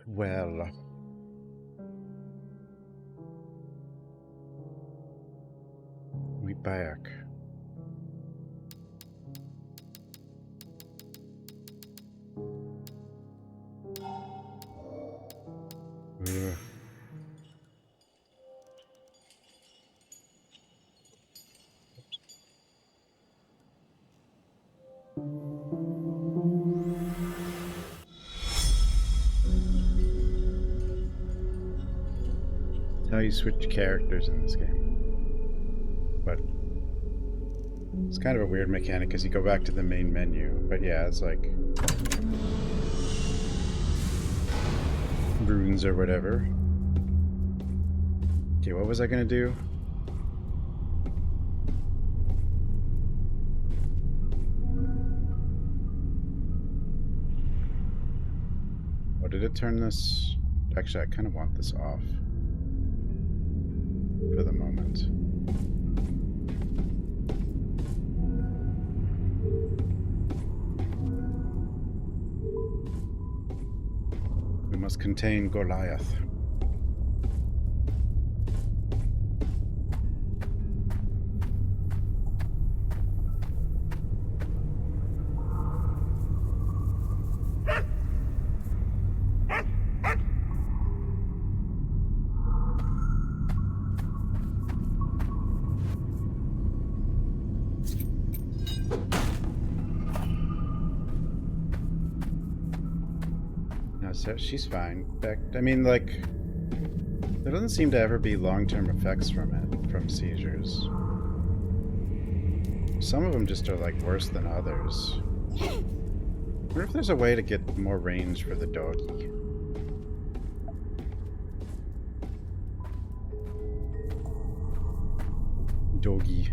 Well, we back. Ugh. How you switch characters in this game. But it's kind of a weird mechanic because you go back to the main menu. But yeah, it's like runes or whatever. Okay, what was I gonna do? Oh, did it turn this? Actually, I kind of want this off for the moment. We must contain Goliath. So she's fine. I mean, like, there doesn't seem to ever be long-term effects from it, from seizures. Some of them just are, like, worse than others. I wonder if there's a way to get more range for the doggy. Doggy.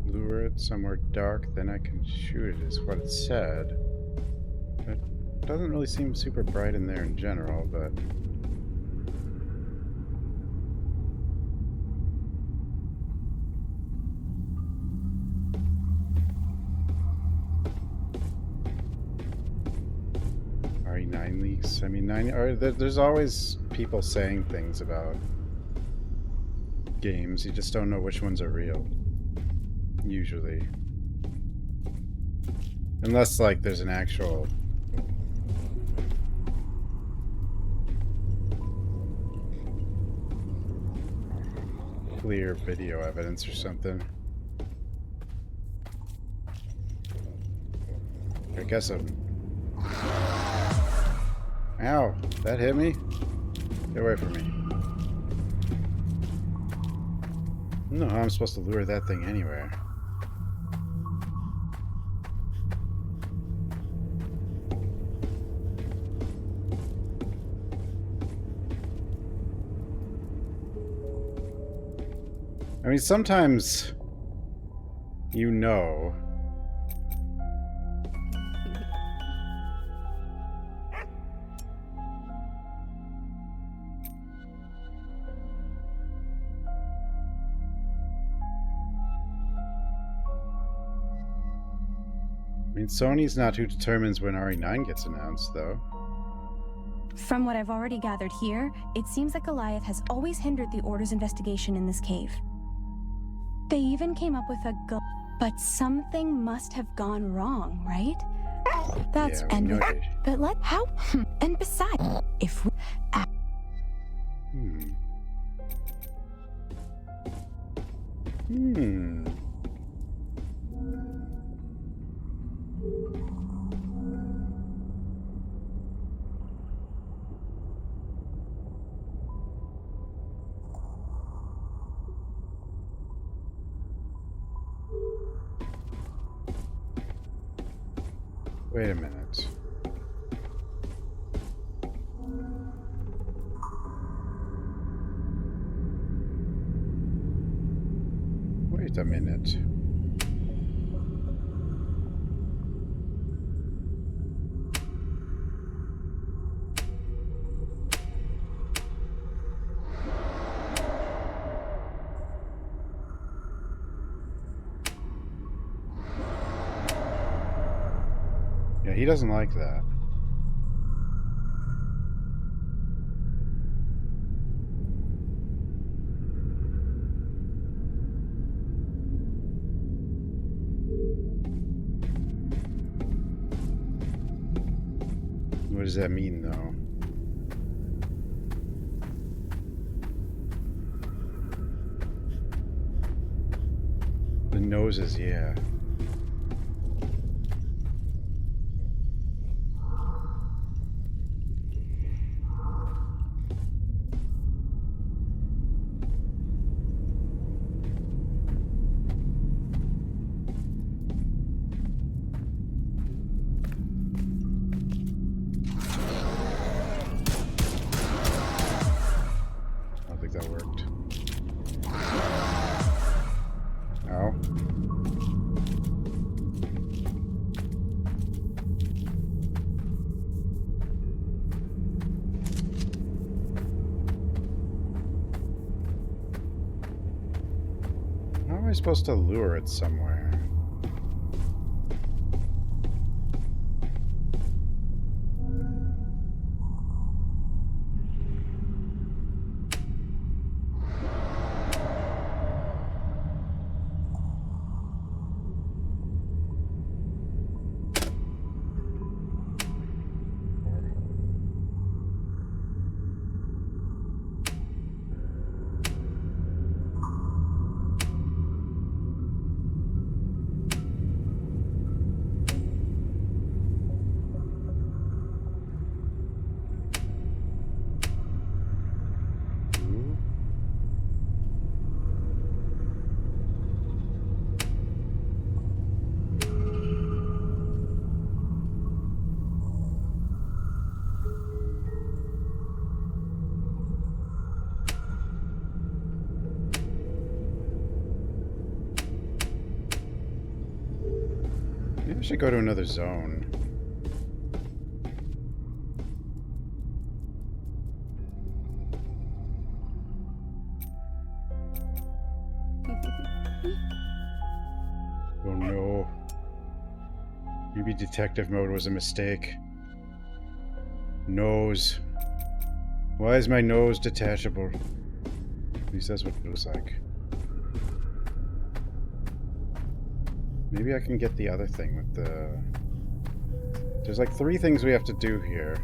Lure it somewhere dark, then I can shoot it, is what it said. It doesn't really seem super bright in there in general, but... RE9 leaks? I mean, there's always people saying things about games, you just don't know which ones are real. Usually. Unless, like, there's an actual... clear video evidence or something. I guess I'm... Ow! That hit me? Get away from me. I don't know how I'm supposed to lure that thing anywhere. I mean, sometimes you know. I mean, Sony's not who determines when RE9 gets announced, though. From what I've already gathered here, it seems like Goliath has always hindered the Order's investigation in this cave. They even came up with but something must have gone wrong, right? That's but how? And besides, if we Wait a minute. Wait a minute. Yeah, he doesn't like that. What does that mean, though? The noses, yeah. I don't think that worked. No. How am I supposed to lure it somewhere? Ooh. Maybe I should go to another zone. Oh no. Maybe detective mode was a mistake. Nose. Why is my nose detachable? At least that's what it looks like. Maybe I can get the other thing with the... There's like 3 things we have to do here.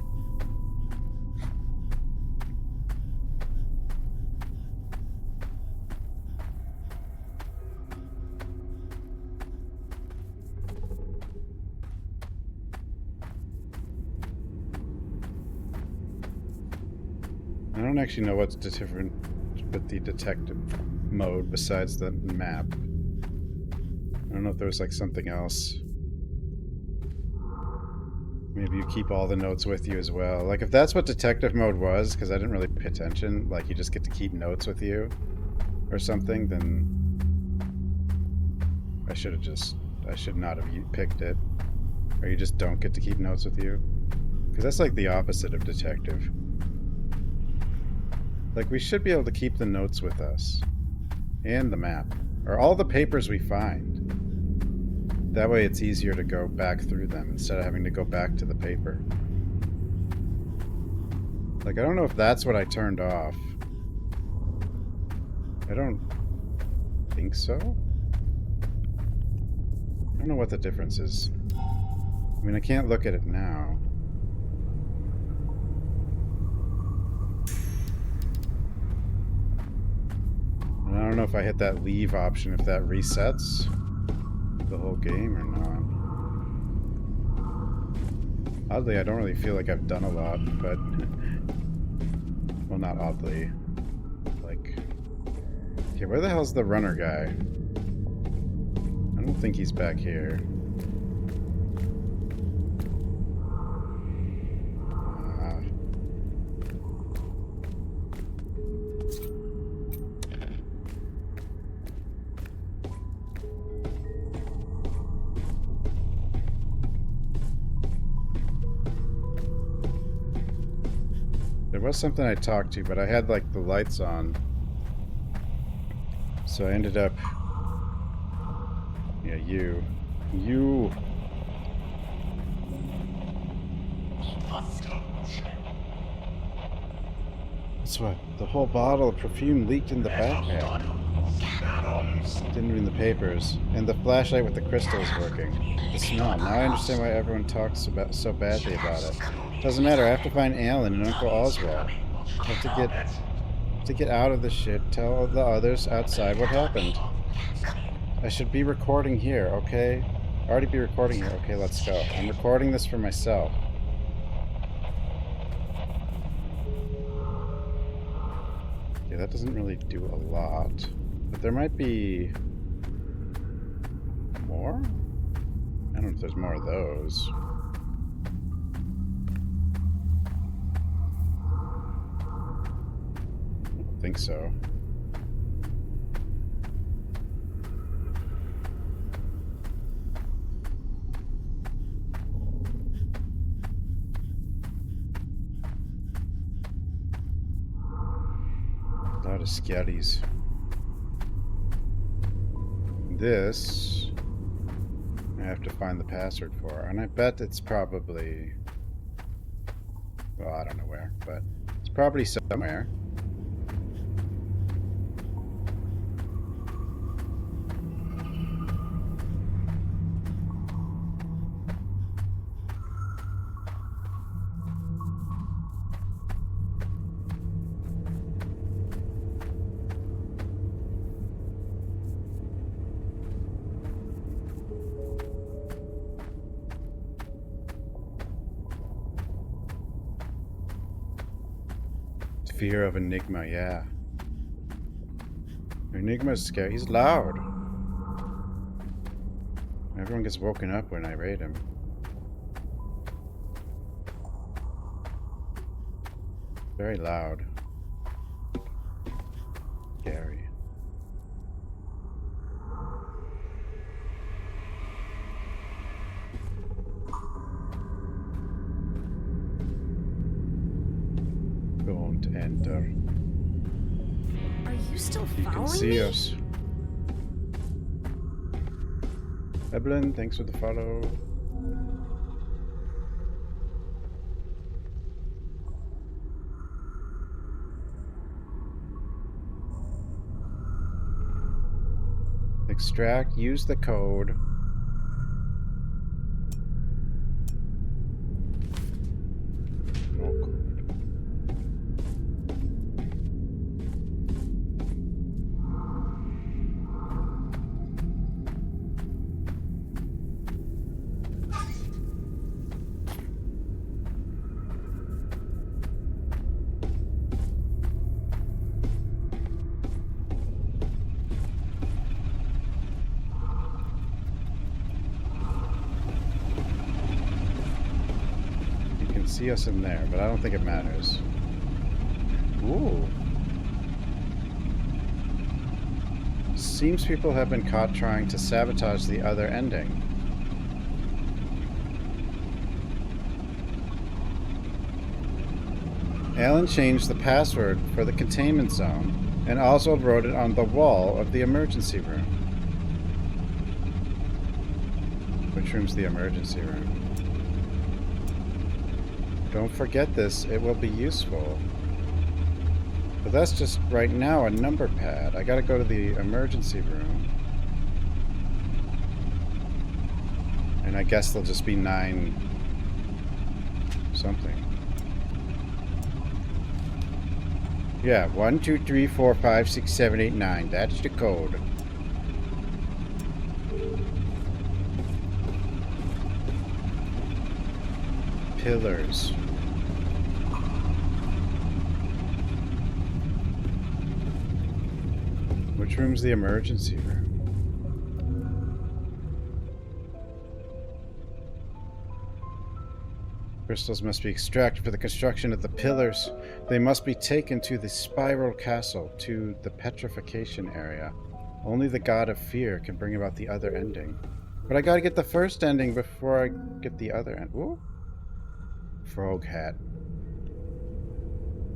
I don't actually know what's different with the detective mode besides the map. I don't know if there was like something else. Maybe you keep all the notes with you as well. Like if that's what detective mode was, because I didn't really pay attention, like you just get to keep notes with you or something, then I should not have picked it. Or you just don't get to keep notes with you. Because that's like the opposite of detective. Like we should be able to keep the notes with us. And the map. Or all the papers we find. That way it's easier to go back through them instead of having to go back to the paper. Like, I don't know if that's what I turned off. I don't think so. I don't know what the difference is. I mean, I can't look at it now. And I don't know if I hit that leave option, if that resets the whole game or not. Oddly, I don't really feel like I've done a lot, but... well, not oddly. Like... Okay, where the hell's the runner guy? I don't think he's back here. There was something I talked to, but I had like the lights on. So I ended up... Yeah, you. You! That's what? The whole bottle of perfume leaked in the backpack. Didn't read the papers. And the flashlight with the crystal is working. The smell. Now I understand why everyone talks about so badly about it. Doesn't matter, I have to find Alan and Uncle Oswald. I have to get out of this shit. Tell the others outside what happened. I should be recording here, okay? Already be recording here. Okay, let's go. I'm recording this for myself. Okay, that doesn't really do a lot. But there might be... more? I don't know if there's more of those. I don't think so. A lot of skellies. This I have to find the password for, and I bet it's probably, well, I don't know where, but it's probably somewhere. Fear of Enigma, yeah. Enigma's scary. He's loud. Everyone gets woken up when I raid him. Very loud. Scary. Don't enter. Are you still You following can see me? us. Evelyn, thanks for the follow. Extract, use the code. No code. See us in there, but I don't think it matters. Ooh. Seems people have been caught trying to sabotage the other ending. Alan changed the password for the containment zone, and Oswald wrote it on the wall of the emergency room. Which room's the emergency room? Don't forget this, it will be useful. But that's just right now a number pad. I gotta go to the emergency room. And I guess there'll just be 9 something. Yeah, 1, 2, 3, 4, 5, 6, 7, 8, 9. That's the code. Pillars. Which room's the emergency room? Crystals must be extracted for the construction of the pillars. They must be taken to the spiral castle, to the petrification area. Only the god of fear can bring about the other ending. But I gotta get the first ending before I get the other end. Ooh. Frog hat.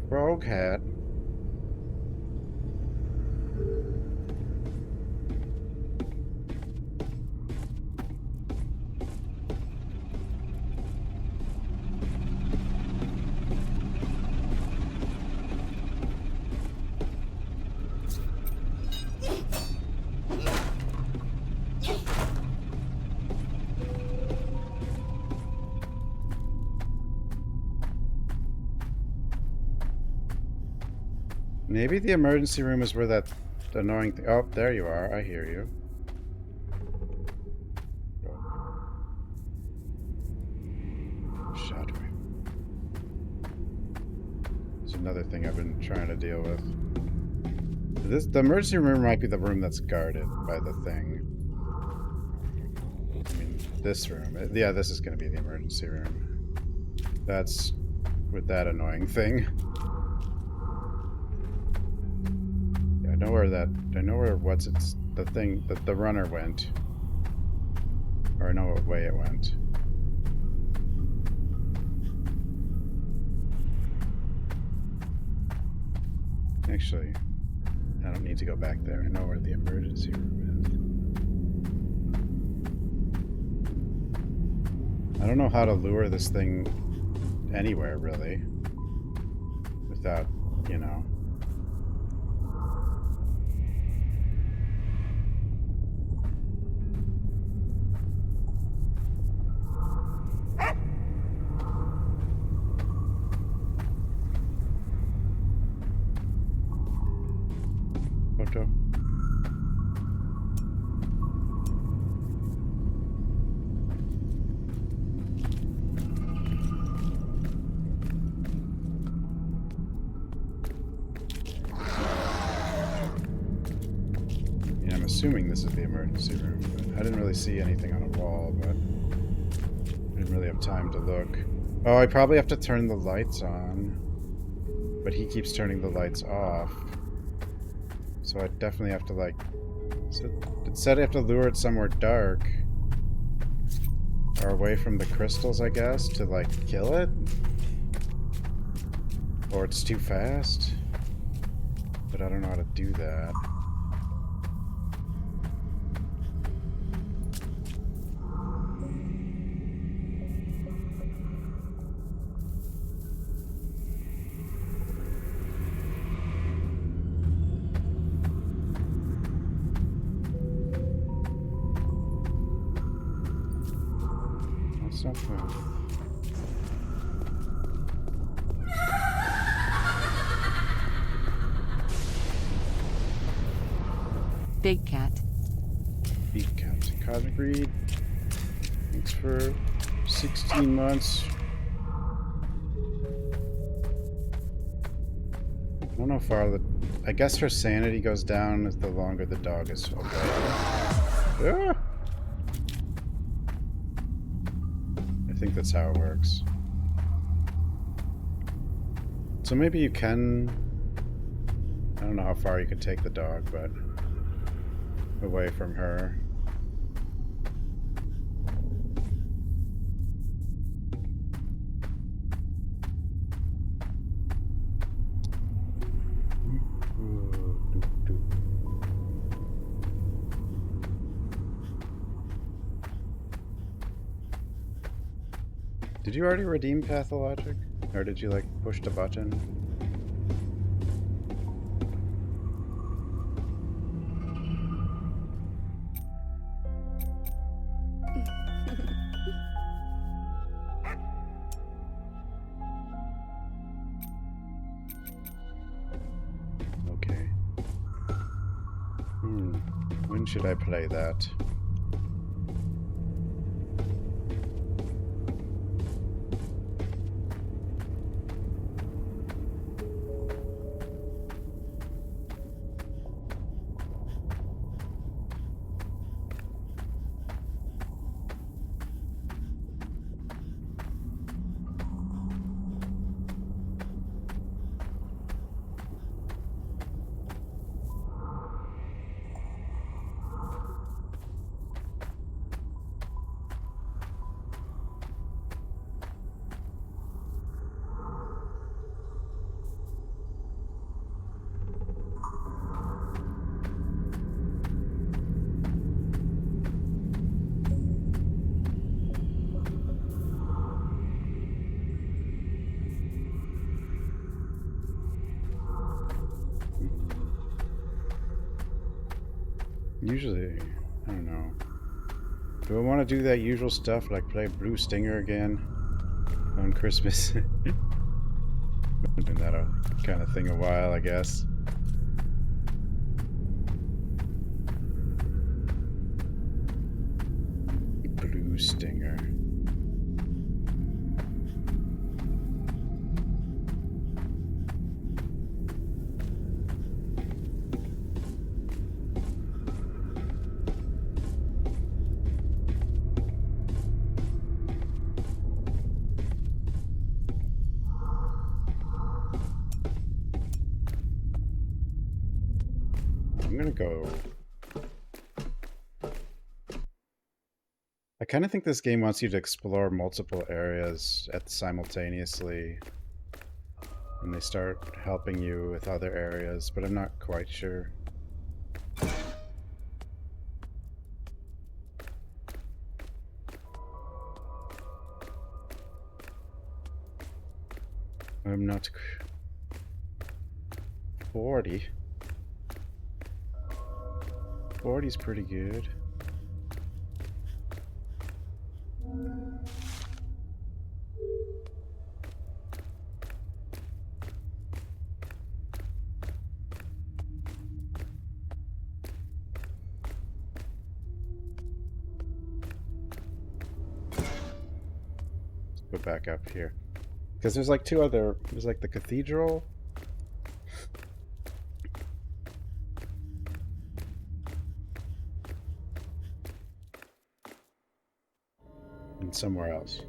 Frog hat. Maybe the emergency room is where that annoying thing. Oh, there you are. I hear you. Shadow. It's another thing I've been trying to deal with. The emergency room might be the room that's guarded by the thing. I mean, this room. Yeah, this is going to be the emergency room. That's with that annoying thing. Yeah, I know where the thing that the runner went. Or I know what way it went. Actually, I don't need to go back there. I know where the emergency room is. I don't know how to lure this thing anywhere, really. Without, you know. Photo. Yeah, I'm assuming this is the emergency room, but I didn't really see anything on a wall, but I didn't really have time to look. Oh, I probably have to turn the lights on, but he keeps turning the lights off. So I definitely have to, like... So it said I have to lure it somewhere dark. Or away from the crystals, I guess, to, like, kill it? Or it's too fast? But I don't know how to do that. Something. Big cat. Big cat. Cosmic Reed. Thanks for 16 months. I don't know how far the... I guess her sanity goes down as the longer the dog is away. Ah! I think that's how it works. So maybe you can... I don't know how far you could take the dog, but... away from her. Did you already redeem Pathologic? Or did you, like, push the button? Okay. When should I play that? Usually, I don't know. Do I want to do that usual stuff like play Blue Stinger again on Christmas? Been doing that kind of thing a while, I guess. Blue Stinger. I'm gonna go. I kind of think this game wants you to explore multiple areas simultaneously, and they start helping you with other areas, but I'm not quite sure. I'm not 40. 40's pretty good. Go back up here. Because there's like two other... There's like the cathedral. And somewhere else.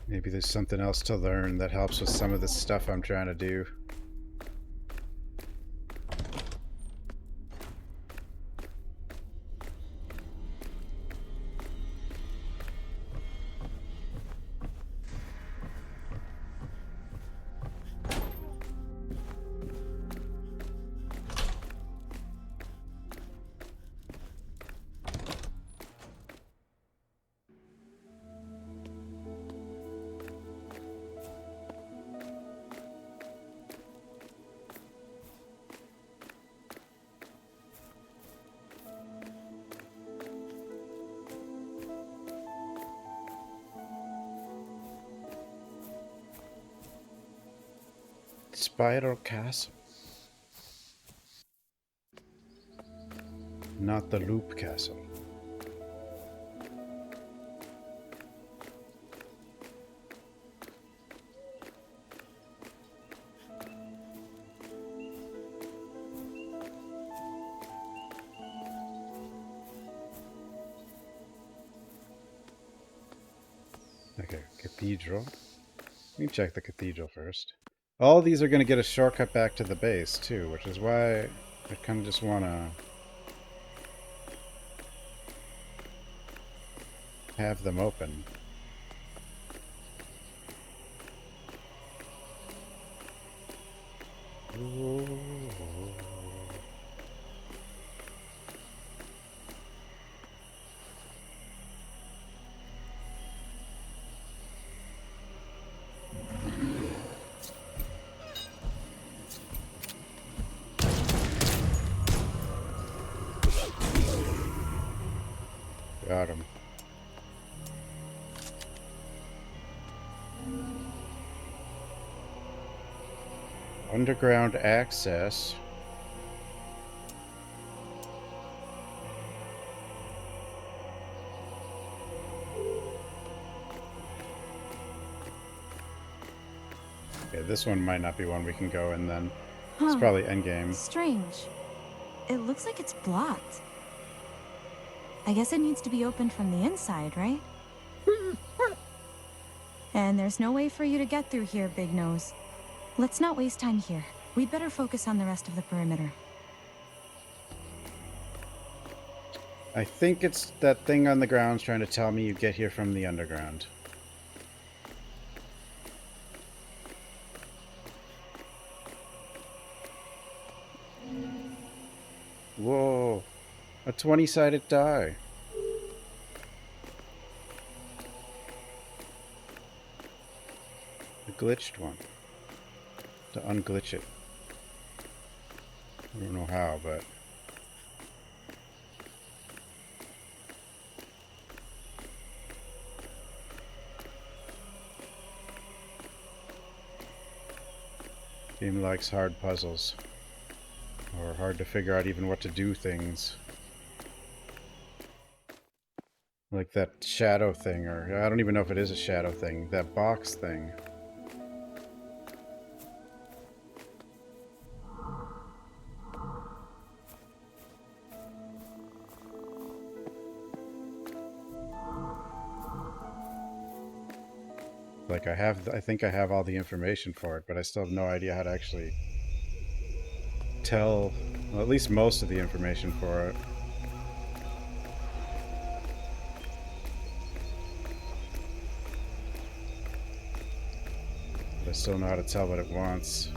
Maybe there's something else to learn that helps with some of the stuff I'm trying to do. Spiral Castle. Not the Loop Castle. Okay, cathedral. Let me check the cathedral first. All these are going to get a shortcut back to the base, too, which is why I kind of just want to have them open. Ooh. Got him. Underground access. Okay, this one might not be one we can go in then. It's probably endgame. Strange. It looks like it's blocked. I guess it needs to be opened from the inside, right? And there's no way for you to get through here, Big Nose. Let's not waste time here. We'd better focus on the rest of the perimeter. I think it's that thing on the ground trying to tell me you get here from the underground. Whoa. A 20-sided die. glitched one. To unglitch it. I don't know how, but... Game likes hard puzzles. Or hard to figure out even what to do things. Like that shadow thing, or I don't even know if it is a shadow thing. That box thing. Like I think I have all the information for it, but I still have no idea how to actually tell, well, at least most of the information for it. But I still know how to tell what it wants.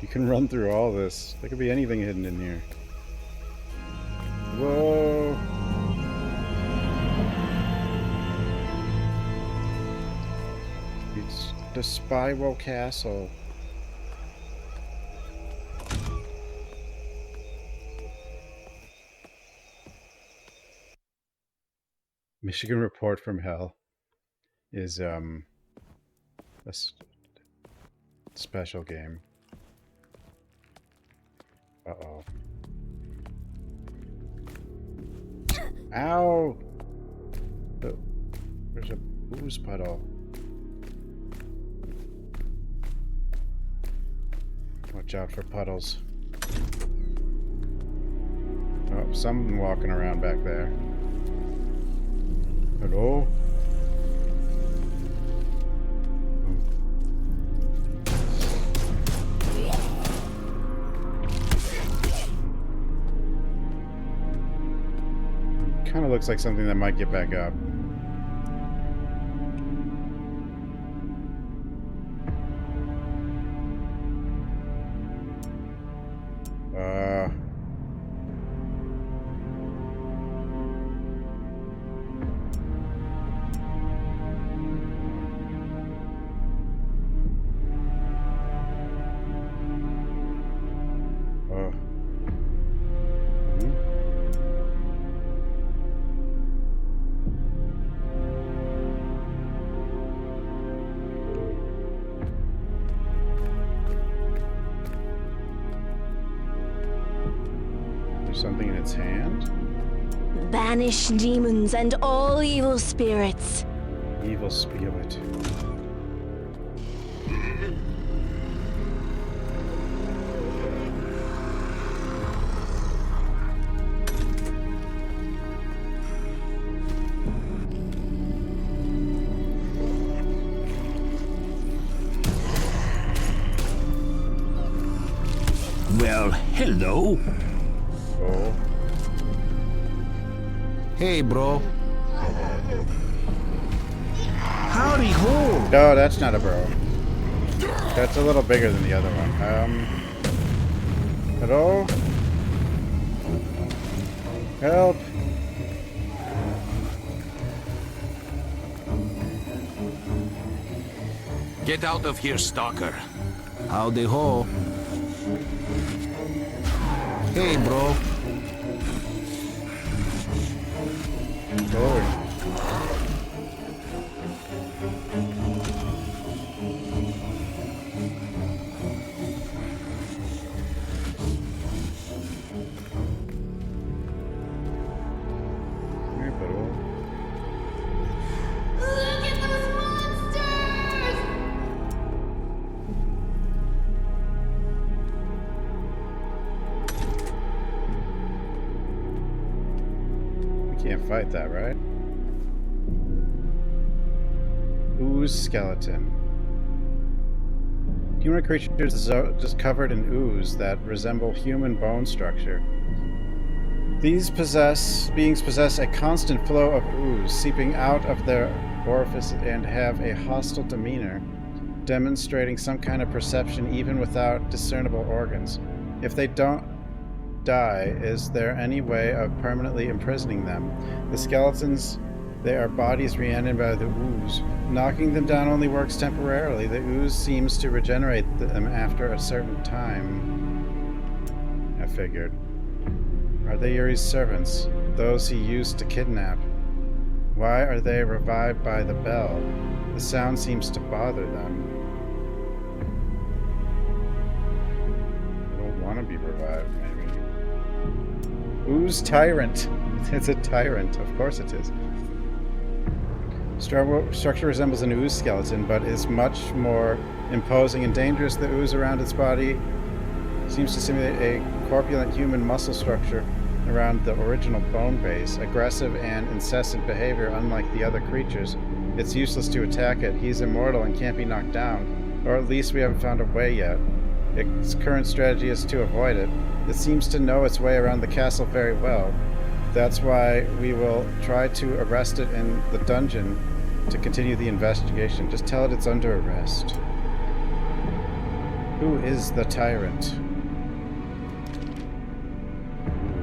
You can run through all this. There could be anything hidden in here. Whoa! It's the Spiral Castle. Michigan Report from Hell is a special game. Uh-oh. Ow! Oh, there's a ooze puddle. Watch out for puddles. Oh, someone walking around back there. Hello? Kind of looks like something that might get back up. Something in its hand? Banish demons and all evil spirits. Evil spirit. Well, hello. Oh. Hey, bro. Howdy ho. No, that's not a bro. That's a little bigger than the other one. Hello? Help! Get out of here, stalker. Howdy ho. Hey, bro. Forward. Here, buddy. Look at those monsters! Can't fight that, right? Ooze skeleton. Human creatures just covered in ooze that resemble human bone structure. These beings possess a constant flow of ooze seeping out of their orifice and have a hostile demeanor, demonstrating some kind of perception even without discernible organs. If they don't die, is there any way of permanently imprisoning them? The skeletons, they are bodies reanimated by the ooze. Knocking them down only works temporarily. The ooze seems to regenerate them after a certain time. I figured. Are they Yuri's servants? Those he used to kidnap? Why are they revived by the bell? The sound seems to bother them. They don't want to be revived, maybe. Ooze tyrant. It's a tyrant. Of course it is. Structure resembles an ooze skeleton, but is much more imposing and dangerous. The ooze around its body seems to simulate a corpulent human muscle structure around the original bone base. Aggressive and incessant behavior, unlike the other creatures. It's useless to attack it. He's immortal and can't be knocked down. Or at least we haven't found a way yet. Its current strategy is to avoid it. It seems to know its way around the castle very well. That's why we will try to arrest it in the dungeon to continue the investigation. Just tell it it's under arrest. Who is the tyrant?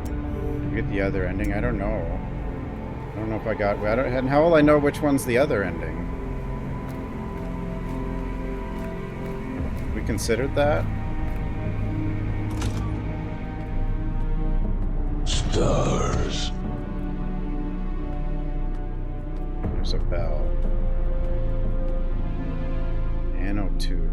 Did you get the other ending? I don't know. I don't know if I got... and how will I know which one's the other ending? We considered that? Stars. There's a bell. Anno 2.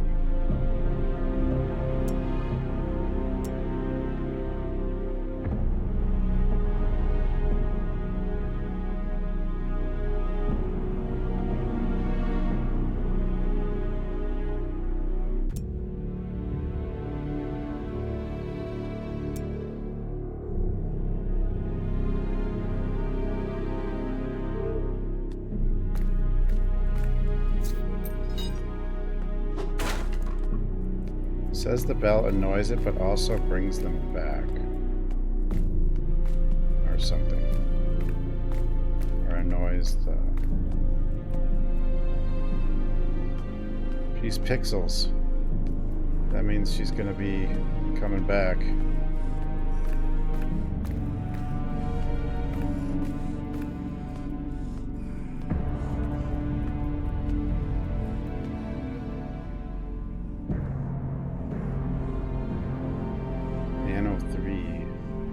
Says the bell annoys it, but also brings them back. Or something. Or annoys the... She's pixels. That means she's gonna be coming back. Anno 3. Anno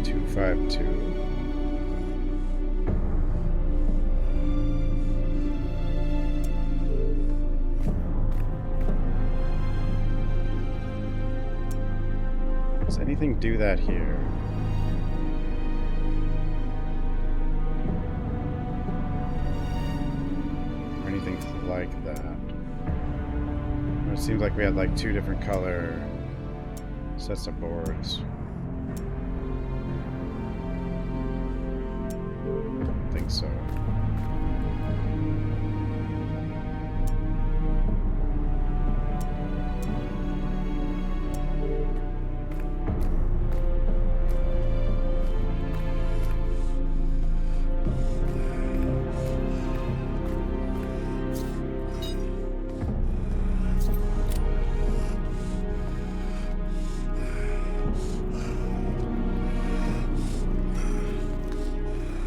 252. Does anything do that here? Or anything like that? It seems like we had like two different color sets of boards. I think so.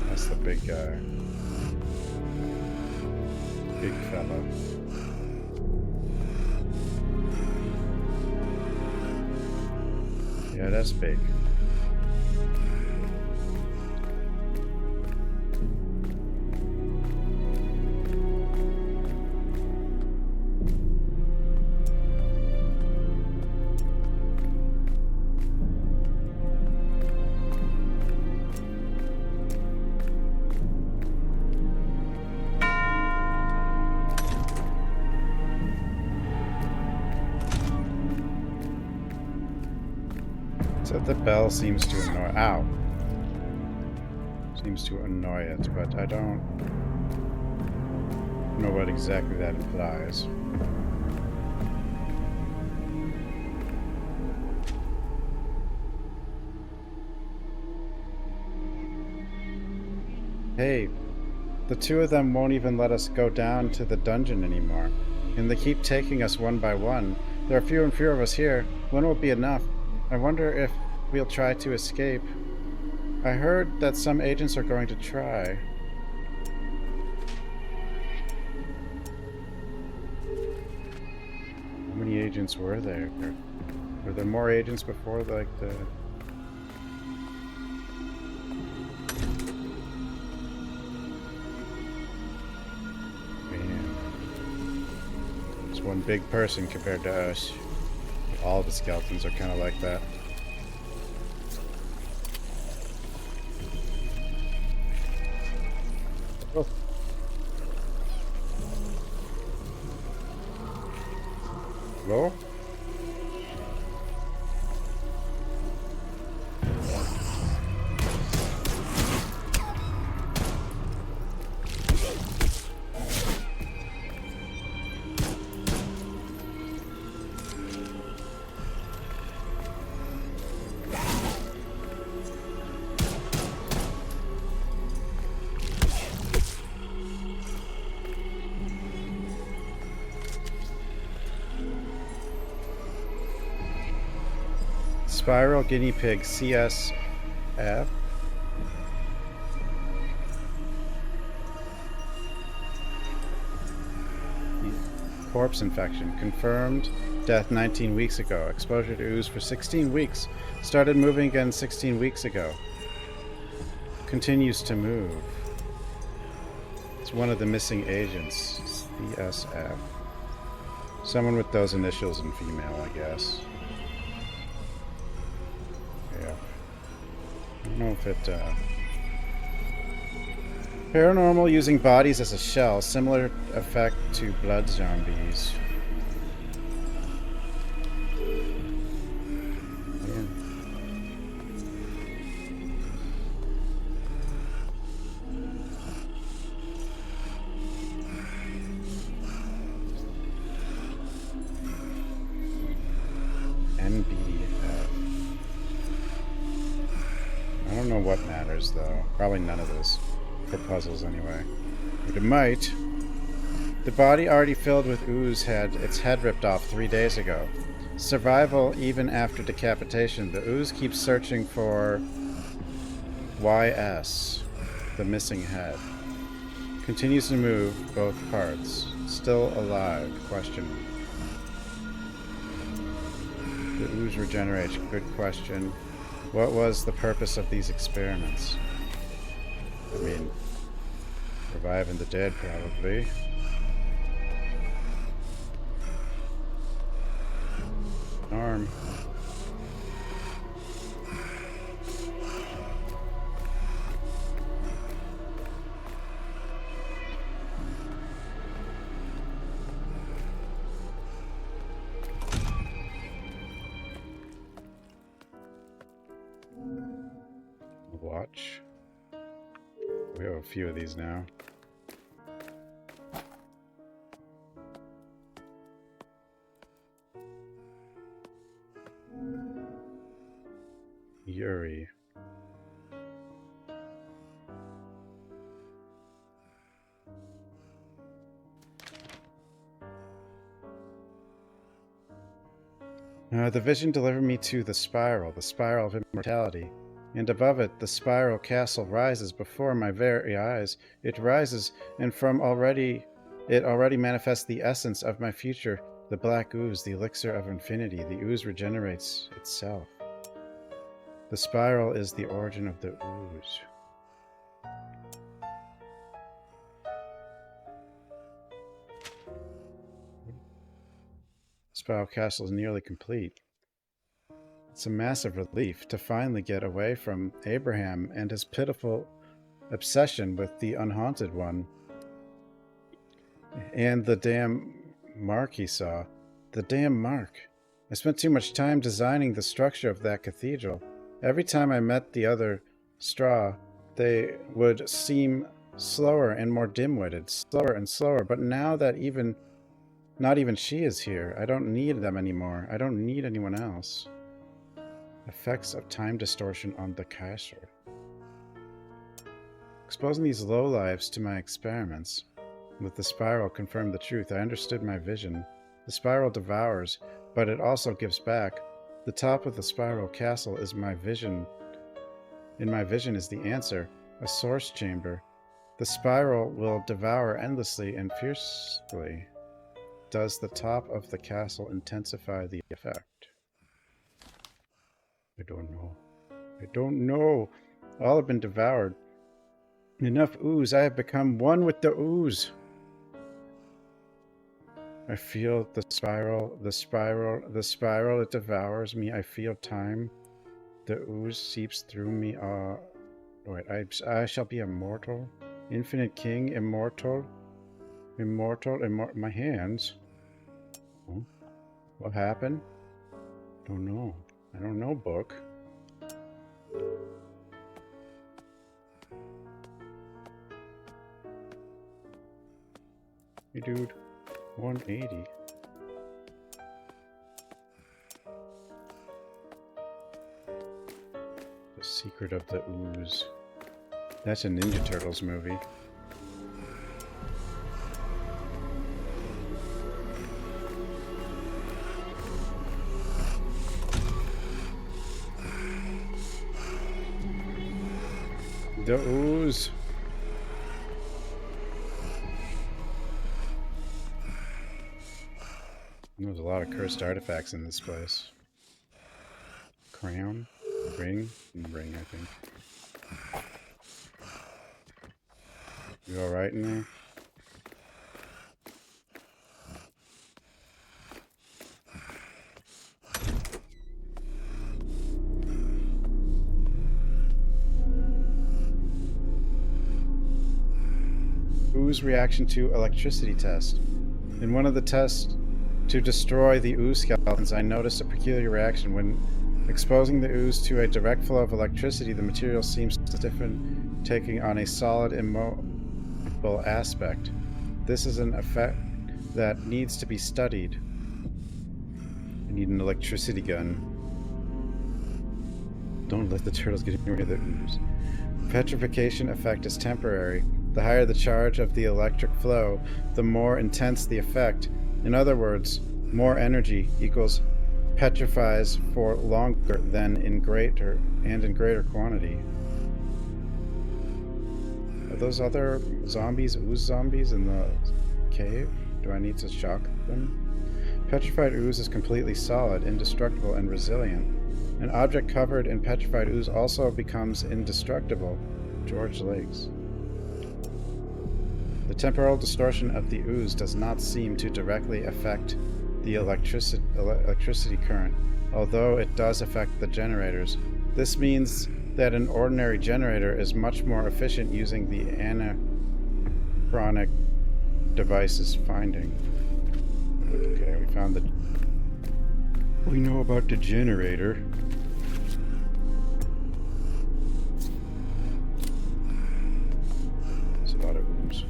That's the big guy. Big fella. Yeah, that's big. So the bell seems to annoy... Ow. Seems to annoy it, but I don't know what exactly that implies. Hey, the two of them won't even let us go down to the dungeon anymore, and they keep taking us one by one. There are fewer and fewer of us here. When will it be enough? I wonder if we'll try to escape. I heard that some agents are going to try. How many agents were there? Were there more agents before, like, the... One big person compared to us. All the skeletons are kind of like that. Oh. Hello? Spiral guinea pig CSF. Corpse infection. Confirmed death 19 weeks ago. Exposure to ooze for 16 weeks. Started moving again 16 weeks ago. Continues to move. It's one of the missing agents. CSF. Someone with those initials in female, I guess. Yeah. I don't know if it, Paranormal using bodies as a shell. Similar effect to blood zombies. Yeah. I don't know what matters, though. Probably none of this. For puzzles, anyway. But it might. The body already filled with ooze had its head ripped off 3 days ago. Survival even after decapitation. The ooze keeps searching for YS, the missing head. Continues to move both parts. Still alive? Question. The ooze regenerates. Good question. What was the purpose of these experiments? I mean, reviving the dead, probably. Arm. Watch. We have a few of these now. Yuri. The vision delivered me to the spiral of immortality. And above it, the spiral castle rises before my very eyes. It rises, and it already manifests the essence of my future. The black ooze, the elixir of infinity. The ooze regenerates itself. The spiral is the origin of the ooze. The spiral castle is nearly complete. It's a massive relief to finally get away from Abraham and his pitiful obsession with the unhaunted one. And the damn mark he saw. The damn mark. I spent too much time designing the structure of that cathedral. Every time I met the other straw, they would seem slower and more dim-witted, slower and slower. But now that not even she is here, I don't need them anymore. I don't need anyone else. Effects of time distortion on the castle. Exposing these lowlifes to my experiments with the spiral confirmed the truth. I understood my vision. The spiral devours, but it also gives back. The top of the spiral castle is my vision. In my vision is the answer, a source chamber. The spiral will devour endlessly and fiercely. Does the top of the castle intensify the effect? I don't know. I don't know. All have been devoured. Enough ooze. I have become one with the ooze. I feel the spiral, it devours me. I feel time. The ooze seeps through me. Wait, I shall be immortal. Infinite king, immortal. My hands. Oh, what happened? Don't know. I don't know, book. Hey, dude. 180. The Secret of the Ooze. That's a Ninja Turtles movie. The ooze. There's a lot of cursed artifacts in this place. Crown, ring, I think. You alright in there? Ooze reaction to electricity test. In one of the tests to destroy the ooze skeletons, I noticed a peculiar reaction. When exposing the ooze to a direct flow of electricity, the material seems to stiffen, taking on a solid, immobile aspect. This is an effect that needs to be studied. I need an electricity gun. Don't let the turtles get near the ooze. Petrification effect is temporary. The higher the charge of the electric flow, the more intense the effect. In other words, more energy equals petrifies for longer than in greater quantity. Are those other zombies, ooze zombies in the cave? Do I need to shock them? Petrified ooze is completely solid, indestructible, and resilient. An object covered in petrified ooze also becomes indestructible. George Lakes. The temporal distortion of the ooze does not seem to directly affect the electricity current, although it does affect the generators. This means that an ordinary generator is much more efficient using the anachronic device's finding. Okay, we found the... We know about the generator. There's a lot of ooze.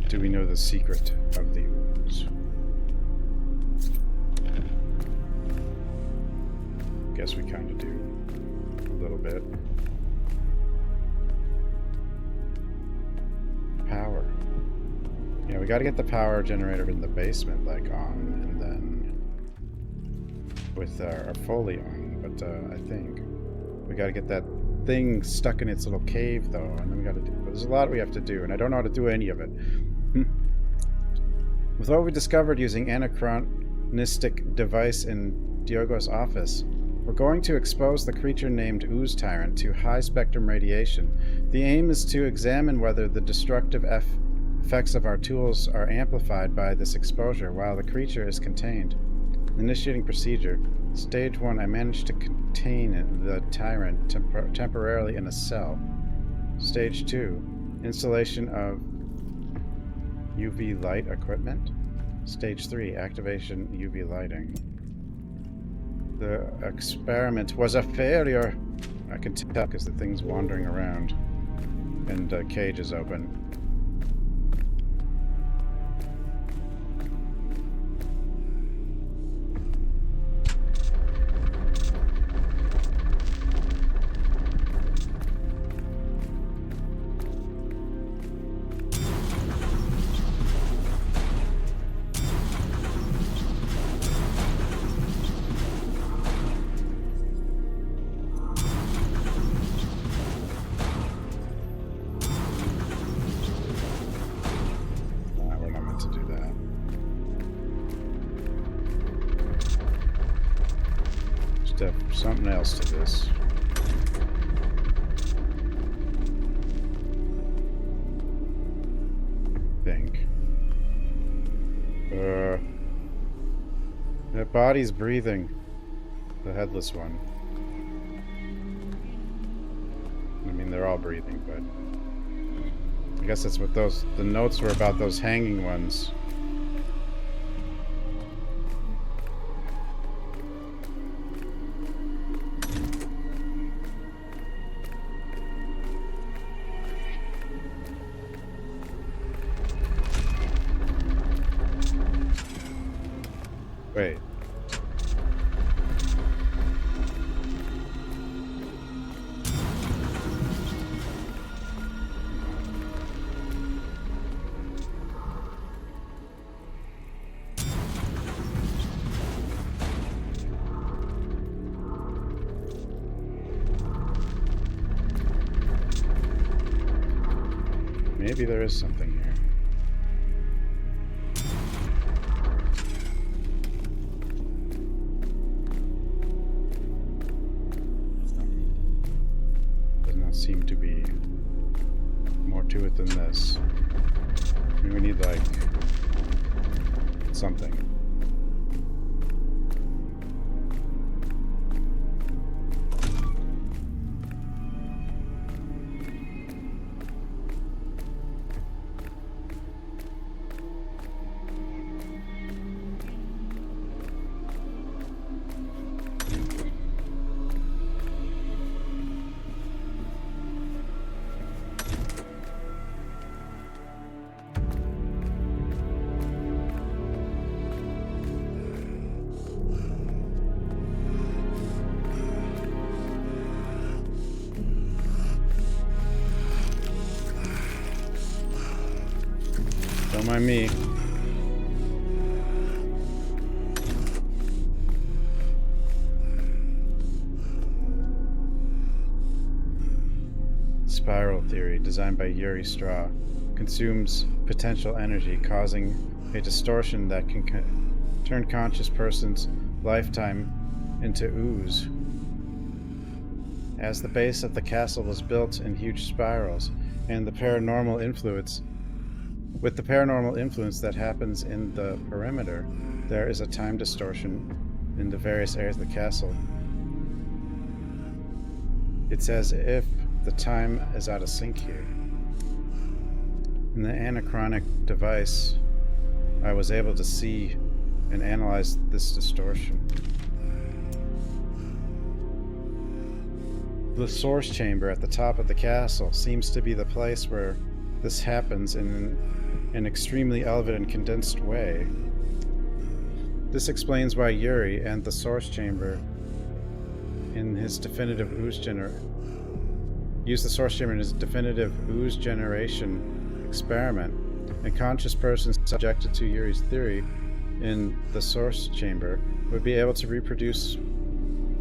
Do we know the secret of the ooze? Guess we kind of do. A little bit. Power. Yeah, we gotta get the power generator in the basement, like, on, and then with our Foley on, but I think we gotta get that thing stuck in its little cave, though, and then we gotta do... There's a lot we have to do, and I don't know how to do any of it. With what we discovered using anachronistic device in Diogo's office, We're going to expose the creature named Ooze Tyrant to high-spectrum radiation. The aim is to examine whether the destructive effects of our tools are amplified by this exposure while the creature is contained. Initiating procedure. Stage 1, I managed to contain the Tyrant temporarily in a cell. Stage 2, installation of UV light equipment. Stage 3, activation UV lighting. The experiment was a failure. I can tell because the thing's wandering around and the cage is open. Something else to this. I think. That body's breathing. The headless one. I mean, they're all breathing, but I guess that's what the notes were about, those hanging ones. Wait. Maybe there is something here. Seem to be more to it than this. I mean, we need like something. Don't mind me. Spiral theory, designed by Yuri Straw, consumes potential energy, causing a distortion that can turn conscious person's lifetime into ooze. As the base of the castle was built in huge spirals, and the paranormal influence that happens in the perimeter, there is a time distortion in the various areas of the castle. It's as if the time is out of sync here. In the anachronic device, I was able to see and analyze this distortion. The source chamber at the top of the castle seems to be the place where this happens in an extremely elevated and condensed way. This explains why Yuri and the source chamber in his definitive ooze used the source chamber in his definitive ooze generation experiment, and conscious persons subjected to Yuri's theory in the source chamber would be able to reproduce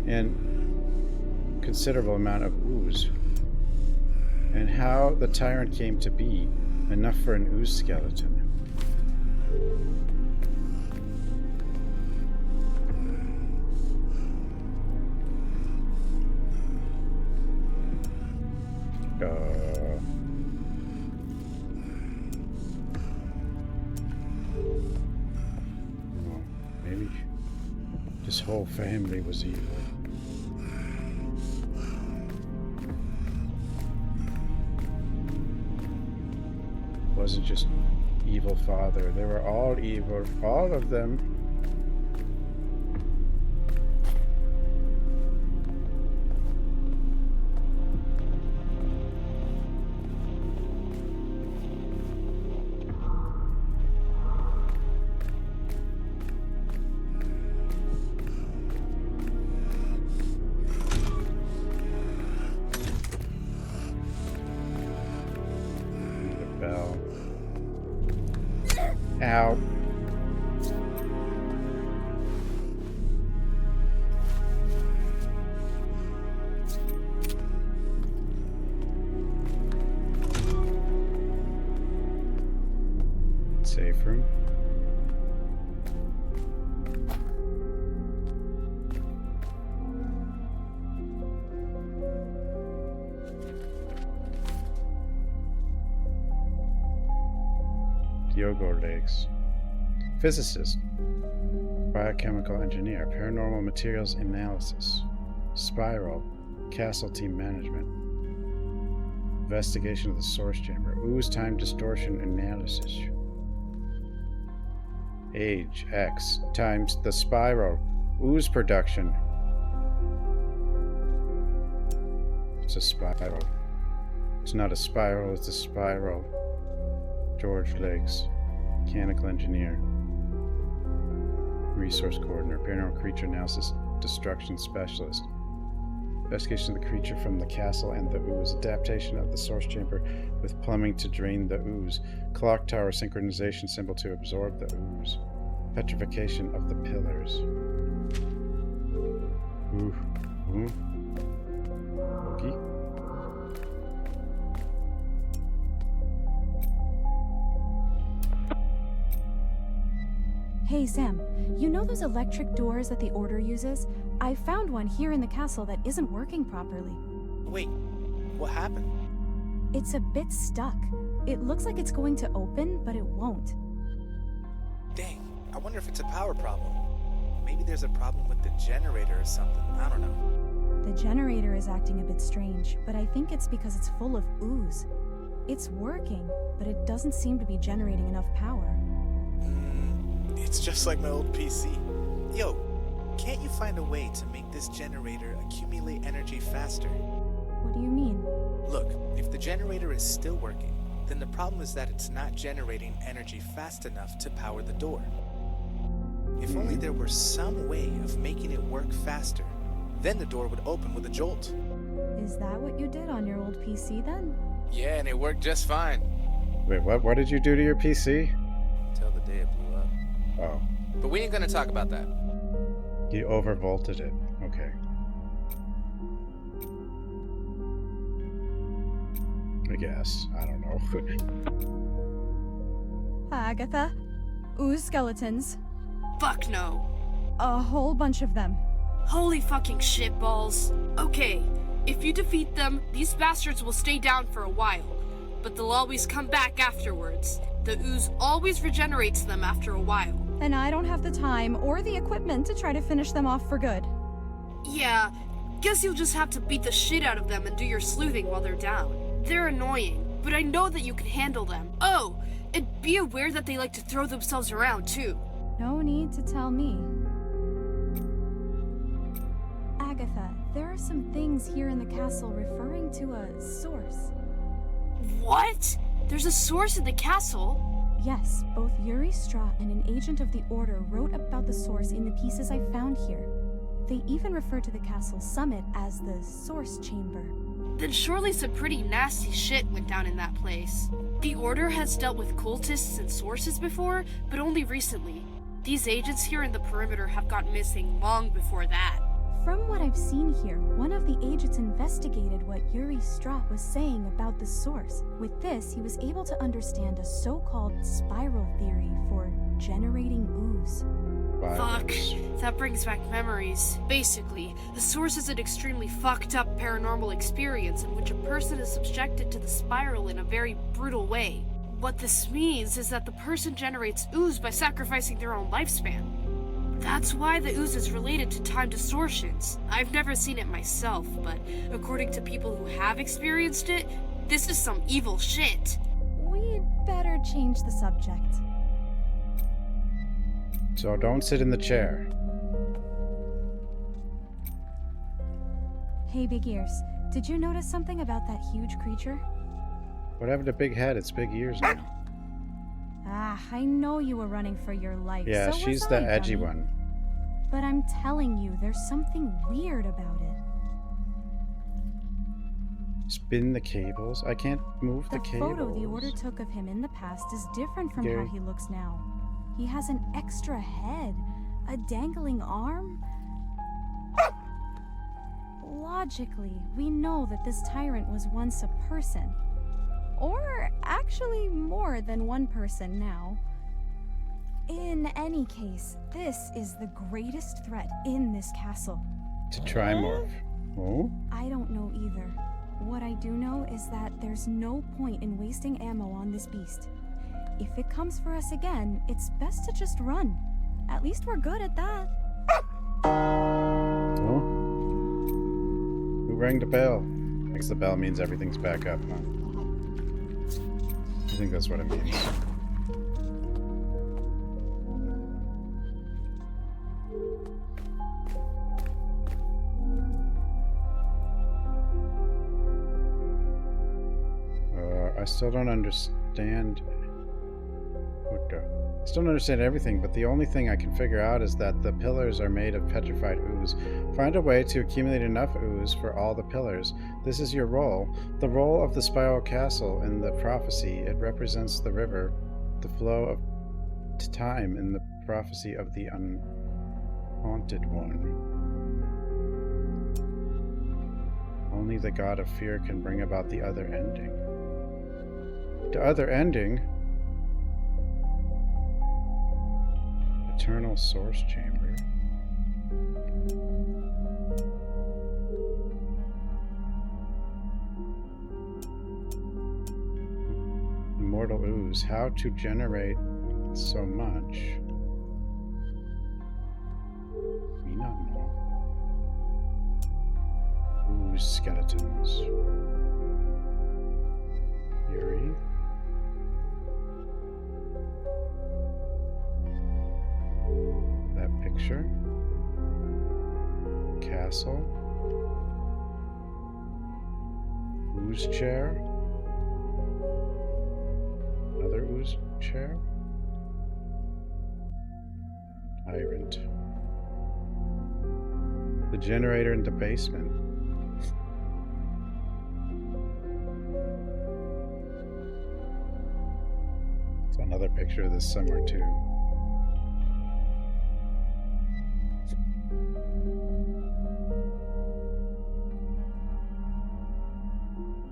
an considerable amount of ooze. And how the Tyrant came to be enough for an ooze skeleton. Oh, maybe this whole family was evil. Wasn't just evil father. They were all evil, all of them. Bell. Ow. Safe room. Doggo legs. Physicist. Biochemical engineer. Paranormal materials analysis. Spiral. Castle team management. Investigation of the source chamber. Ooze time distortion analysis. Age X times the spiral. Ooze production. It's a spiral. It's not a spiral, it's a spiral. George Lakes. Mechanical engineer. Resource coordinator. Paranormal creature analysis destruction specialist. Investigation of the creature from the castle and the ooze. Adaptation of the source chamber with plumbing to drain the ooze. Clock tower synchronization symbol to absorb the ooze. Petrification of the pillars. Ooh. Ooh. Okay. Hey, Sam, you know those electric doors that the Order uses? I found one here in the castle that isn't working properly. Wait, what happened? It's a bit stuck. It looks like it's going to open, but it won't. Dang, I wonder if it's a power problem. Maybe there's a problem with the generator or something. I don't know. The generator is acting a bit strange, but I think it's because it's full of ooze. It's working, but it doesn't seem to be generating enough power. It's just like my old PC. Yo, can't you find a way to make this generator accumulate energy faster? What do you mean? Look, if the generator is still working, then the problem is that it's not generating energy fast enough to power the door. If only there were some way of making it work faster, then the door would open with a jolt. Is that what you did on your old PC then? Yeah, and it worked just fine. Wait, what did you do to your PC? Till the day it blew up. Oh. But we ain't gonna talk about that. You overvolted it. Okay. I guess. I don't know. Agatha? Ooze skeletons. Fuck no. A whole bunch of them. Holy fucking shitballs. Okay, if you defeat them, these bastards will stay down for a while, but they'll always come back afterwards. The ooze always regenerates them after a while. And I don't have the time or the equipment to try to finish them off for good. Yeah, guess you'll just have to beat the shit out of them and do your sleuthing while they're down. They're annoying, but I know that you can handle them. Oh, and be aware that they like to throw themselves around too. No need to tell me. Agatha, there are some things here in the castle referring to a source. What? There's a source in the castle? Yes, both Yuri Straw and an agent of the Order wrote about the source in the pieces I found here. They even refer to the castle summit as the Source Chamber. Then surely some pretty nasty shit went down in that place. The Order has dealt with cultists and sources before, but only recently. These agents here in the perimeter have gone missing long before that. From what I've seen here, one of the agents investigated what Yuri Straught was saying about the source. With this, he was able to understand a so-called spiral theory for generating ooze. Fuck, that brings back memories. Basically, the source is an extremely fucked up paranormal experience in which a person is subjected to the spiral in a very brutal way. What this means is that the person generates ooze by sacrificing their own lifespan. That's why the ooze is related to time distortions. I've never seen it myself, but according to people who have experienced it, this is some evil shit. We'd better change the subject. So don't sit in the chair. Hey, Big Ears, did you notice something about that huge creature? What happened to Big Head? It's Big Ears now. Ah, I know you were running for your life. Yeah, so she's was the I, edgy dummy. one. But I'm telling you, there's something weird about it. Spin the cables. I can't move the cables. The photo the Order took of him in the past is different from Gary. how he looks now. He has an extra head, a dangling arm. Logically, we know that this tyrant was once a person. Or actually more than one person now. In any case, this is the greatest threat in this castle. To trimorph. Oh? I don't know either. What I do know is that there's no point in wasting ammo on this beast. If it comes for us again, it's best to just run. At least we're good at that. Oh? Who rang the bell? I guess the bell means everything's back up, huh? I think that's what it means. I still don't understand. I still don't understand everything, but the only thing I can figure out is that the pillars are made of petrified ooze. Find a way to accumulate enough ooze for all the pillars. This is your role. The role of the spiral castle in the prophecy. It represents the river, the flow of time in the prophecy of the unhaunted one. Only the god of fear can bring about the other ending. The other ending? Eternal source chamber. Immortal ooze. How to generate so much? Me not know. Ooze skeletons. Yuri. That picture. Castle. Ooze chair. Another ooze chair. Tyrant. The generator in the basement. There's another picture of this somewhere too.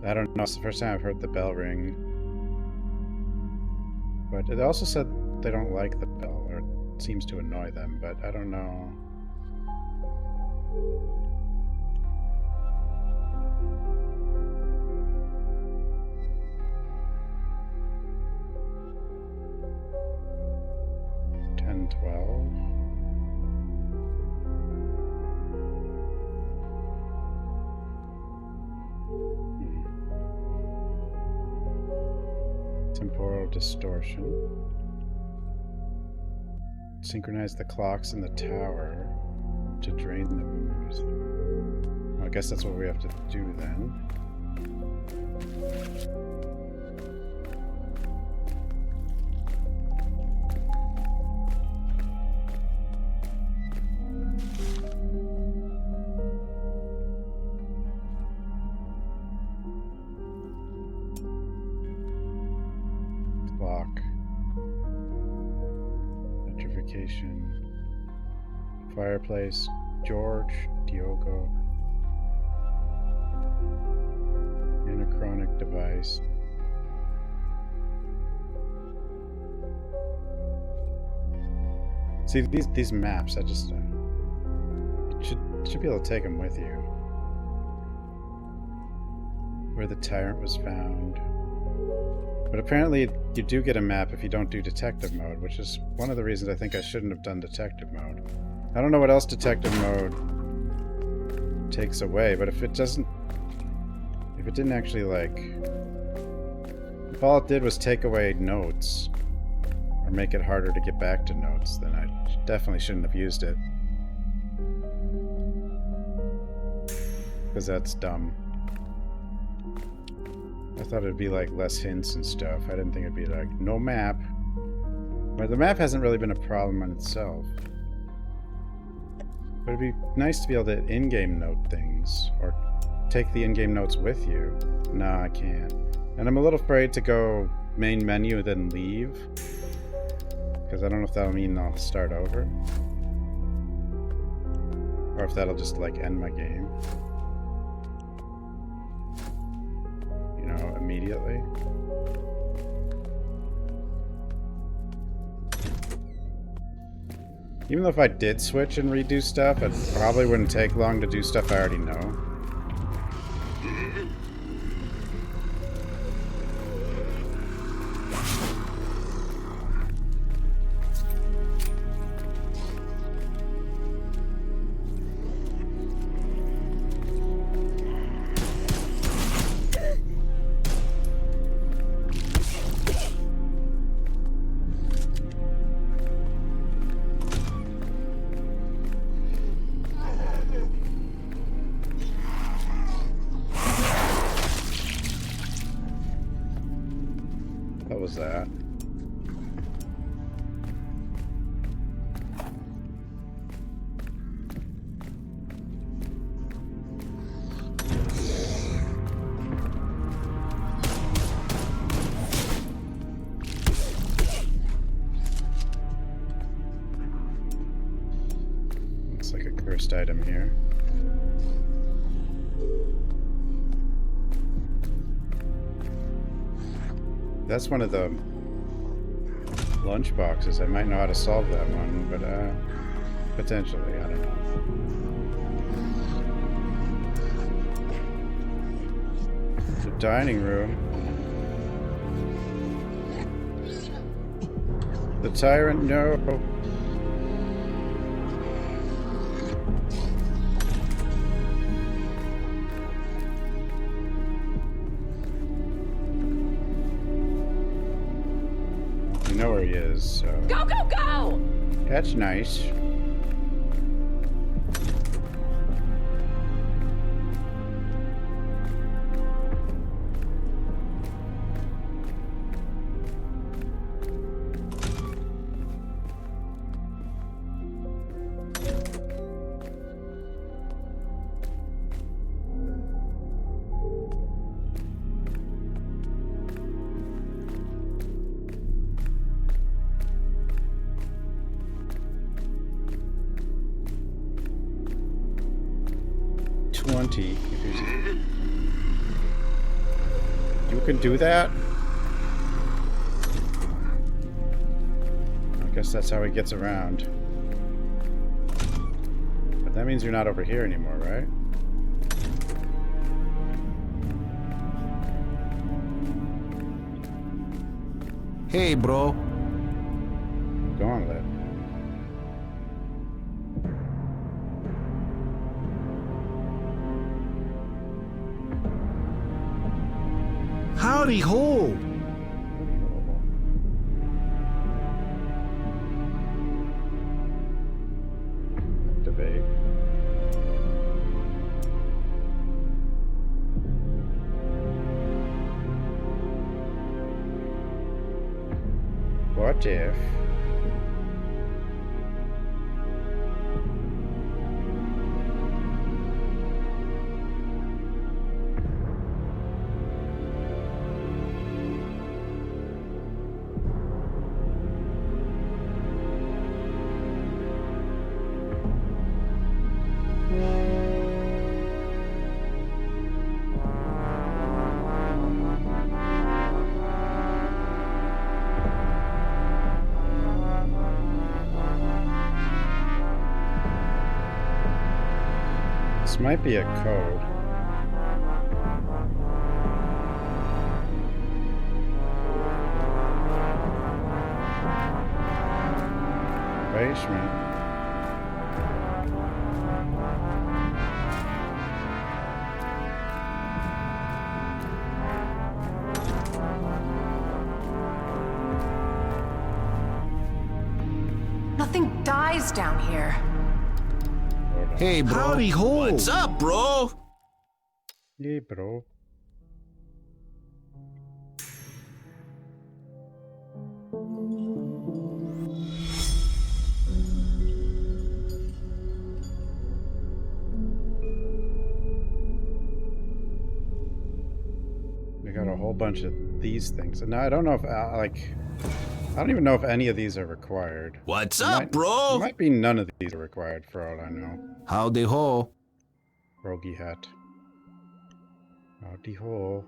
I don't know, it's the first time I've heard the bell ring. But it also said they don't like the bell, or it seems to annoy them, but I don't know. Temporal distortion. Synchronize the clocks in the tower to drain the ooze. Well, I guess that's what we have to do then. Fireplace, George, Diogo. Anachronic device. See, these maps, I just you should be able to take them with you. Where the tyrant was found. But apparently you do get a map if you don't do detective mode, which is one of the reasons I think I shouldn't have done detective mode. I don't know what else detective mode takes away, but if it didn't actually, like, if all it did was take away notes or make it harder to get back to notes, then I definitely shouldn't have used it. Because that's dumb. I thought it'd be like less hints and stuff. I didn't think it'd be like, no map. But the map hasn't really been a problem on itself. But it'd be nice to be able to in-game note things, or take the in-game notes with you. No, I can't. And I'm a little afraid to go main menu then leave. Because I don't know if that'll mean I'll start over. Or if that'll just like end my game. You know, immediately. Even though if I did switch and redo stuff, it probably wouldn't take long to do stuff I already know. What was that? Looks like a cursed item here. That's one of the lunch boxes. I might know how to solve that one, but potentially, I don't know. The dining room. The tyrant, no. You know where he is, so. Go, go, go! That's nice. You can do that? I guess that's how he gets around. But that means you're not over here anymore, right? Hey, bro. Gauntlet. Howdy ho! Activate. What if... might be a code. Basement. Nothing dies down here. Hey, bro. Howdy ho. What's up, bro? Yeah, bro. We got a whole bunch of these things. And now I don't know if, like... I don't even know if any of these are required. What's It up, might, bro? It might be none of these are required for all I know. Howdy ho. Rogie hat. Howdy ho.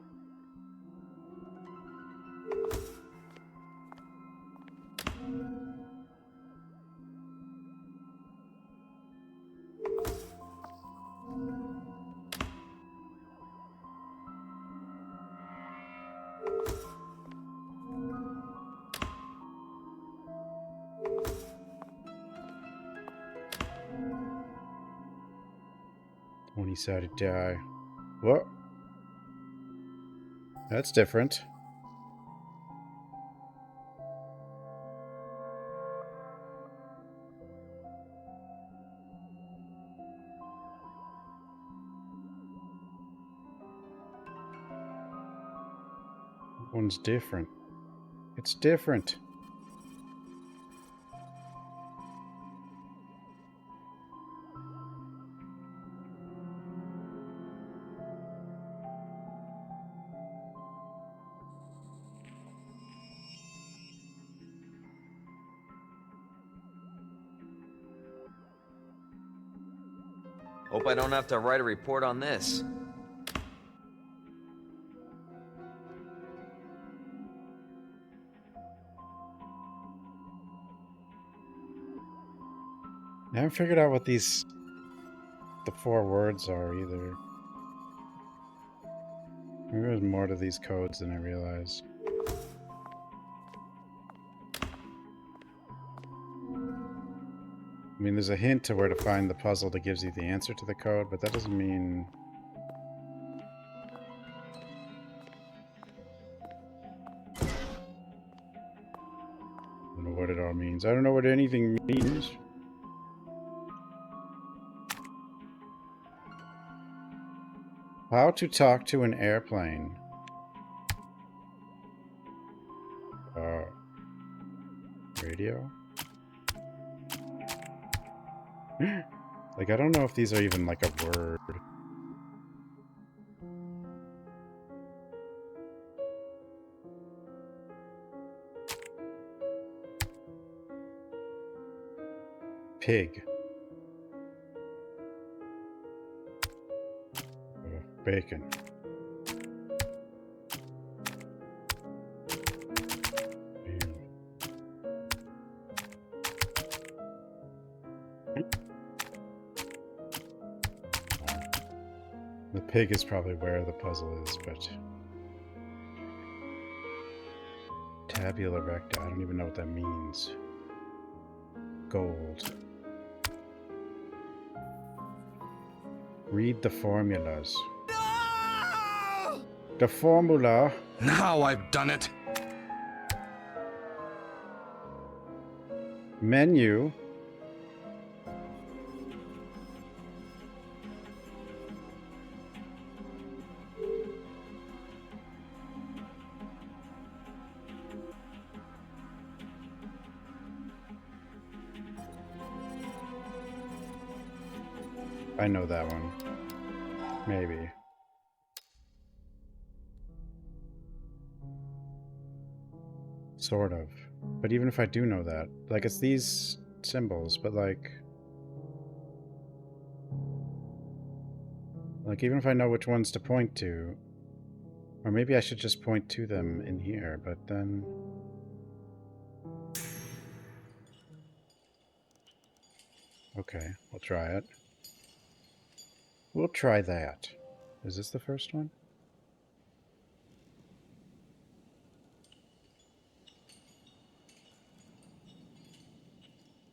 Sided die. What? That's different. One's different. It's different. Hope I don't have to write a report on this. I haven't figured out what the 4 words are either. Maybe there's more to these codes than I realized. I mean, there's a hint to where to find the puzzle that gives you the answer to the code, but that doesn't mean... I don't know what it all means. I don't know what anything means. How to talk to an airplane. Radio? Like, I don't know if these are even like a word. Pig. Bacon. The pig is probably where the puzzle is, but... Tabula recta, I don't even know what that means. Gold. Read the formulas. No! The formula. Now I've done it. Menu. I know that one. Maybe. Sort of. But even if I do know that, like, it's these symbols, but like, even if I know which ones to point to, or maybe I should just point to them in here, but then... Okay, we'll try it. We'll try that. Is this the first one?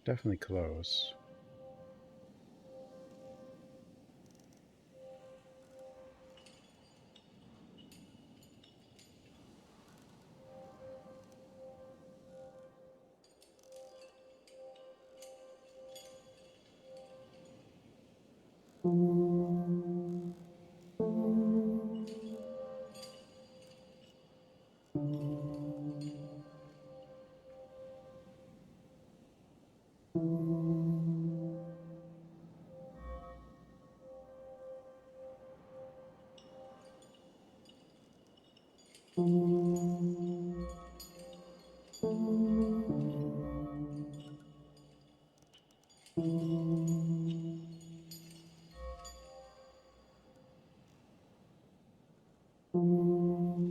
Definitely close.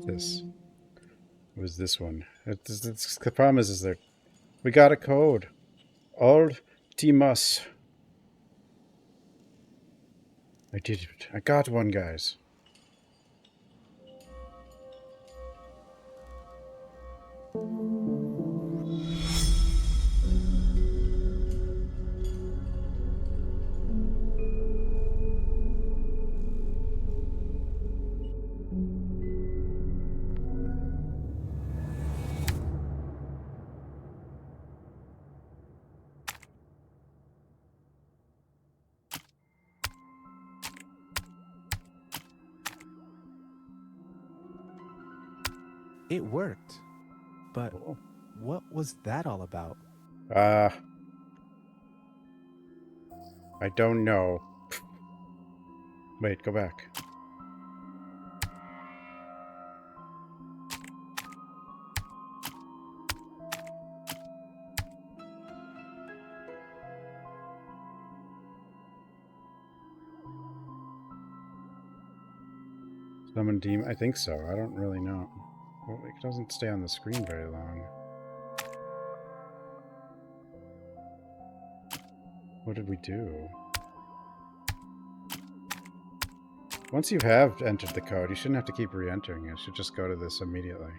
This was this one. The problem is that we got a code. Old Timus. I did it. I got one, guys. It worked. But what was that all about? I don't know. Wait, go back. Summon demon? I think so. I don't really know. Well, it doesn't stay on the screen very long. What did we do? Once you have entered the code, you shouldn't have to keep re-entering it. You should just go to this immediately.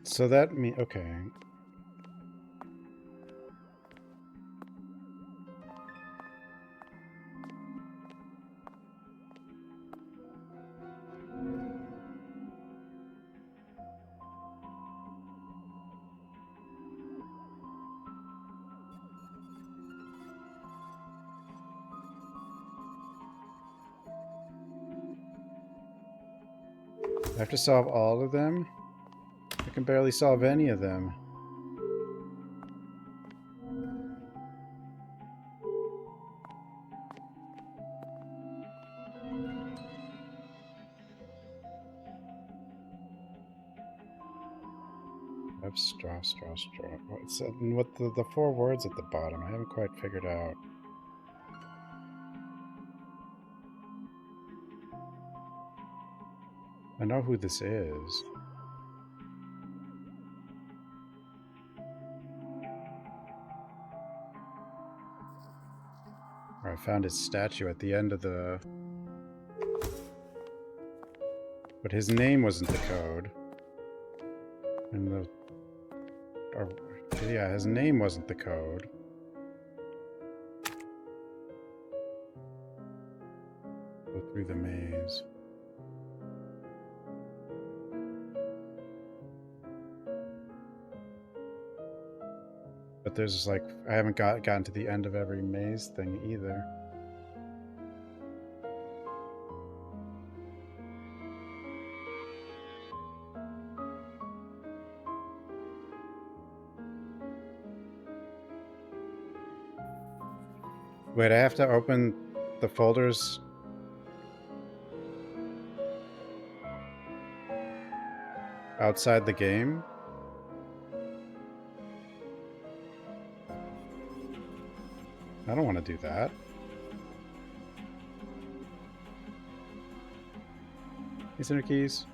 So that means... okay. I have to solve all of them? I can barely solve any of them. I have straw. What's what the 4 words at the bottom? I haven't quite figured out. I know who this is. I found his statue at the end of the... But his name wasn't the code. And the... Or, yeah, his name wasn't the code. Go through the maze. But there's like, I haven't gotten to the end of every maze thing either. Wait, I have to open the folders outside the game? I don't want to do that. These are keys.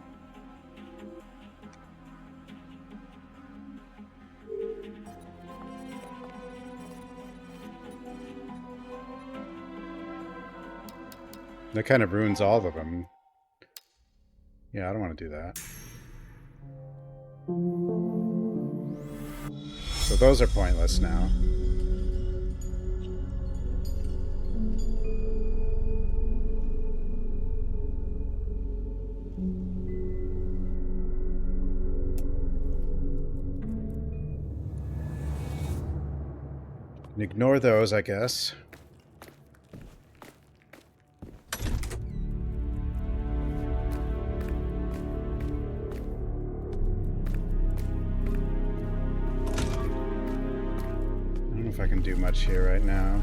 That kind of ruins all of them. Yeah, I don't want to do that. So those are pointless now. Ignore those, I guess. I don't know if I can do much here right now.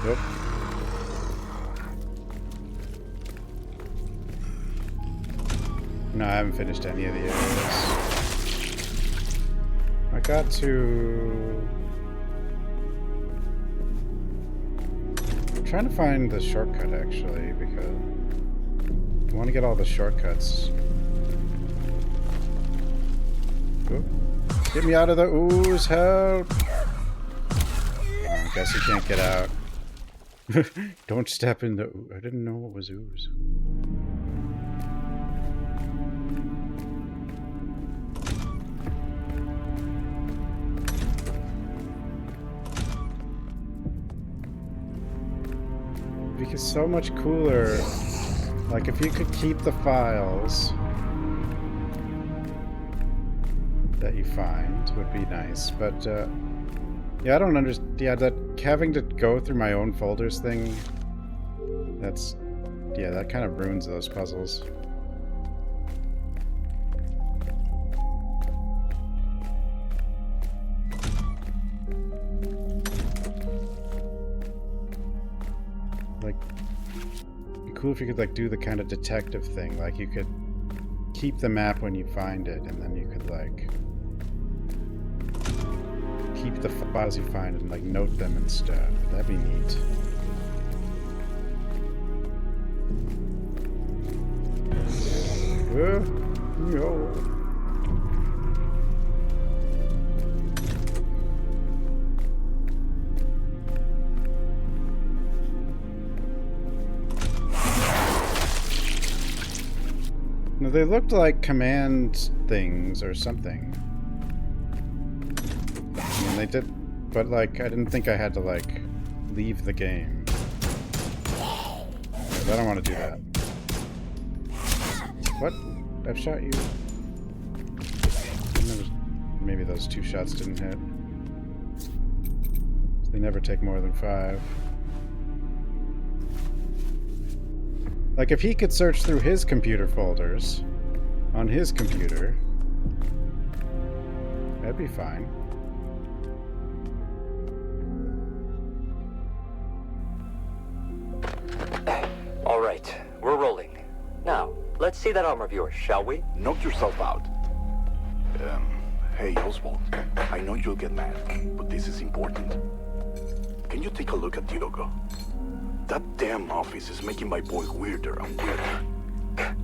Nope. No, I haven't finished any of the areas. I got to... I'm trying to find the shortcut, actually, because I want to get all the shortcuts. Oop. Get me out of the ooze, help! I guess you can't get out. Don't step in the ooze. I didn't know what was ooze. Because so much cooler. Like if you could keep the files that you find would be nice, but yeah, I don't understand. Yeah, that having to go through my own folders thing, that's, yeah, that kind of ruins those puzzles. Like, it'd be cool if you could like do the kind of detective thing, like you could keep the map when you find it, and then you could like keep the files you find and like note them and stuff. That'd be neat. No. No, they looked like command things or something. I mean, they did, but like, I didn't think I had to like leave the game. I don't want to do that. What? I've shot you. Maybe those 2 shots didn't hit. They never take more than 5. Like, if he could search through his computer folders on his computer, that'd be fine. All right, we're rolling. Now, let's see that arm of yours, shall we? Knock yourself out. Hey, Oswald. I know you'll get mad, but this is important. Can you take a look at Doggo? That damn office is making my boy weirder and weirder.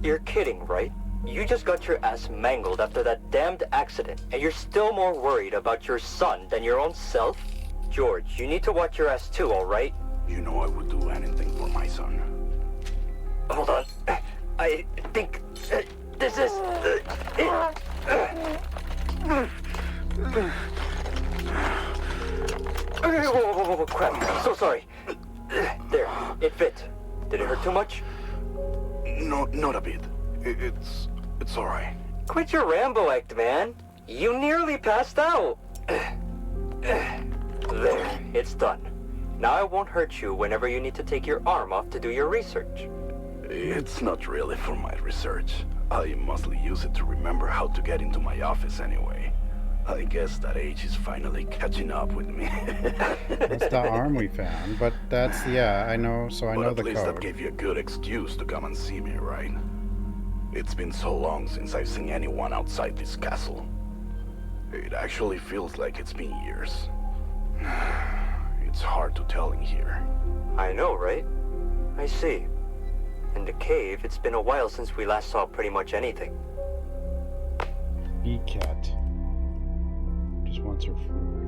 You're kidding, right? You just got your ass mangled after that damned accident, and you're still more worried about your son than your own self? George, you need to watch your ass too, all right? You know I would do anything for my son. Hold on. I think this is it. Whoa, crap. I'm so sorry. There, it fit. Did it hurt too much? No, not a bit. It's all right. Quit your Rambo act, man. You nearly passed out. There, it's done. Now I won't hurt you whenever you need to take your arm off to do your research. It's not really for my research. I mostly use it to remember how to get into my office anyway. I guess that age is finally catching up with me. That's the arm we found, but that's, yeah, I know, so I know the But at least that code. gave you a good excuse to come and see me, right? It's been so long since I've seen anyone outside this castle. It actually feels like it's been years. It's hard to tell in here. I know, right? I see. In the cave, it's been a while since we last saw pretty much anything. Big cat. Just wants her food.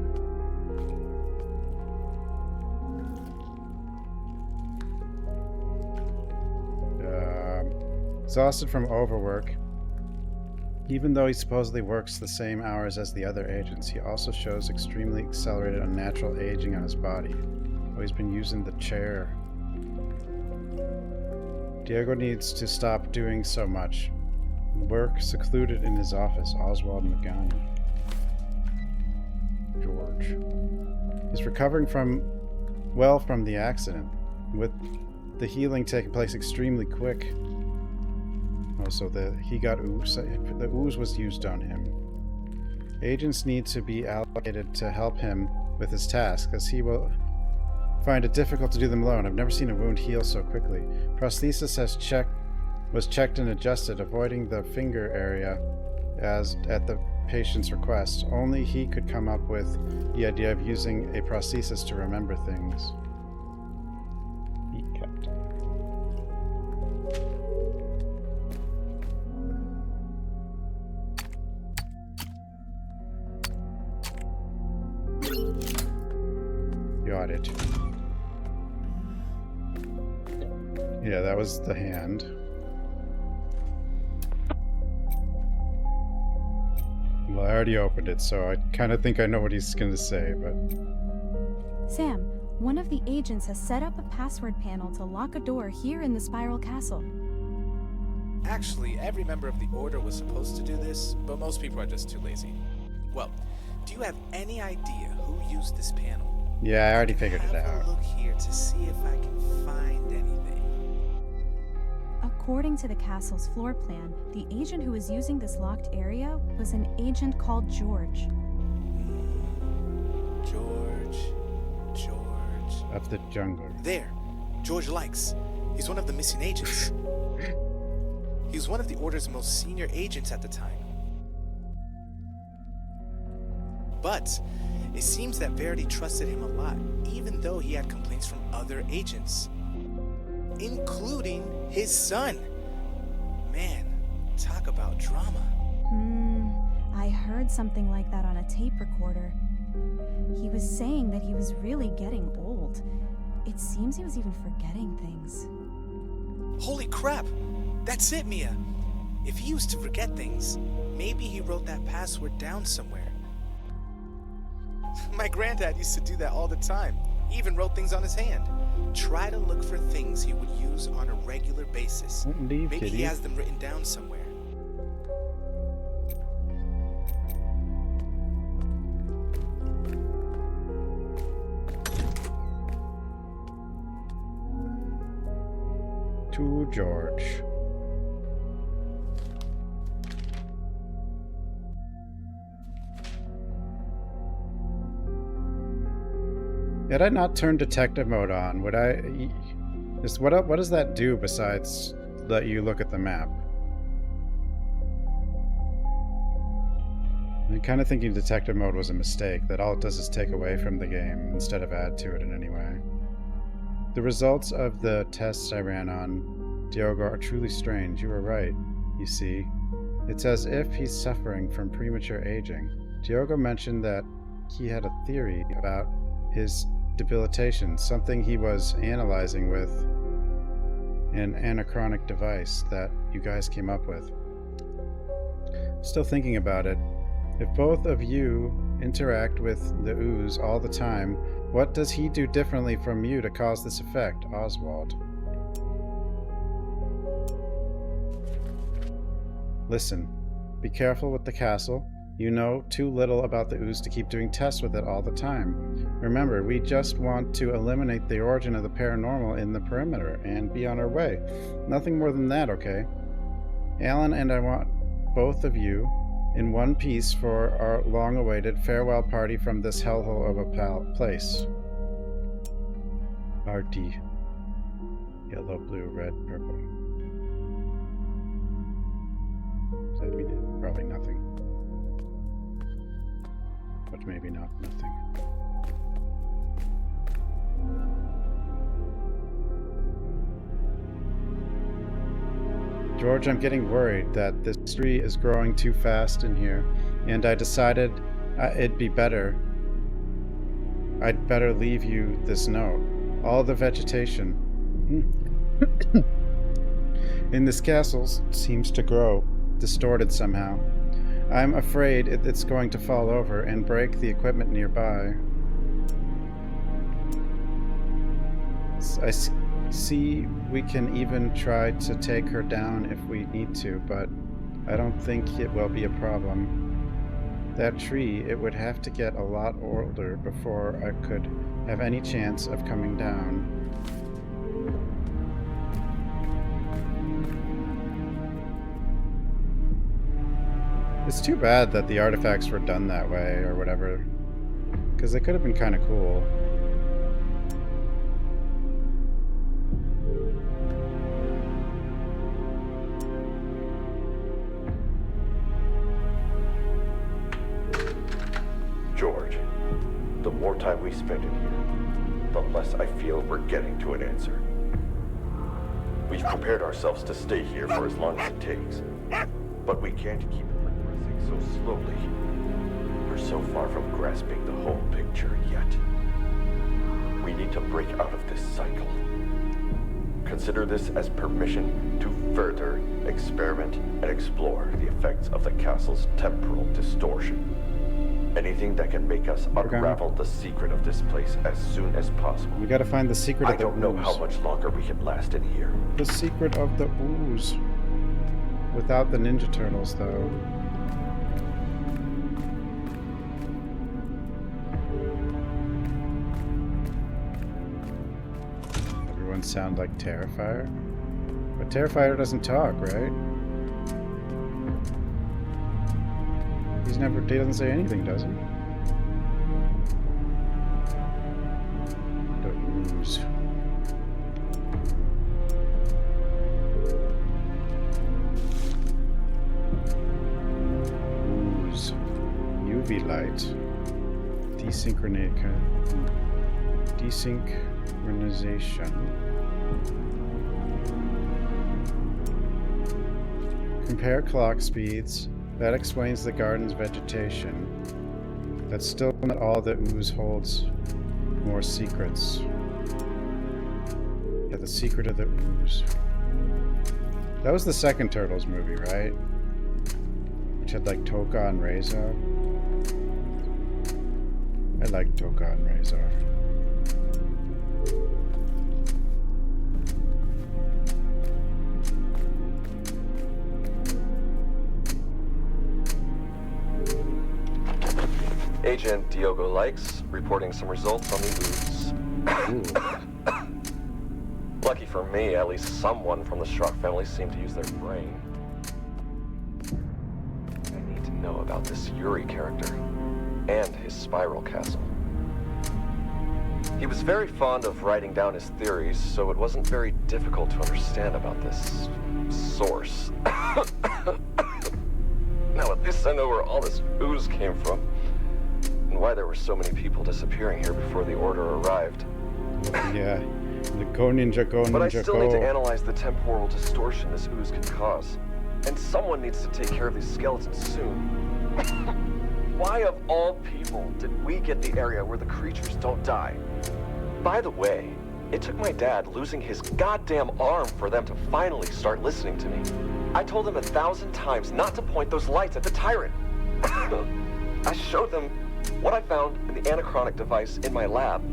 Exhausted from overwork. Even though he supposedly works the same hours as the other agents, he also shows extremely accelerated unnatural aging on his body. Oh, he's been using the chair. Diego needs to stop doing so much. Work secluded in his office. Oswald Magani. George. He's recovering from the accident, with the healing taking place extremely quick. Oh, so he got ooze. The ooze was used on him. Agents need to be allocated to help him with his task, as he will find it difficult to do them alone. I've never seen a wound heal so quickly. Prosthesis was checked and adjusted, avoiding the finger area as at the patient's request. Only he could come up with the idea of using a prosthesis to remember things. Be kept. Got it. Yeah, that was the hand. Well, I already opened it, so I kind of think I know what he's going to say, but... Sam, one of the agents has set up a password panel to lock a door here in the Spiral Castle. Actually, every member of the Order was supposed to do this, but most people are just too lazy. Well, do you have any idea who used this panel? Yeah, I already figured it Have out. a look here to see if I can find anything. According to the castle's floor plan, the agent who was using this locked area was an agent called George. George. Of the jungle. There. George Likes. He's one of the missing agents. He was one of the Order's most senior agents at the time. But it seems that Verity trusted him a lot, even though he had complaints from other agents, including his son. Man, talk about drama. I heard something like that on a tape recorder. He was saying that he was really getting old. It seems he was even forgetting things. Holy crap! That's it, Mia! If he used to forget things, maybe he wrote that password down somewhere. My granddad used to do that all the time. He even wrote things on his hand. Try to look for things he would use on a regular basis. Leave, Maybe kitty. he has them written down somewhere. To George. Had I not turned detective mode on, would I... Just what does that do besides let you look at the map? I'm kind of thinking detective mode was a mistake, that all it does is take away from the game instead of add to it in any way. The results of the tests I ran on Diogo are truly strange. You were right, you see. It's as if he's suffering from premature aging. Diogo mentioned that he had a theory about his debilitation, something he was analyzing with an anachronic device that you guys came up with. Still thinking about it. If both of you interact with the ooze all the time, what does he do differently from you to cause this effect, Oswald? Listen, be careful with the castle. You know too little about the ooze to keep doing tests with it all the time. Remember, we just want to eliminate the origin of the paranormal in the perimeter and be on our way. Nothing more than that, okay? Alan and I want both of you in one piece for our long-awaited farewell party from this hellhole of a place. RD. Yellow, blue, red, purple. Does that mean it? Probably nothing. But maybe not nothing. George, I'm getting worried that this tree is growing too fast in here, and I decided it'd be better. I'd better leave you this note. All the vegetation in this castle seems to grow distorted somehow. I'm afraid it's going to fall over and break the equipment nearby. I see we can even try to take her down if we need to, but I don't think it will be a problem. That tree, it would have to get a lot older before I could have any chance of coming down. It's too bad that the artifacts were done that way, or whatever, because they could have been kind of cool. George, the more time we spend in here, the less I feel we're getting to an answer. We've prepared ourselves to stay here for as long as it takes, but we can't keep progressing so slowly. We're so far from grasping the whole picture yet. We need to break out of this cycle. Consider this as permission to further experiment and explore the effects of the castle's temporal distortion. Anything that can make us unravel the secret of this place as soon as possible. We gotta find the secret of the ooze. I don't know how much longer we can last in here. The secret of the ooze. Without the Ninja Turtles, though. Everyone sound like Terrifier? But Terrifier doesn't talk, right? He doesn't say anything, does he? The ooze. Ooze. UV light. Desynchronization. Compare clock speeds. That explains the garden's vegetation. That's still not all that ooze holds. More secrets. Yeah, the secret of the ooze. That was the second Turtles movie, right? Which had like Toka and Razor. I like Toka and Razor. Agent Doggo likes reporting some results on the ooze. Lucky for me, at least someone from the Schrock family seemed to use their brain. I need to know about this Yuri character and his spiral castle. He was very fond of writing down his theories, so it wasn't very difficult to understand about this source. Now at least I know where all this ooze came from. And why there were so many people disappearing here before the order arrived. Yeah, the Go Ninja, Go Ninja, But I still Go. need to analyze the temporal distortion this ooze can cause. And someone needs to take care of these skeletons soon. Why of all people did we get the area where the creatures don't die? By the way, it took my dad losing his goddamn arm for them to finally start listening to me. I told them 1,000 times not to point those lights at the tyrant. I showed them what I found in the anachronic device in my lab.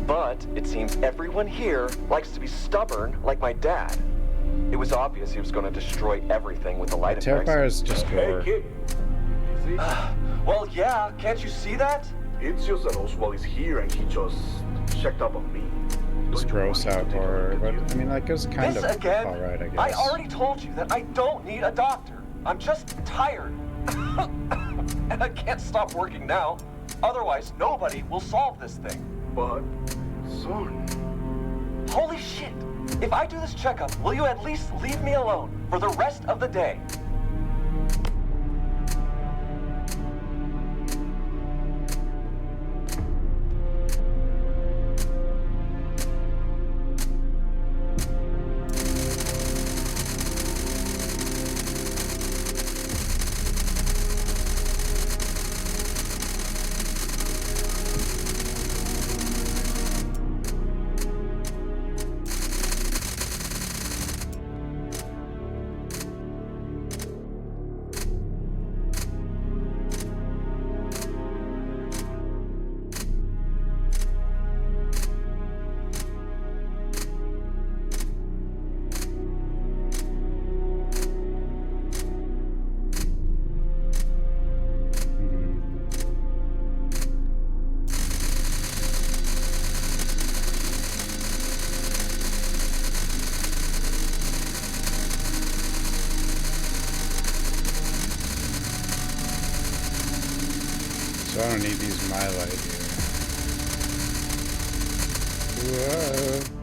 But it seems everyone here likes to be stubborn like my dad. It was obvious he was going to destroy everything with the light effects. Terrifier is just gore. Hey kid, See? Well, yeah, can't you see that? It's just that Oswald is here and he just checked up on me. This gross out horror, but I mean, like, it's kind This of again? alright, I guess. I already told you that I don't need a doctor. I'm just tired. And I can't stop working now. Otherwise, nobody will solve this thing. But, son... Holy shit! If I do this checkup, will you at least leave me alone for the rest of the day? So I don't need to use my light here. Whoa.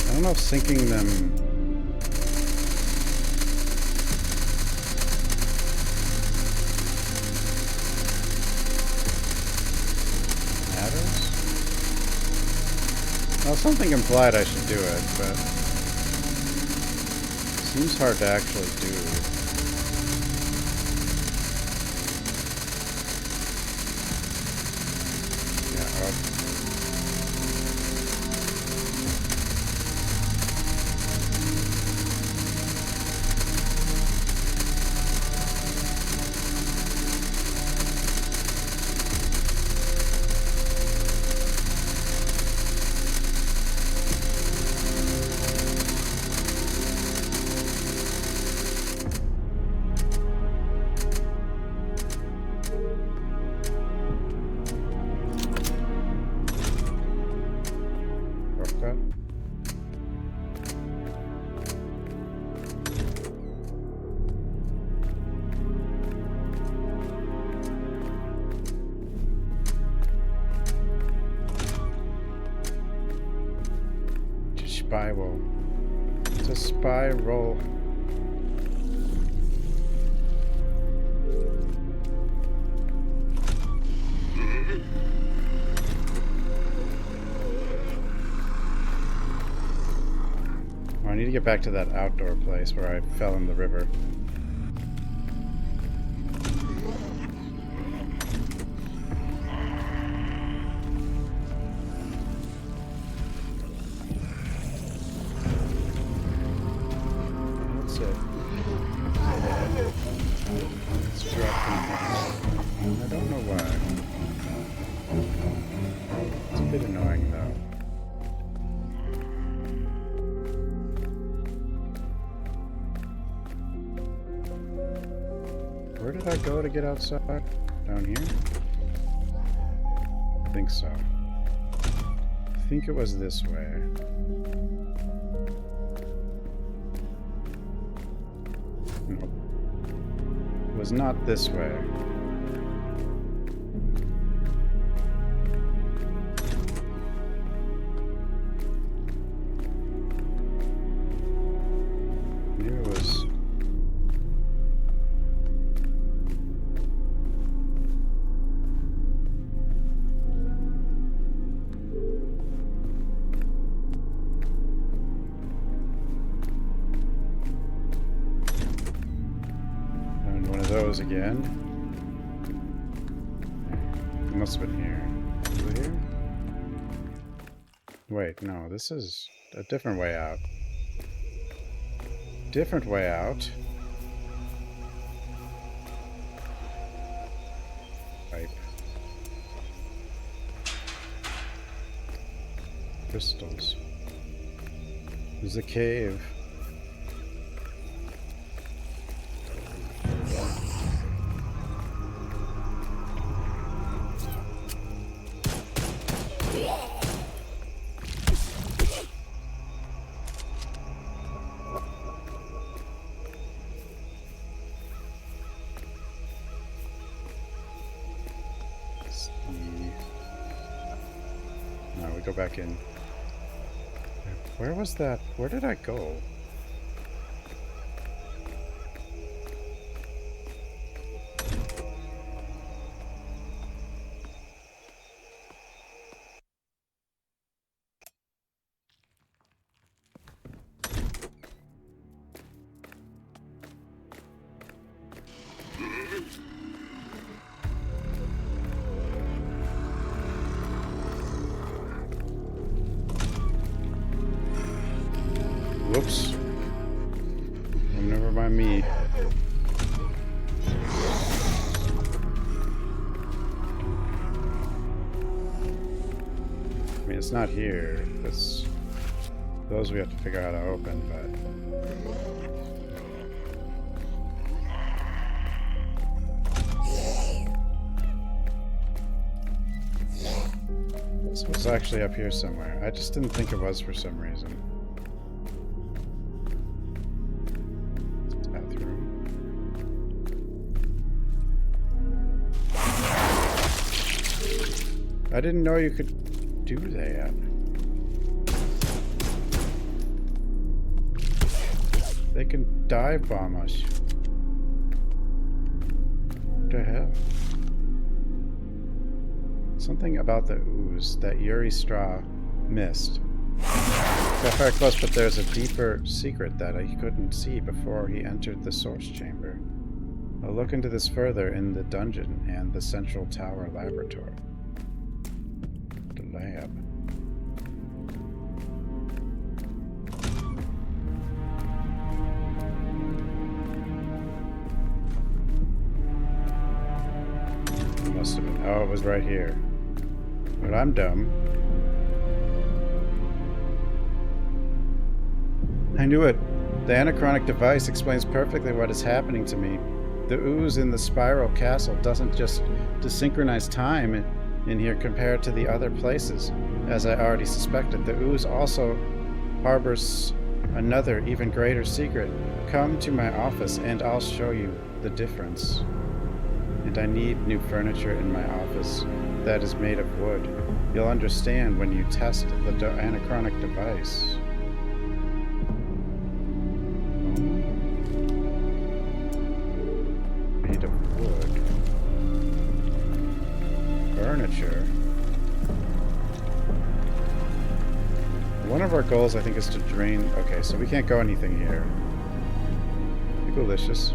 I don't know if syncing them matters. Well, something implied I should do it, but it seems hard to actually do. Spiral. It's a spiral. Oh, I need to get back to that outdoor place where I fell in the river. I don't know why. It's a bit annoying though. Where did I go to get outside? Down here? I think so. I think it was this way. Nope. It was not this way. those again. It must have been here. Is it here? Wait, no, this is a different way out. Different way out. Pipe. Crystals. There's a cave. No, we go back in. Where was that? Where did I go? Whoops. Well, never mind me. I mean, it's not here. That's those we have to figure out how to open, but this was actually up here somewhere. I just didn't think it was for some reason. I didn't know you could do that. They can dive bomb us. What the hell? Something about the ooze that Yuri Straw missed. Got very close, but there's a deeper secret that he couldn't see before he entered the source chamber. I'll look into this further in the dungeon and the central tower laboratory. Lab. It must have been. Oh, it was right here. But I'm dumb. I knew it. The anachronic device explains perfectly what is happening to me. The ooze in the spiral castle doesn't just desynchronize time in here compared to the other places. As I already suspected, the ooze also harbors another, even greater secret. Come to my office and I'll show you the difference. And I need new furniture in my office that is made of wood. You'll understand when you test the anachronic device. Made of wood. Furniture. One of our goals, I think, is to drain... Okay, so we can't go anything here. Delicious.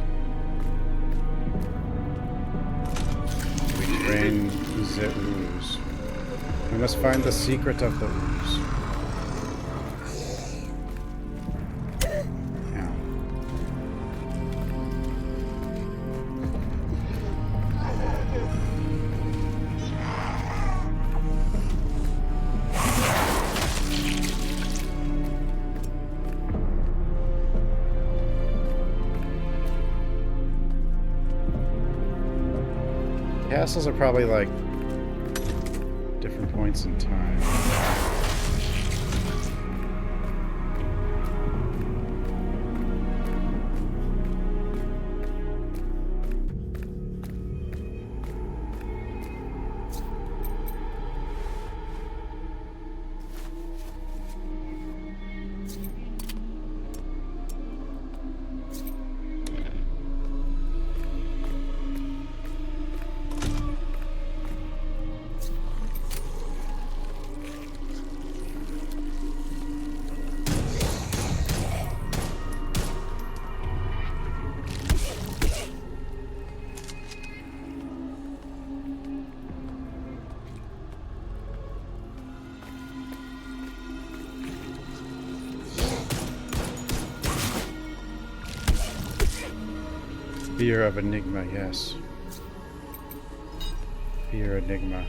We drain the ooze. We must find the secret of the ooze. Castles are probably like different points in time. Fear of Enigma, yes. Fear Enigma.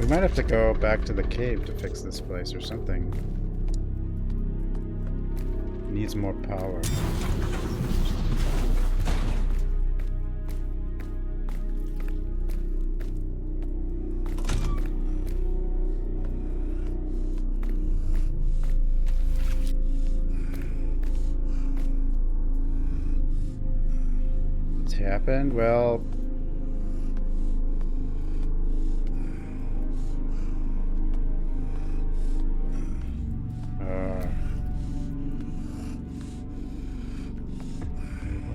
We might have to go back to the cave to fix this place or something. Needs more power. What's happened? Well,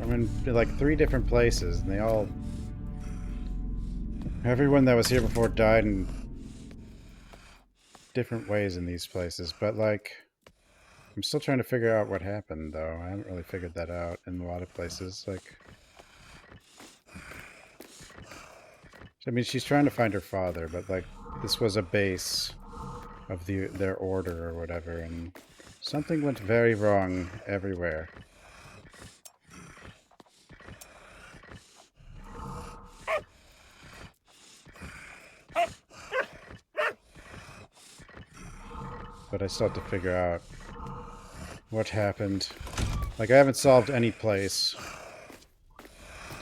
I'm in like 3 different places, and they all... Everyone that was here before died in different ways in these places, but like... I'm still trying to figure out what happened, though. I haven't really figured that out in a lot of places, like... I mean, she's trying to find her father, but like, this was a base of their order or whatever, and something went very wrong everywhere. But I still have to figure out what happened. Like, I haven't solved any place.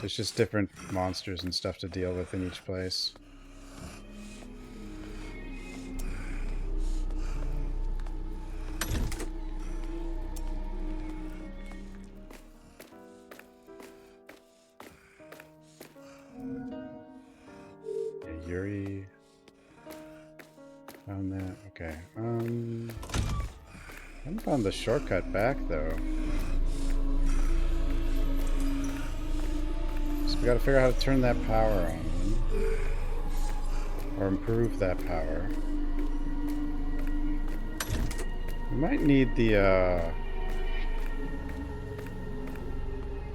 There's just different monsters and stuff to deal with in each place. Yeah, Yuri found that. Okay. I haven't found the shortcut back though. So we gotta figure out how to turn that power on. Or improve that power. We might need the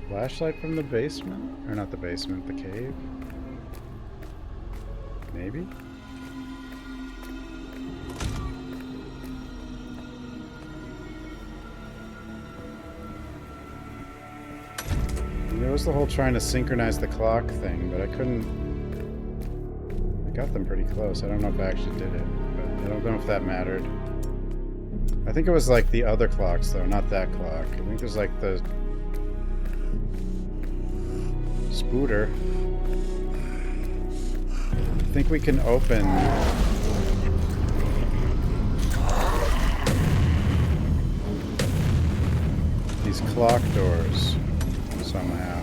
flashlight from the basement? Or not the basement, the cave? Maybe? There was the whole trying to synchronize the clock thing, but I couldn't... I got them pretty close. I don't know if I actually did it, but I don't know if that mattered. I think it was like the other clocks, though, not that clock. I think there's like the... Spooter. I think we can open... these clock doors somehow.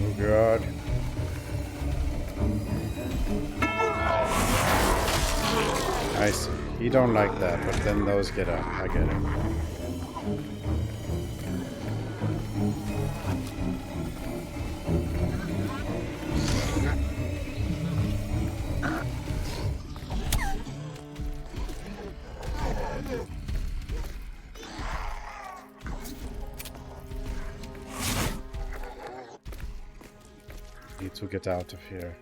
Oh god. I see. You don't like that, but then those get up. I get it. Need to get out of here.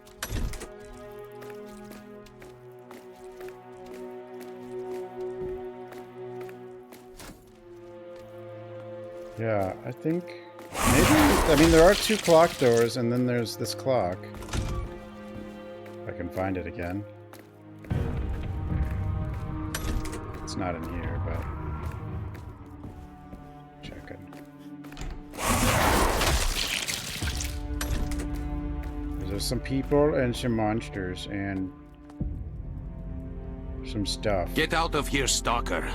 Yeah, I think maybe, I mean, there are 2 clock doors and then there's this clock. If I can find it again. It's not in here, but check it. There's some people and some monsters and some stuff. Get out of here, stalker.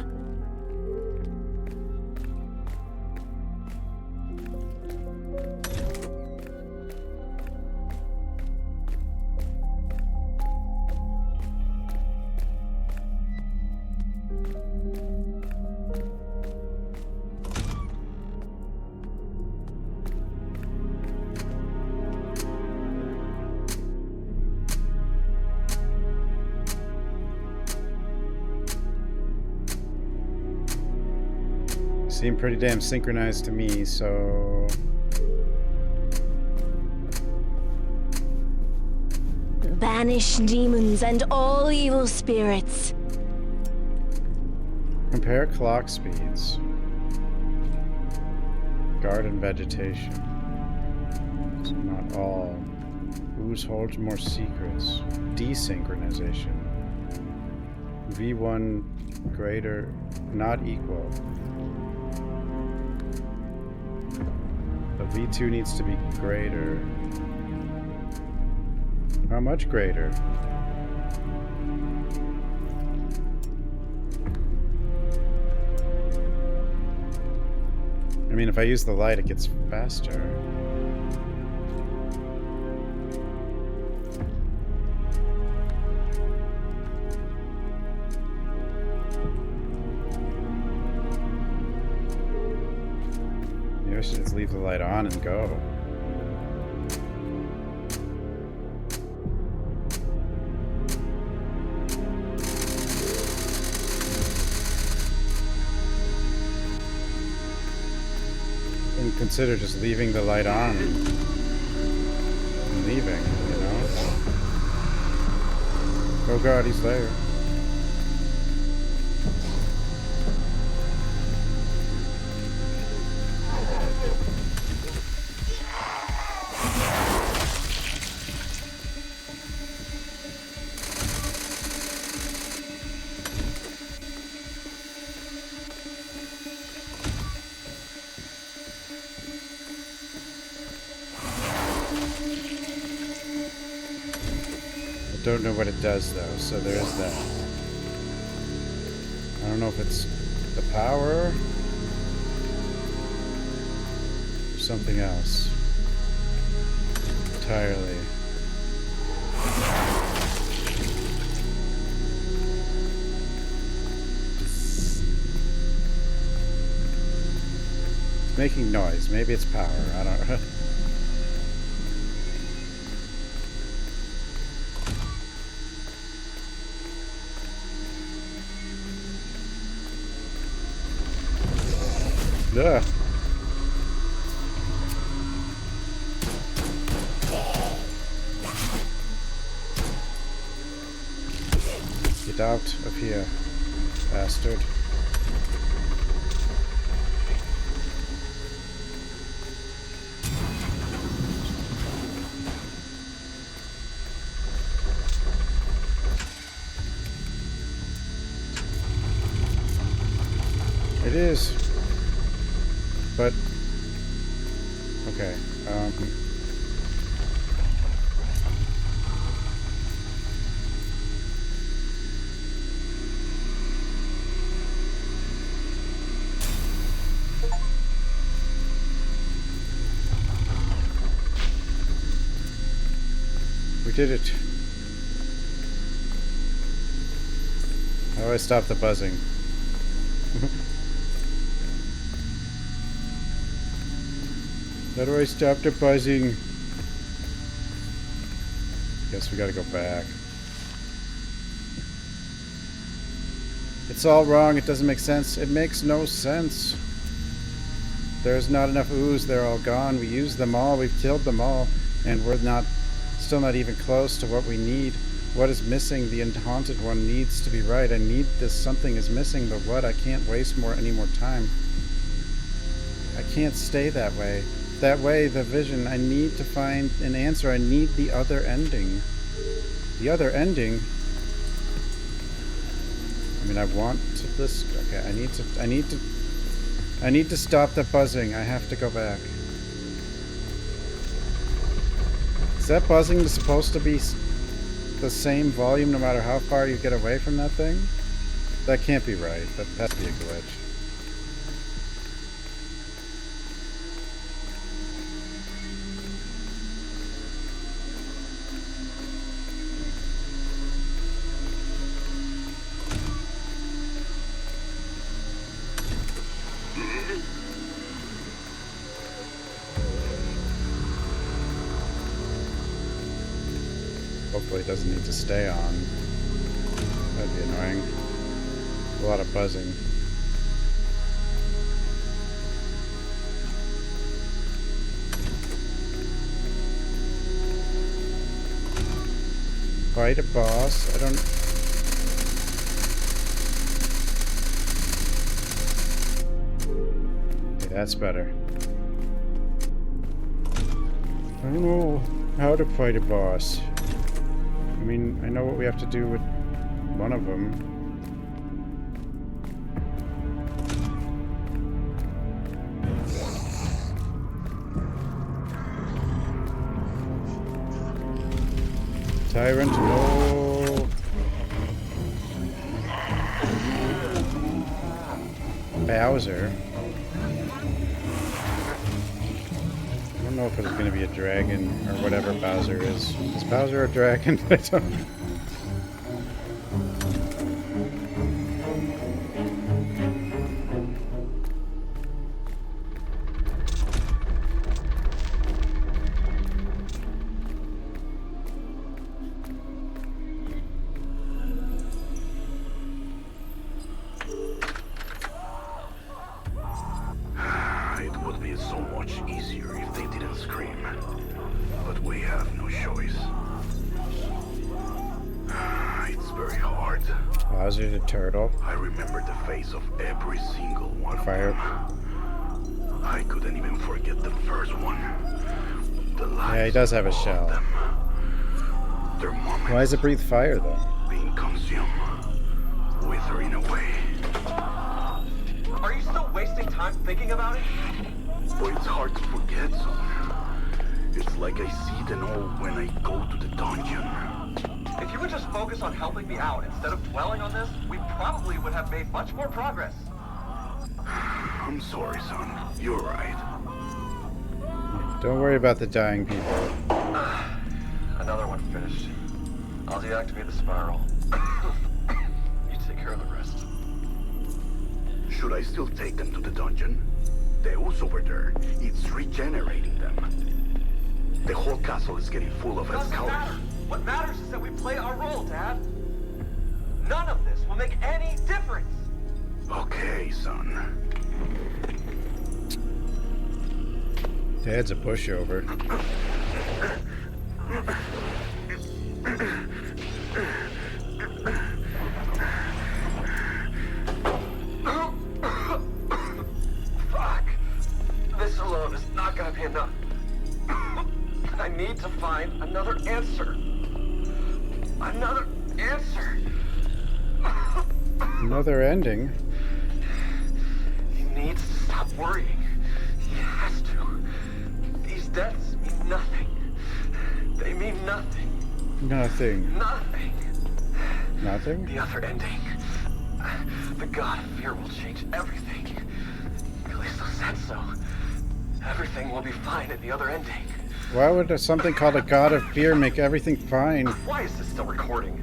Seem pretty damn synchronized to me, so... Banish demons and all evil spirits. Compare clock speeds. Garden vegetation. It's not all. Ooze holds more secrets. Desynchronization. V1 greater, not equal. The V2 needs to be greater. How much greater? I mean, if I use the light, it gets faster. Maybe I should just leave the light on and go. Consider just leaving the light on and leaving, you know? Oh god, he's there. Don't know what it does though, so there is that. I don't know if it's the power or something else entirely. It's making noise. Maybe it's power. I don't know. Yeah. Get out of here, bastard. It is. But, okay, we did it. How do I stop the buzzing? How do I stop the buzzing? Guess we gotta go back. It's all wrong. It doesn't make sense. It makes no sense. There's not enough ooze. They're all gone. We used them all. We've killed them all. And we're still not even close to what we need. What is missing? The unhaunted one needs to be right. I need this. Something is missing, but what? I can't waste any more time. I can't stay that way. That way, the vision. I need to find an answer. I need the other ending. The other ending? I mean, I want to this. Okay, I need to stop the buzzing. I have to go back. Is that buzzing supposed to be the same volume no matter how far you get away from that thing? That can't be right. That has to be a glitch. Hopefully it doesn't need to stay on. That'd be annoying. A lot of buzzing. fight a boss. I don't... Okay, that's better. I don't know how to fight a boss. I mean, I know what we have to do with one of them. Tyrant, no! Bowser. I don't know if it's going to be a dragon or whatever Bowser is. Is Bowser a dragon? I don't know. Bowser the turtle. I remember the face of every single one of them. I couldn't even forget the first one. Yeah, he does have a shell. Why does it breathe fire, though? Being consumed, withering away. Are you still wasting time thinking about it? But it's hard to forget, son. It's like I see them all when I go to the dungeon. If you would just focus on helping me out instead of dwelling on this, we probably would have made much more progress. I'm sorry, son. You're right. Don't worry about the dying people. Another one finished. I'll deactivate the spiral. You take care of the rest. Should I still take them to the dungeon? The ooze over there, it's regenerating them. The whole castle is getting full of escalation. What matters is that we play our role, Dad. None of this will make any difference. Okay, son. Dad's a pushover. Fuck. This alone is not gonna be enough. I need to find another answer. Another answer. Another ending? He needs to stop worrying. He has to. These deaths mean nothing. They mean nothing. Nothing. Nothing. Nothing? The other ending. The god of fear will change everything. Callisto said so. Everything will be fine at the other ending. Why would something called a god of fear make everything fine? Why is this still recording?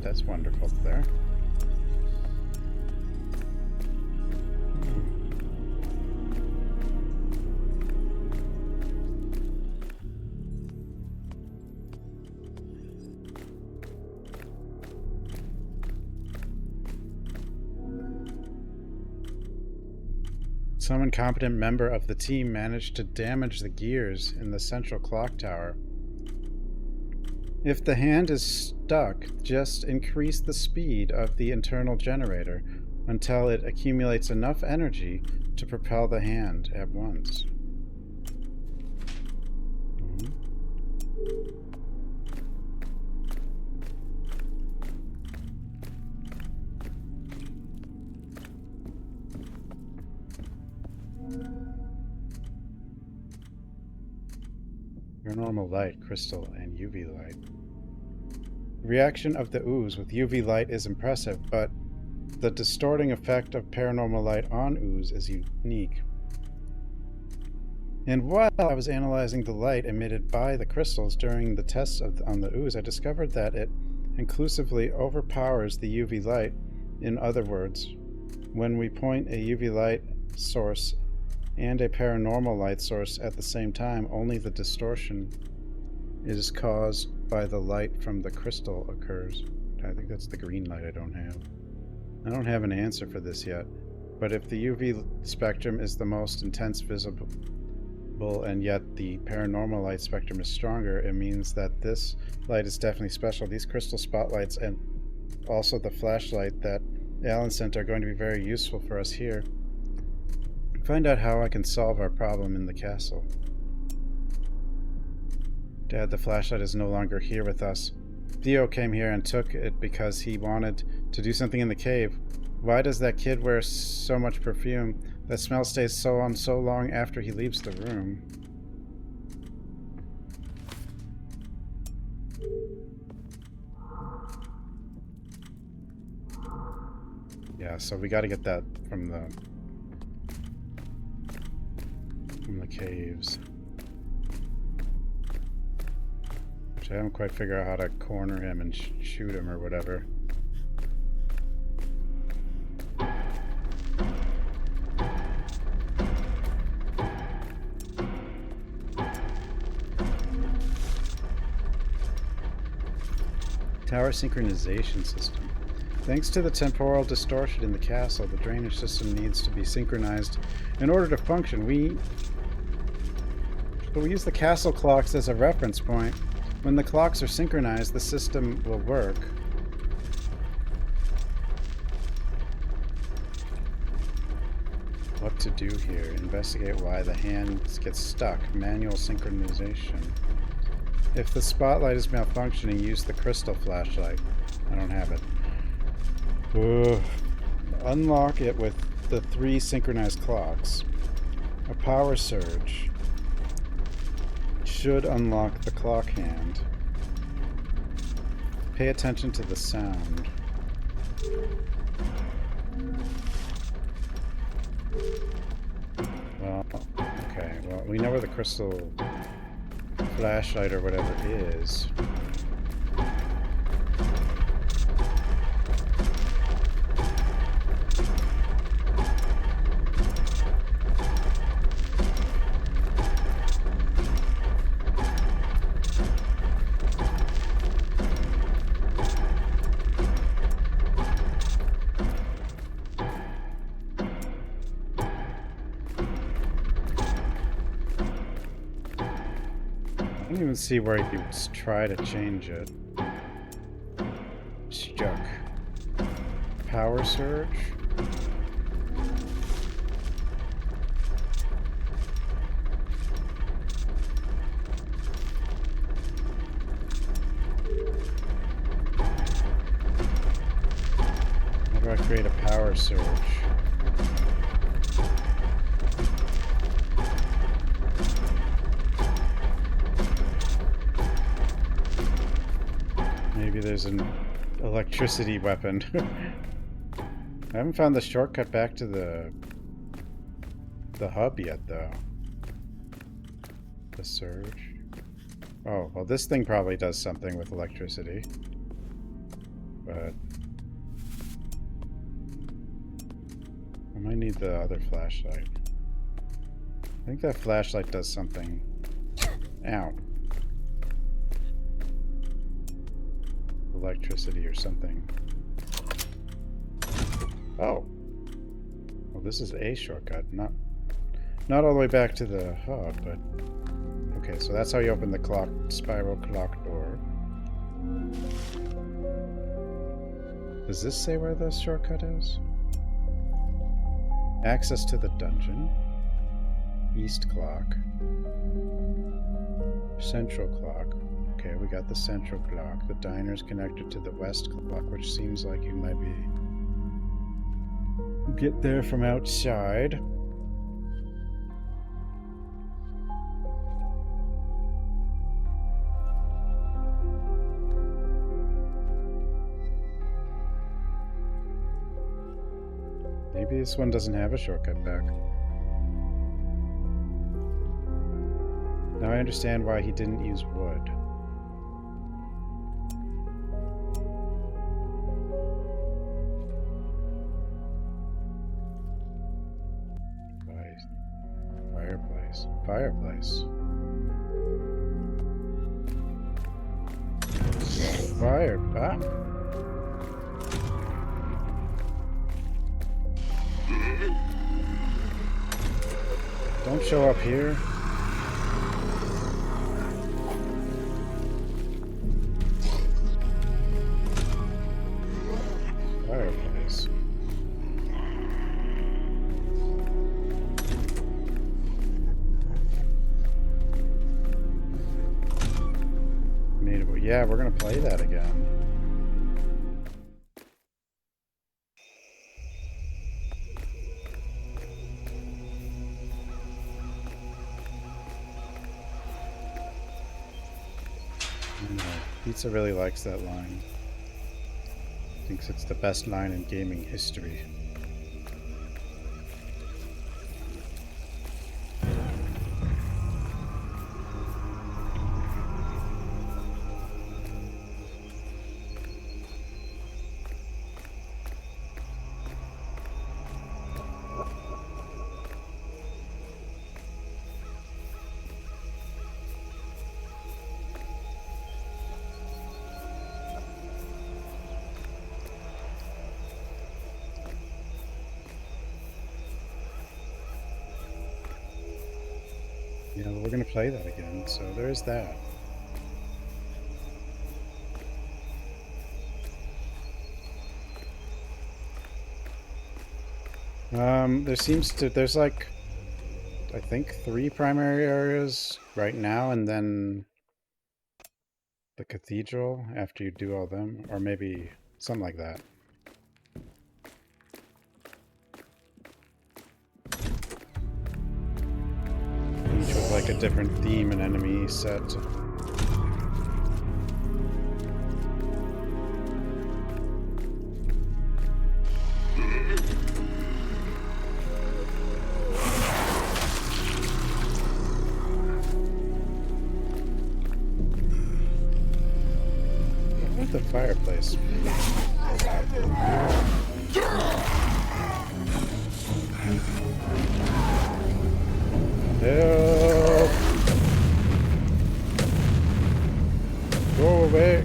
That's wonderful there. Some incompetent member of the team managed to damage the gears in the central clock tower. If the hand is stuck, just increase the speed of the internal generator until it accumulates enough energy to propel the hand at once. Paranormal light, crystal, and UV light. The reaction of the ooze with UV light is impressive, but the distorting effect of paranormal light on ooze is unique. And while I was analyzing the light emitted by the crystals during the tests on the ooze, I discovered that it inclusively overpowers the UV light. In other words, when we point a UV light source and a paranormal light source at the same time, only the distortion is caused by the light from the crystal occurs. I think that's the green light I don't have. I don't have an answer for this yet, but if the UV spectrum is the most intense visible and yet the paranormal light spectrum is stronger, it means that this light is definitely special. These crystal spotlights and also the flashlight that Alan sent are going to be very useful for us here. Find out how I can solve our problem in the castle. Dad, the flashlight is no longer here with us. Theo came here and took it because he wanted to do something in the cave. Why does that kid wear so much perfume? That smell stays on so long after he leaves the room. Yeah, so we got to get that from the caves. Which I haven't quite figured out how to corner him and shoot him or whatever. Tower synchronization system. Thanks to the temporal distortion in the castle, the drainage system needs to be synchronized in order to function. We use the castle clocks as a reference point. When the clocks are synchronized, the system will work. What to do here? Investigate why the hands get stuck. Manual synchronization. If the spotlight is malfunctioning, use the crystal flashlight. I don't have it. Ugh. Unlock it with the 3 synchronized clocks. A power surge should unlock the clock hand. Pay attention to the sound. Well, okay, well, we know where the crystal flashlight or whatever is. I don't even see where you try to change it. Stuck. Power surge? How do I create a power surge? Maybe there's an electricity weapon. I haven't found the shortcut back to the hub yet, though. The surge. Oh, well, this thing probably does something with electricity. But I might need the other flashlight. I think that flashlight does something. Ow. Electricity or something. Oh. Well, this is a shortcut. Not all the way back to the hub, but... Okay, so that's how you open the spiral clock door. Does this say where the shortcut is? Access to the dungeon. East clock. Central clock. Okay, we got the central clock. The diner's connected to the west clock, which seems like you might be... get there from outside. Maybe this one doesn't have a shortcut back. Now I understand why he didn't use wood. Fireplace. Fire. Ah. Don't show up here. Fireplace. Yeah, we're gonna play that again. Pizza really likes that line. Thinks it's the best line in gaming history. Yeah, well, we're gonna play that again, so there's that. There's like, I think 3 primary areas right now, and then the cathedral after you do all them, or maybe something like that. Each with like a different theme and enemy set. The fireplace. Help! Go away!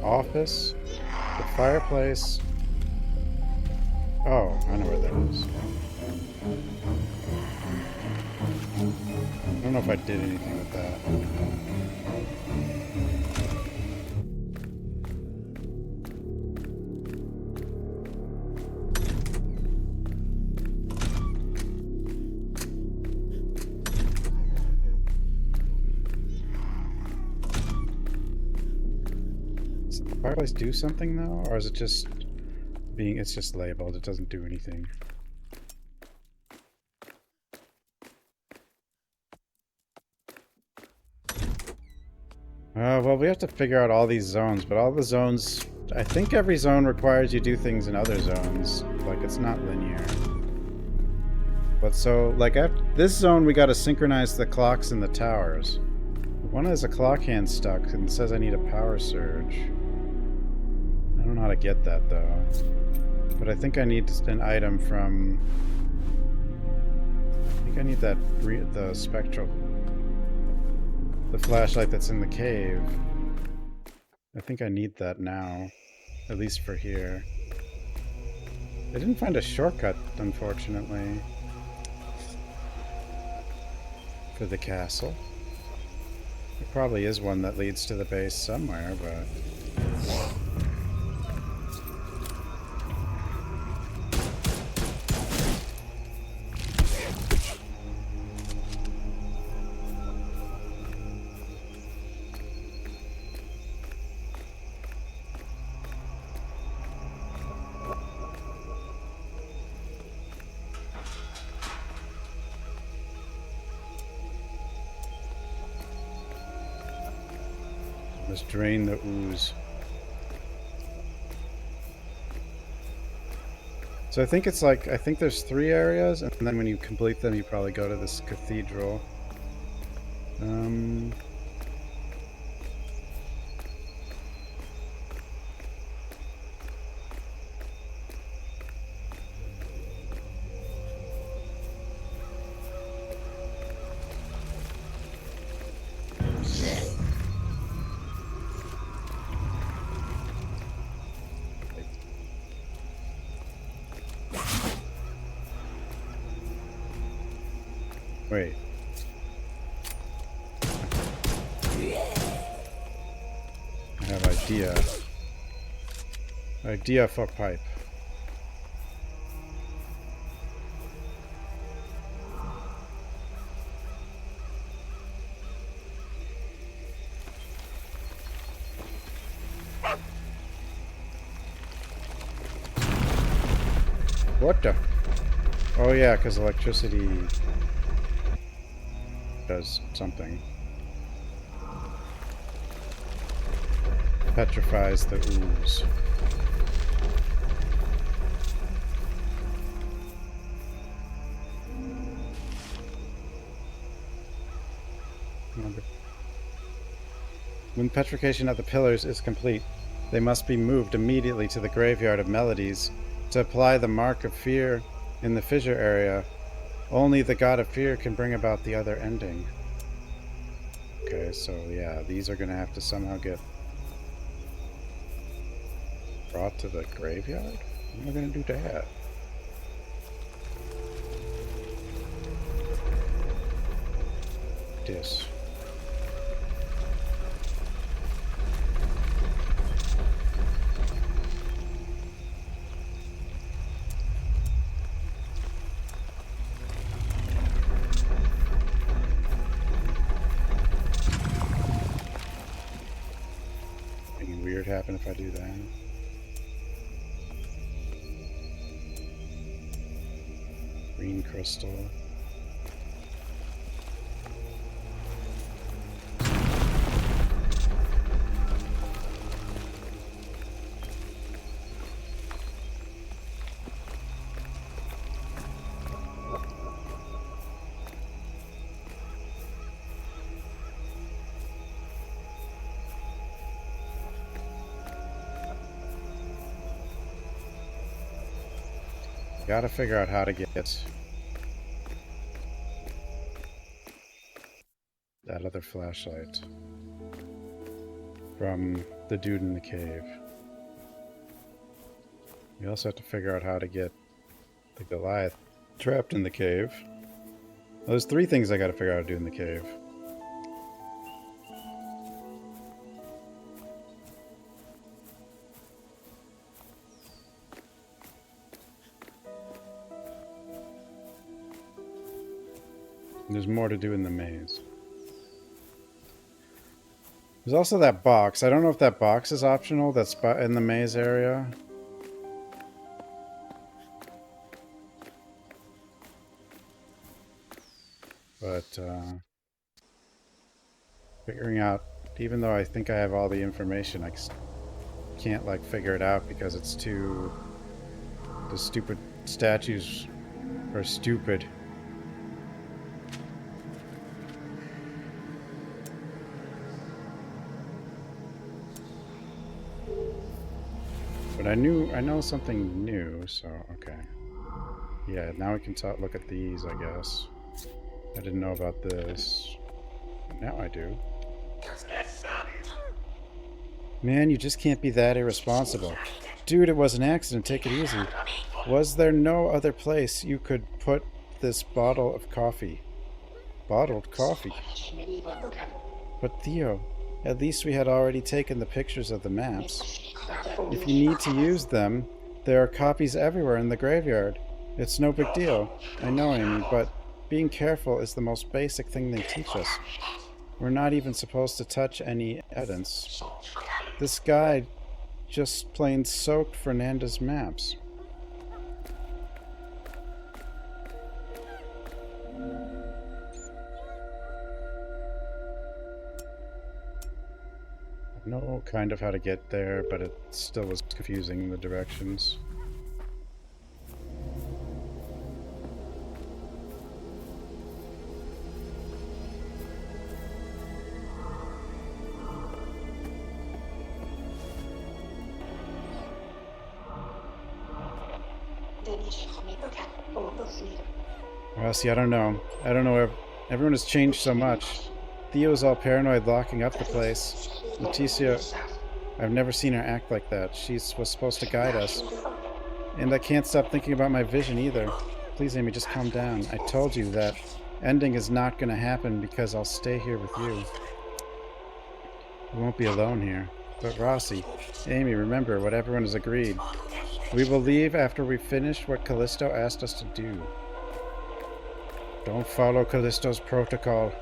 Office, the fireplace. Oh, I know where that is. I don't know if I did anything with that. Fireplace do something though, or is it just it's just labeled, it doesn't do anything? Well, we have to figure out all these zones, but all the zones, I think every zone requires you do things in other zones. Like, it's not linear. But so, like, after this zone, we gotta synchronize the clocks in the towers. One has a clock hand stuck and says I need a power surge. I don't know how to get that, though. But I think I need an item from... I think I need that, the spectral... the flashlight that's in the cave. I think I need that now. At least for here. I didn't find a shortcut, unfortunately. For the castle. There probably is one that leads to the base somewhere, but... Let's drain the ooze. So I think it's like, I think there's 3 areas, and then when you complete them, you probably go to this cathedral. Wait. I have idea for pipe. What the? Oh yeah, because electricity does something. Petrifies the ooze. When petrification of the pillars is complete, they must be moved immediately to the graveyard of melodies to apply the mark of fear in the fissure area. Only the god of fear can bring about the other ending. Okay, so yeah, these are gonna have to somehow get brought to the graveyard? How am I gonna do that? This. Anything weird happen if I do that? Green crystal. Gotta figure out how to get that other flashlight from the dude in the cave. We also have to figure out how to get the Goliath trapped in the cave. Well, there's 3 things I gotta figure out how to do in the cave. There's more to do in the maze. There's also that box. I don't know if that box is optional that's in the maze area. But, figuring out, even though I think I have all the information, I can't, like, figure it out because it's too... The stupid statues are stupid. But I know something new, so okay. Yeah, now we can look at these, I guess. I didn't know about this. Now I do. Man, you just can't be that irresponsible. Dude, it was an accident. Take it easy. Was there no other place you could put this bottle of coffee? Bottled coffee? But Theo, at least we had already taken the pictures of the maps. If you need to use them, there are copies everywhere in the graveyard. It's no big deal. I know, Amy, but being careful is the most basic thing they teach us. We're not even supposed to touch any evidence. This guy just plain soaked Fernanda's maps. I know kind of how to get there, but it still was confusing in the directions. Well, see, I don't know. Everyone has changed so much. Theo's all paranoid, locking up the place. Leticia, I've never seen her act like that. She was supposed to guide us. And I can't stop thinking about my vision either. Please, Amy, just calm down. I told you that ending is not going to happen because I'll stay here with you. We won't be alone here. But Rossi, Amy, remember what everyone has agreed. We will leave after we finish what Callisto asked us to do. Don't follow Callisto's protocol.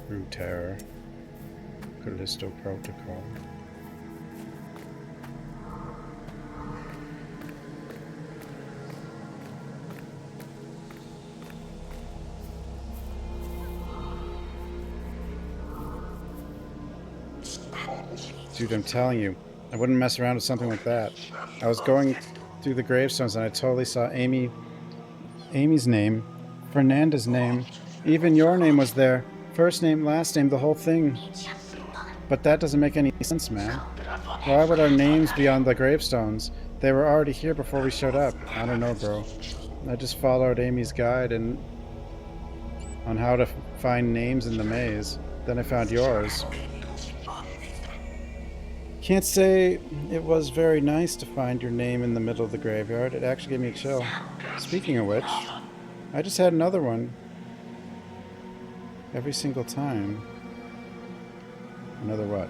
Through terror. Callisto protocol. Dude, I'm telling you, I wouldn't mess around with something like that. I was going through the gravestones and I totally saw Amy's name, Fernanda's name, even your name was there. First name, last name, the whole thing. But that doesn't make any sense, man. Why would our names be on the gravestones? They were already here before we showed up. I don't know, bro. I just followed Amy's guide on how to find names in the maze. Then I found yours. Can't say it was very nice to find your name in the middle of the graveyard. It actually gave me a chill. Speaking of which, I just had another one. Every single time. Another what?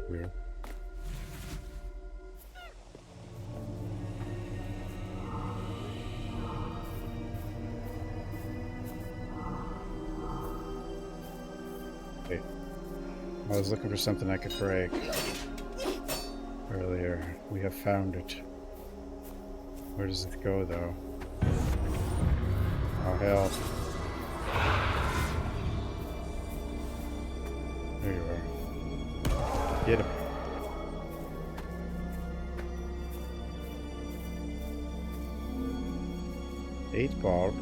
Weird. Wait. I was looking for something I could break earlier. We have found it. Where does it go, though? Oh, hell. There you are. Get him. Eight ball.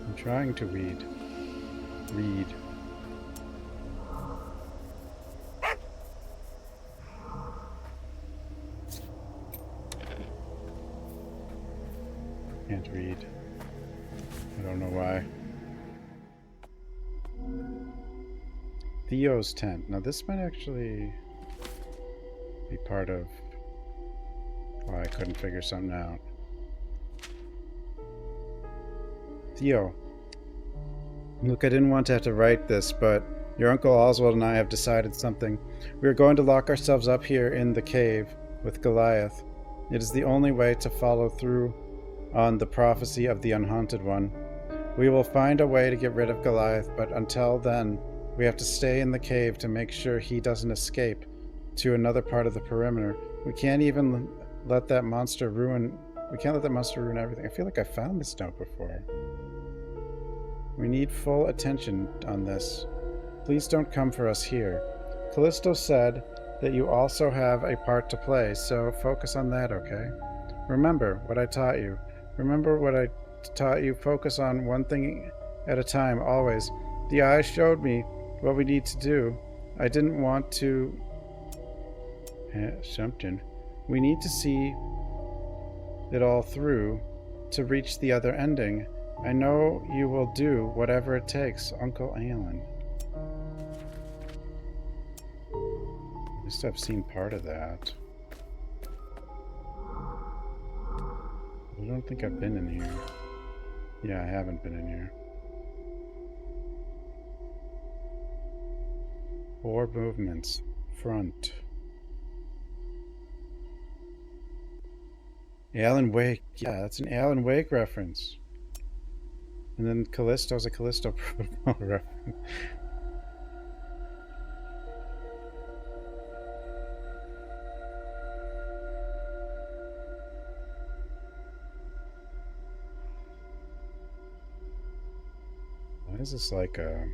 I'm trying to read. Can't read. I don't know why. Theo's tent. Now this might actually be part of why I couldn't figure something out. Theo. Look, I didn't want to have to write this, but your Uncle Oswald and I have decided something. We are going to lock ourselves up here in the cave with Goliath. It is the only way to follow through on the prophecy of the Unhaunted One. We will find a way to get rid of Goliath, but until then, we have to stay in the cave to make sure he doesn't escape to another part of the perimeter. We can't even let that monster ruin... We can't let that monster ruin everything. I feel like I found this note before. We need full attention on this. Please don't come for us here. Callisto said that you also have a part to play, so focus on that, okay? Remember what I taught you. Remember what I taught you. Focus on one thing at a time, always. The eyes showed me what we need to do. I didn't want to... something. We need to see it all through to reach the other ending. I know you will do whatever it takes, Uncle Alan. At least I've seen part of that. I don't think I've been in here. Yeah, I haven't been in here. 4 movements. Front. Alan Wake. Yeah, that's an Alan Wake reference. And then Callisto's a Callisto protocol reference. Why is this like a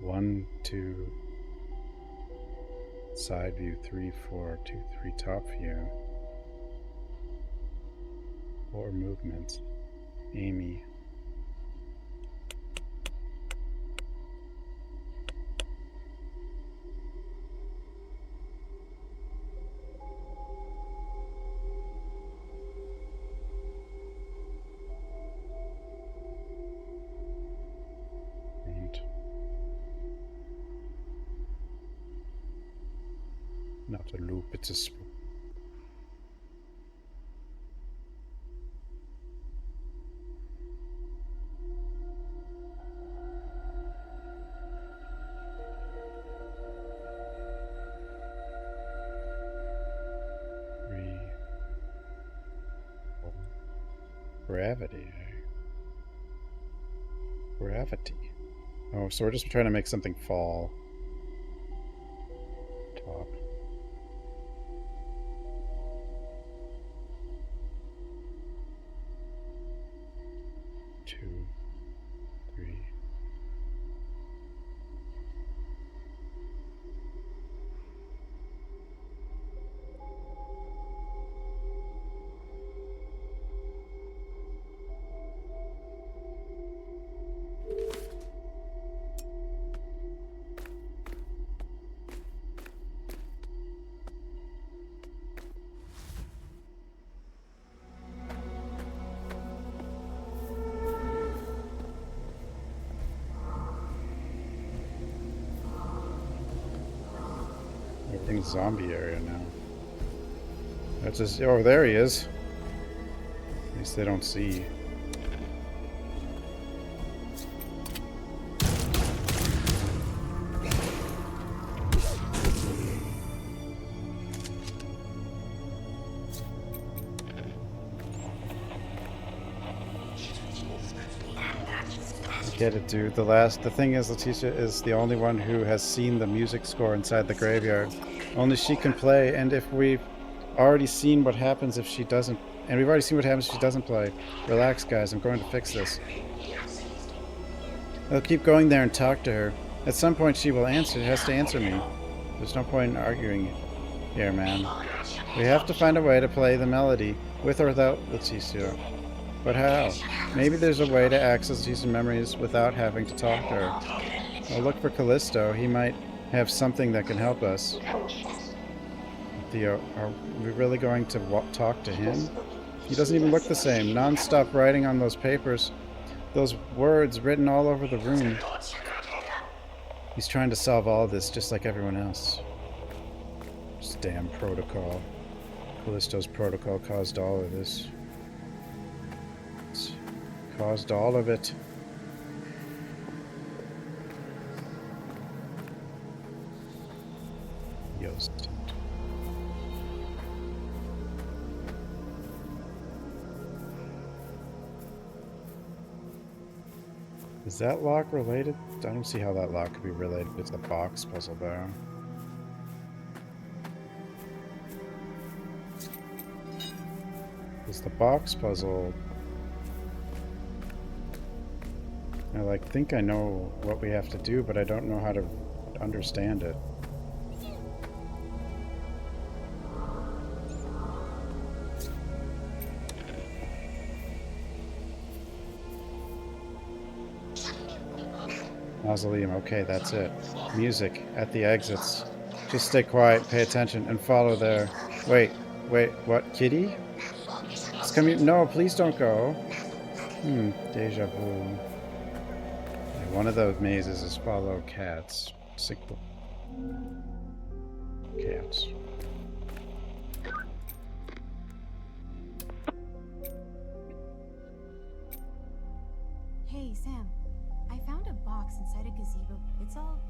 1, 2 side view, 3, 4, 2, 3 top view? 4 movements. Amy. And not a loop, it's a spook. Gravity. Gravity. Oh, so we're just trying to make something fall. Top. Two, 3. Everything's zombie area now. That's just, oh, there he is. At least they don't see. Get it, dude. The thing is, Leticia is the only one who has seen the music score inside the graveyard. Only she can play, and if we've already seen what happens if she doesn't, and we've already seen what happens if she doesn't play. Relax, guys. I'm going to fix this. I'll keep going there and talk to her. At some point, she will answer. She has to answer me. There's no point in arguing here, man. We have to find a way to play the melody, with or without Leticia. But how? Maybe there's a way to access these memories without having to talk to her. I'll look for Callisto. He might have something that can help us. Theo, are we really going to talk to him? He doesn't even look the same. Non-stop writing on those papers. Those words written all over the room. He's trying to solve all this just like everyone else. This damn protocol. Callisto's protocol caused all of this. Caused all of it. Yost. Is that lock related? I don't see how that lock could be related to the box puzzle there. Is the box puzzle... I think I know what we have to do, but I don't know how to understand it. Mausoleum, okay, that's it. Music at the exits. Just stay quiet, pay attention, and follow there. Wait, what, kitty? It's coming. No, please don't go. Deja vu. One of those mazes is follow cats. Cats. Hey, Sam. I found a box inside a gazebo. It's all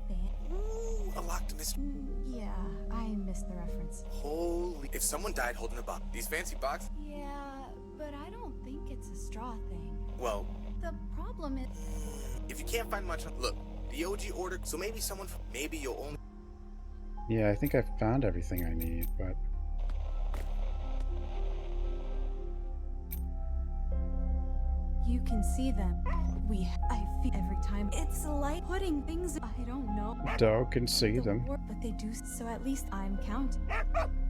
Ooh, a locked mystery. Yeah, I missed the reference. Holy. If someone died holding a box. These fancy boxes? Yeah, but I don't think it's a straw thing. Well, The problem is... if you can't find much, look, the OG ordered, so maybe maybe you'll only... Yeah, I think I found everything I need, but... You can see them. I feel every time. It's like putting things... I don't know. Dog can see them. But they do, so at least I'm counting.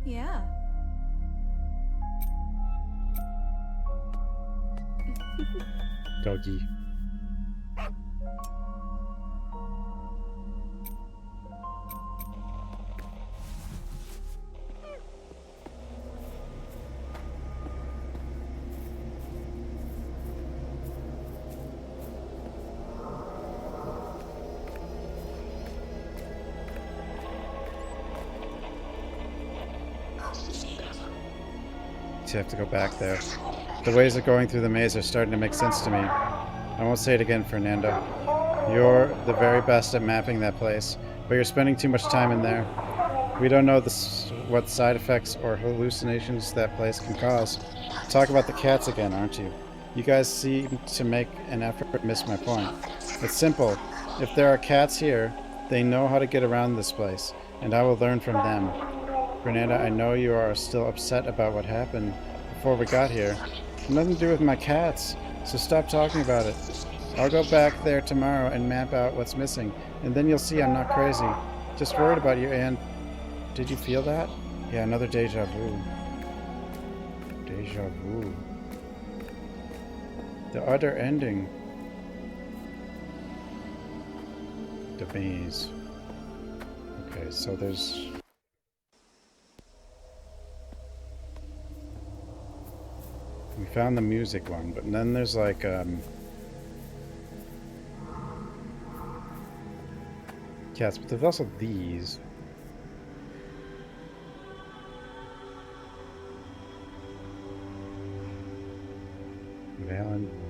Yeah. Doggy. You have to go back there. The ways of going through the maze are starting to make sense to me. I won't say it again, Fernando. You're the very best at mapping that place, but you're spending too much time in there. We don't know what side effects or hallucinations that place can cause. Talk about the cats again, aren't you? You guys seem to make an effort to miss my point. It's simple. If there are cats here, they know how to get around this place, and I will learn from them. Fernanda, I know you are still upset about what happened before we got here. Nothing to do with my cats, so stop talking about it. I'll go back there tomorrow and map out what's missing, and then you'll see I'm not crazy. Just worried about you, and... Did you feel that? Yeah, another deja vu. Deja vu. The other ending. The maze. Okay, so there's... We found the music one, but then there's like, cats, but there's also these.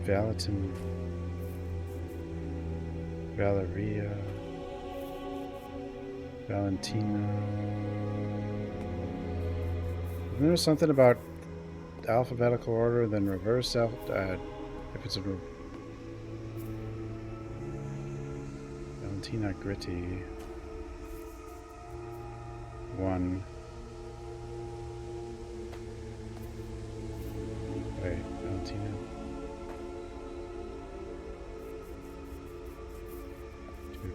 Valentin, Valeria, Valentina. And there was something about alphabetical order, then reverse if it's a Valentina Gritty. 1. Wait, Valentina. 2.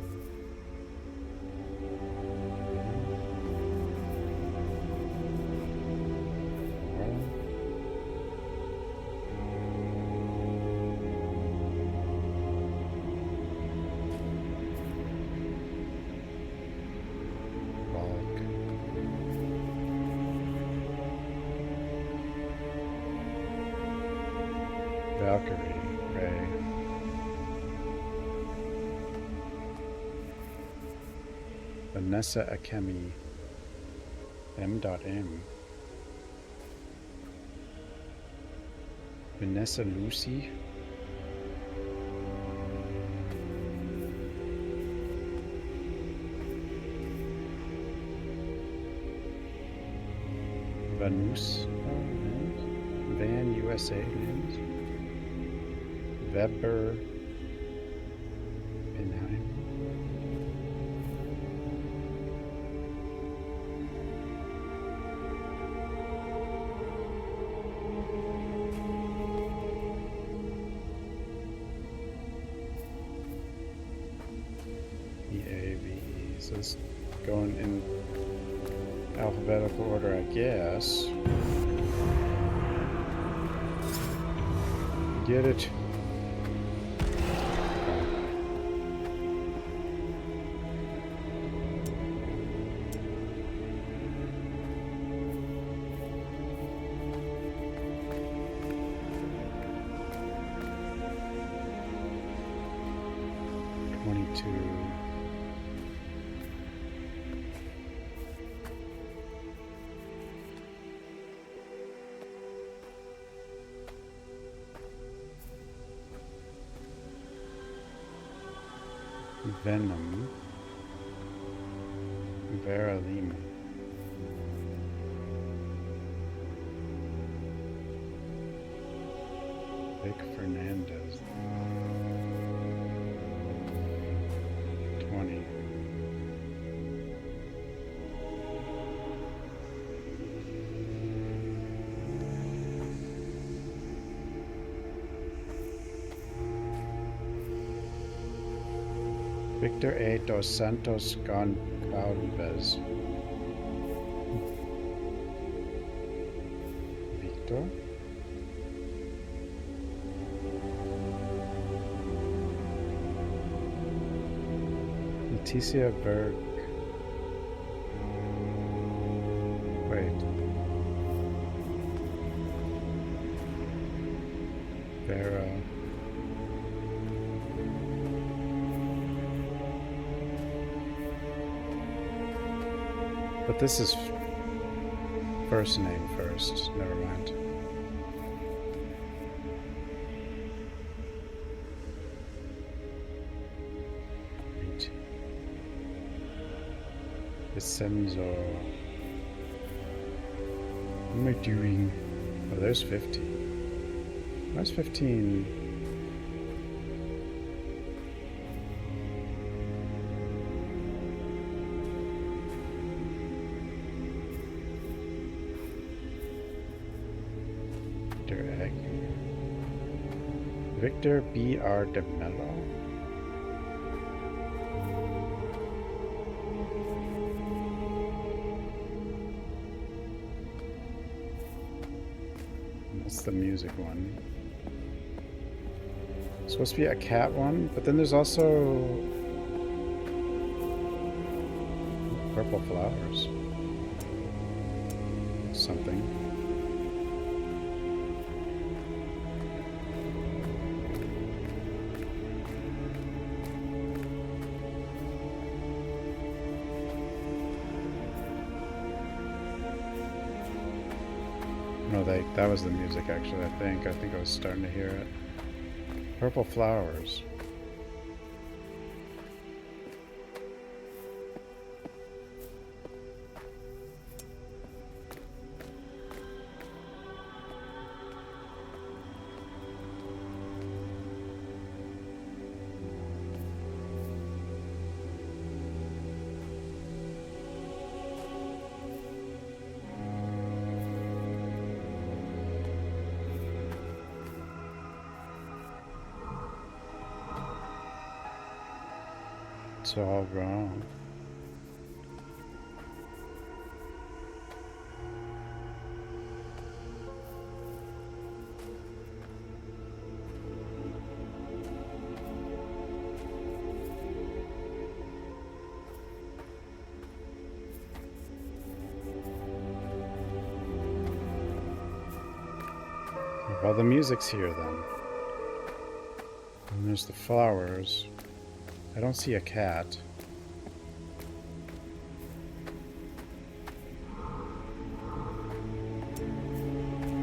Valkyrie, Ray. Vanessa Akemi. M.M. Vanessa Lucy. Vanus. Van USA names. Weber. Pinheim. EAVE. So it's going in alphabetical order, I guess. Get it. Venom. Vera Lima. Vic Fernandez. 20. Victor A. dos Santos Goncalves. Victor? Leticia Berg. Wait. Vera. But this is first name first. Never mind. Vicenzo. What am I doing? Oh, there's 50. Where's 15? Victor B.R. de Mello. That's the music one. It's supposed to be a cat one, but then there's also purple flowers. Something. No, that was the music actually, I think. I think I was starting to hear it. Purple flowers. It's all wrong. Well, the music's here then. And there's the flowers. I don't see a cat.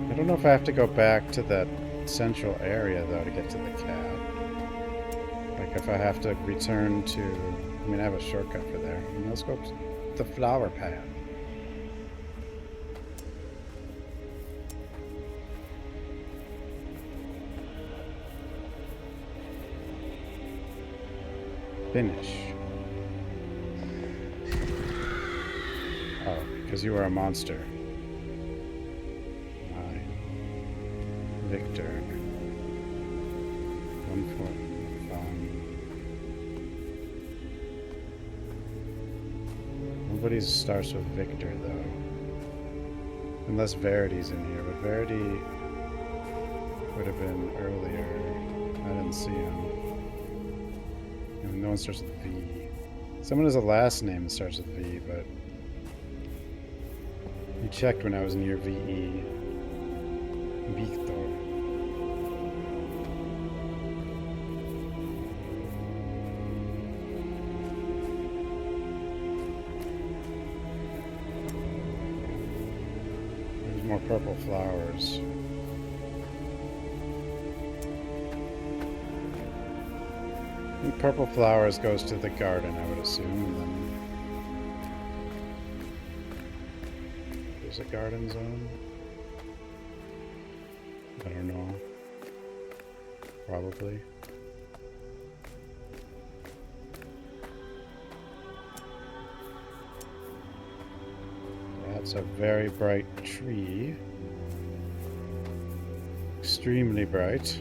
I don't know if I have to go back to that central area though to get to the cat. Like if I have to return to, I mean I have a shortcut for there. I mean, let's go to the flower path. Finish. Oh, because you are a monster. Victor. 1 4. Nobody starts with Victor though. Unless Verity's in here, but Verity would have been earlier. I didn't see him. No one starts with V. Someone has a last name that starts with V, but you checked when I was near VE. Victor. There's more purple flowers. And purple flowers goes to the garden, I would assume, and then there's a garden zone. I don't know. Probably. That's a very bright tree. Extremely bright.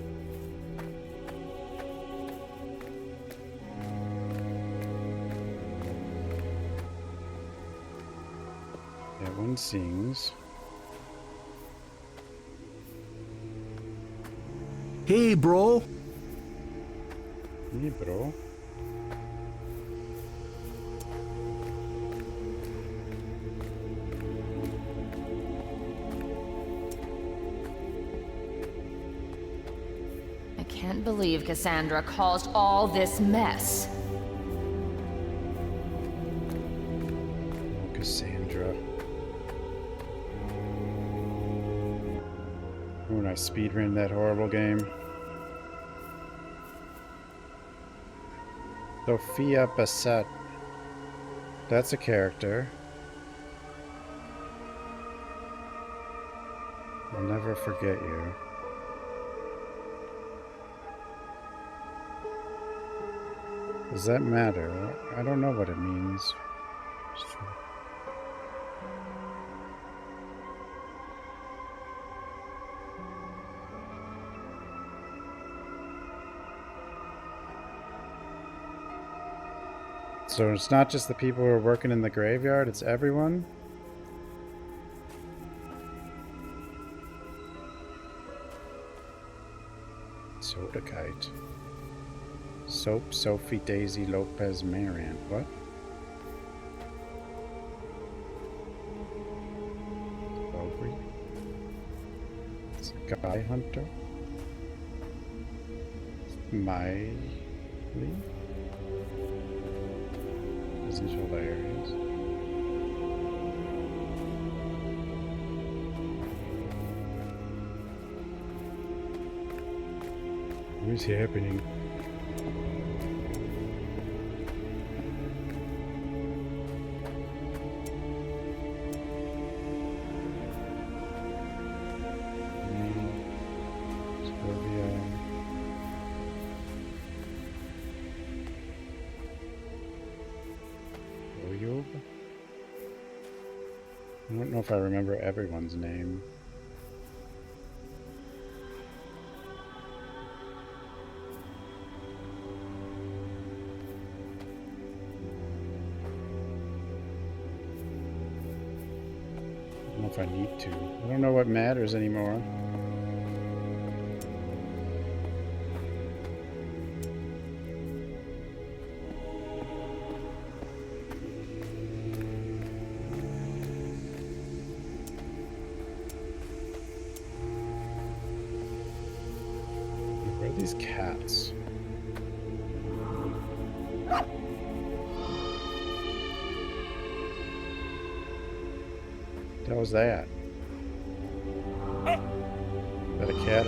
Yeah, one sings. Hey, bro. Hey, bro. I can't believe Cassandra caused all this mess. Cassandra. When I speedrun that horrible game. Sophia Bassett. That's a character. I'll never forget you. Does that matter? I don't know what it means. So it's not just the people who are working in the graveyard, it's everyone? Soda Kite. Soap, Sophie, Daisy, Lopez, Maran. What? Bogri. Sky Hunter. Miley. Isn't hilarious. What is happening? I don't know if I remember everyone's name. I don't know if I need to. I don't know what matters anymore. These cats. What was that? Is that a cat?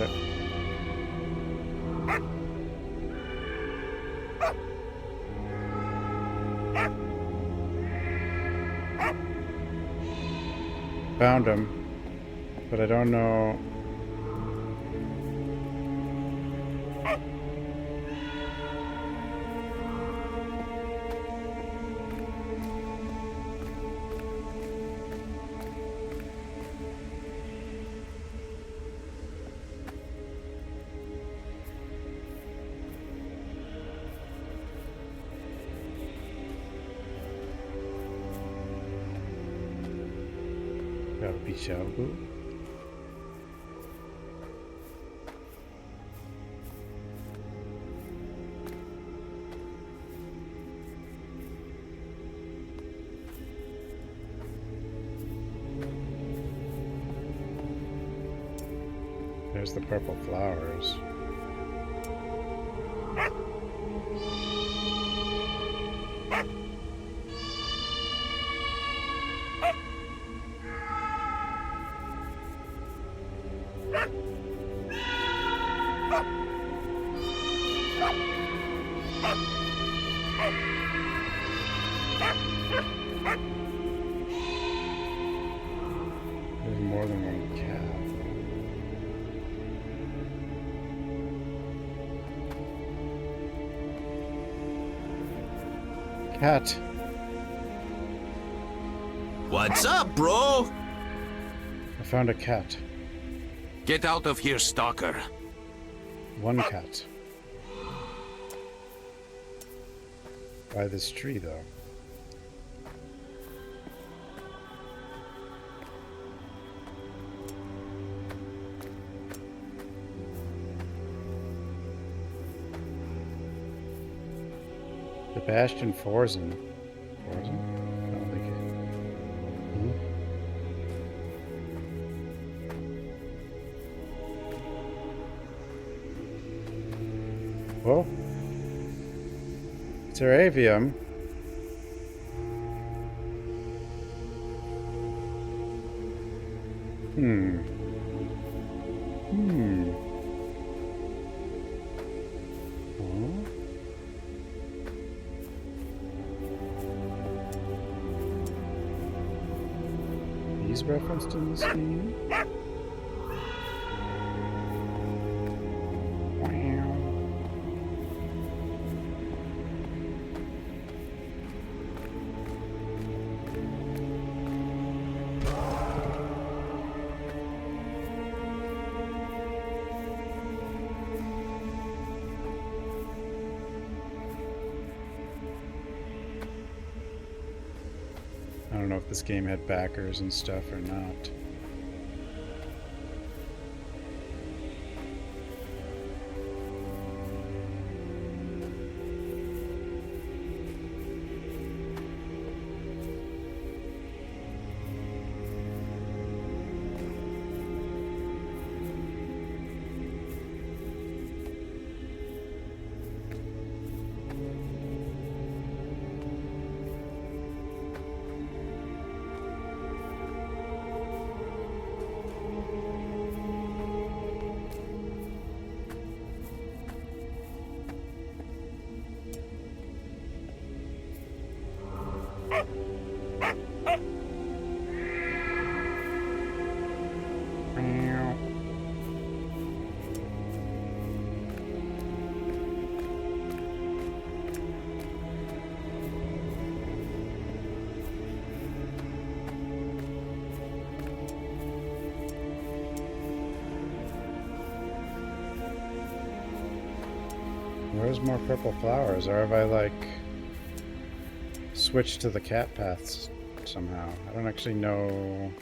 Found him, but I don't know. Gotta be Shogu. There's the purple flowers. There's more than one cat. Cat. What's up, bro? I found a cat. Get out of here, stalker. One cat. By this tree, though. Sebastian Forzen. Forzen? I don't think it. Whoa. Terravium. These referenced in this game? I don't know if this game had backers and stuff or not. Where's more purple flowers? Or have I, like, switched to the cat paths somehow? I don't actually know.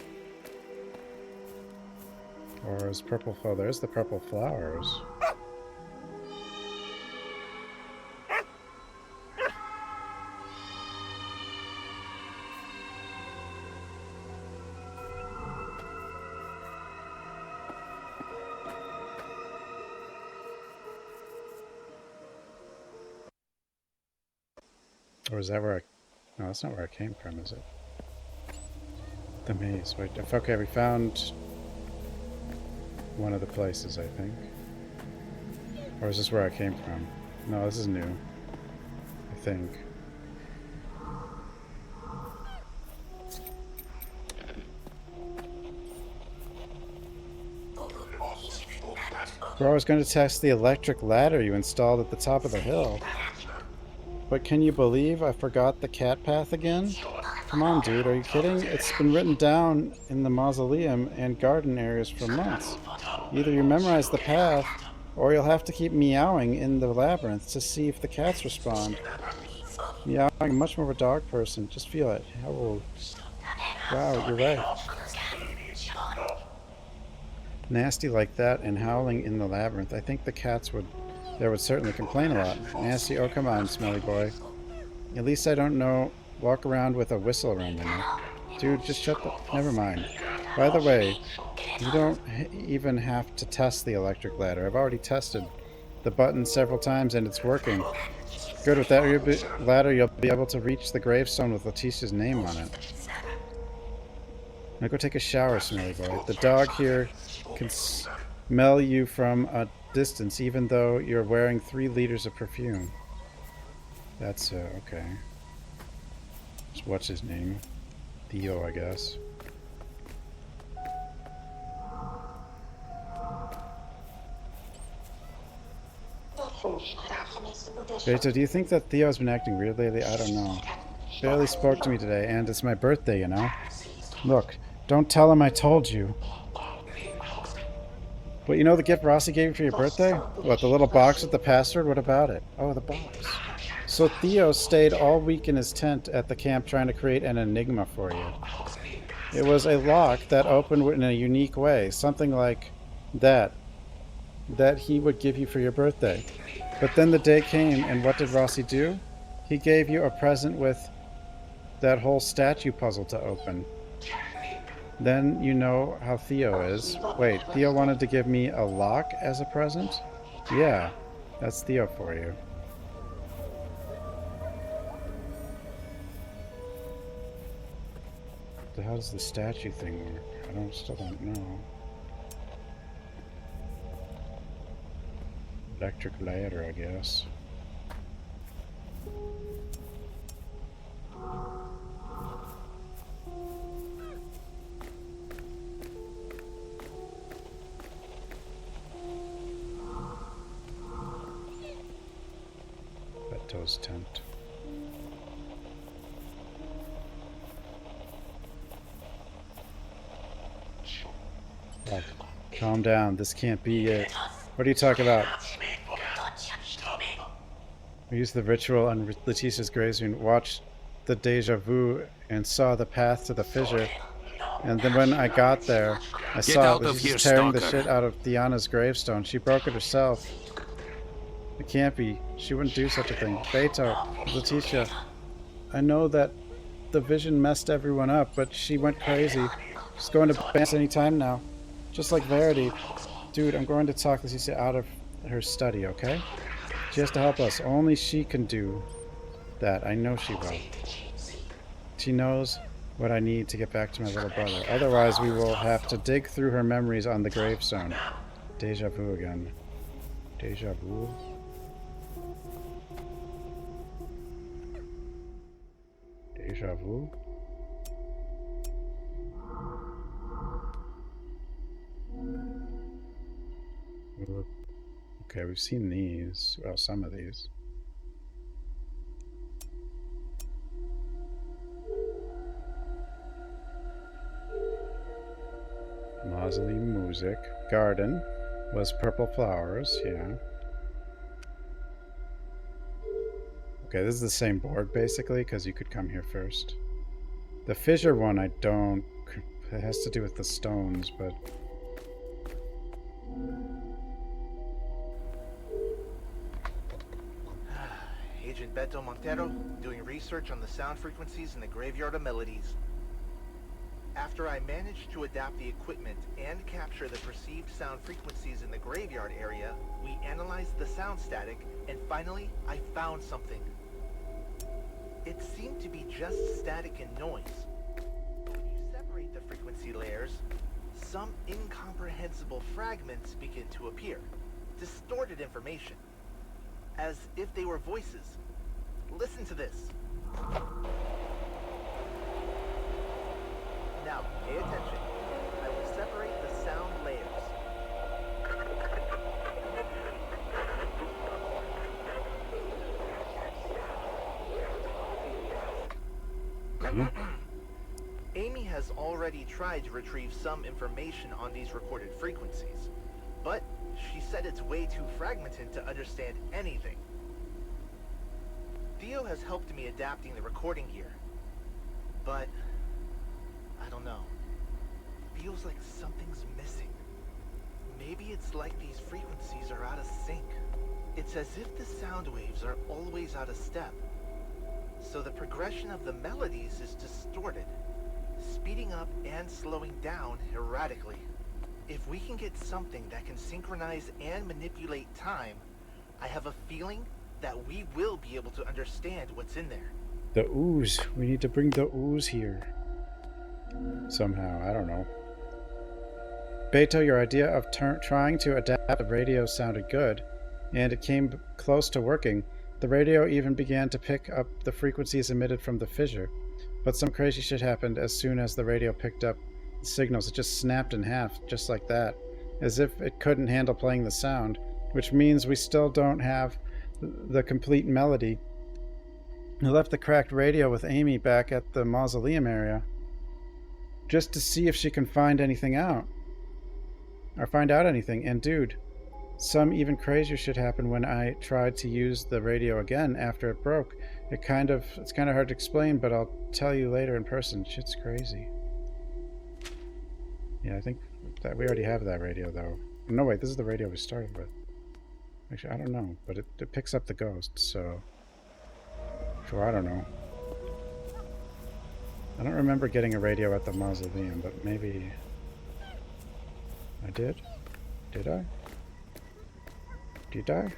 Or is purple flower? There's the purple flowers. Or is that where I... No, that's not where I came from, is it? The maze. Wait, okay, we found one of the places, I think. Or is this where I came from? No, this is new. I think. Bro, I was going to test the electric ladder you installed at the top of the hill. But can you believe I forgot the cat path again? Come on, dude, are you kidding? It's been written down in the mausoleum and garden areas for months. Either you memorize the path, or you'll have to keep meowing in the labyrinth to see if the cats respond. Meowing, I'm much more of a dog person. Just feel it. Oh. Wow, you're right. Nasty like that and howling in the labyrinth. I think the cats would certainly complain a lot. Nasty, oh come on, smelly boy. At least I don't know, walk around with a whistle around my neck. Dude, just shut the... Never mind. By the way, you don't even have to test the electric ladder. I've already tested the button several times and it's working. Good, with that ladder you'll be able to reach the gravestone with Letitia's name on it. Now go take a shower, smelly boy. The dog here can smell you from a distance, even though you're wearing 3 liters of perfume. That's okay. What's his name? Theo, I guess. Beta, do you think that Theo's been acting weird lately? I don't know. Barely spoke to me today, and it's my birthday, you know? Look, don't tell him I told you. But you know the gift Rossi gave you for your birthday? What, the little box with the password? What about it? Oh, the box. So Theo stayed all week in his tent at the camp trying to create an enigma for you. It was a lock that opened in a unique way, something like that he would give you for your birthday. But then the day came, and what did Rossi do? He gave you a present with that whole statue puzzle to open. Then you know how Theo is. Wait, Theo wanted to give me a lock as a present? Yeah, that's Theo for you. So how does the statue thing work? Still don't know. Electric ladder, I guess. Beto's tent. Oh, calm down. This can't be it. What are you talking about? We used the ritual on Letitia's gravestone, watched the deja vu, and saw the path to the fissure. And then when I got there, I saw Letitia tearing the shit out of Diana's gravestone. She broke it herself. It can't be. She wouldn't do such a thing. Beto, Letitia, I know that the vision messed everyone up, but she went crazy. She's going to dance any time now. Just like Verity. Dude, I'm going to talk Letitia out of her study, okay? She has to help us. Only she can do that. I know she will. She knows what I need to get back to my little brother. Otherwise, we will have to dig through her memories on the gravestone. Deja vu again. Deja vu? Deja vu? Okay, we've seen these. Well, some of these. Mausoleum music. Garden was purple flowers, yeah. Okay, this is the same board basically, because you could come here first. The fissure one I don't... It has to do with the stones, but... Agent Beto Montero, doing research on the sound frequencies in the Graveyard of Melodies. After I managed to adapt the equipment and capture the perceived sound frequencies in the graveyard area, we analyzed the sound static, and finally, I found something. It seemed to be just static and noise. But when you separate the frequency layers, some incomprehensible fragments begin to appear. Distorted information. As if they were voices. Listen to this. Now, pay attention. I will separate the sound layers. Amy has already tried to retrieve some information on these recorded frequencies, but she said it's way too fragmented to understand anything. Theo has helped me adapting the recording gear, but I don't know. Feels like something's missing. Maybe it's like these frequencies are out of sync. It's as if the sound waves are always out of step. So the progression of the melodies is distorted, speeding up and slowing down erratically. If we can get something that can synchronize and manipulate time, I have a feeling that we will be able to understand what's in there. The ooze. We need to bring the ooze here. Somehow, I don't know. Beto, your idea of trying to adapt the radio sounded good, and it came close to working. The radio even began to pick up the frequencies emitted from the fissure. But some crazy shit happened as soon as the radio picked up the signals. It just snapped in half, just like that, as if it couldn't handle playing the sound, which means we still don't have the complete melody. I left the cracked radio with Amy back at the mausoleum area, just to see if she can find anything out. Or find out anything. And dude, some even crazier shit happened when I tried to use the radio again after it broke. It's kind of hard to explain, but I'll tell you later in person. Shit's crazy. Yeah, I think that we already have that radio though. No, wait, this is the radio we started with. Actually, I don't know, but it picks up the ghosts, so... Sure, I don't know. I don't remember getting a radio at the mausoleum, but maybe... I did? Did I? Did I?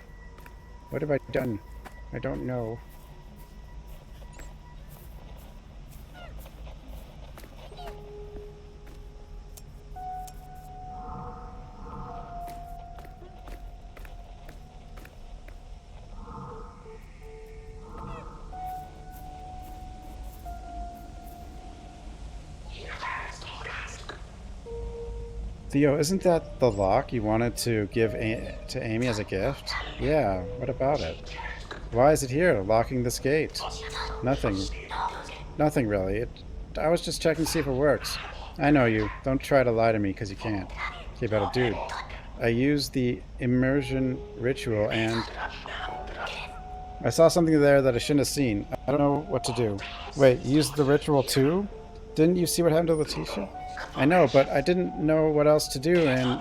What have I done? I don't know. Theo, isn't that the lock you wanted to give to Amy as a gift? Yeah, what about it? Why is it here, locking this gate? Nothing. Nothing, really. I was just checking to see if it works. I know you. Don't try to lie to me, because you can't. Okay, but dude, I used the immersion ritual, and... I saw something there that I shouldn't have seen. I don't know what to do. Wait, you used the ritual too? Didn't you see what happened to Letitia? I know, but I didn't know what else to do, and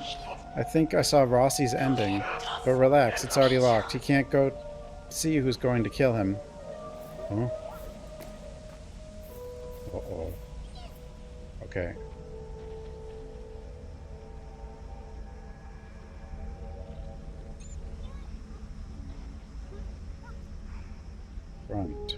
I think I saw Rossi's ending. But relax, it's already locked. He can't go see who's going to kill him. Huh? Uh-oh. Okay. Front.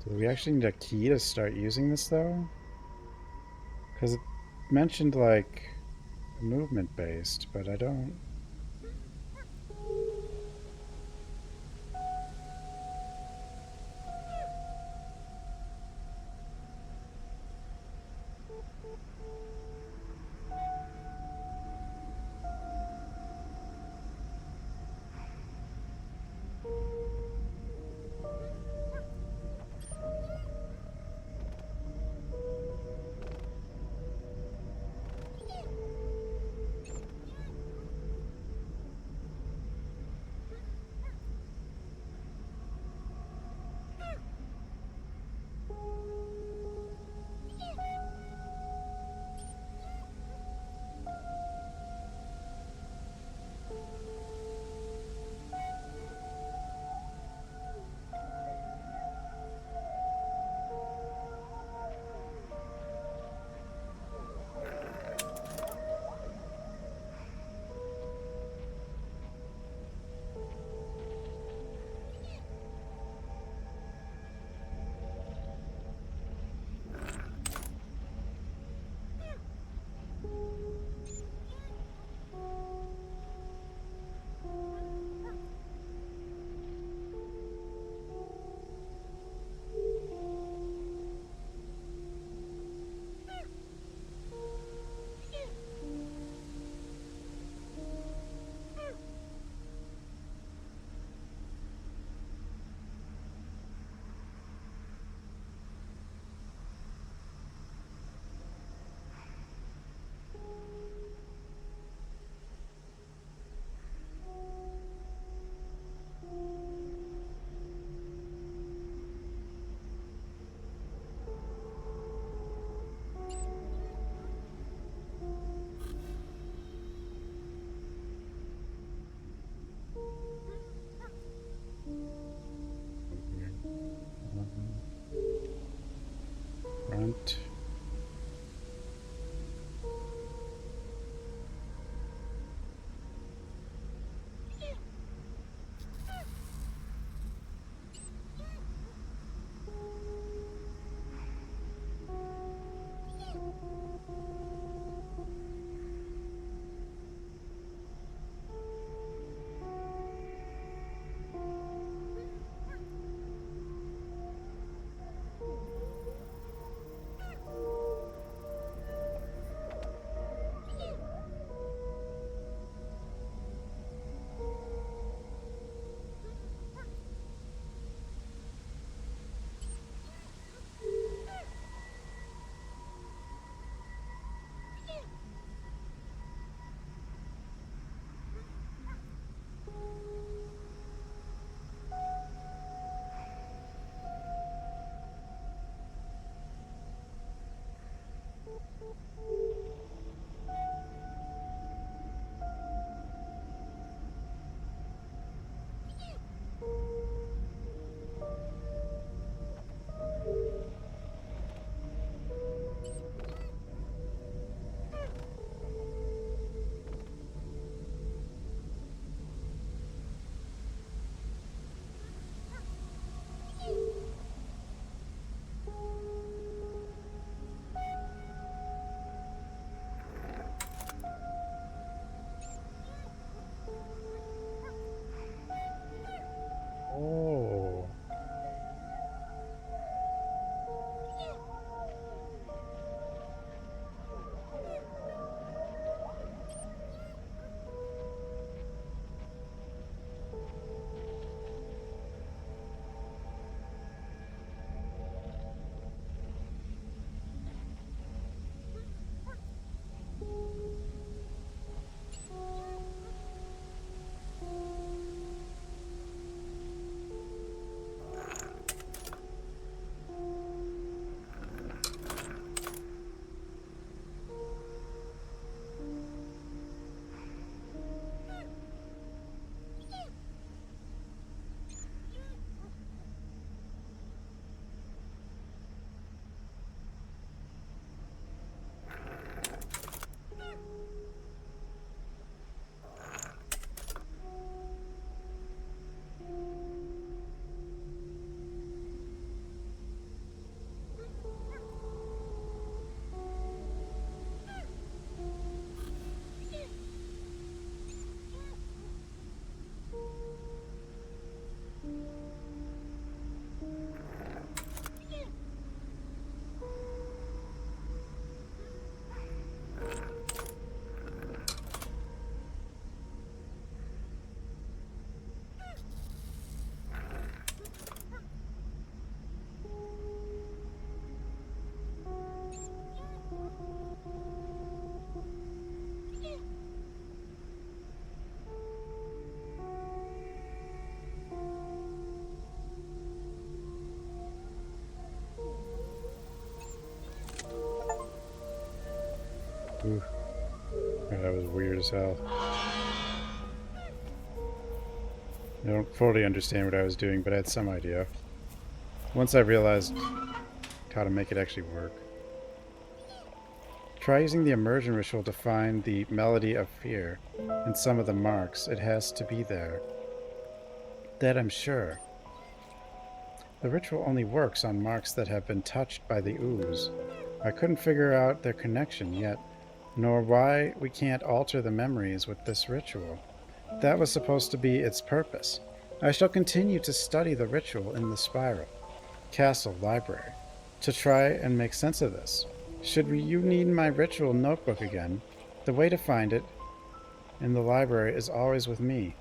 Do we actually need a key to start using this, though? Because it mentioned, like, movement-based, but I don't... Oh. Ooh. That was weird as hell. I don't fully understand what I was doing, but I had some idea. Once I realized how to make it actually work. Try using the immersion ritual to find the melody of fear in some of the marks. It has to be there. That I'm sure. The ritual only works on marks that have been touched by the ooze. I couldn't figure out their connection yet, nor why we can't alter the memories with this ritual. That was supposed to be its purpose. I shall continue to study the ritual in the spiral, castle, library, to try and make sense of this. Should you need my ritual notebook again, the way to find it in the library is always with me.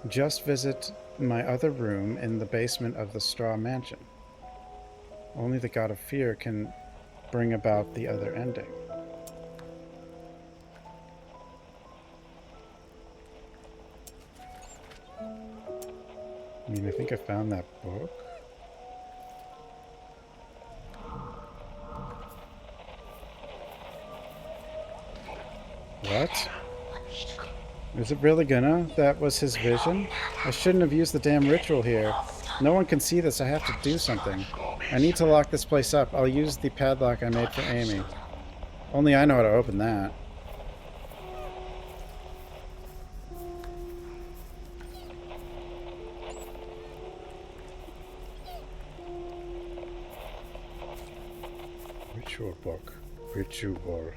Just visit my other room in the basement of the Straw Mansion. Only the God of Fear can bring about the other ending. I mean, I think I found that book. What? Is it really gonna? That was his vision? I shouldn't have used the damn ritual here. No one can see this. I have to do something. I need to lock this place up. I'll use the padlock I made for Amy. Only I know how to open that. Ritual book. Ritual.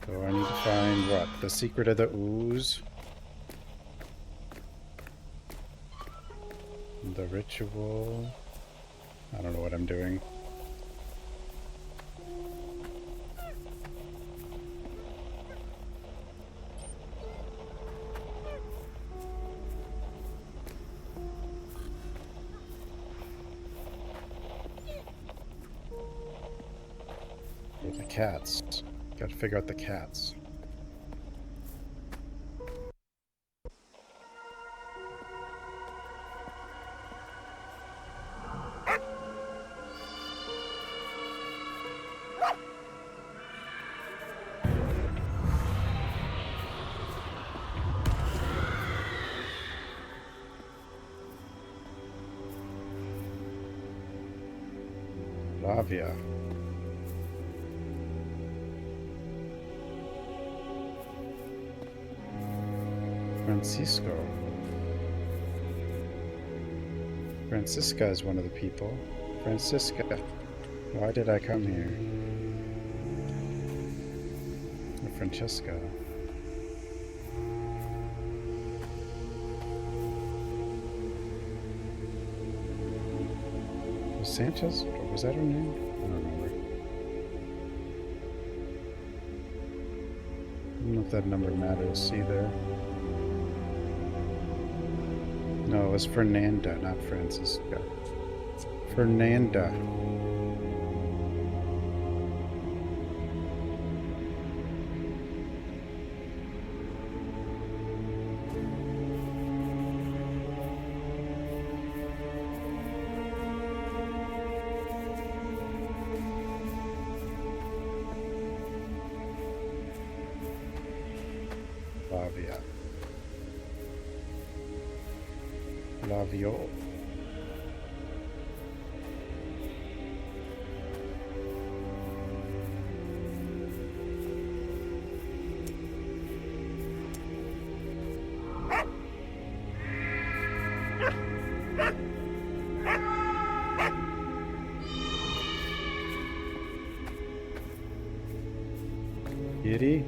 So I need to find what? The secret of the ooze? The ritual? I don't know what I'm doing. The cats. Gotta figure out the cats. Lavia. Francisco. Francisca is one of the people. Francisca. Why did I come here? Or Francesca. Was Sanchez? Or was that her name? I don't remember. I don't know if that number matters either. No, it was Fernanda, not Francisca. Fernanda. Lavia. Lavio. Kitty.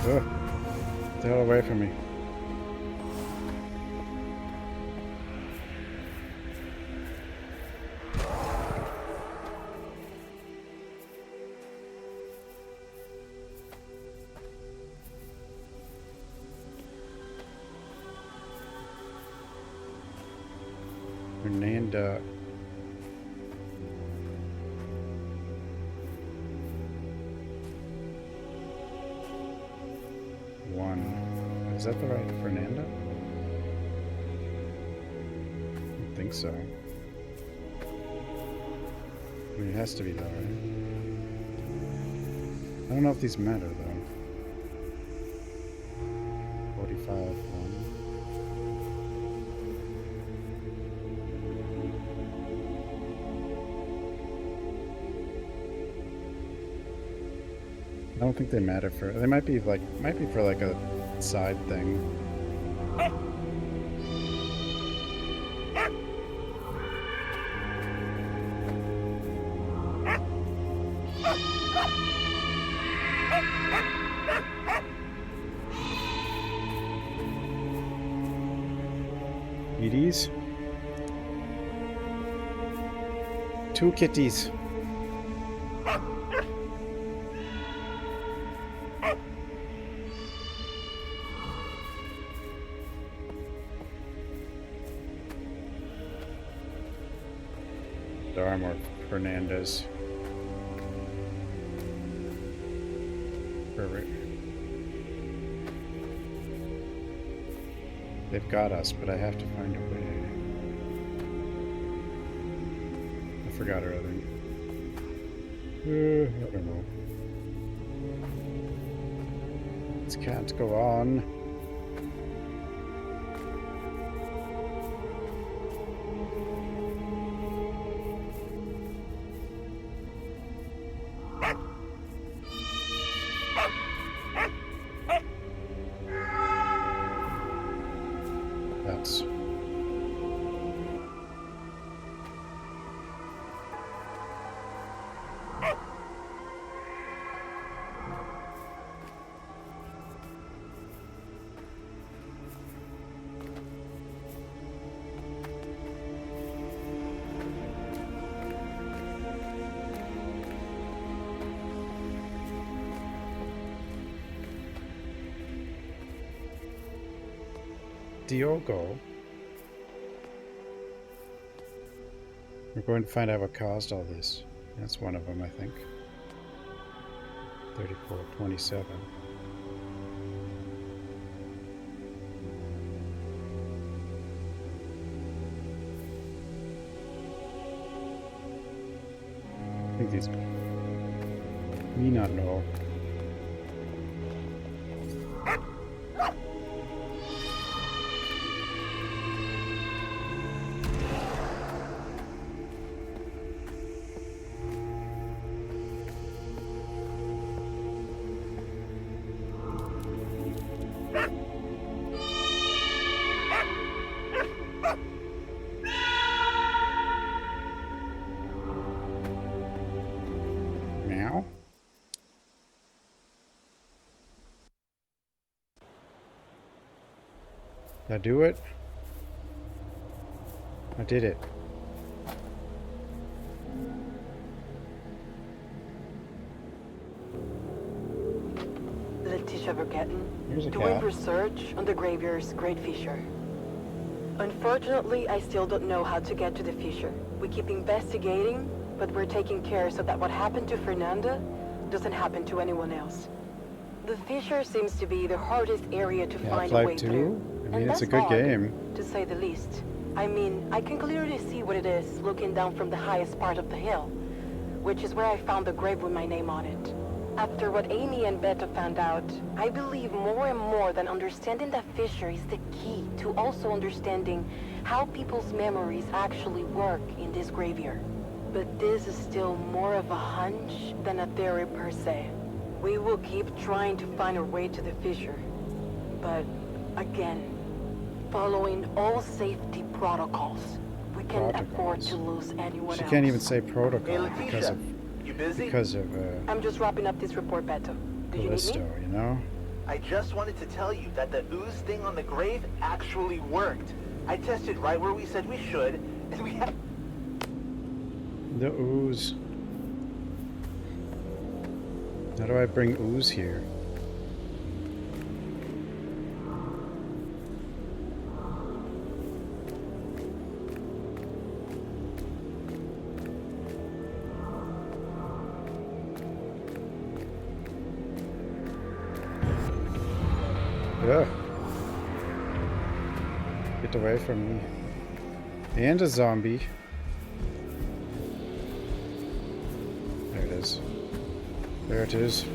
Get the hell away from me. Fernanda. Is that the right Fernanda? I don't think so. I mean, it has to be though, right? I don't know if these matter though. 45, 1. I don't think they matter for. They might be for like a side thing. Kitties. 2 kitties. There are more Fernandas. Perfect. They've got us, but I have to find a way. I forgot her other. I don't know. This can't go on. Doggo. We're going to find out what caused all this. That's one of them, I think. 3427. I think these me not know. Now? Did I do it? I did it. Letitia Burgetton, Here's a doing cat. research on the graveyard's Great Fissure. Unfortunately, I still don't know how to get to the fissure. We keep investigating, but we're taking care so that what happened to Fernanda doesn't happen to anyone else. The fissure seems to be the hardest area to find a way Half-Life 2? through. I mean, and it's that's a good odd, game. to say the least. I mean, I can clearly see what it is looking down from the highest part of the hill, which is where I found the grave with my name on it. After what Amy and Beta found out, I believe more and more that understanding that fissure is the key to also understanding how people's memories actually work in this graveyard. But this is still more of a hunch than a theory per se. We will keep trying to find our way to the fissure. But, again, following all safety protocols. We can't afford to lose anyone She else. can't even say protocol Hey, Letitia, because of you busy? I'm just wrapping up this report, Beto. Did you need Callisto, me? you know? I just wanted to tell you that the ooze thing on the grave actually worked. I tested right where we said we should, and we have... The ooze. How do I bring ooze here? Ugh. Get away from me. And a zombie. There it is. There it is.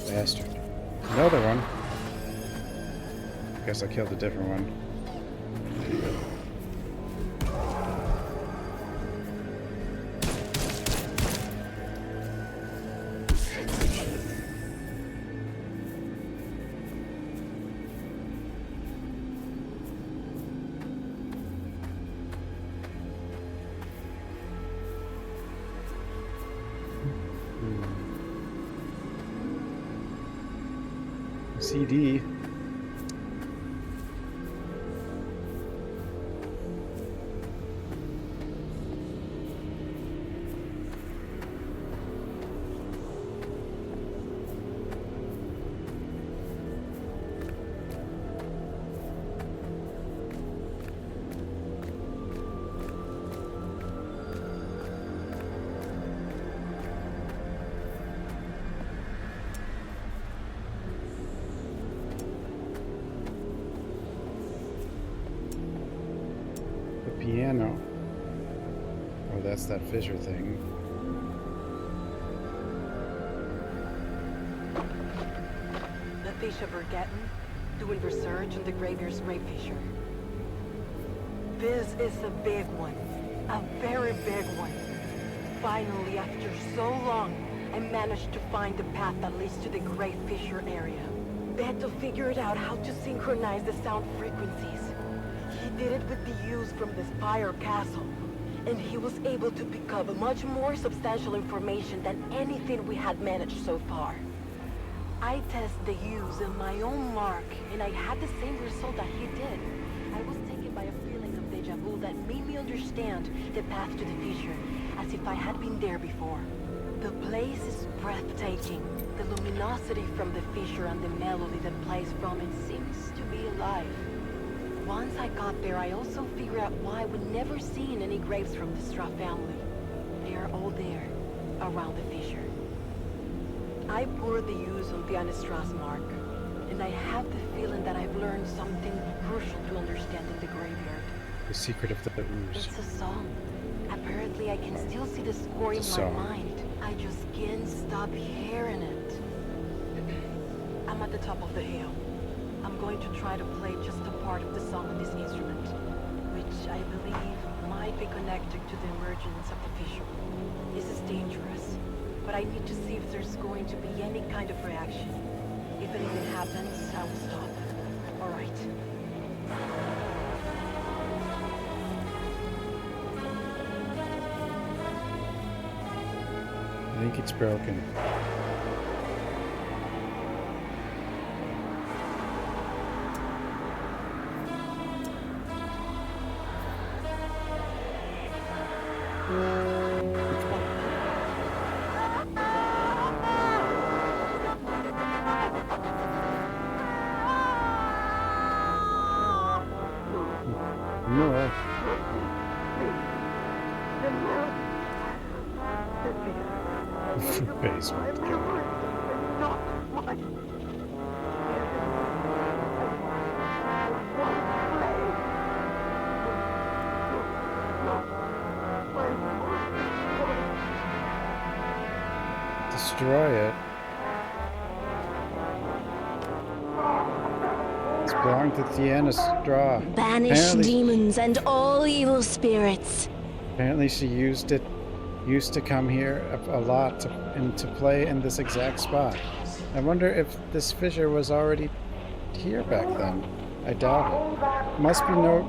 Bastard. Another one. Guess I killed a different one. CD. Piano. Oh, that's that fissure thing. Letitia Burgetton, doing research on the graveyard's grave fissure. This is a big one. A very big one. Finally, after so long, I managed to find the path that leads to the grave fissure area. Beto figured out how to synchronize the sound frequencies. He did it with the use from the Spire Castle, and he was able to pick up much more substantial information than anything we had managed so far. I tested the use of my own mark, and I had the same result that he did. I was taken by a feeling of deja vu that made me understand the path to the fissure, as if I had been there before. The place is breathtaking. The luminosity from the fissure and the melody that plays from it seems to be alive. Once I got there, I also figured out why we'd never seen any graves from the Straw family. They are all there, around the fissure. I poured the use on the Anastra's mark, and I have the feeling that I've learned something crucial to understand in the graveyard. The secret of the ooze. It's a song. Apparently I can still see the score in my mind. I just can't stop hearing it. I'm at the top of the hill. I'm going to try to play just a part of the song on this instrument, which I believe might be connected to the emergence of the fissure. This is dangerous, but I need to see if there's going to be any kind of reaction. If anything happens, I will stop. All right. I think it's broken. No. Basement. Destroy it. It's belonging to Tiana's straw. Banish demons and all evil spirits. Apparently she used to come here a lot and to play in this exact spot. I wonder if this fissure was already here back then. I doubt it. Must be no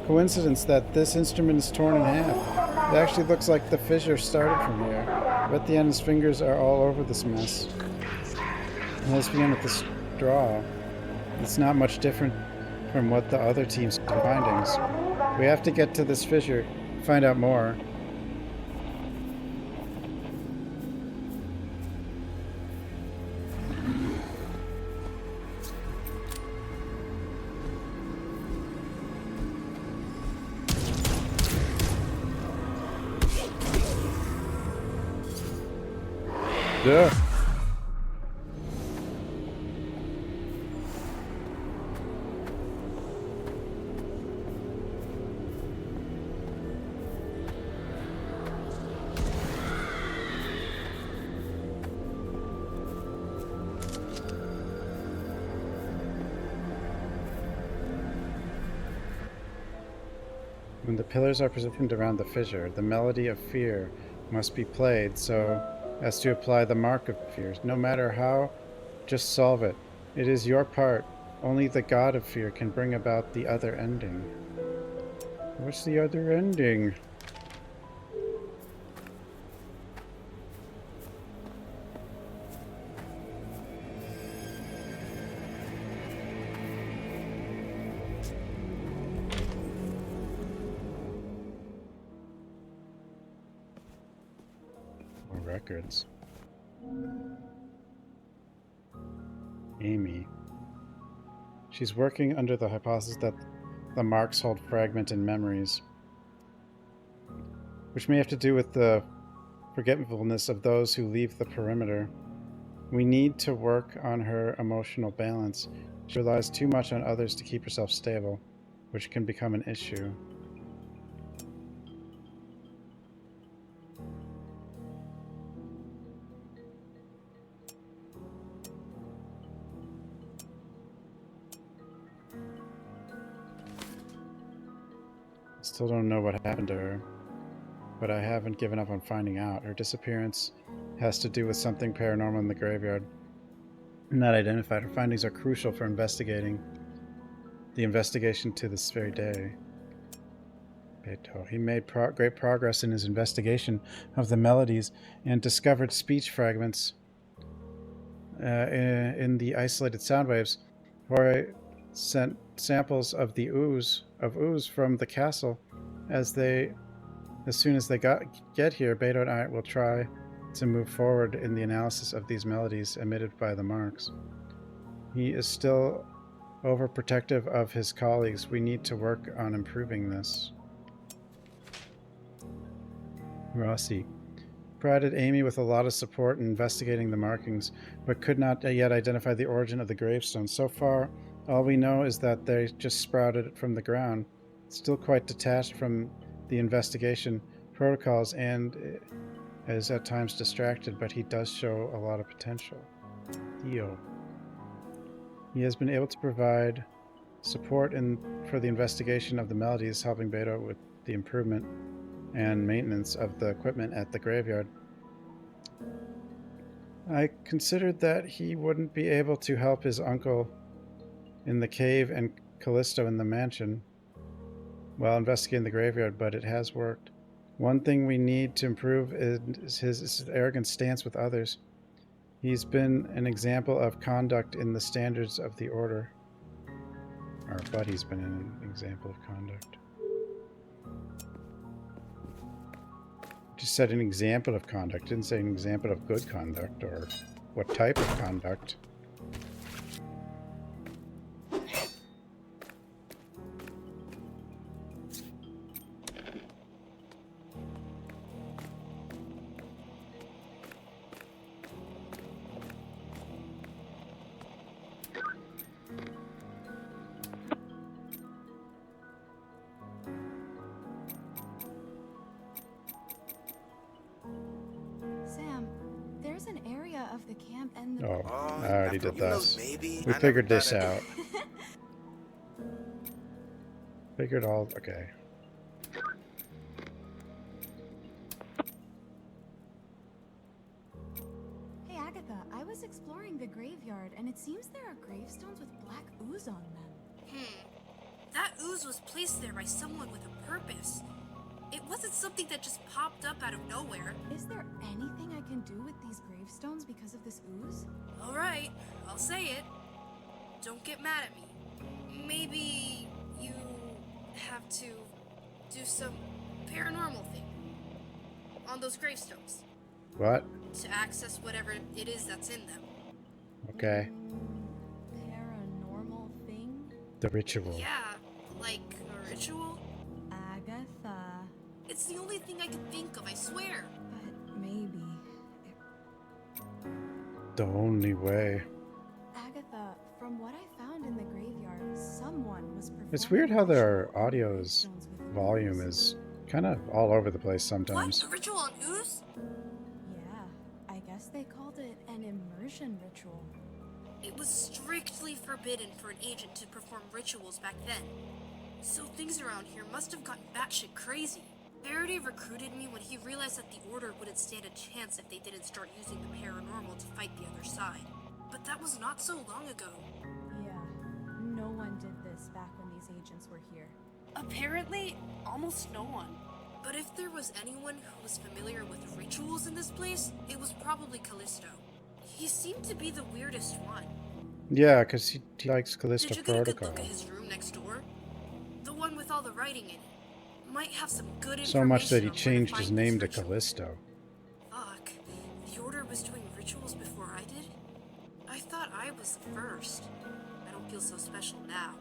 coincidence that this instrument is torn in half. It actually looks like the fissure started from here. But Tiana's fingers are all over this mess. And let's begin with the straw. It's not much different from what the other team's findings. We have to get to this fissure, find out more. Duh. When the pillars are positioned around the fissure, the melody of fear must be played so as to apply the mark of fear. No matter how, just solve it. It is your part. Only the god of fear can bring about the other ending. What's the other ending? Records. Amy. She's working under the hypothesis that the marks hold fragment in memories, which may have to do with the forgetfulness of those who leave the perimeter. We need to work on her emotional balance. She relies too much on others to keep herself stable, which can become an issue. Still don't know what happened to her, but I haven't given up on finding out. Her disappearance has to do with something paranormal in the graveyard. Not identified. Her findings are crucial for investigating the investigation to this very day. Beto. He made great progress in his investigation of the melodies and discovered speech fragments in the isolated sound waves, before I sent samples of the ooze from the castle. As soon as they get here, Beto and I will try to move forward in the analysis of these melodies emitted by the marks. He is still overprotective of his colleagues. We need to work on improving this. Rossi provided Amy with a lot of support in investigating the markings, but could not yet identify the origin of the gravestones. So far, all we know is that they just sprouted from the ground, still quite detached from the investigation protocols, and is at times distracted, but he does show a lot of potential. Theo. He has been able to provide support for the investigation of the melodies, helping Beto with the improvement and maintenance of the equipment at the graveyard. I considered that he wouldn't be able to help his uncle in the cave and Callisto in the mansion while investigating the graveyard, but it has worked. One thing we need to improve is his arrogant stance with others. He's been an example of conduct in the standards of the order. Our buddy's been an example of conduct. Just said an example of conduct, didn't say an example of good conduct or what type of conduct. Oh, I already did this. We figured this out. Figured all... Okay. Hey, Agatha, I was exploring the graveyard, and it seems there are gravestones with black ooze on them. That ooze was placed there by someone with a purpose. It wasn't something that just popped up out of nowhere. Is there anything I can do with these gravestones because of this ooze? Alright, I'll say it. Don't get mad at me. Maybe you have to do some paranormal thing on those gravestones. What? To access whatever it is that's in them. Okay. Paranormal thing? The ritual. Yeah, like a ritual? Agatha. It's the only thing I could think of, I swear. But maybe. The only way. Agatha, from what I found in the graveyard, someone was performing... It's weird how their audio's volume is kind of all over the place sometimes. What? A ritual on ooze? Yeah, I guess they called it an immersion ritual. It was strictly forbidden for an agent to perform rituals back then. So things around here must have gotten batshit crazy. Faraday recruited me when he realized that the Order wouldn't stand a chance if they didn't start using the paranormal to fight the other side. But that was not so long ago. Yeah, no one did this back when these agents were here. Apparently, almost no one. But if there was anyone who was familiar with rituals in this place, it was probably Callisto. He seemed to be the weirdest one. Yeah, because he likes Callisto Did you get a good Protocol. look at his room next door? The one with all the writing in it. Might have some good information. So much that he on where to changed find his name this to ritual. Callisto. Fuck. The Order was doing rituals before I did? I thought I was the first. I don't feel so special now.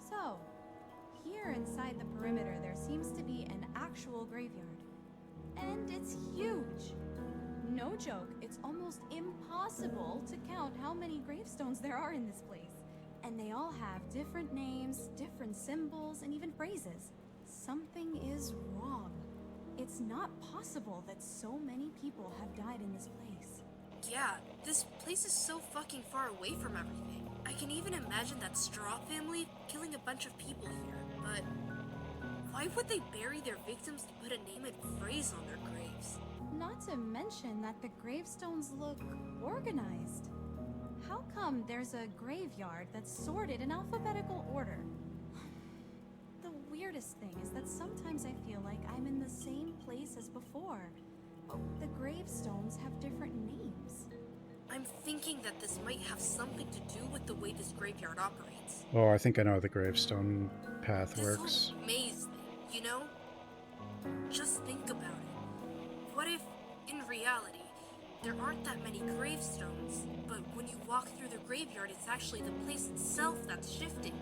So, here inside the perimeter there seems to be an actual graveyard. And it's huge! No joke, it's almost impossible to count how many gravestones there are in this place. And they all have different names, different symbols, and even phrases. Something is wrong. It's not possible that so many people have died in this place. Yeah, this place is so fucking far away from everything. I can even imagine that Straw family killing a bunch of people here, but why would they bury their victims to put a name and phrase on their graves? Not to mention that the gravestones look organized. How come there's a graveyard that's sorted in alphabetical order? The weirdest thing is that sometimes I feel like I'm in the same place as before, The gravestones have different names. I'm thinking that this might have something to do with the way this graveyard operates. Oh, I think I know how the gravestone path This works. whole maze thing, you know? Just think about it. What if, in reality, there aren't that many gravestones, but when you walk through the graveyard, it's actually the place itself that's shifting?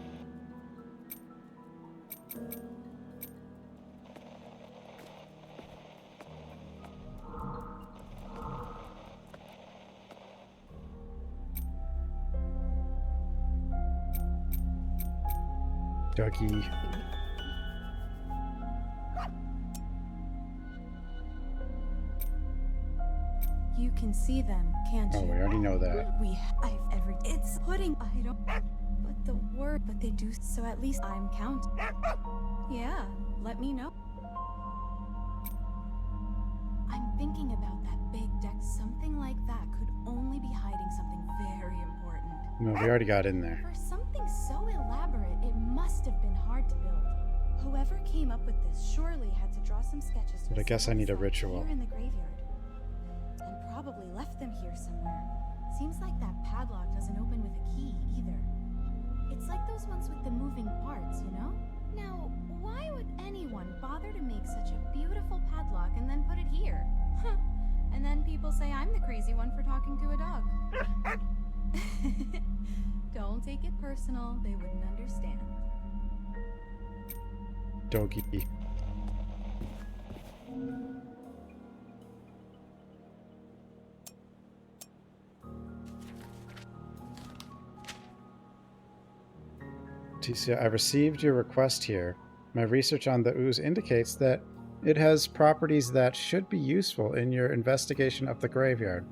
Dougie. You can see them, can't you? Oh, we already know that. It's pudding. I don't. But the word. But they do. So at least I'm counting. Yeah, let me know. I'm thinking about that big deck. Something like that could only be hiding something very important. No, we already got in there. For something so elaborate, it must have been hard to build. Whoever came up with this surely had to draw some sketches. But I guess I need a ritual. Here in the graveyard, and probably left them here somewhere. Seems like that padlock doesn't open with a key either. It's like those ones with the moving parts, you know? Now, why would anyone bother to make such a beautiful padlock and then put it here? Huh. And then people say I'm the crazy one for talking to a dog. Don't take it personal, they wouldn't understand. Doggy. Ticia, I received your request here. My research on the ooze indicates that it has properties that should be useful in your investigation of the graveyard,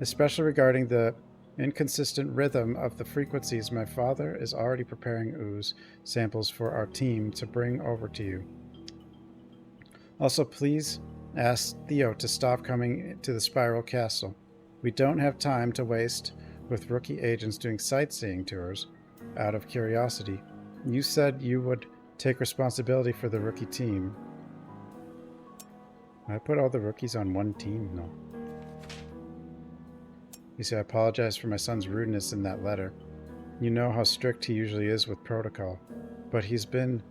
especially regarding the inconsistent rhythm of the frequencies. My father is already preparing ooze samples for our team to bring over to you. Also, please ask Theo to stop coming to the Spiral Castle. We don't have time to waste with rookie agents doing sightseeing tours out of curiosity. You said you would take responsibility for the rookie team. I put all the rookies on one team? No. You see, I apologize for my son's rudeness in that letter. You know how strict he usually is with protocol, but he's been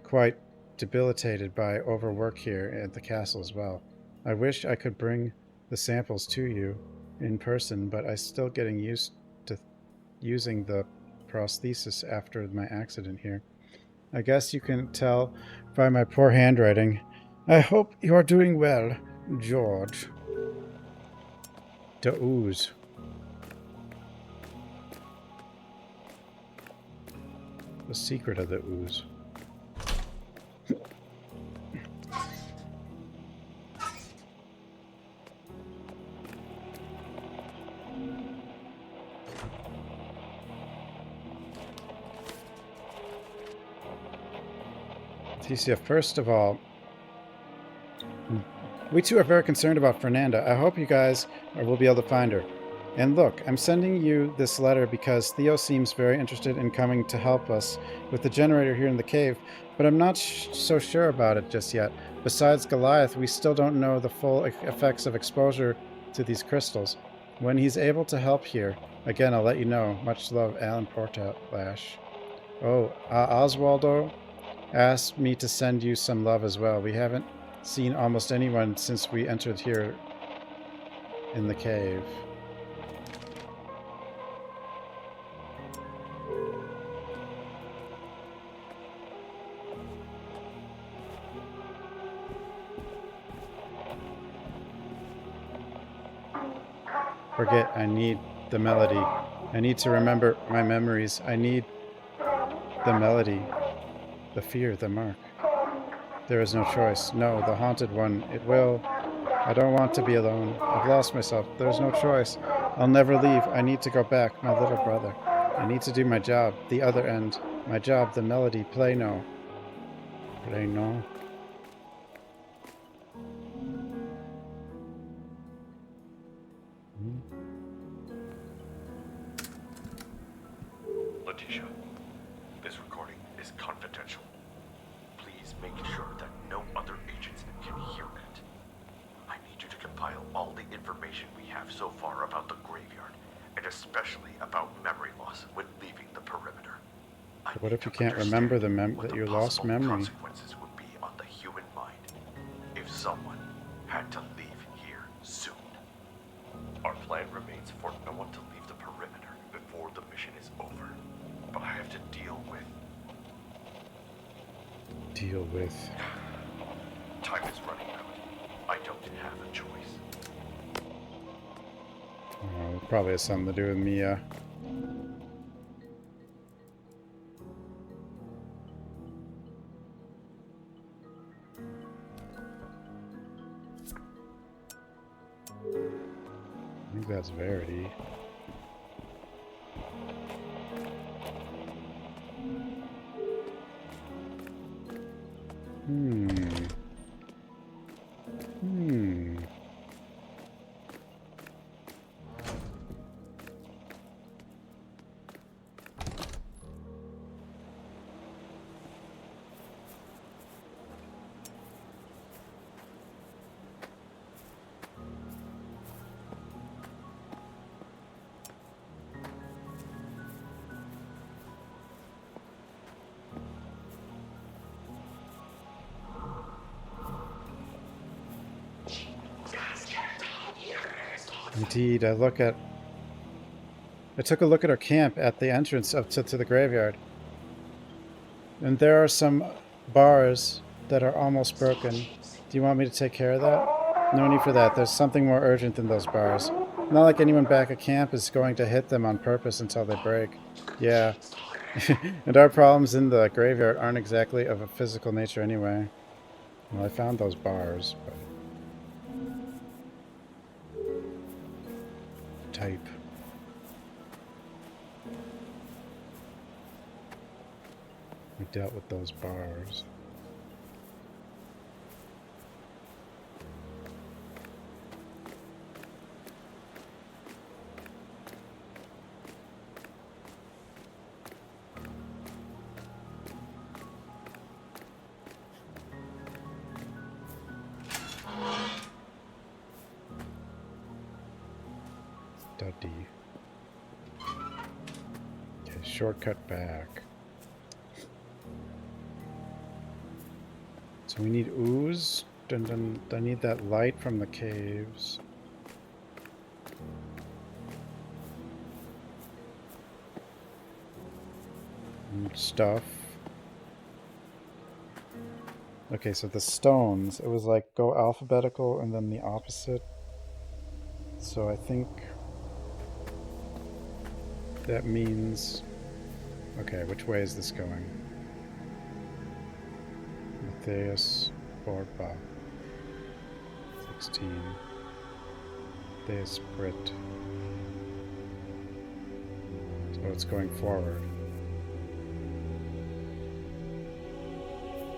quite debilitated by overwork here at the castle as well. I wish I could bring the samples to you in person, but I'm still getting used to using the prosthesis after my accident here. I guess you can tell by my poor handwriting. I hope you are doing well, George. The ooze. The secret of the ooze. Ticia, first of all, we too are very concerned about Fernanda. I hope you guys will be able to find her. And look, I'm sending you this letter because Theo seems very interested in coming to help us with the generator here in the cave, but I'm not so sure about it just yet. Besides Goliath, we still don't know the full effects of exposure to these crystals. When he's able to help here, again, I'll let you know. Much love, Alan Portalash. Oh, Oswaldo asked me to send you some love as well. We haven't seen almost anyone since we entered here in the cave. Forget, I need the melody. I need to remember my memories. I need the melody. The fear, the mark. There is no choice. No, the haunted one. It will. I don't want to be alone. I've lost myself. There's no choice. I'll never leave. I need to go back. My little brother. I need to do my job. The other end. My job. The melody. Play no. Play no. Letitia, this recording is confidential. Please make sure that no other agents can hear it. I need you compile all the information we have so far about the graveyard, and especially about memory loss when leaving the perimeter. But what if you can't remember that you lost memory? Consequences would be on the human mind if someone had to leave here soon. Our plan remains for no one to leave the perimeter before the mission is over. But I have to deal with... Time is running out. I don't have a choice. Oh, it probably has something to do with Mia. I think that's Verity. Indeed, I took a look at our camp at the entrance up to the graveyard. And there are some bars that are almost broken. Do you want me to take care of that? No need for that. There's something more urgent than those bars. Not like anyone back at camp is going to hit them on purpose until they break. Yeah. And our problems in the graveyard aren't exactly of a physical nature anyway. Well, I found those bars, but... type. We dealt with those bars. Study. Okay, shortcut back. So we need ooze, and then I need that light from the caves. And stuff. Okay, so the stones, it was like go alphabetical and then the opposite. So I think that means... okay, which way is this going? Matthias Borba. 16. Matthias Brit. So it's going forward.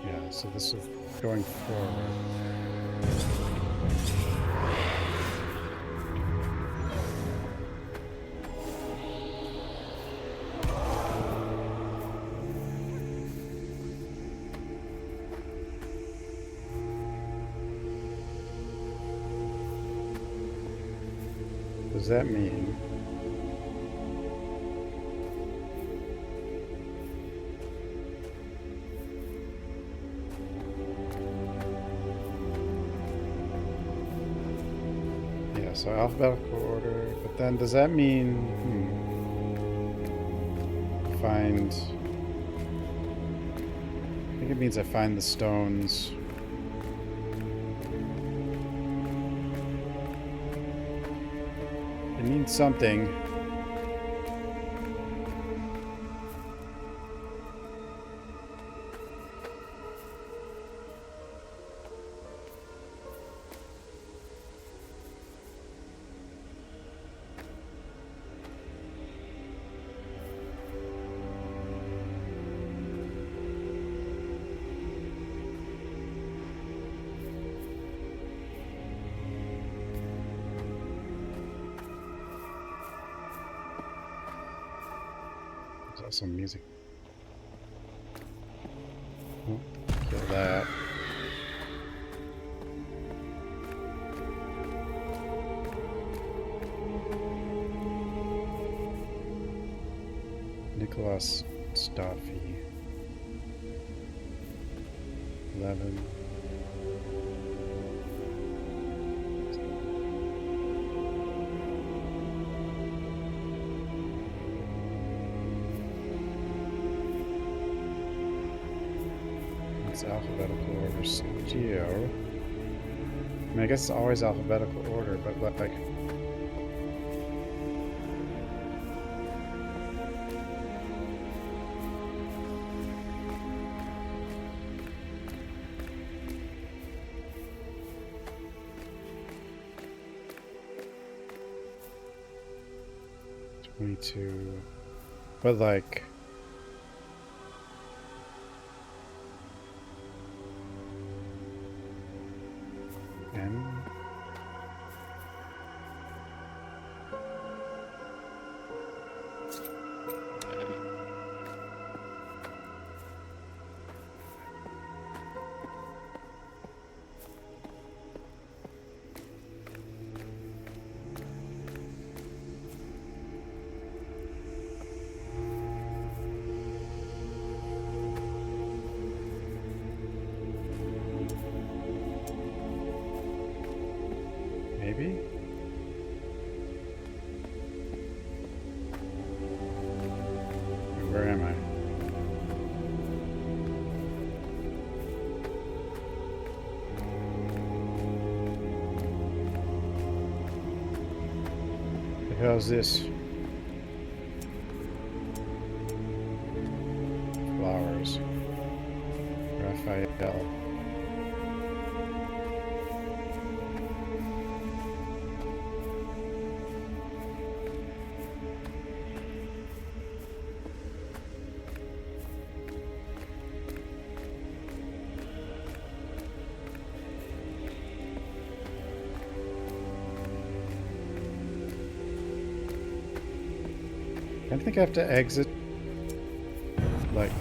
Yeah, so this is going forward. Does that mean so alphabetical order, but then does that mean find... I think it means I find the stones. It means something. Some music. Oh, kill that. Nicholas Staffy. 11. It's alphabetical order still. I mean, I guess it's always alphabetical order, but like... But like... N? Maybe? Where am I? The hell's this? Flowers. Raphael. I think I have to exit, like...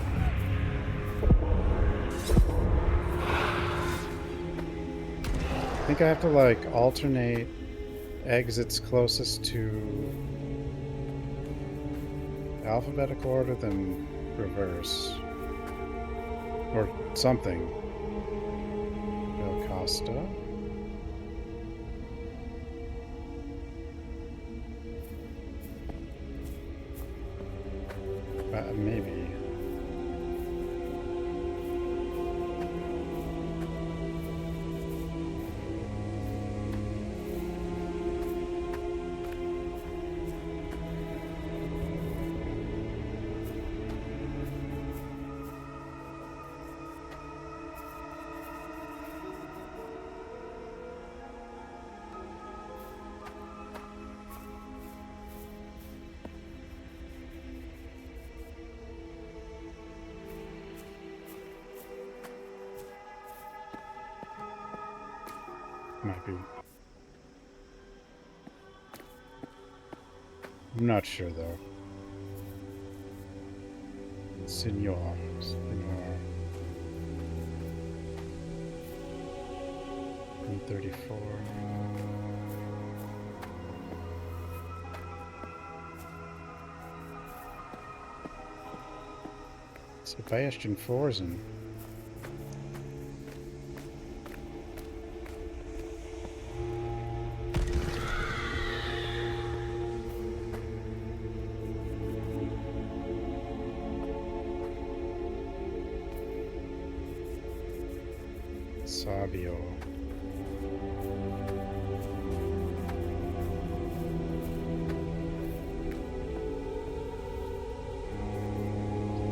I think I have to, like, alternate exits closest to alphabetical order than reverse. Or something. Del Costa. Maybe. Might be. I'm not sure though. Senor. 134. Sebastian Forsen. Sabio.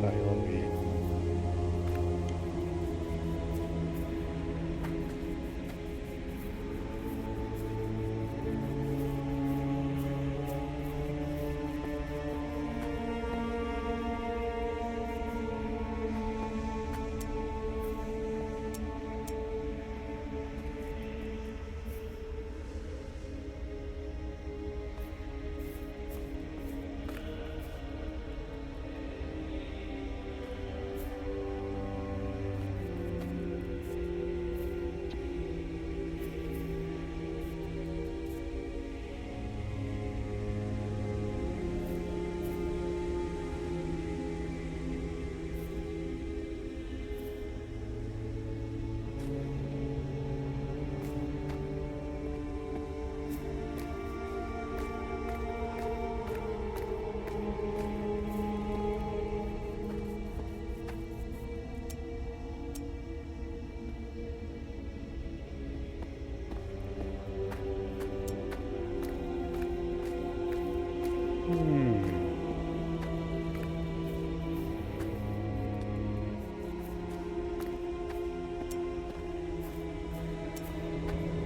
Nairobi.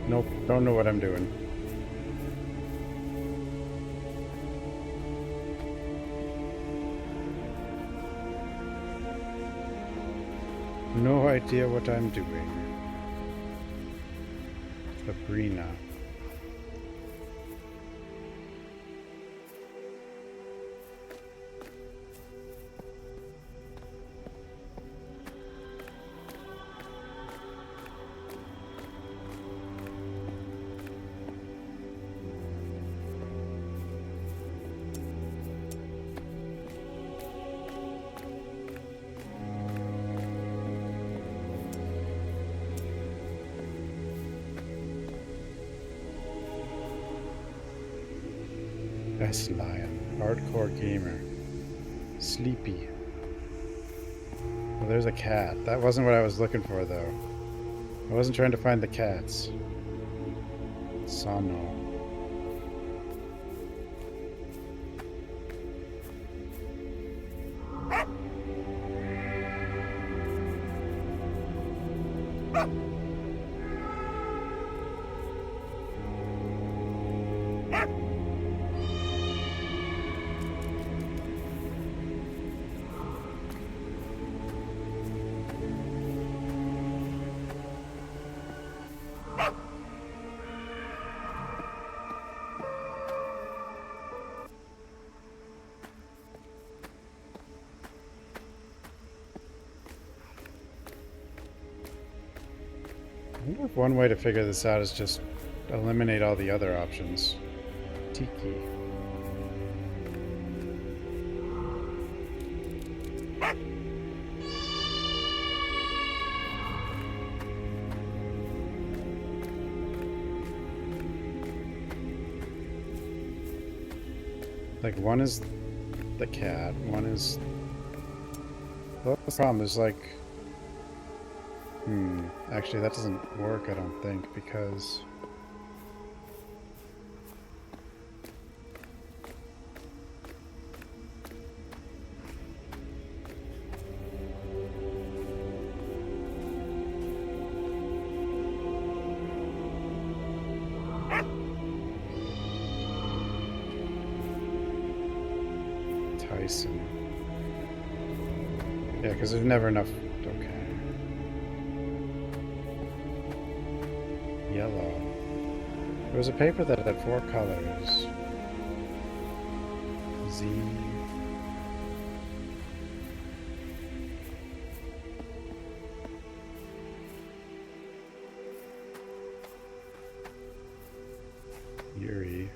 Nope, don't know what I'm doing. No idea what I'm doing. Sabrina. S-Lion. Hardcore gamer. Sleepy. Well, there's a cat. That wasn't what I was looking for, though. I wasn't trying to find the cats. Sano. I wonder if one way to figure this out is just eliminate all the other options. Tiki. Like, one is the cat, one is... Well, the problem is, like... Actually, that doesn't work, I don't think, because... Tyson. Yeah, because there's never enough... Okay. Yellow. There was a paper that had 4 colors. Z. Yuri.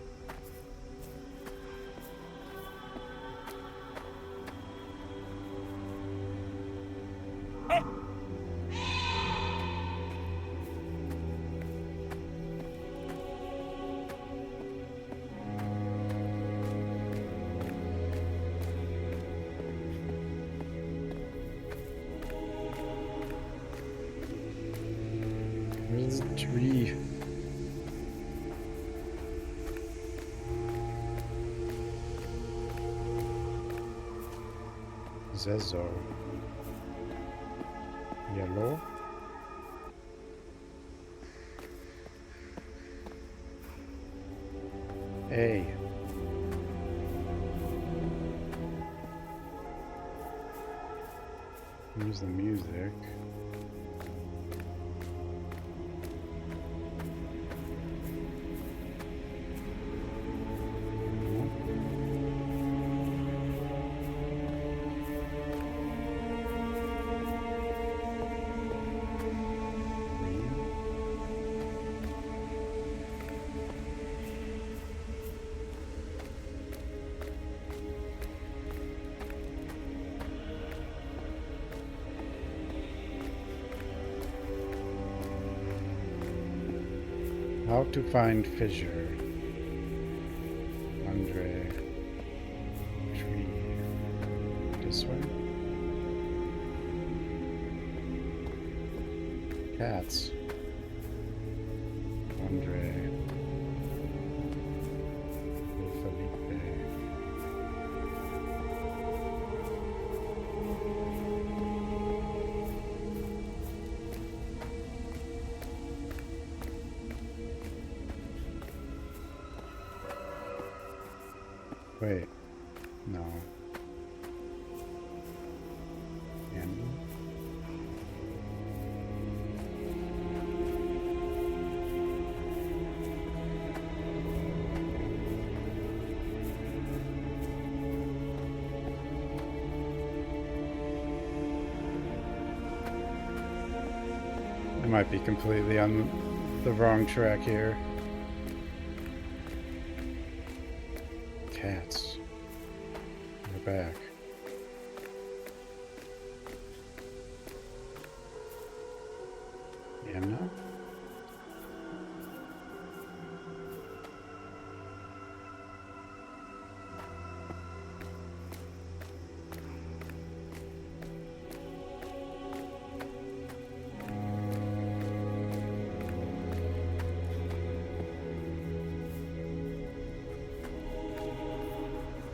Where's the tree? Zezo. Yellow. A. Here's the music. How to find fissure. Andre. Tree. This way. Cats. Andre. Felipe. Wait. No. Animal? I might be completely on the wrong track here. Cats. They're back. Anna?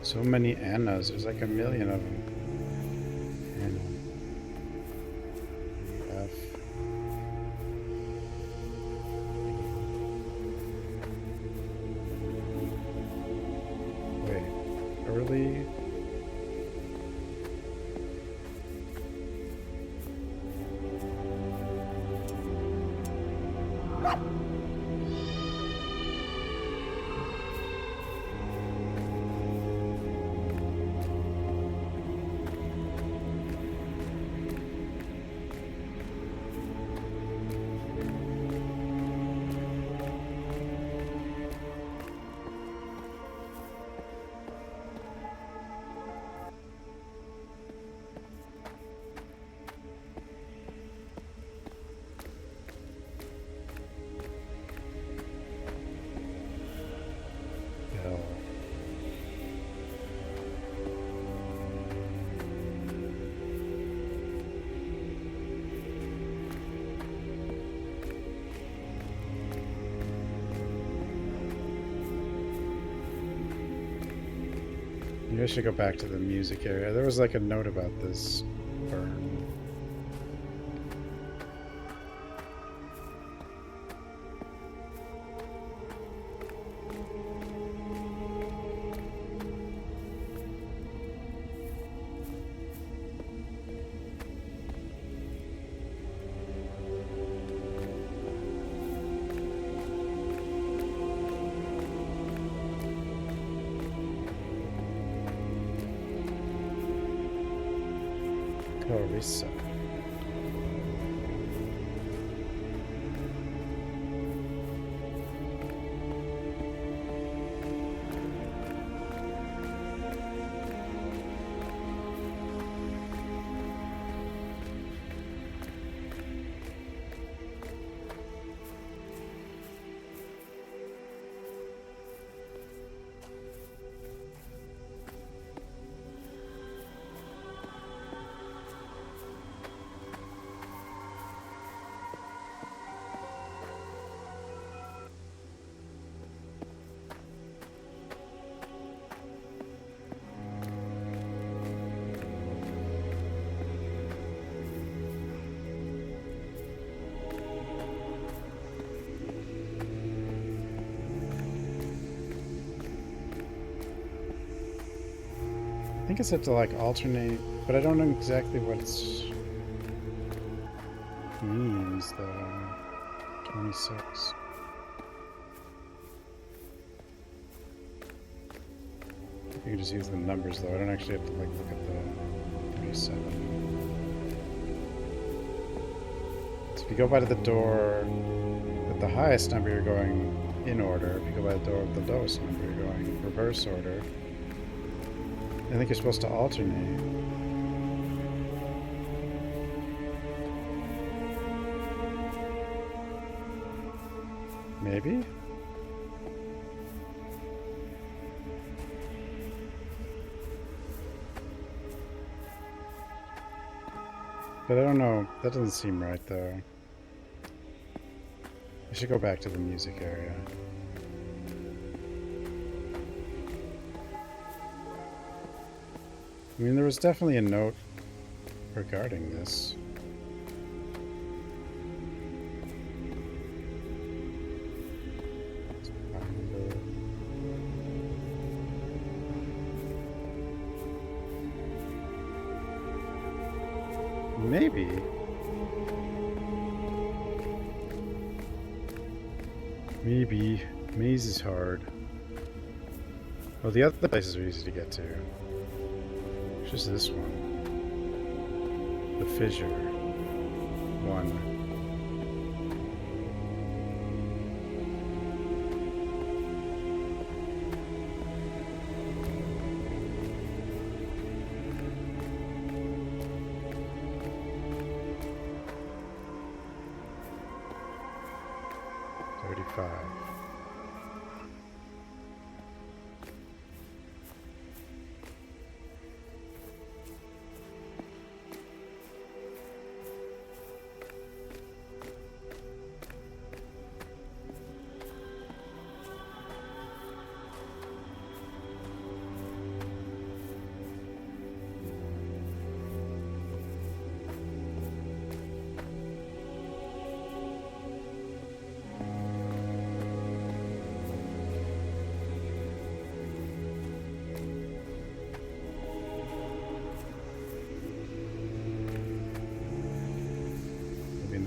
So many Annas. There's like a million of them. Anna. F. Wait. Early. Maybe I should go back to the music area. There was like a note about this burn. Clarissa. I think it's set to like alternate, but I don't know exactly what it means though. 26. You can just use the numbers though. I don't actually have to like look at the 37. So if you go by the door with the highest number, you're going in order. If you go by the door with the lowest number, you're going reverse order. I think you're supposed to alternate. Maybe? But I don't know. That doesn't seem right, though. I should go back to the music area. I mean, there was definitely a note regarding this. Maybe. Maybe. Maze is hard. Well, the other places are easy to get to. It's just this one. The fissure. One.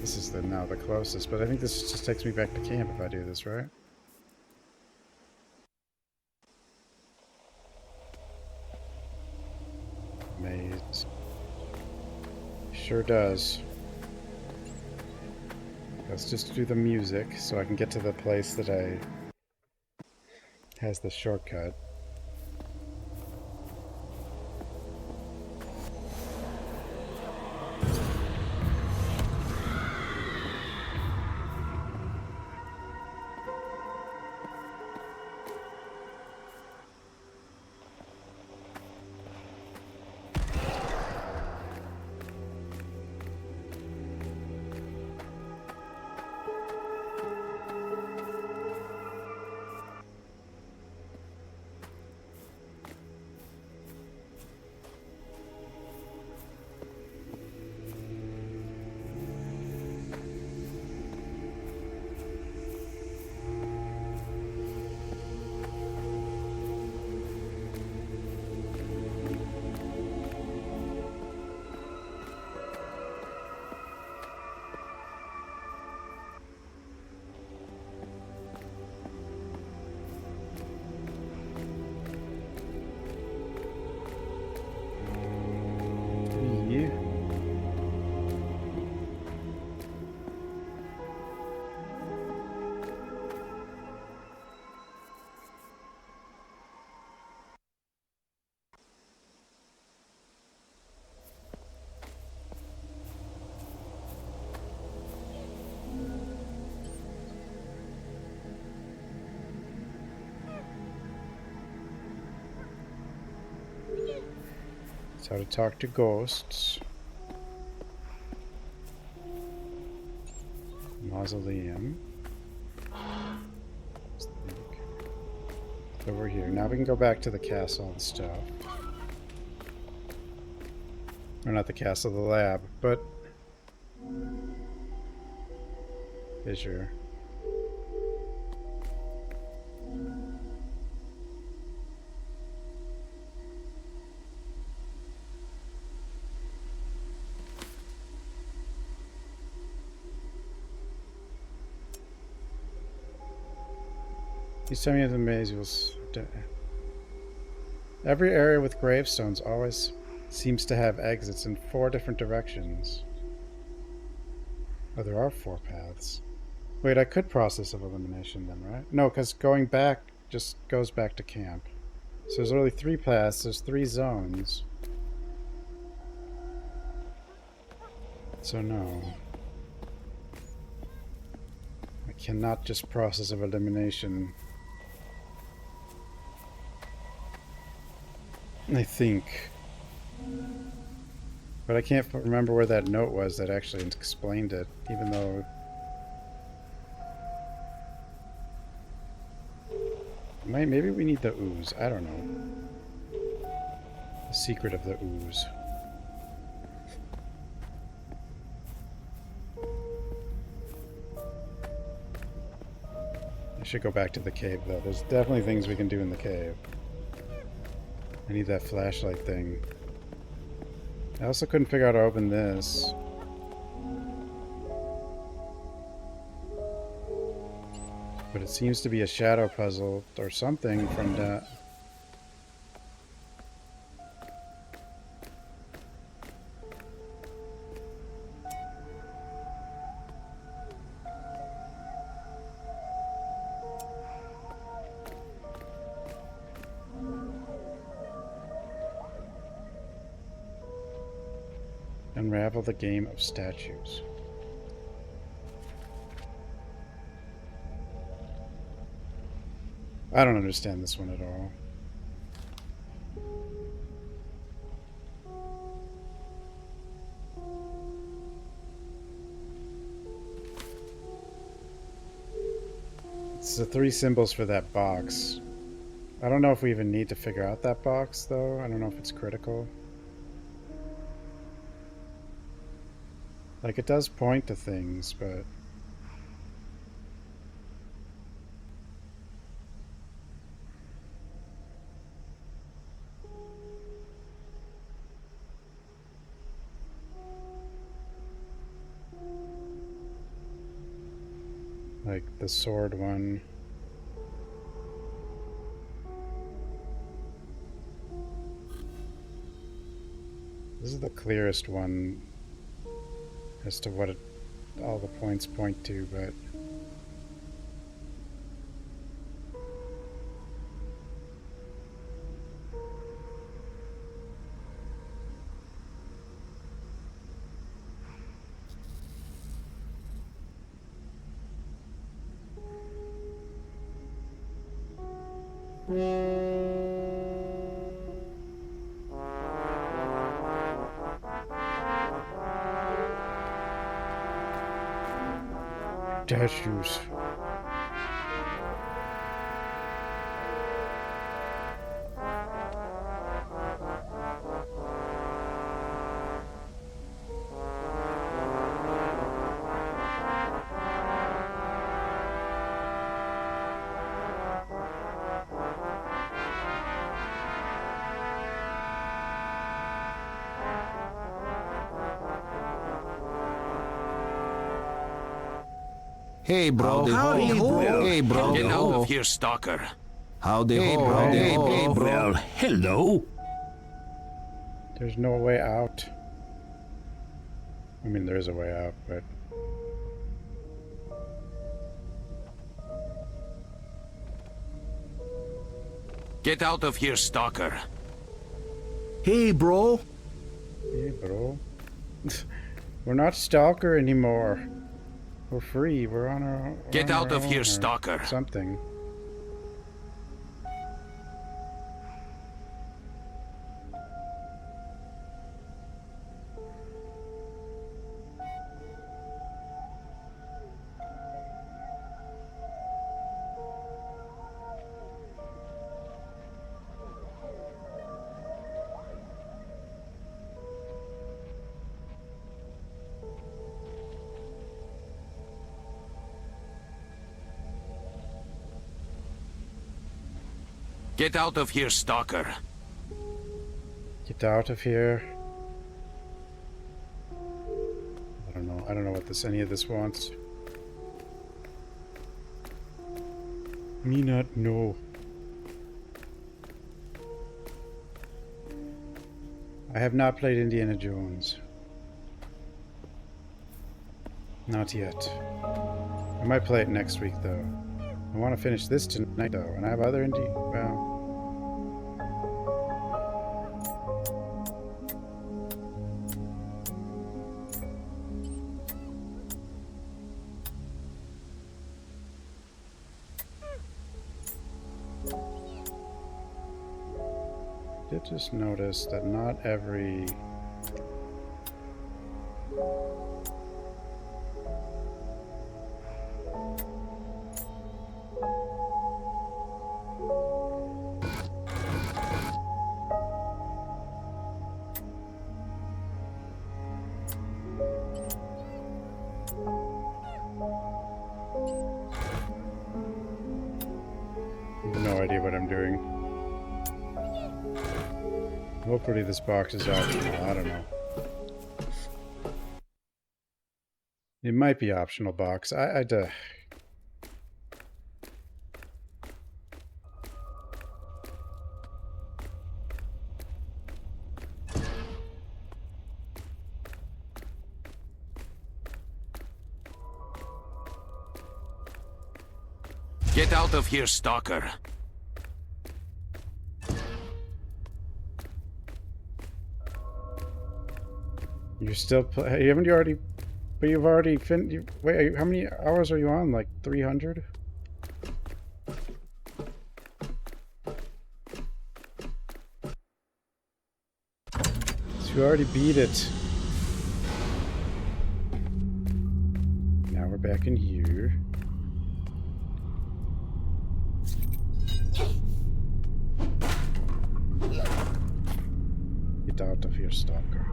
This is now the closest, but I think this just takes me back to camp if I do this, right? Maze. Sure does. Let's just do the music so I can get to the place that has the shortcut. It's how to talk to ghosts. Mausoleum. Over here. Now we can go back to the castle and stuff. Or not the castle, the lab, but fissure. Each time you have the maze, you'll... Every area with gravestones always seems to have exits in 4 different directions. Oh, there are 4 paths. Wait, I could process of elimination then, right? No, because going back just goes back to camp. So there's only 3 paths, there's 3 zones. So no. I cannot just process of elimination. I think. But I can't remember where that note was that actually explained it, even though... Maybe we need the ooze. I don't know. The secret of the ooze. I should go back to the cave, though. There's definitely things we can do in the cave. I need that flashlight thing. I also couldn't figure out how to open this. But it seems to be a shadow puzzle or something from that. Unravel the game of statues. I don't understand this one at all. It's the 3 symbols for that box. I don't know if we even need to figure out that box, though. I don't know if it's critical. Like, it does point to things, but... like the sword one. This is the clearest one as to what all the points point to, but... statues. Hey, bro. Howdy ho. Hey, bro. Get out of here, stalker. Howdy ho. Hey, bro. Well, hello. There's no way out. I mean, there is a way out, but... Get out of here, stalker. Hey, bro. Hey, bro. We're not stalker anymore. We're free. We're on our... Get out of here, stalker. Something. Get out of here, stalker. Get out of here. I don't know. I don't know what any of this wants. Me not know. I have not played Indiana Jones. Not yet. I might play it next week, though. I want to finish this tonight, though, and I have other well... I did just notice that not every... No idea what I'm doing. Hopefully this box is out. I don't know. It might be optional box. I'd Get out of here, stalker. You're still haven't you already? But you've already wait, how many hours are you on? Like 300? So you already beat it. Now we're back in here. Get out of here, stalker.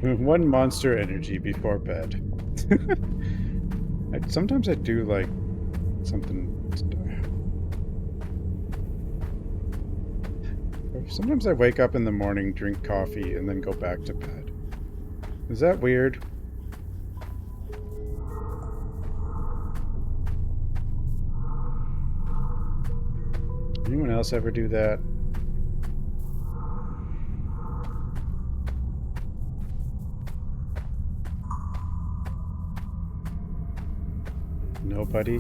One monster energy before bed. Sometimes I do like something. Sometimes I wake up in the morning, drink coffee, and then go back to bed. Is that weird? Anyone else ever do that? Nobody?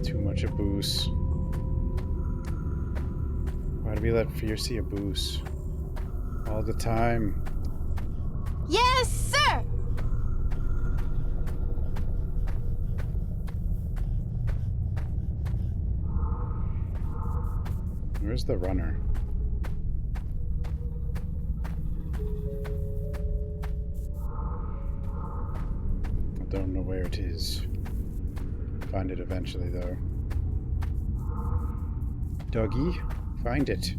Too much a boost. Why do we let fear see a boost? All the time. Yes, sir! Where's the runner? I don't know where it is. Find it eventually, though. Doggy, find it.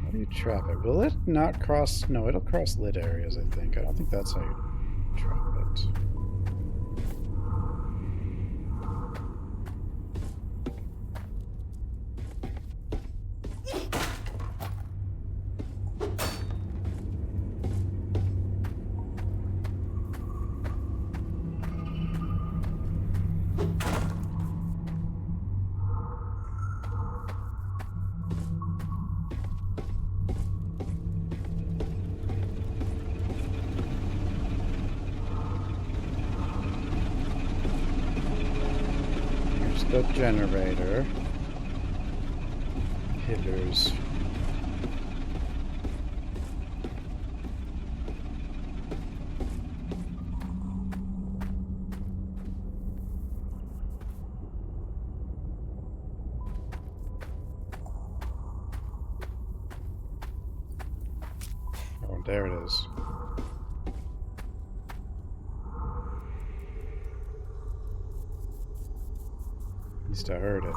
How do you trap it? Will it not cross? No, it'll cross lit areas, I think. I don't think that's how you trap it. The generator. Hitters. Oh, there it is. At least I heard it.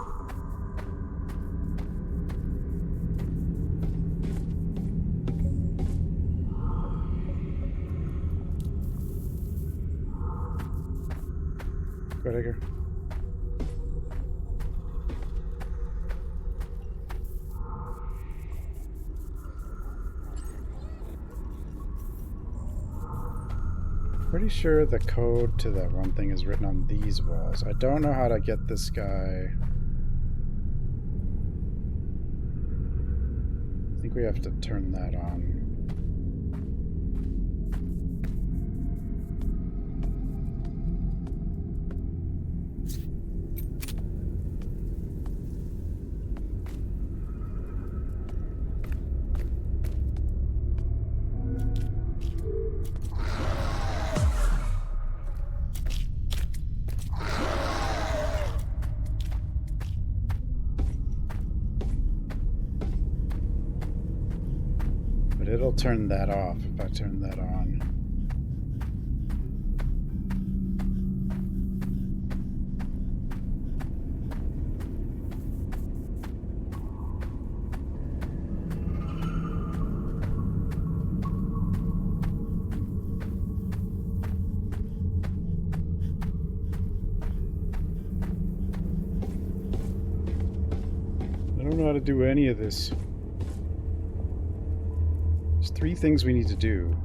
Go, Digger. Pretty sure the code to that one thing is written on these walls. I don't know how to get this guy. I think we have to turn that on. It'll turn that off if I turn that on. I don't know how to do any of this. 3 things we need to do.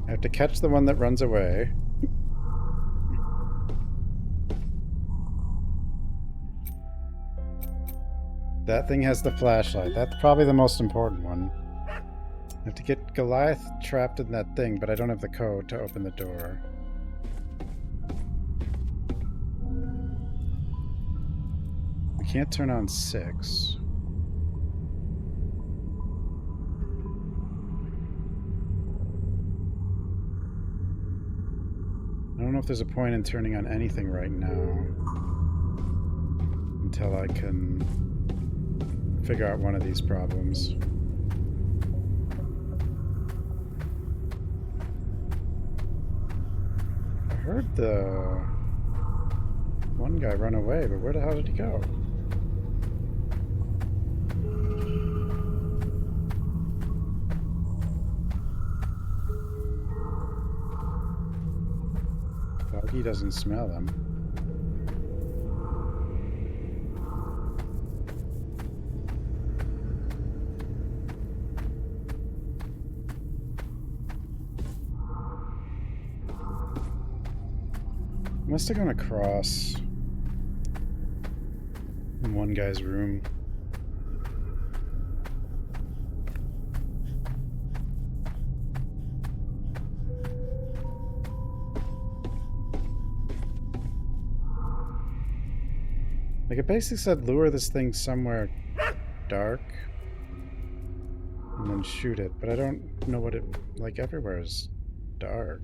I have to catch the one that runs away. That thing has the flashlight. That's probably the most important one. I have to get Goliath trapped in that thing, but I don't have the code to open the door. We can't turn on 6. I don't know if there's a point in turning on anything right now until I can figure out one of these problems. I heard the one guy run away, but where the hell did he go? He doesn't smell them. Must have gone across in one guy's room. Like, it basically said lure this thing somewhere dark and then shoot it, but I don't know what it... like, everywhere is dark.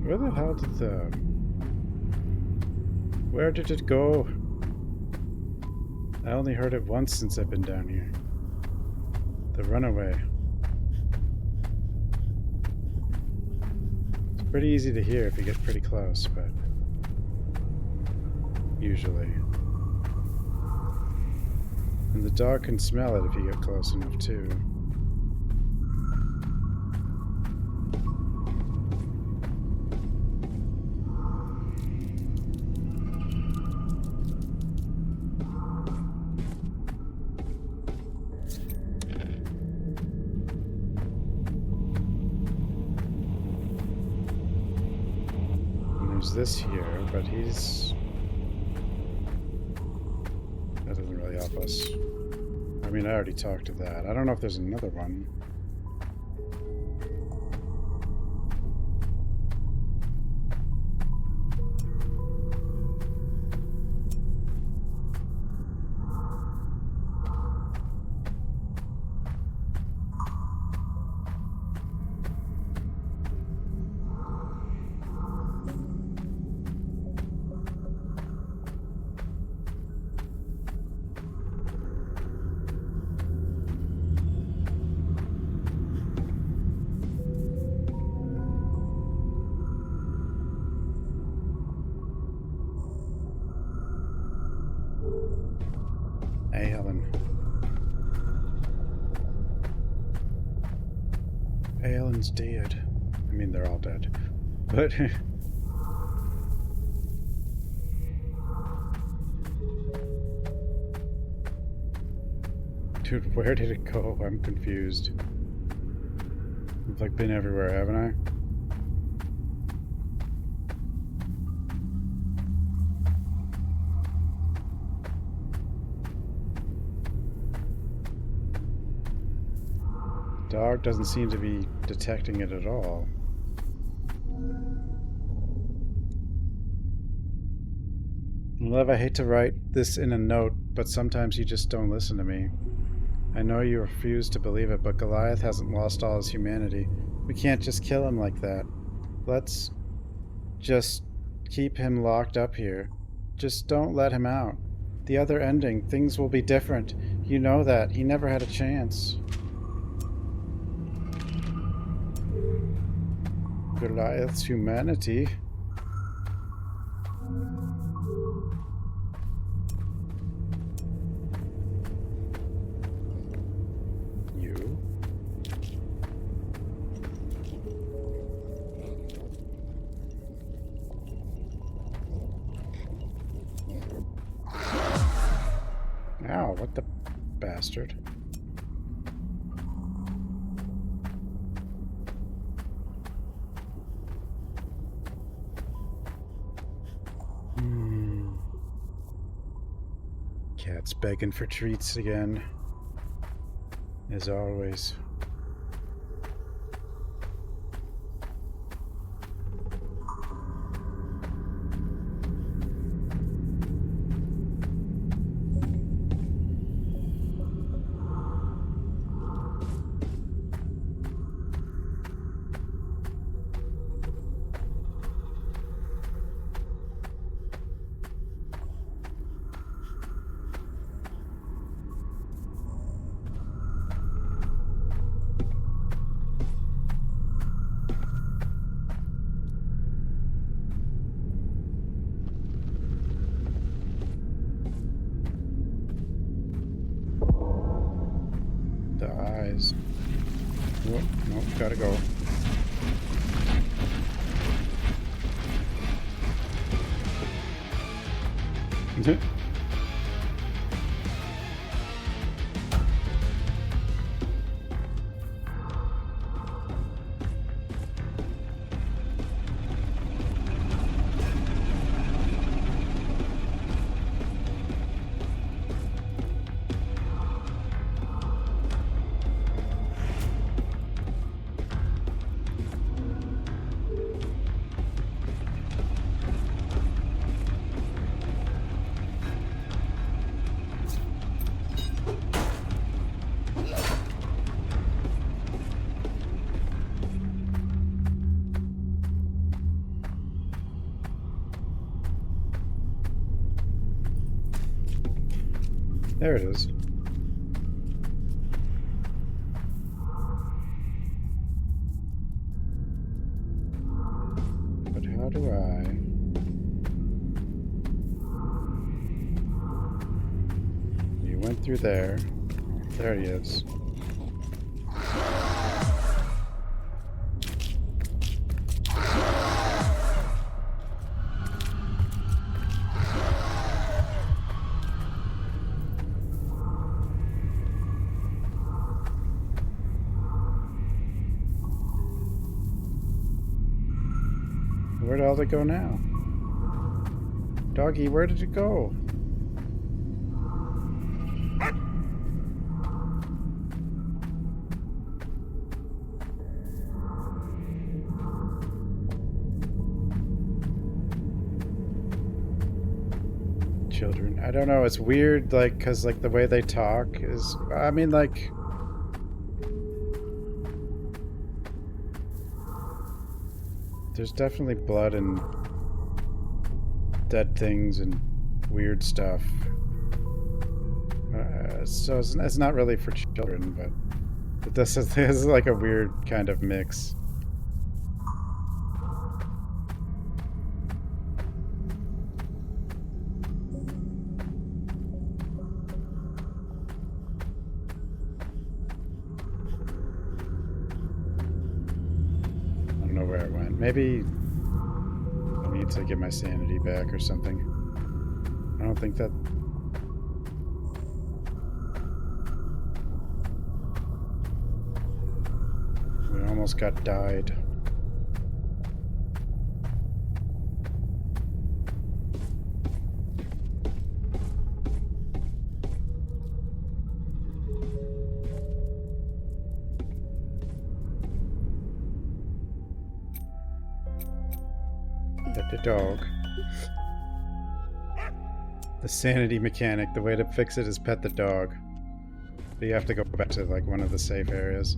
Where the hell did the... where did it go? I only heard it once since I've been down here. The runaway. It's pretty easy to hear if you get pretty close, but... usually. And the dog can smell it if you get close enough, too. This here, but he's... that doesn't really help us. I mean, I already talked to that. I don't know if there's another one. Aelin's dead. I mean, they're all dead. But... Dude, where did it go? I'm confused. I've like been everywhere, haven't I? Dog doesn't seem to be detecting it at all. Love, I hate to write this in a note, but sometimes you just don't listen to me. I know you refuse to believe it, but Goliath hasn't lost all his humanity. We can't just kill him like that. Let's just keep him locked up here. Just don't let him out. The other ending, things will be different. You know that. He never had a chance. Goliath's humanity. You? Ow, what the bastard? Cat's begging for treats again. As always. The eyes. Oh, nope, gotta go. There it is. But how do I... You went through there. There he is. Where'd all that go now? Doggy, where did it go? Children. I don't know, it's weird, like, because, like, the way they talk is... I mean, like... There's definitely blood and dead things and weird stuff. So it's not really for children, but this is like a weird kind of mix. Maybe I need to get my sanity back or something. I don't think that... We almost got died. The dog. The sanity mechanic, the way to fix it is pet the dog. But you have to go back to like one of the safe areas.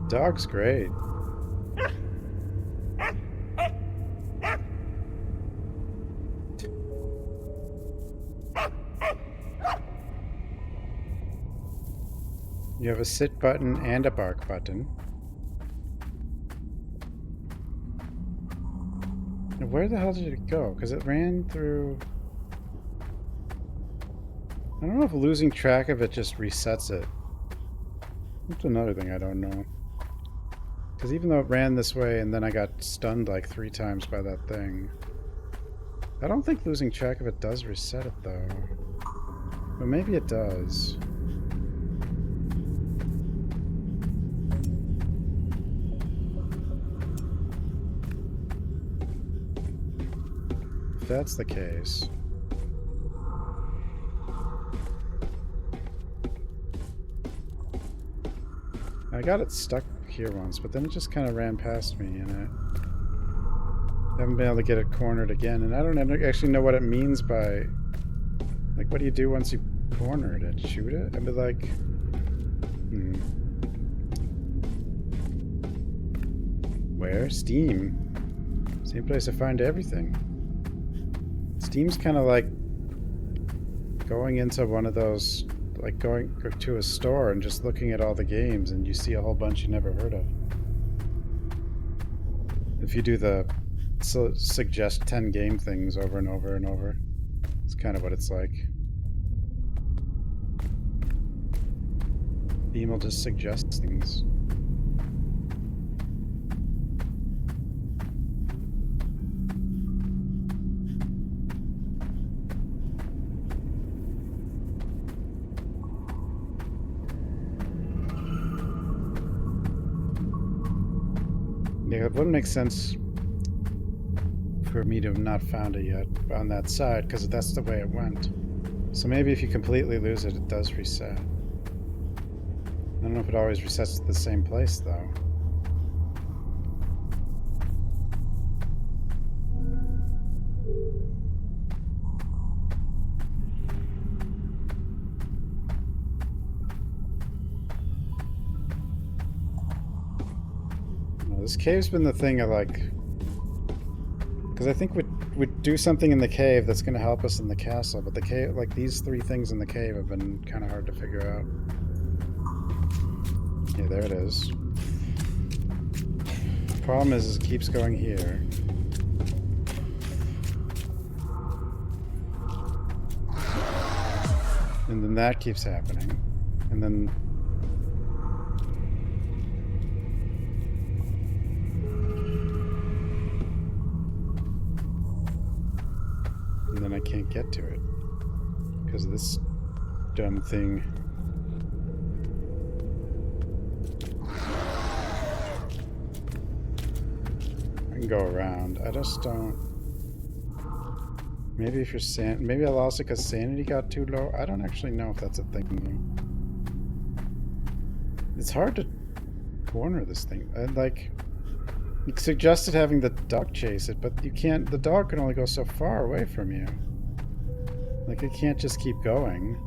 Dog's great. You have a sit button and a bark button. Now where the hell did it go? Because it ran through... I don't know if losing track of it just resets it. That's another thing I don't know. Because even though it ran this way and then I got stunned like 3 times by that thing, I don't think losing track of it does reset it though. But maybe it does. If that's the case... I got it stuck here once, but then it just kind of ran past me, and I haven't been able to get it cornered again, and I don't actually know what it means by... Like, what do you do once you corner it? Shoot it? I'd be like... Where? Steam. Same place I find everything. Steam's kind of like going into one of those... Like going to a store and just looking at all the games and you see a whole bunch you never heard of. If you do the suggest 10 game things over and over and over, it's kind of what it's like. Beam will just suggest things. Yeah, it wouldn't make sense for me to have not found it yet on that side, because that's the way it went. So maybe if you completely lose it, it does reset. I don't know if it always resets to the same place, though. This cave's been the thing I like, because I think we'd do something in the cave that's going to help us in the castle, but the cave, like these 3 things in the cave have been kind of hard to figure out. Yeah, there it is. The problem is it keeps going here. And then that keeps happening. And then... And then I can't get to it because of this dumb thing. I can go around. I just don't... Maybe if you're maybe I lost it because sanity got too low. I don't actually know if that's a thing though. It's hard to corner this thing. Like, you suggested having the dog chase it, but you can't. The dog can only go so far away from you. Like, it can't just keep going.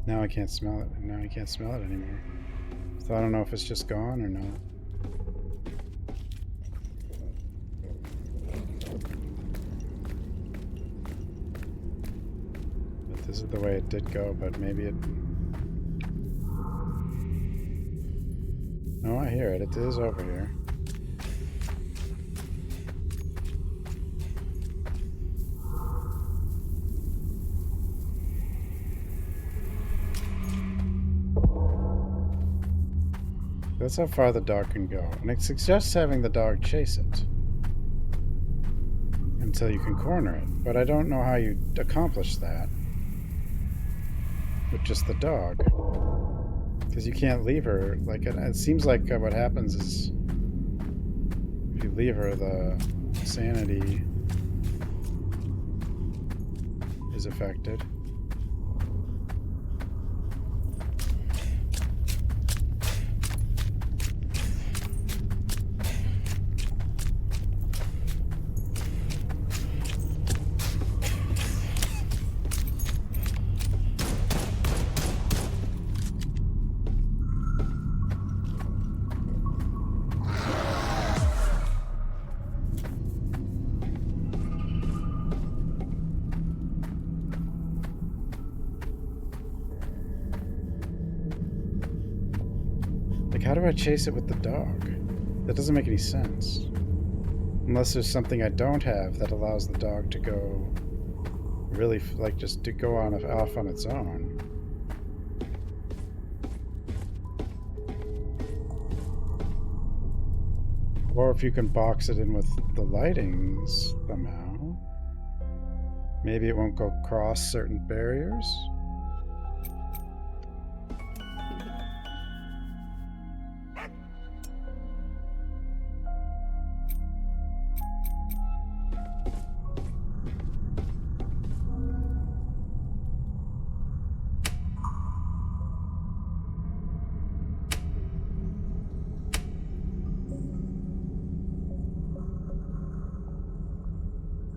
Now I can't smell it. Now I can't smell it anymore. So I don't know if it's just gone or not. But this is the way it did go, but maybe it... Oh, I hear it. It is over here. That's how far the dog can go. And it suggests having the dog chase it until you can corner it. But I don't know how you accomplish that with just the dog. Because you can't leave her. Like, it seems like what happens is if you leave her, the sanity is affected. How do I chase it with the dog? That doesn't make any sense. Unless there's something I don't have that allows the dog to go really, like, just to go on off on its own. Or if you can box it in with the lightings somehow. Maybe it won't go across certain barriers.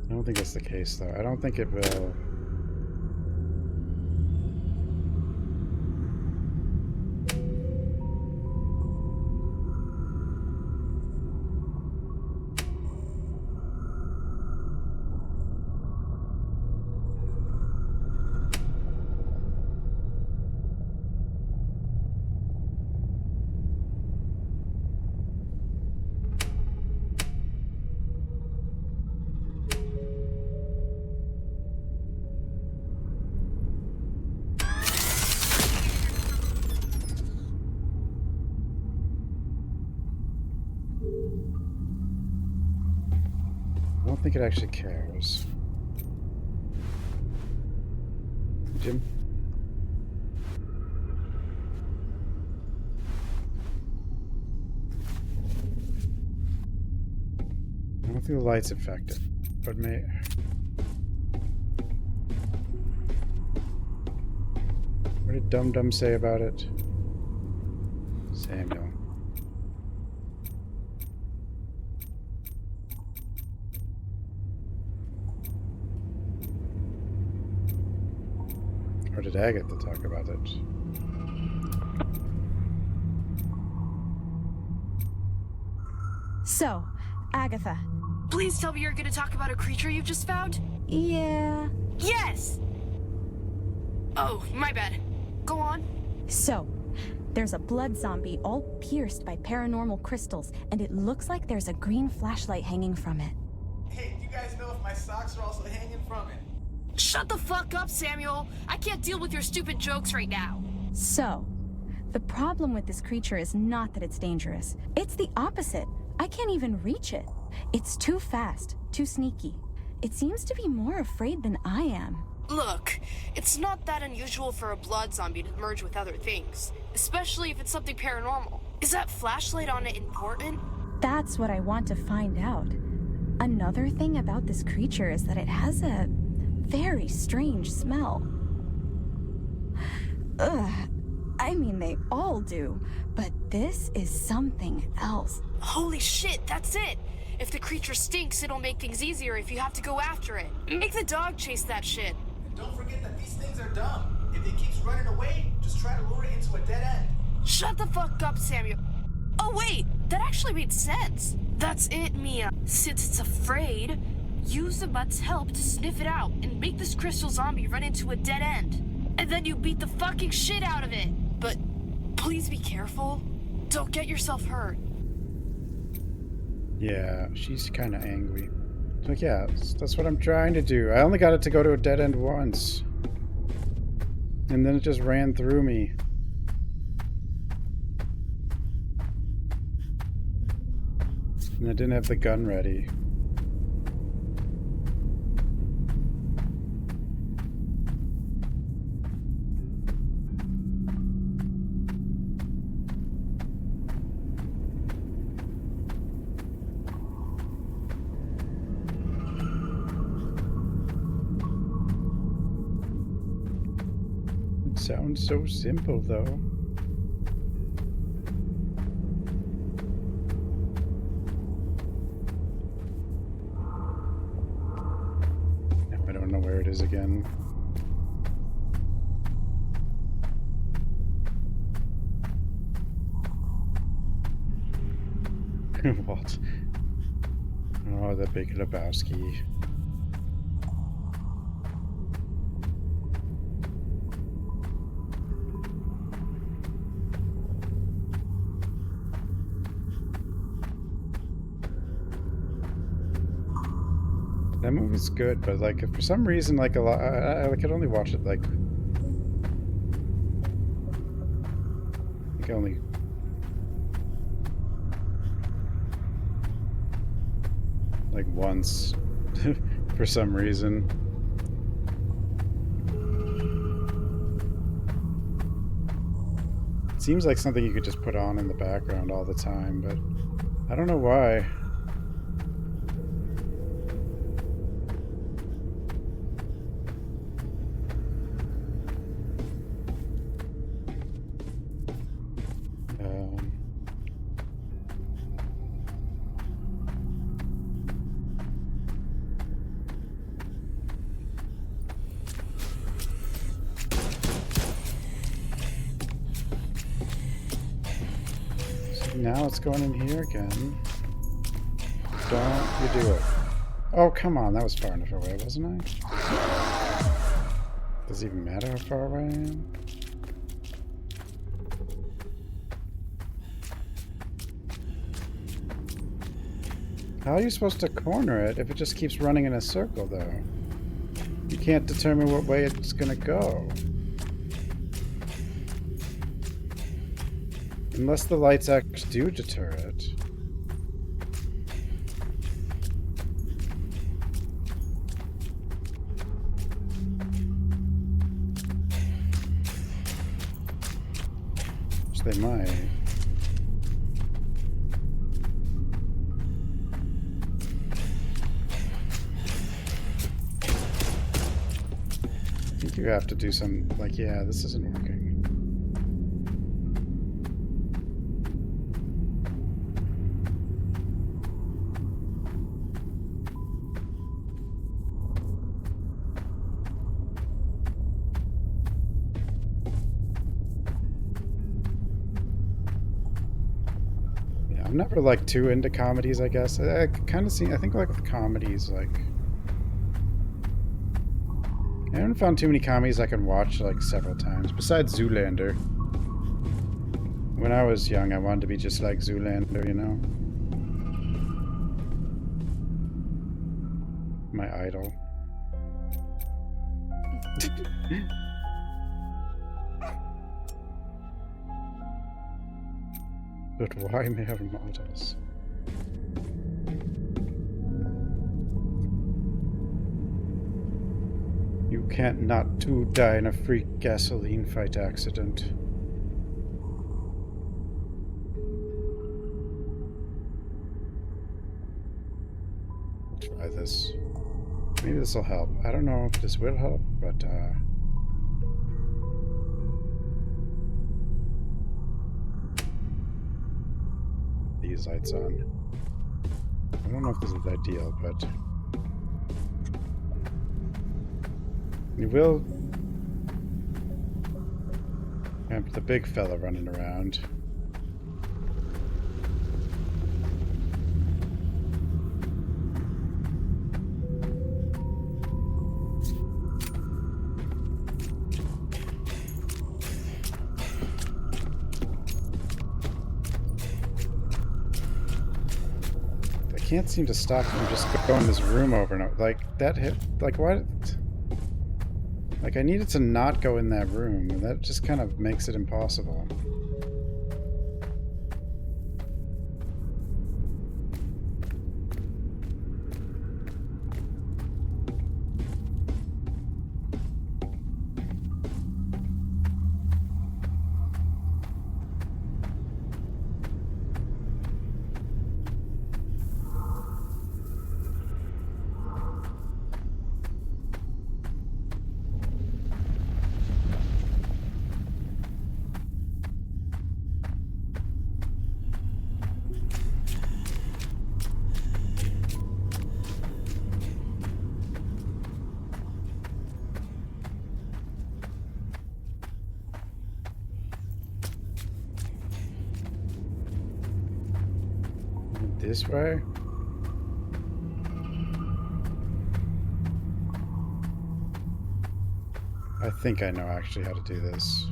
I don't think that's the case, though. I don't think it will. I don't think it actually cares. Jim? I don't think the light's affected, but may... What did Dum Dum say about it? Samuel. Or did Agatha talk about it? So, Agatha. Please tell me you're gonna talk about a creature you've just found? Yeah. Yes! Oh, my bad. Go on. So, there's a blood zombie all pierced by paranormal crystals, and it looks like there's a green flashlight hanging from it. Hey, do you guys know if my socks are also hanging from it? Shut the fuck up, Samuel! I can't deal with your stupid jokes right now. So, the problem with this creature is not that it's dangerous. It's the opposite. I can't even reach it. It's too fast, too sneaky. It seems to be more afraid than I am. Look, it's not that unusual for a blood zombie to merge with other things, especially if it's something paranormal. Is that flashlight on it important? That's what I want to find out. Another thing about this creature is that it has a very strange smell. Ugh. I mean, they all do, but this is something else. Holy shit, that's it! If the creature stinks, it'll make things easier if you have to go after it. Make the dog chase that shit. And don't forget that these things are dumb. If it keeps running away, just try to lure it into a dead end. Shut the fuck up, Samuel. Oh wait, that actually made sense. That's it, Mia. Since it's afraid, use the mutt's help to sniff it out and make this crystal zombie run into a dead end. And then you beat the fucking shit out of it. But please be careful. Don't get yourself hurt. Yeah, she's kind of angry. Like, yeah, that's what I'm trying to do. I only got it to go to a dead end once. And then it just ran through me. And I didn't have the gun ready. Sounds so simple, though. Now I don't know where it is again. What? Oh, the Big Lebowski. That movie's good, but like for some reason, like a lot, I could only watch it like only like once for some reason. It seems like something you could just put on in the background all the time, but I don't know why. Now it's going in here again. Don't you do it. Oh, come on. That was far enough away, wasn't I? Does it even matter how far away I am? How are you supposed to corner it if it just keeps running in a circle, though? You can't determine what way it's gonna go. Unless the lights actually do deter it. Which they might. I think you have to do some, like, yeah, this isn't working. I'm never like too into comedies, I guess. I kind of see, I think like with comedies, like I haven't found too many comedies I can watch like several times, besides Zoolander. When I was young, I wanted to be just like Zoolander, you know? My idol. But why mere mortals? You can't not too die in a freak gasoline fight accident. I'll try this. Maybe this will help. I don't know if this will help, but these lights on. I don't know if this is ideal, but you will have the big fella running around. Can't seem to stop from just going this room over and over. Like, that hit... Like, what? Like, I needed to not go in that room, and that just kind of makes it impossible. This way? I think I know actually how to do this.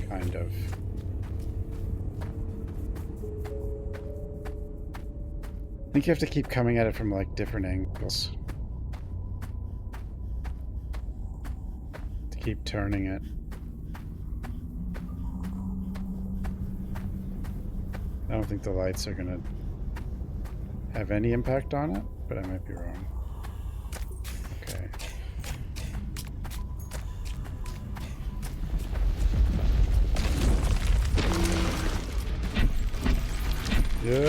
Kind of. I think you have to keep coming at it from like different angles. To keep turning it. I don't think the lights are gonna have any impact on it, but I might be wrong. Okay. Yeah.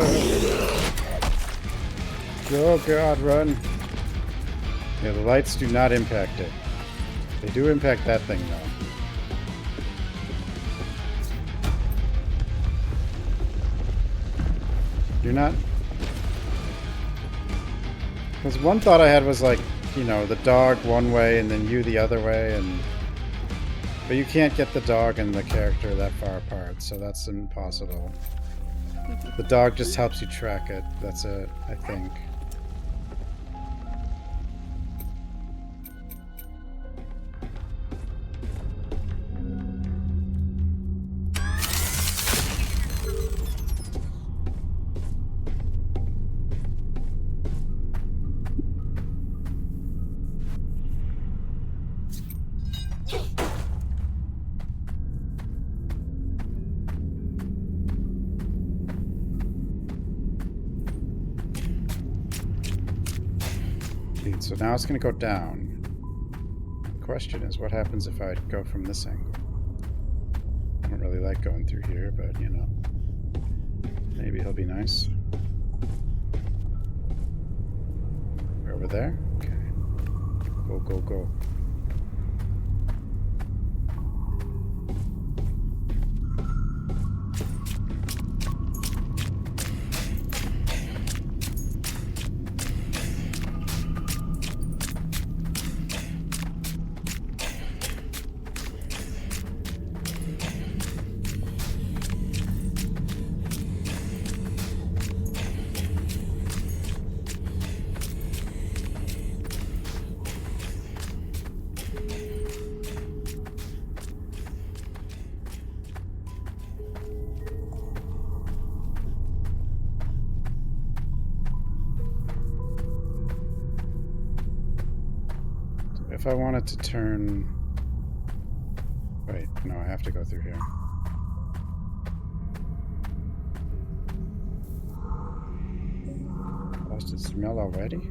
Oh god, run. Yeah, the lights do not impact it. They do impact that thing though. You're not... Because one thought I had was like, you know, the dog one way and then you the other way, and... But you can't get the dog and the character that far apart, so that's impossible. The dog just helps you track it, that's it, I think. So now it's going to go down. The question is, what happens if I go from this angle? I don't really like going through here, but, you know. Maybe he'll be nice. Over there? Okay. Go, go, go. If I wanted to turn... Wait, no, I have to go through here. Does it smell already?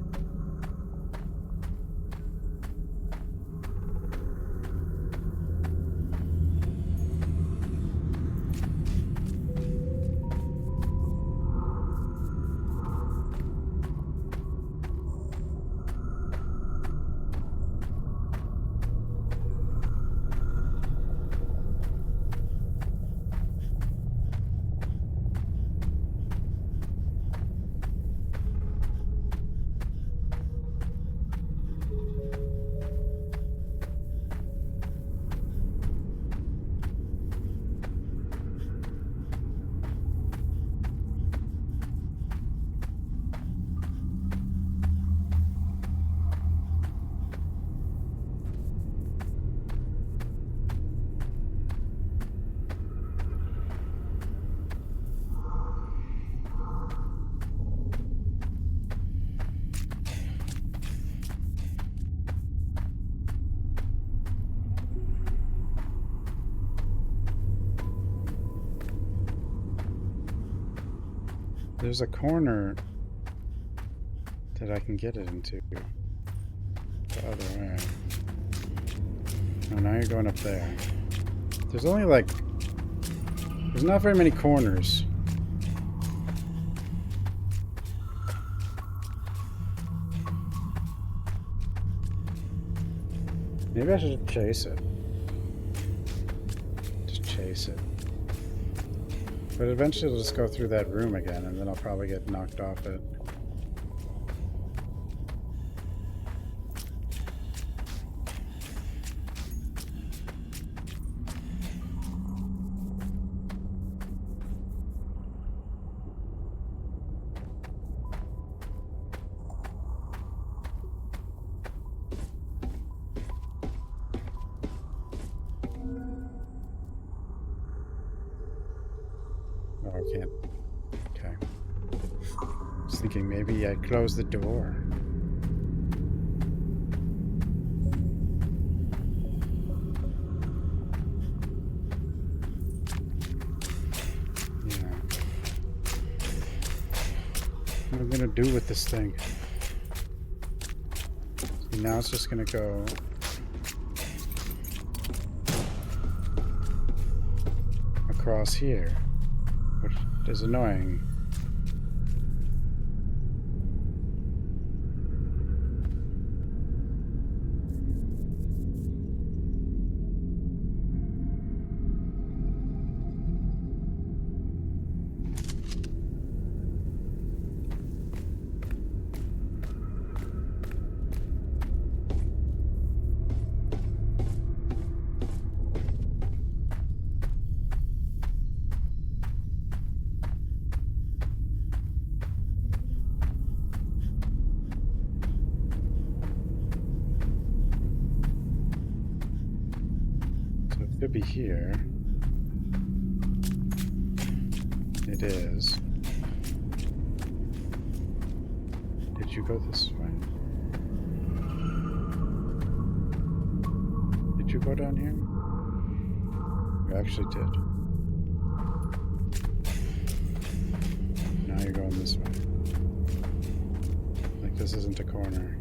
There's a corner that I can get it into the other way. Oh, now you're going up there. There's only like... There's not very many corners. Maybe I should chase it. Just chase it. But eventually it'll just go through that room again, and then I'll probably get knocked off it. Oh, I can't. Okay. I was thinking maybe I'd close the door. Yeah. What am I gonna do with this thing? See, now it's just gonna go... across here. Which is annoying. Could be here. It is. Did you go this way? Did you go down here? You actually did. Now you're going this way. Like this isn't a corner.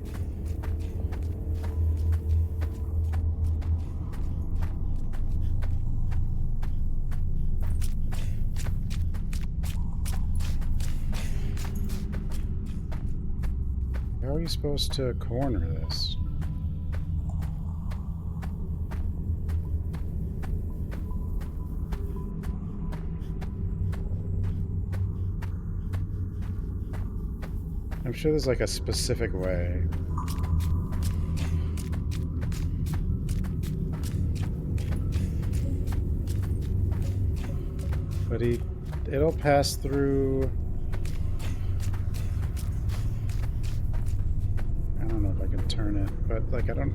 How are you supposed to corner this? I'm sure there's like a specific way. But it'll pass through... I don't know if I can turn it, but like I don't...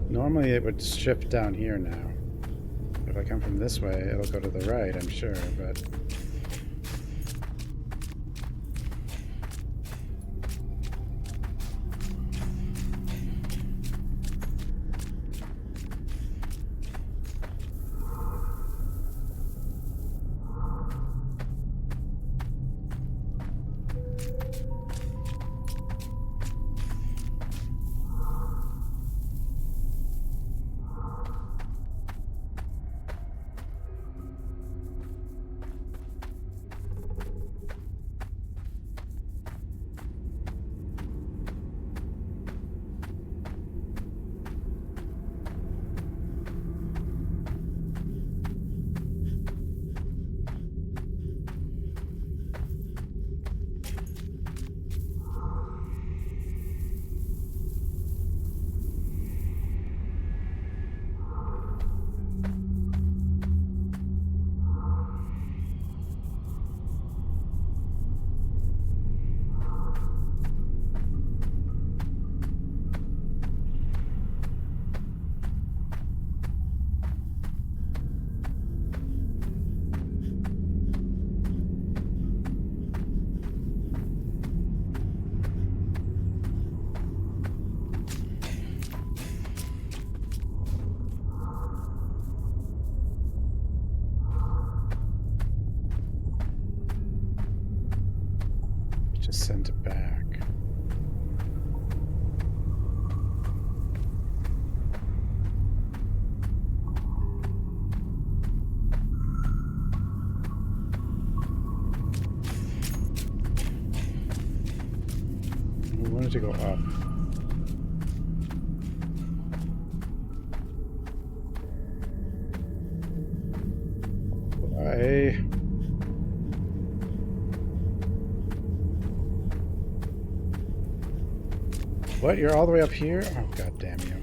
Normally it would shift down here now. If I come from this way, it'll go to the right, I'm sure, but... Send it back. We wanted to go up. Why? What? You're all the way up here? Oh, god damn you.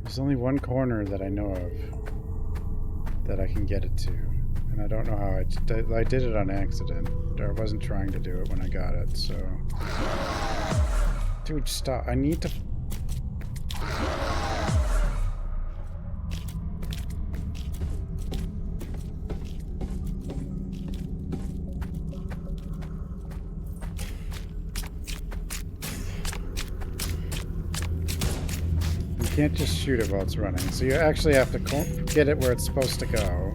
There's only one corner that I know of that I can get it to. And I don't know how I did it on accident. Or I wasn't trying to do it when I got it, so... Dude, stop. I need to... You can't just shoot it while it's running, so you actually have to get it where it's supposed to go.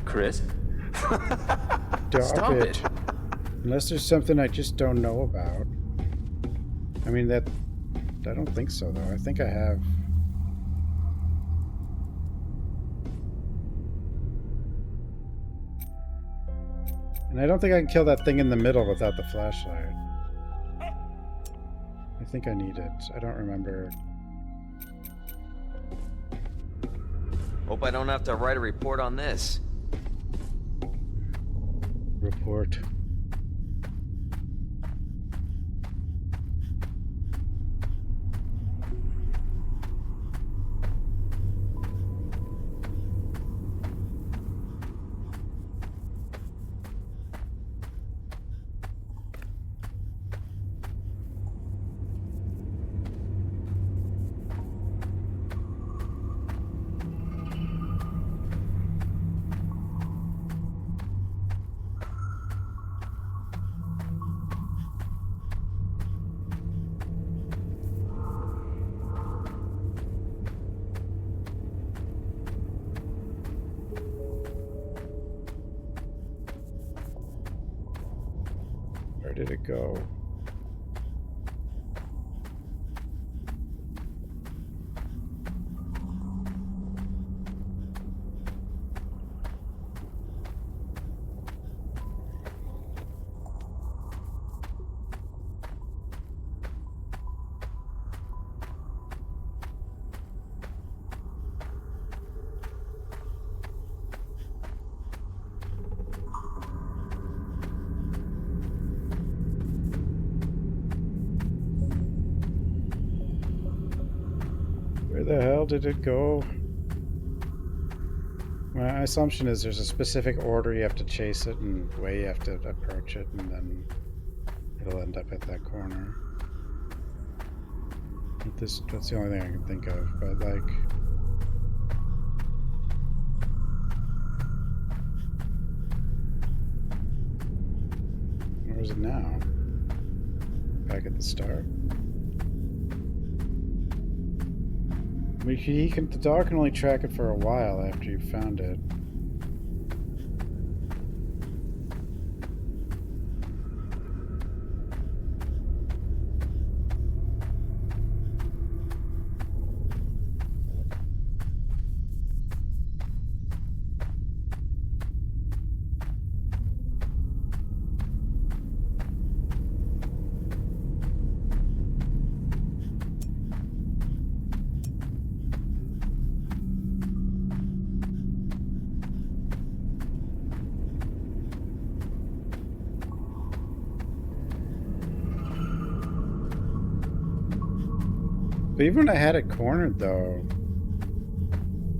Chris? Stop it. Unless there's something I just don't know about. I mean, I don't think so, though. I think I have. And I don't think I can kill that thing in the middle without the flashlight. I think I need it. I don't remember. Hope I don't have to write a report on this. Report. Where did it go? Where the hell did it go? My assumption is there's a specific order you have to chase it and way you have to approach it, and then it'll end up at that corner. That's the only thing I can think of, but like... Where is it now? Back at the start? I mean, the dog can only track it for a while after you've found it. But even when I had it cornered, though,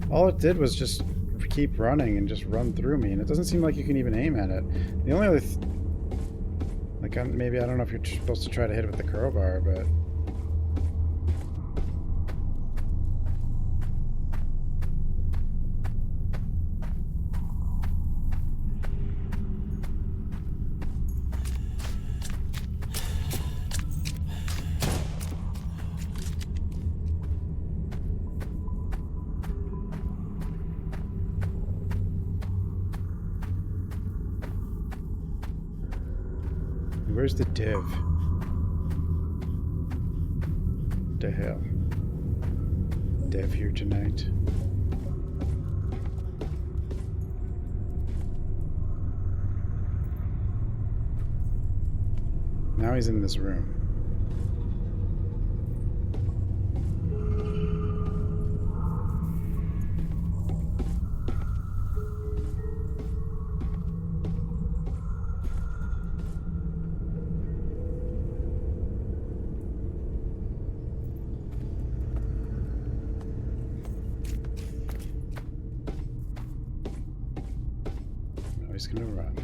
all it did was just keep running and just run through me, and it doesn't seem like you can even aim at it. The only other maybe, I don't know if you're supposed to try to hit it with the crowbar, but Where's the div? The hell? Dev here tonight. Now he's in this room. Now he's gonna run.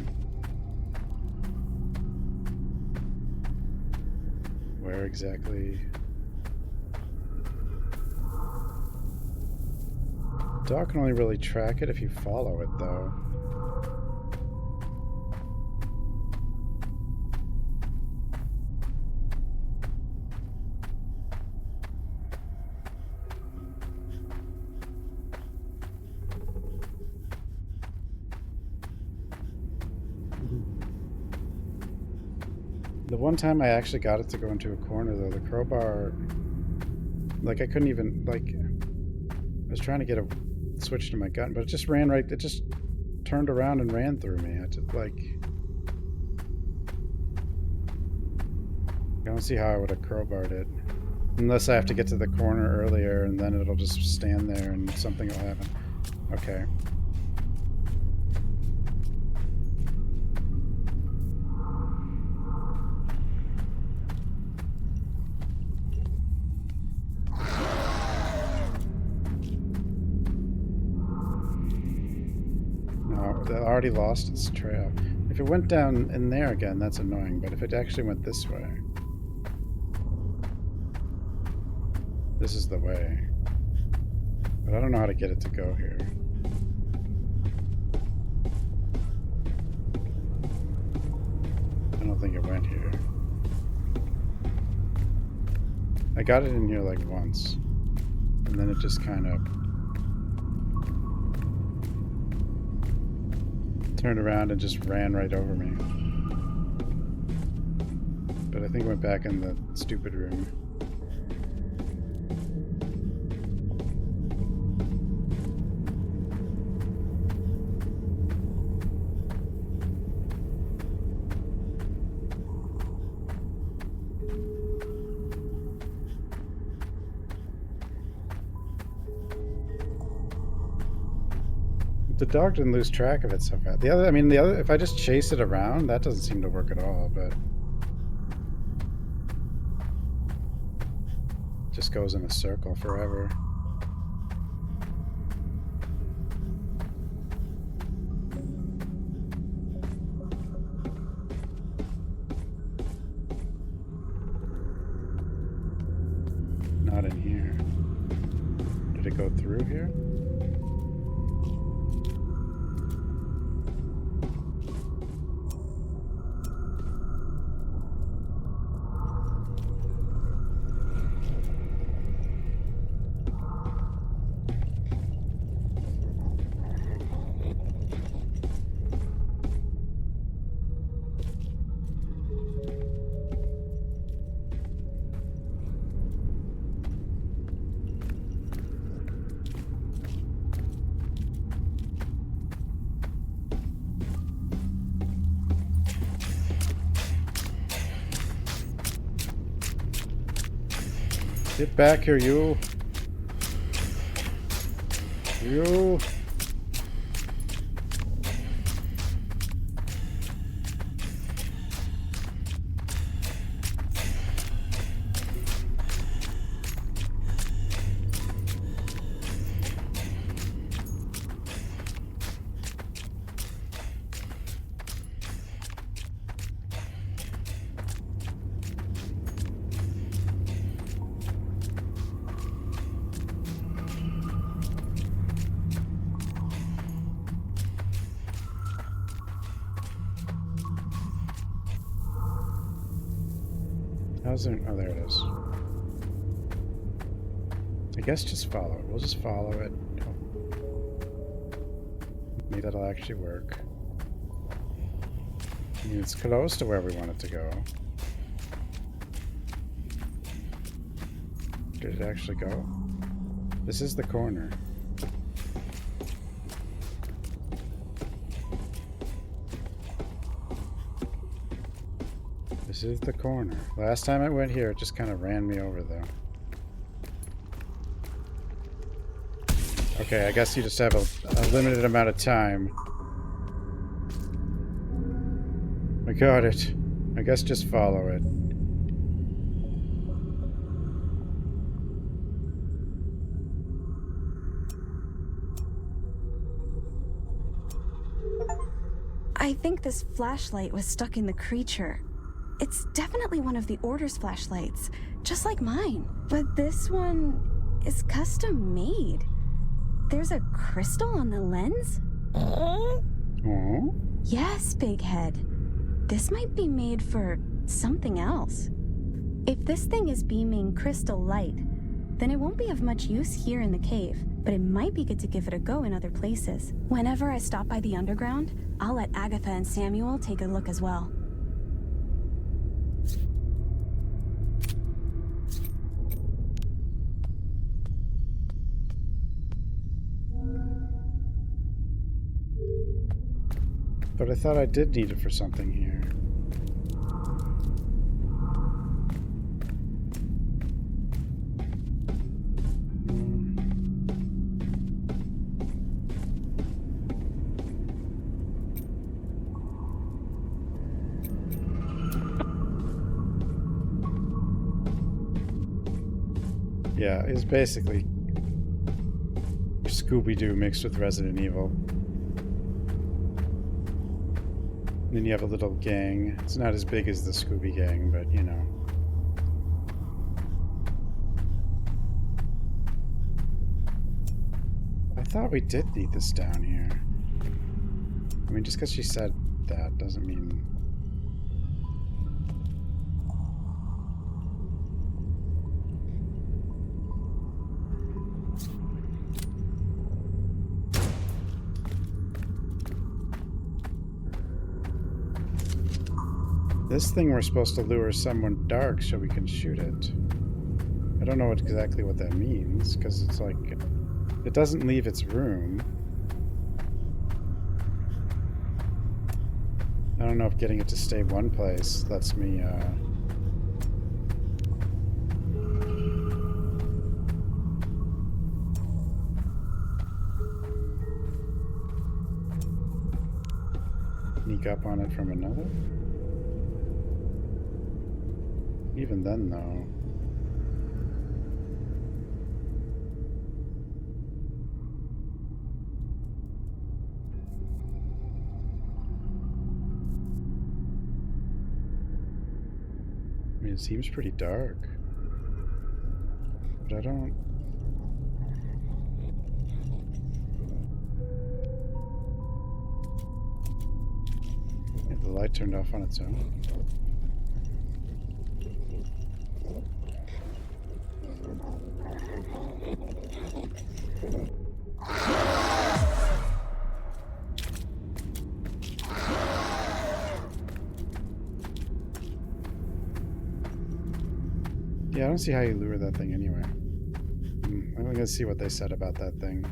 Where exactly? Dog can only really track it if you follow it, though. The one time I actually got it to go into a corner, though, the crowbar, like, I couldn't even, like, I was trying to get a switch to my gun, but it just ran right, it just turned around and ran through me. I just, like, I don't see how I would have crowbarred it. Unless I have to get to the corner earlier, and then it'll just stand there and something will happen. Okay. That already lost its trail. If it went down in there again, that's annoying, but if it actually went this way... This is the way. But I don't know how to get it to go here. I don't think it went here. I got it in here like once. And then it just kind of... turned around and just ran right over me. But I think it went back in the stupid room. The dog didn't lose track of it so fast. The other, if I just chase it around, that doesn't seem to work at all, but... it just goes in a circle forever. Not in here. Did it go through here? Get back here, you! You! How's it? Oh, there it is. I guess just follow it. We'll just follow it. Maybe that'll actually work. mean, it's close to where we want it to go. Did it actually go? This is the corner. This is the corner. Last time I went here, it just kind of ran me over, though. Okay, I guess you just have a limited amount of time. I got it. I guess just follow it. I think this flashlight was stuck in the creature. It's definitely one of the Order's flashlights, just like mine. But this one is custom made. There's a crystal on the lens? Oh? Yes, Big Head. This might be made for something else. If this thing is beaming crystal light, then it won't be of much use here in the cave, but it might be good to give it a go in other places. Whenever I stop by the underground, I'll let Agatha and Samuel take a look as well. But I thought I did need it for something here. Yeah, it's basically Scooby-Doo mixed with Resident Evil. And then you have a little gang. It's not as big as the Scooby Gang, but you know. I thought we did need this down here. I mean, just because she said that doesn't mean... This thing we're supposed to lure someone dark so we can shoot it. I don't know exactly what that means, because it's like... It doesn't leave its room. I don't know if getting it to stay one place lets me, sneak up on it from another? Even then, though... I mean, it seems pretty dark. But I don't... Yeah, the light turned off on its own. Yeah, I don't see how you lure that thing anyway. I'm gonna see what they said about that thing.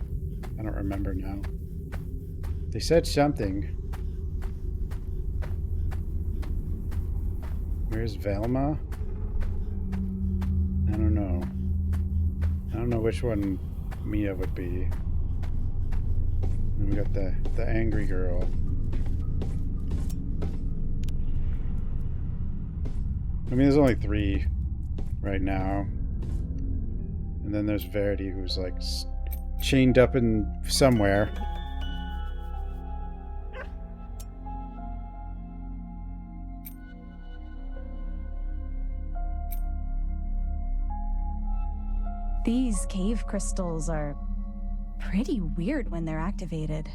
I don't remember now. They said something. Where's Velma? I don't know. I don't know which one Mia would be. And we got the angry girl. I mean, there's only 3 right now. And then there's Verity, who's like chained up in somewhere. These cave crystals are pretty weird when they're activated.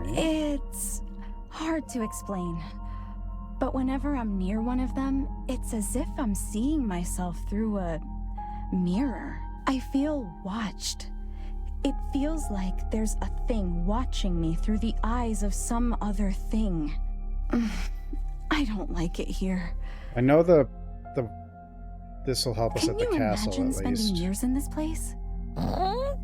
It's hard to explain. But whenever I'm near one of them, it's as if I'm seeing myself through a mirror. I feel watched. It feels like there's a thing watching me through the eyes of some other thing. I don't like it here. I know this will help us at the castle Can you imagine at spending least. years in this place? Oh.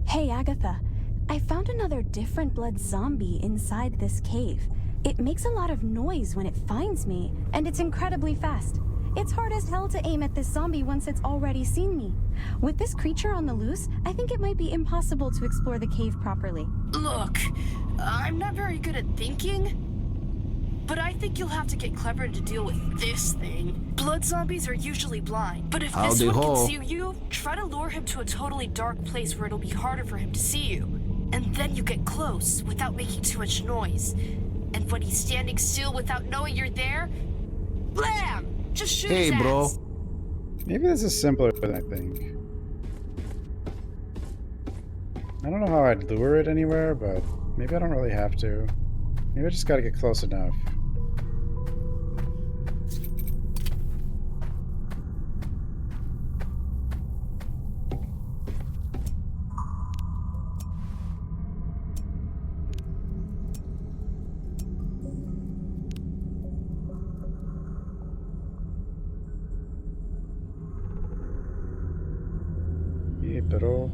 Hey, Agatha. I found another different blood zombie inside this cave. It makes a lot of noise when it finds me, and it's incredibly fast. It's hard as hell to aim at this zombie once it's already seen me. With this creature on the loose, I think it might be impossible to explore the cave properly. Look, I'm not very good at thinking, but I think you'll have to get clever to deal with this thing. Blood zombies are usually blind, but if this one can see you, try to lure him to a totally dark place where it'll be harder for him to see you. And then you get close without making too much noise. And when he's standing still without knowing you're there, blam! Just shoot his ass. Maybe this is simpler than I think. I don't know how I'd lure it anywhere, but maybe I don't really have to. Maybe I just gotta get close enough. Pero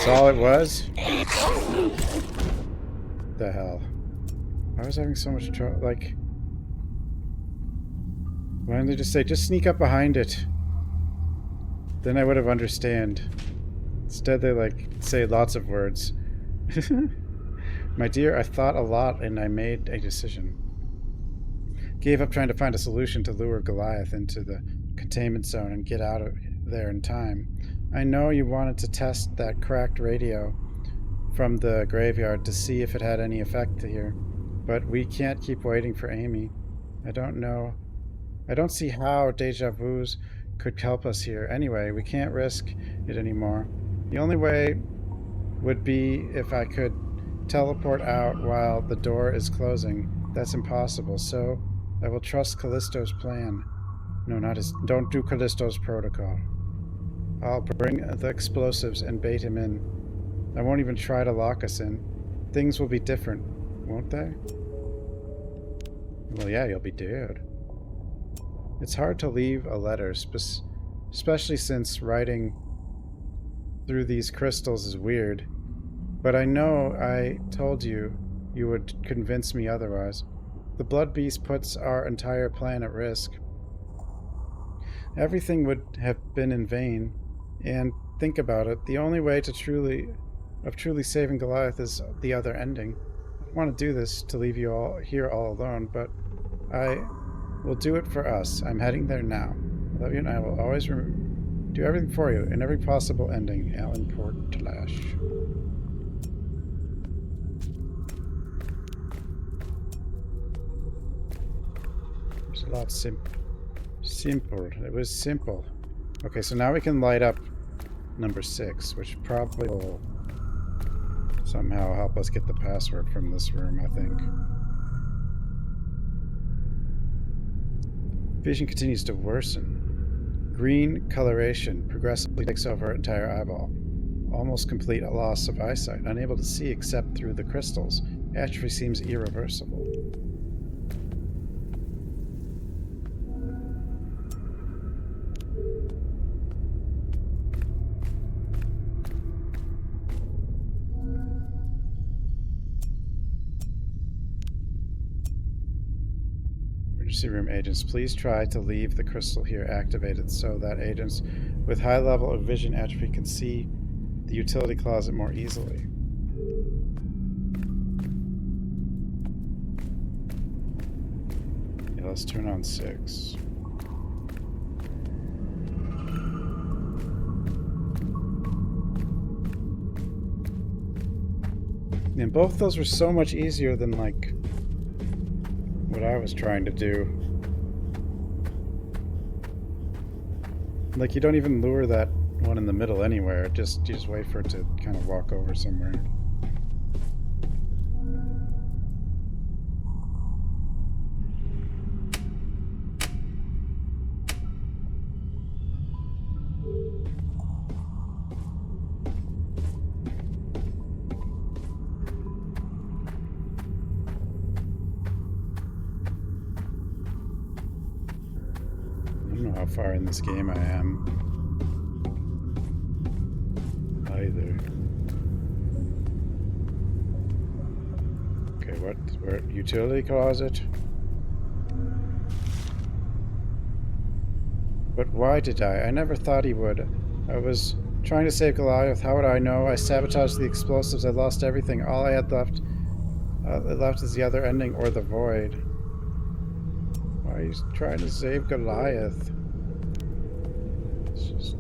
that's all it was? The hell? I was having so much trouble. Like, why didn't they just say, just sneak up behind it? Then I would have understand. Instead, they like say lots of words. My dear, I thought a lot and I made a decision. Gave up trying to find a solution to lure Goliath into the containment zone and get out of there in time. I know you wanted to test that cracked radio from the graveyard to see if it had any effect here, but we can't keep waiting for Amy. I don't see how deja vus could help us here. Anyway, we can't risk it anymore. The only way would be if I could teleport out while the door is closing. That's impossible, so I will trust Callisto's plan. No, not his. Don't do Callisto's protocol. I'll bring the explosives and bait him in. I won't even try to lock us in. Things will be different, won't they? Well, yeah, you'll be dead. It's hard to leave a letter, especially since writing through these crystals is weird. But I know I told you you would convince me otherwise. The Blood Beast puts our entire plan at risk. Everything would have been in vain. And think about it, the only way to truly saving Goliath is the other ending. I don't want to do this to leave you all here all alone, but I will do it for us. I'm heading there now. I love you and I will always do everything for you in every possible ending. Alan Portlash. It was a lot simple. It was simple. Okay, so now we can light up number 6, which probably will somehow help us get the password from this room, I think. Vision continues to worsen. Green coloration progressively takes over our entire eyeball. Almost complete loss of eyesight, unable to see except through the crystals. Atrophy seems irreversible. Emergency room agents, please try to leave the crystal here activated so that agents with high level of vision atrophy can see the utility closet more easily. Yeah, let's turn on 6. And both those were so much easier than, like, what I was trying to do. Like, you don't even lure that one in the middle anywhere. You just wait for it to kind of walk over somewhere. I don't know how far in this game I am. Either. Okay, what? Where? Utility closet? But why did I? I never thought he would. I was trying to save Goliath. How would I know? I sabotaged the explosives. I lost everything. All I had left is the other ending or the void. Why are you trying to save Goliath? It's just...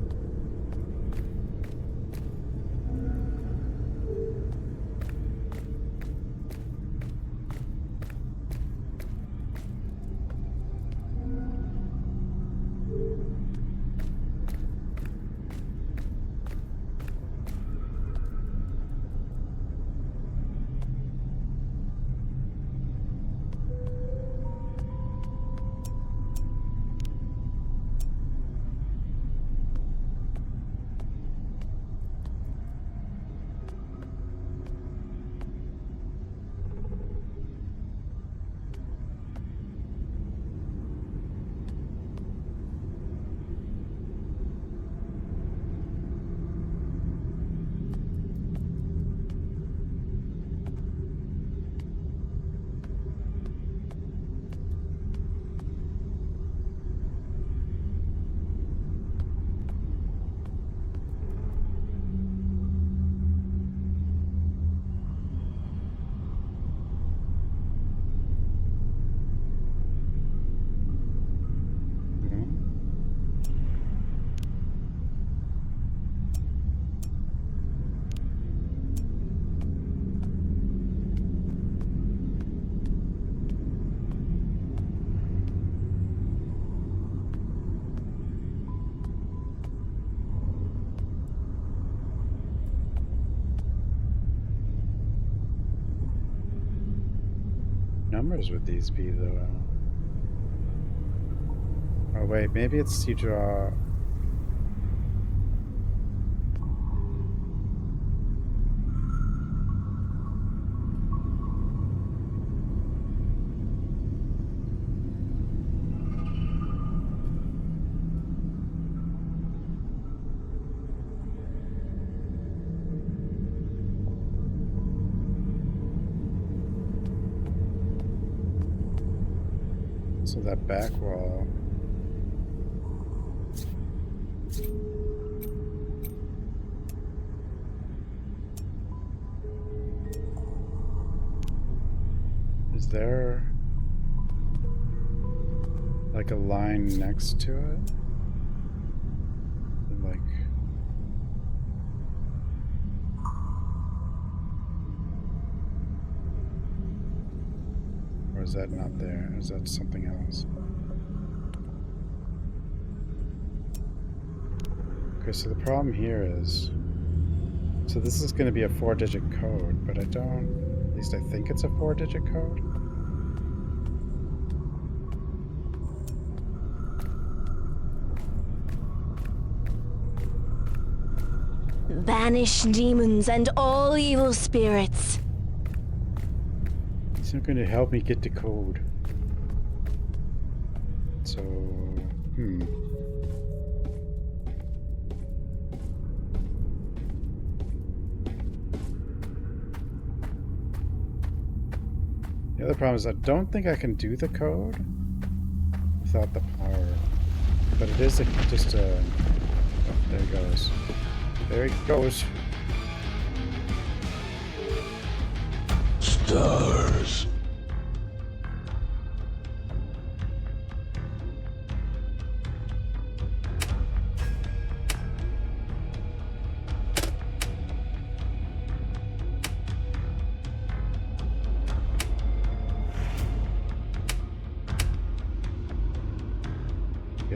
numbers would these be, though? Oh, wait, maybe it's you draw... So that back wall... Is there like a line next to it? Like... Or is that not there? Is that something else? Okay, so the problem here is... So this is going to be a 4-digit code, but I don't... At least I think it's a 4-digit code. Banish demons and all evil spirits. It's not going to help me get the code. So, The other problem is I don't think I can do the code without the power. But it is just a... Oh, there he goes. There he goes. Stars.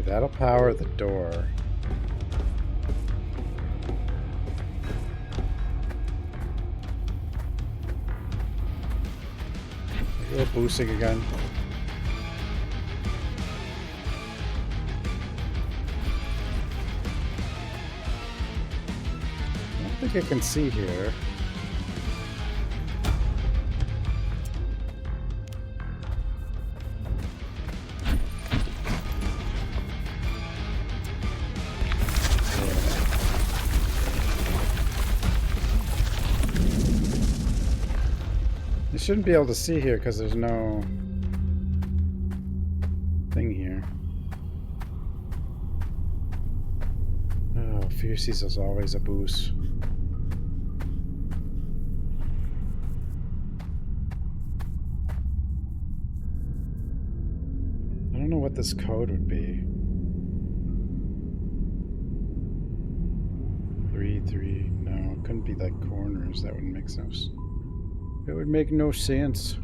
that'll power the door. A little boosting again. I don't think I can see here. You shouldn't be able to see here because there's no thing here. Oh, Fierces is always a boost. I don't know what this code would be. 3, no, it couldn't be like corners. That wouldn't make sense. It would make no sense.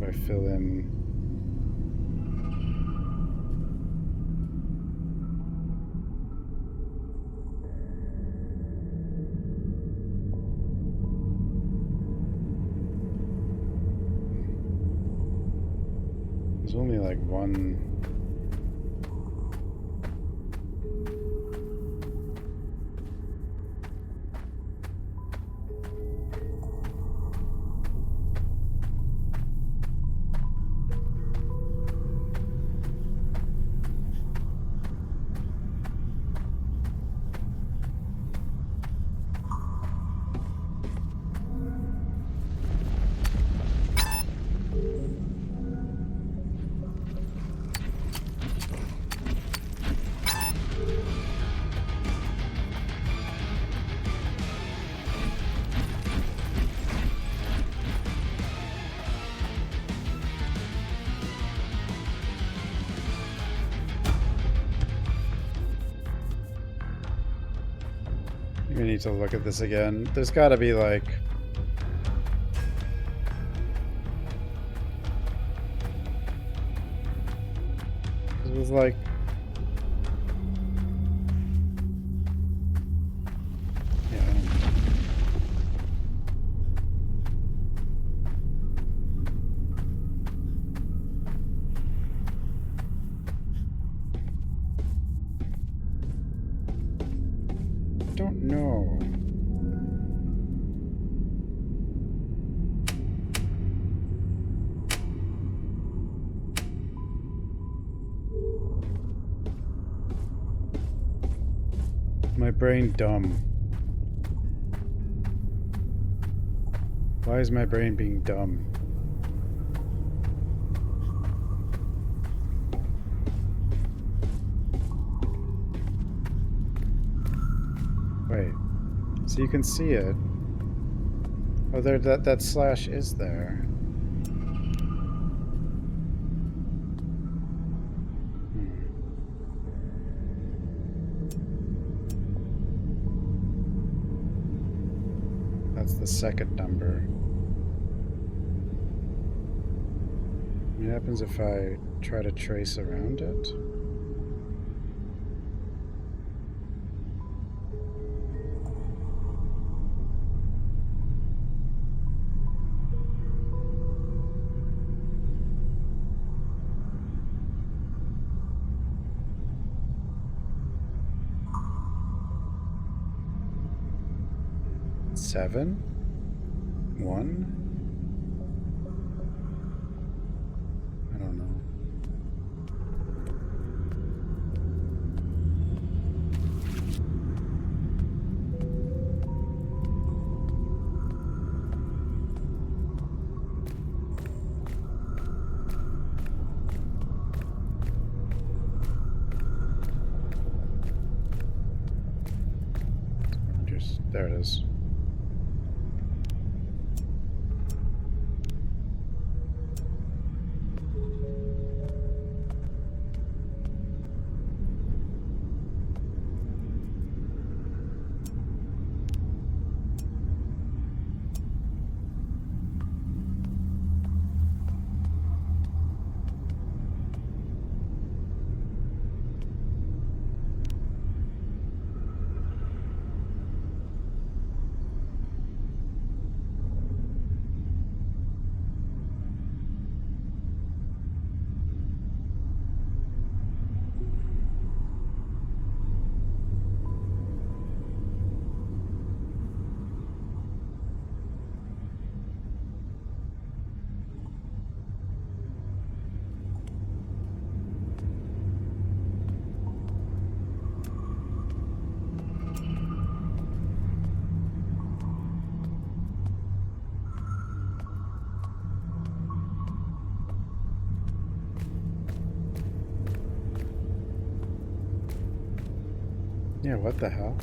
If I fill in there's only like one. We need to look at this again. There's got to be like... It was like... Yeah, I don't know. Don't know. My brain dumb. Why is my brain being dumb? Wait, so you can see it. Oh, there, that slash is there. That's the second number. What happens if I try to trace around it? Seven? 1? I don't know. There it is. Yeah, what the hell?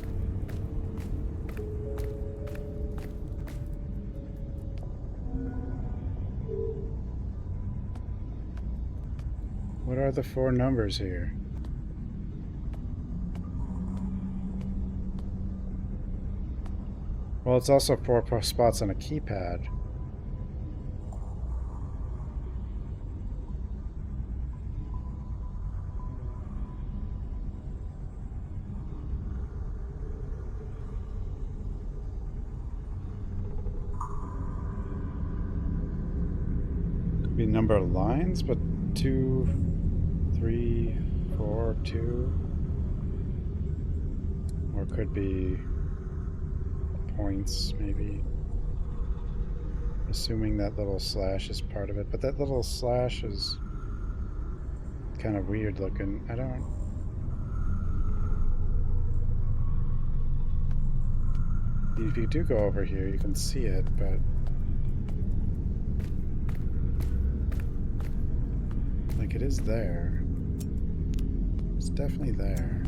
What are the 4 numbers here? Well, it's also 4 spots on a keypad. Could be number of lines, but 2, 3, 4, 2. Or it could be points, maybe. Assuming that little slash is part of it. But that little slash is kind of weird looking. I don't... If you do go over here, you can see it, but... Like, it is there. It's definitely there.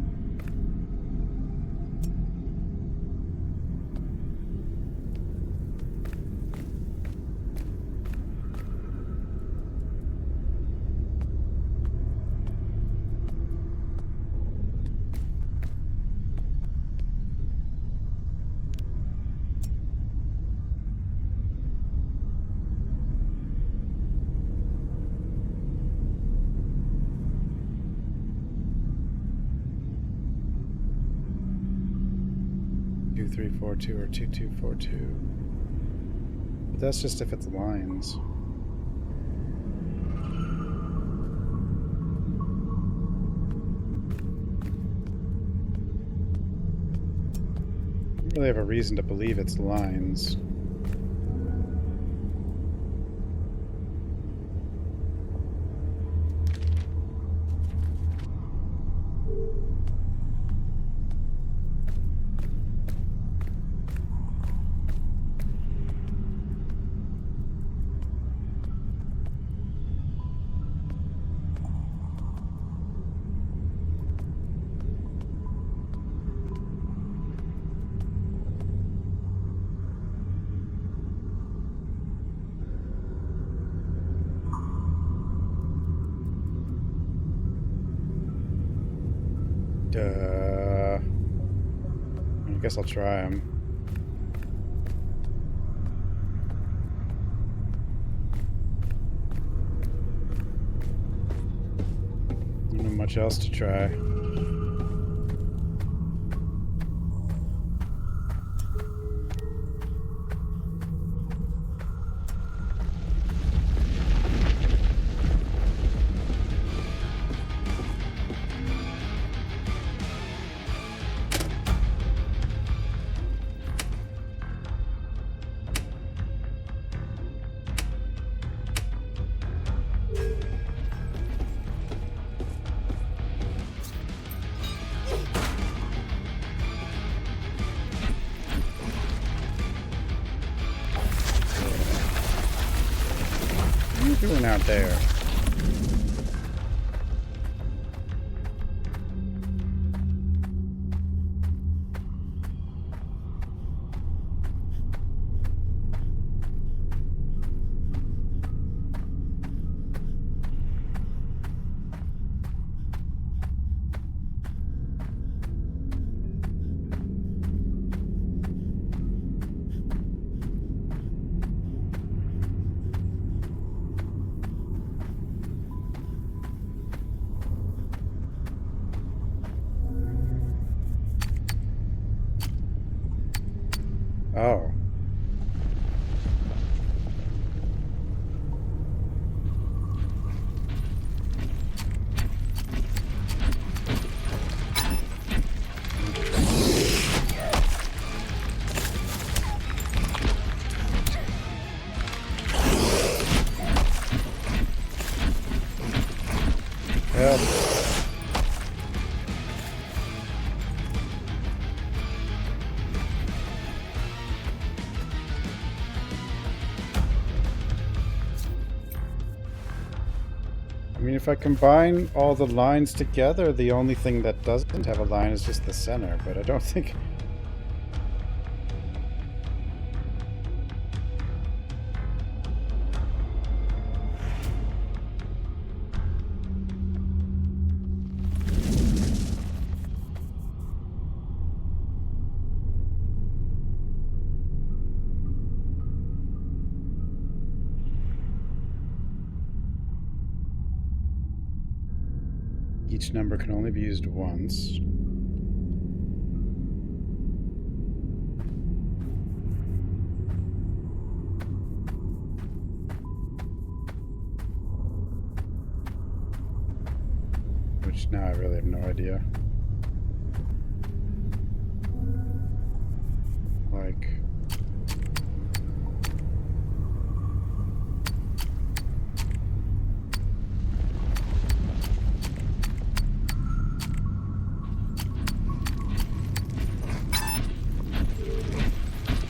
Two, 3, 4, 2, or 2, 2, 4, 2. But that's just if it's lines. I don't really have a reason to believe it's lines. I guess I'll try them. Not much else to try. What are you doing out there? Oh. Help. mean, if I combine all the lines together, the only thing that doesn't have a line is just the center, but I don't think... Each number can only be used once. Which now I really have no idea. Like...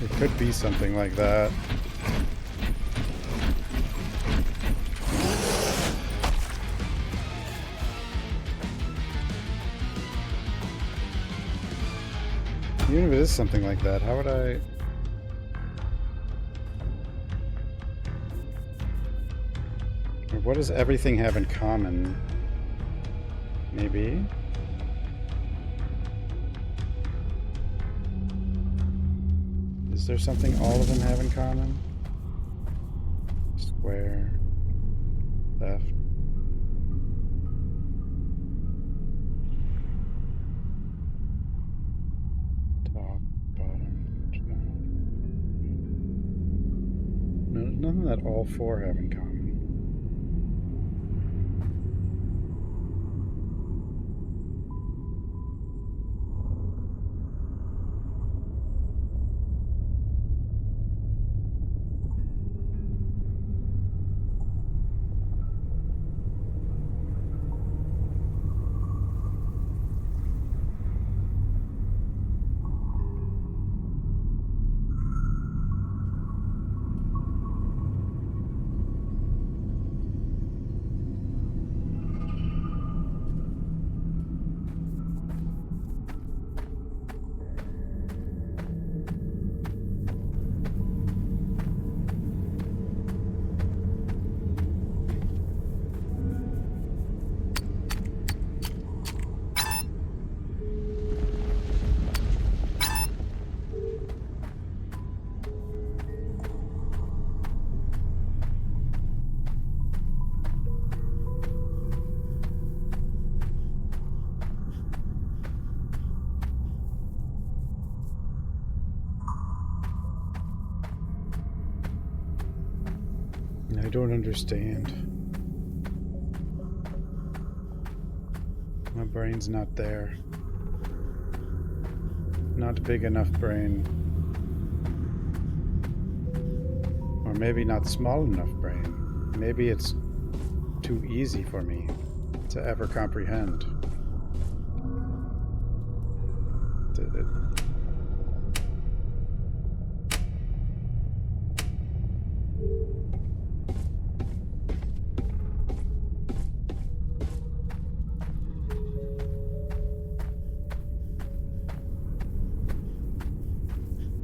It could be something like that. Even if it is something like that, how would I... What does everything have in common? Maybe? Is there something all of them have in common? Square, left. Top, bottom, no, none that all four have in common. I don't understand. My brain's not there. Not big enough brain. Or maybe not small enough brain. Maybe it's too easy for me to ever comprehend.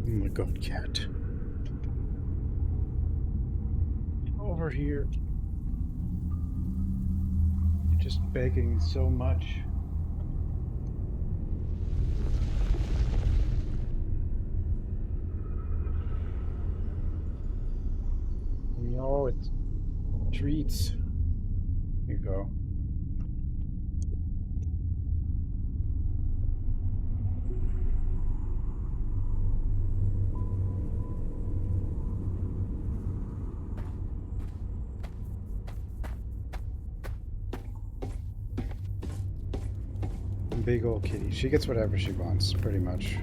Oh my god, cat. Over here. You're just begging so much. No, it's treats. Here you go. Big old kitty. She gets whatever she wants, pretty much.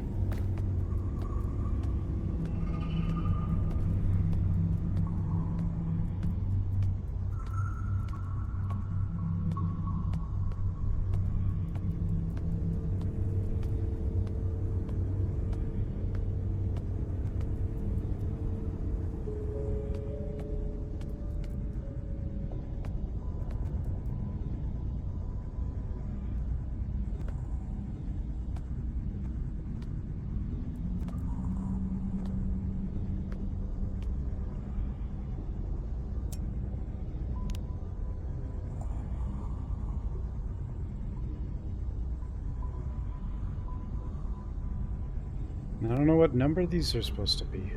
I don't know what number these are supposed to be.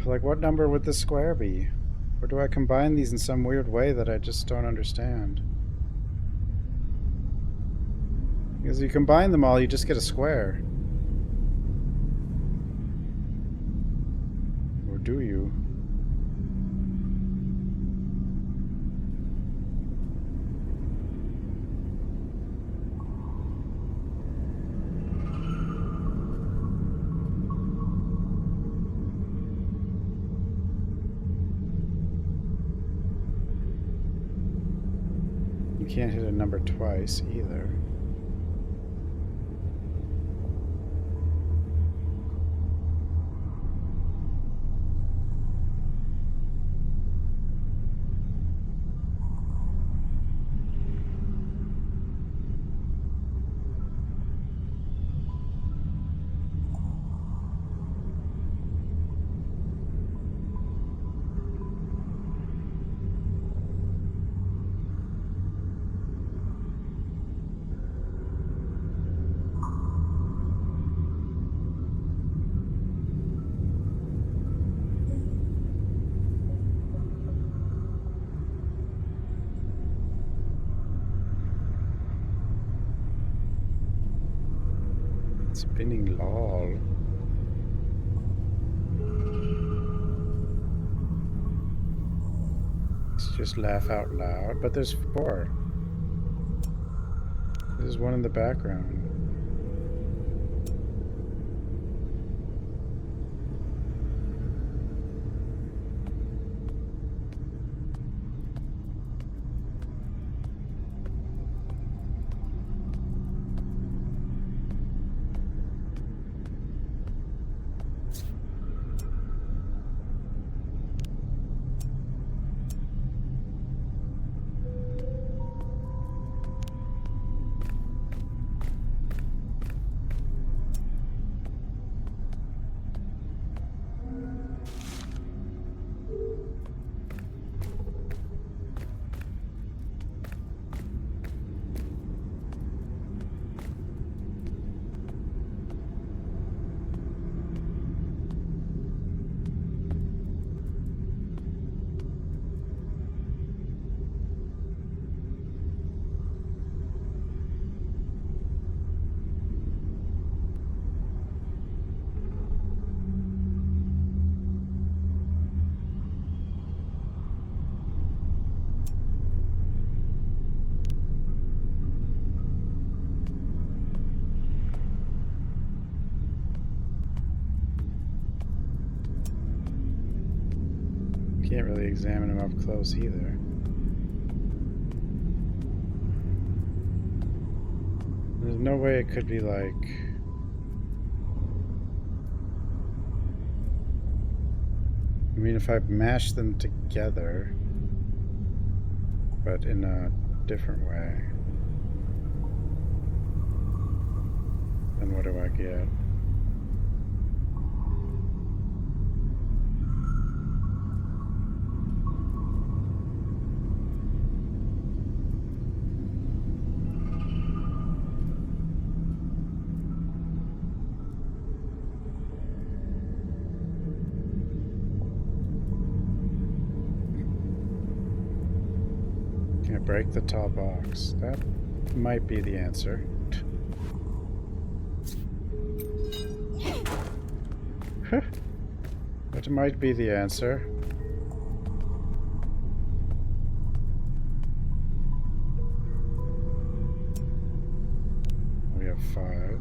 Like, what number would the square be? Or do I combine these in some weird way that I just don't understand? Because if you combine them all, you just get a square. Or do you? You can't hit a number twice either. Spinning lol. Let's just laugh out loud. But there's 4. There's one in the background. Can't really examine them up close either. There's no way it could be like... I mean, if I mash them together, but in a different way, then what do I get? Break the top box. That might be the answer. It might be the answer. We have 5.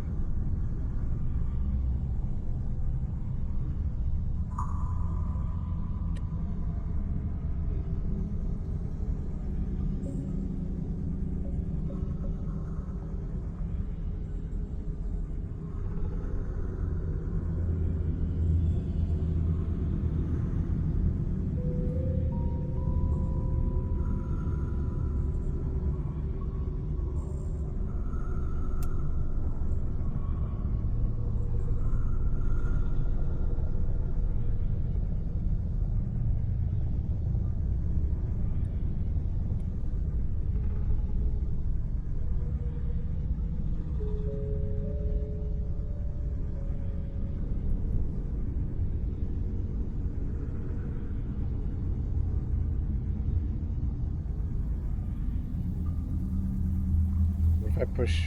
If I push...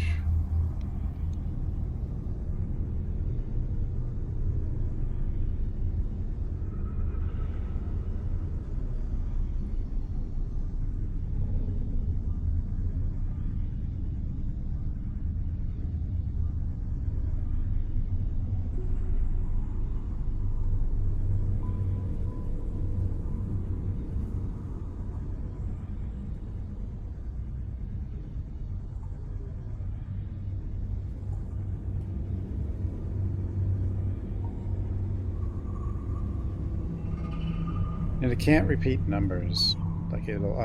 And it can't repeat numbers. Like it'll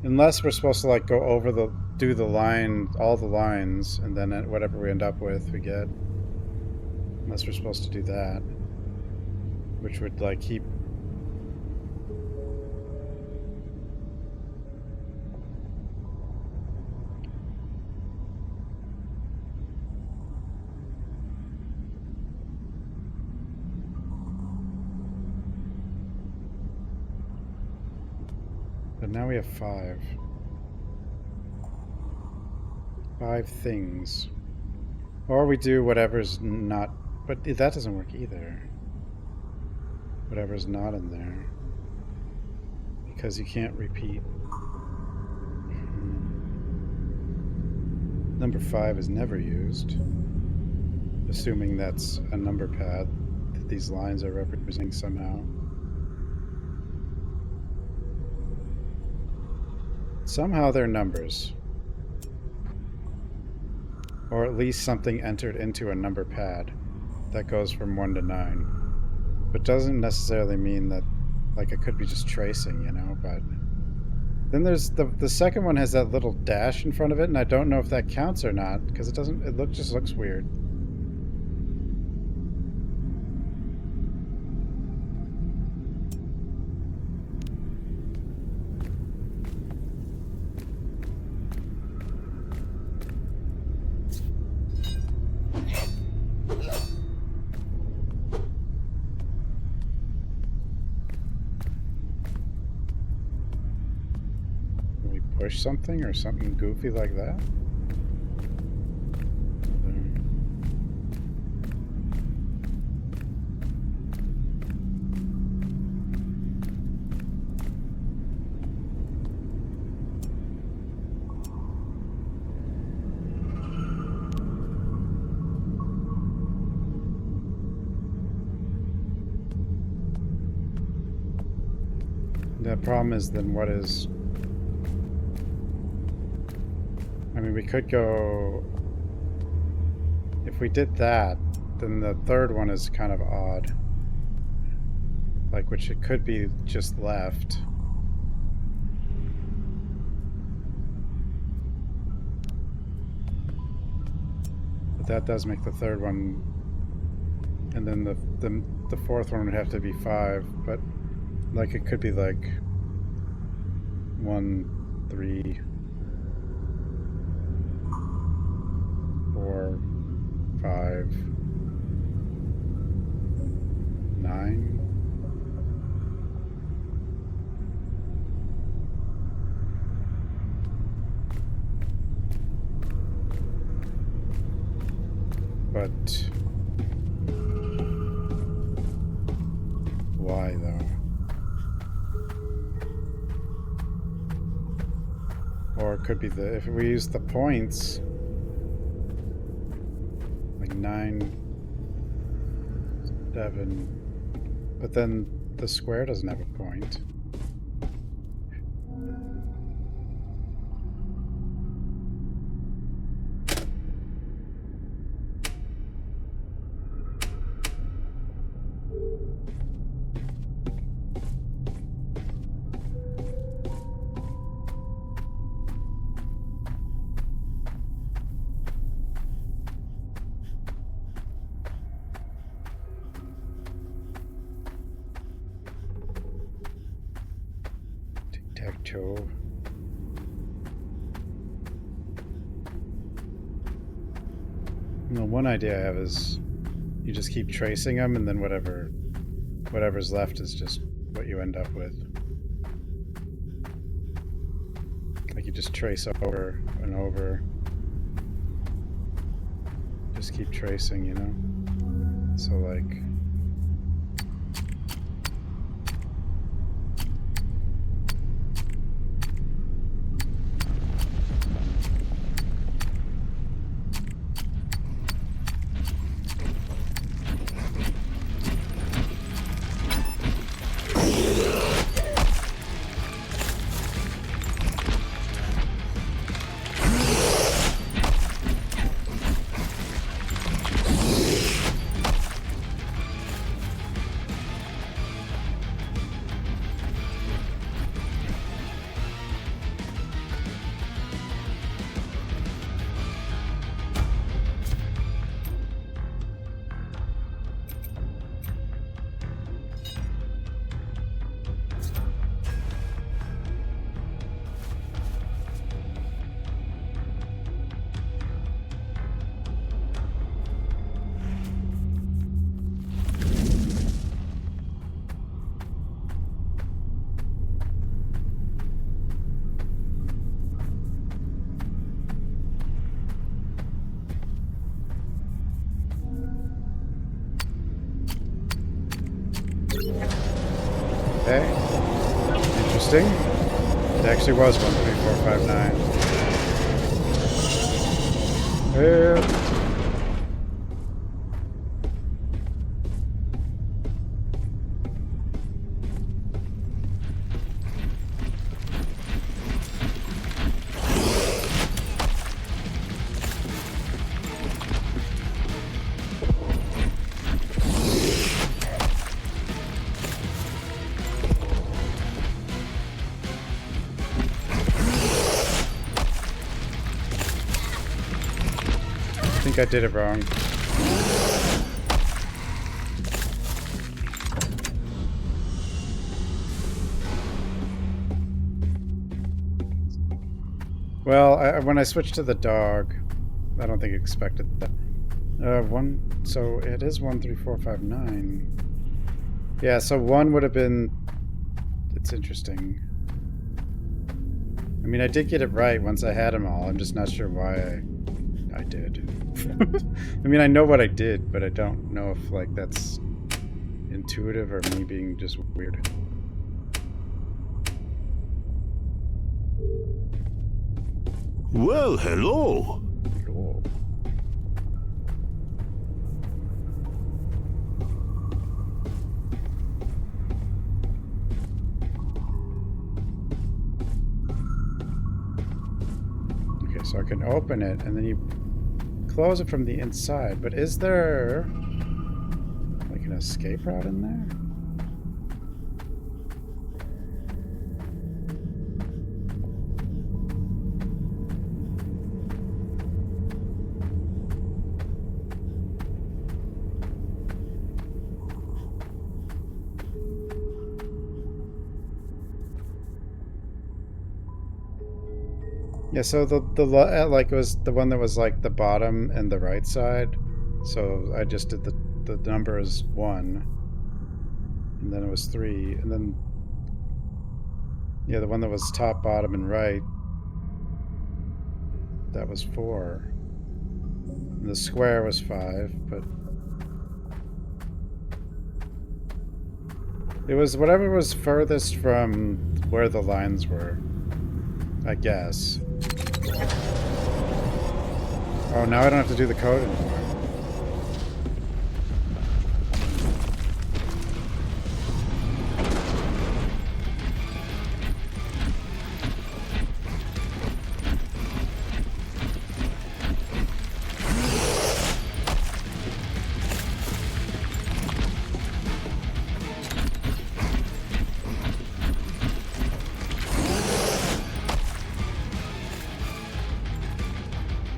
unless we're supposed to like go over do the line, all the lines, and then whatever we end up with, we get. Unless we're supposed to do that, which would like keep. But now we have 5. 5 things. Or we do whatever's not... But that doesn't work either. Whatever's not in there. Because you can't repeat. Number 5 is never used. Assuming that's a number pad that these lines are representing somehow. Somehow they're numbers. Or at least something entered into a number pad that goes from 1 to 9. But doesn't necessarily mean that, like, it could be just tracing, you know, but... Then there's the second one has that little dash in front of it, and I don't know if that counts or not, because it doesn't, just looks weird. Push something or something goofy like that? The problem is then what is... I mean, we could go... If we did that, then the third one is kind of odd. Like, which it could be just left. But that does make the third one... And then the fourth one would have to be 5, but... Like, it could be like... 1, 3... 4, 5, 9. But could be the... If we use the points... Like 9... 7... But then the square doesn't have a point. Tic-tac-toe. No, one idea I have is you just keep tracing them, and then whatever's left is just what you end up with. Like you just trace over and over. Just keep tracing, you know? So like... Okay. Interesting. It actually was 1, 3, 4, 5, 9. Yeah. I think I did it wrong. Well, when I switched to the dog, I don't think I expected that. So it is 1, 3, 4, 5, 9. Yeah, so 1 would have been... It's interesting. I mean, I did get it right once I had them all. I'm just not sure why I did. I mean, I know what I did, but I don't know if, like, that's intuitive or me being just weird. Well, hello. Hello. Okay, so I can open it, and then you close it from the inside, but is there like an escape route in there? Yeah, so the like it was the one that was like the bottom and the right side. So I just did the number is 1, and then it was 3, and then yeah, the one that was top, bottom, and right, that was 4. And the square was 5, but it was whatever was furthest from where the lines were, I guess. Oh, now I don't have to do the code anymore.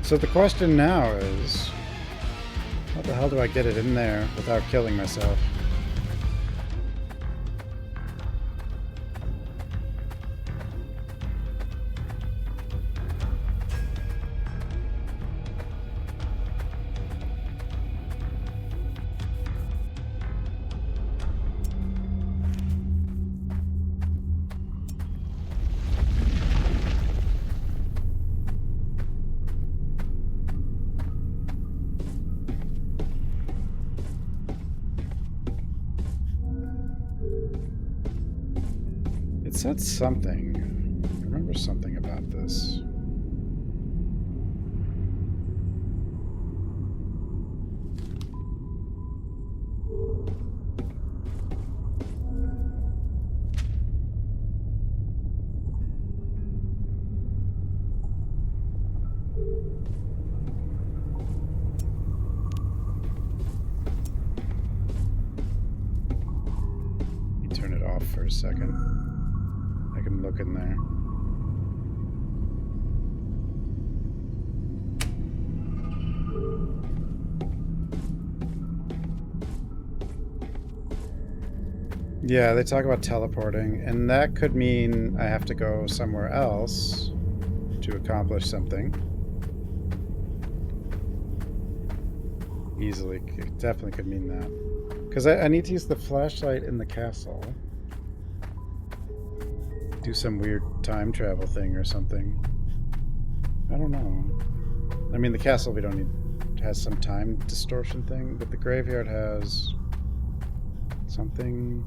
So the question now is, how the hell do I get it in there without killing myself? It said something. I remember something about this. Let me turn it off for a second. I can look in there. Yeah, they talk about teleporting, and that could mean I have to go somewhere else to accomplish something. Easily, it definitely could mean that. Because I need to use the flashlight in the castle. Do some weird time travel thing or something. I don't know. I mean, the castle we don't need has some time distortion thing, but the graveyard has something.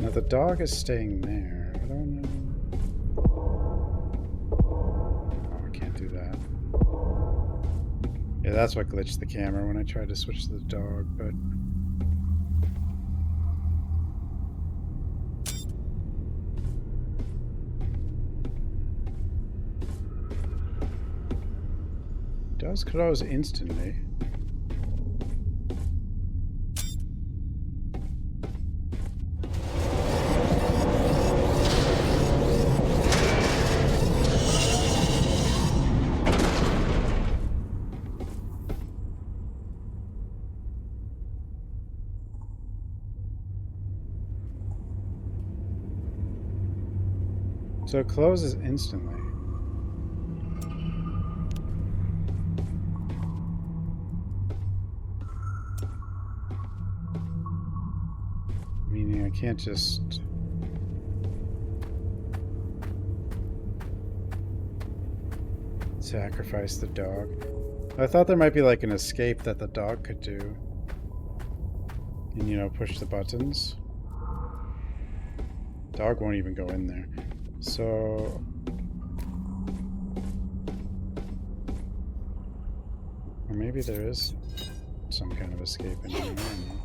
Now the dog is staying there. I don't know. Oh, I can't do that. Yeah, that's what glitched the camera when I tried to switch to the dog, but... It does close instantly. So it closes instantly. Meaning I can't just... sacrifice the dog. I thought there might be like an escape that the dog could do. And, you know, push the buttons. Dog won't even go in there. So... or maybe there is some kind of escape in here. I don't know.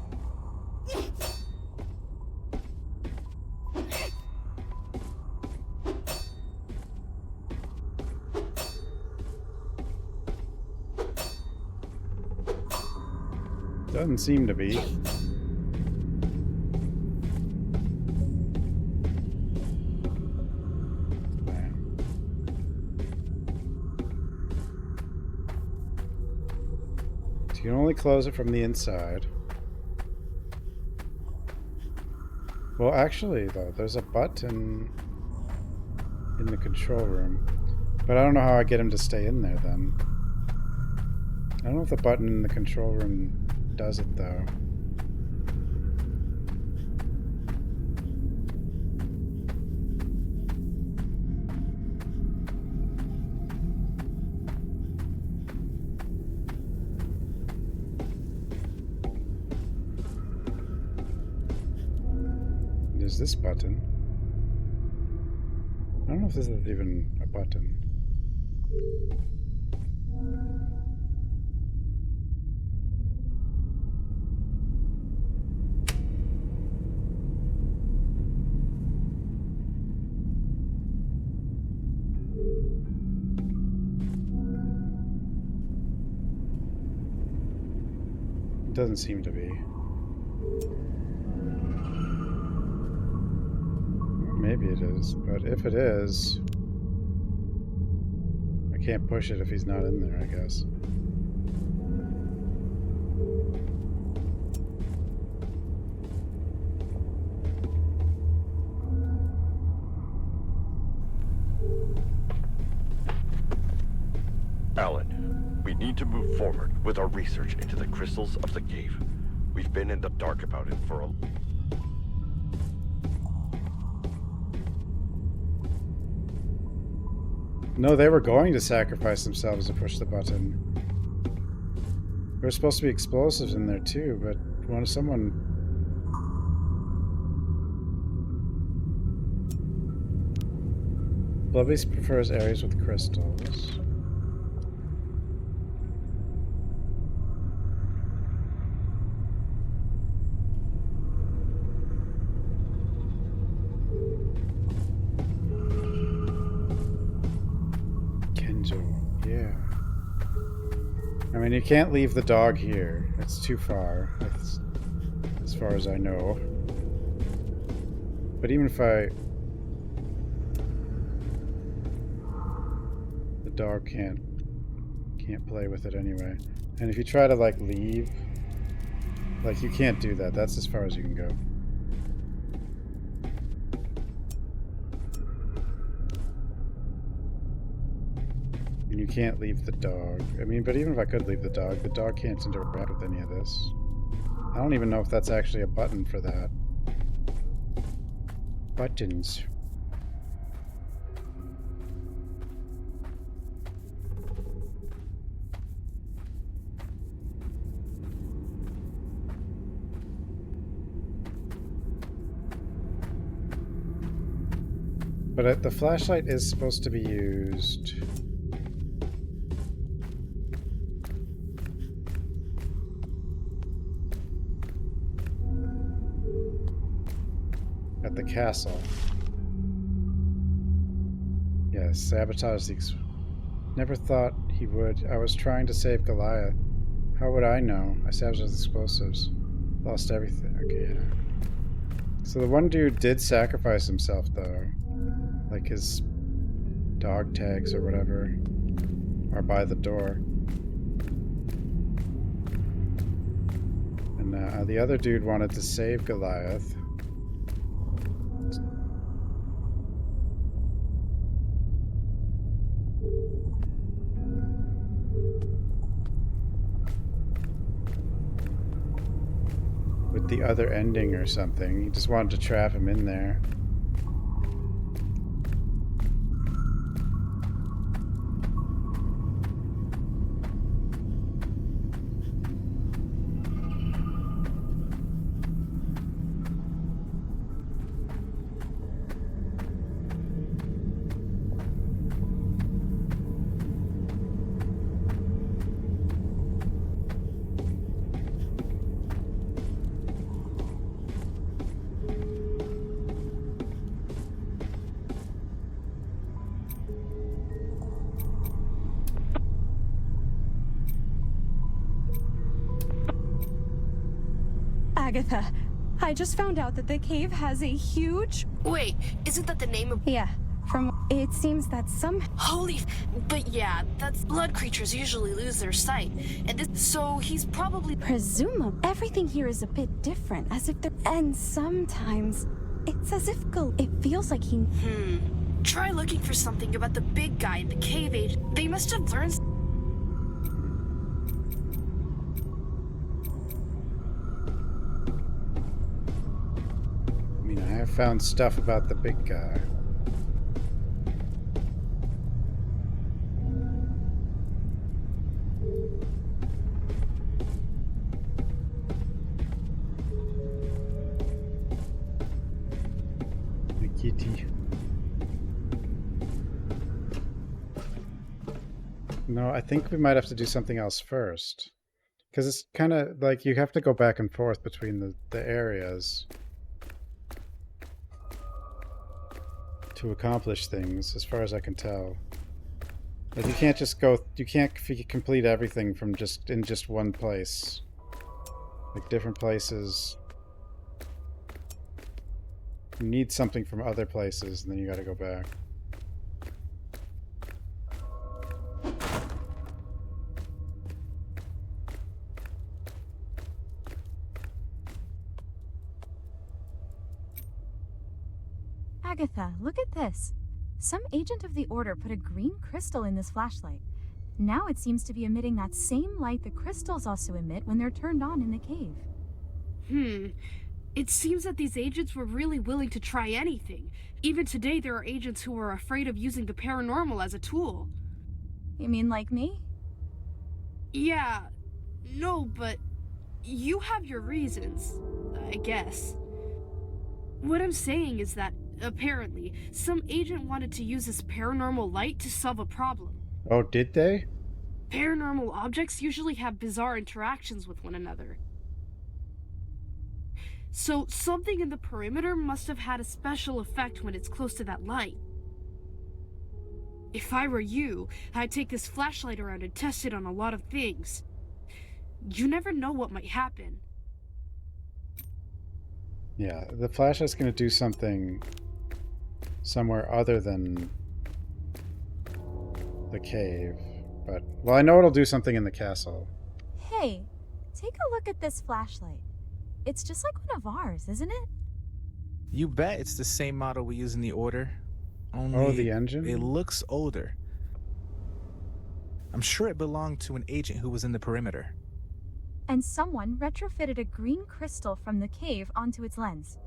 Doesn't seem to be. You can only close it from the inside. Well, actually, though, there's a button in the control room. But I don't know how I get him to stay in there, then. I don't know if the button in the control room does it, though. There's this button. I don't know if this is even a button. It doesn't seem to be. Maybe it is, but if it is, I can't push it if he's not in there, I guess. Alan, we need to move forward with our research into the crystals of the cave. We've been in the dark about it for a... No, they were going to sacrifice themselves to push the button. There were supposed to be explosives in there too, but when someone... Bloodbeast prefers areas with crystals. Yeah. I mean, you can't leave the dog here. It's too far. That's as far as I know. But even if the dog can't play with it anyway. And if you try to like leave, like you can't do that. That's as far as you can go. You can't leave the dog. I mean, but even if I could leave the dog can't interact with any of this. I don't even know if that's actually a button for that. Buttons. But the flashlight is supposed to be used... at the castle. Yes, sabotage the... Never thought he would. I was trying to save Goliath. How would I know? I sabotaged the explosives. Lost everything. Okay, yeah. So the one dude did sacrifice himself, though. Like his dog tags or whatever are by the door. And the other dude wanted to save Goliath. With the other ending or something. He just wanted to trap him in there. Agatha, I just found out that the cave has a huge... Wait, isn't that the name of... Yeah, It seems that some... But yeah, that's... Blood creatures usually lose their sight. So he's probably... Presumably. Everything here is a bit different, as if they're... And sometimes, it's as if it feels like he... Try looking for something about the big guy in the cave age. They must have learned... I mean, I have found stuff about the big guy. Kitty. No, I think we might have to do something else first. Because it's kind of like you have to go back and forth between the areas to accomplish things, as far as I can tell. Like you can't just go, you can't complete everything from in just one place. Like different places. You need something from other places, and then you gotta go back. Agatha, look at this. Some agent of the Order put a green crystal in this flashlight. Now it seems to be emitting that same light the crystals also emit when they're turned on in the cave. It seems that these agents were really willing to try anything. Even today, there are agents who are afraid of using the paranormal as a tool. You mean like me? Yeah. No, but you have your reasons, I guess. What I'm saying is that, apparently, some agent wanted to use this paranormal light to solve a problem. Oh, did they? Paranormal objects usually have bizarre interactions with one another. So something in the perimeter must have had a special effect when it's close to that light. If I were you, I'd take this flashlight around and test it on a lot of things. You never know what might happen. Yeah, the flashlight's gonna do something somewhere other than the cave. But, well, I know it'll do something in the castle. Hey, take a look at this flashlight. It's just like one of ours, isn't it? You bet it's the same model we use in the Order. Only oh, the engine? It looks older. I'm sure it belonged to an agent who was in the perimeter. And someone retrofitted a green crystal from the cave onto its lens.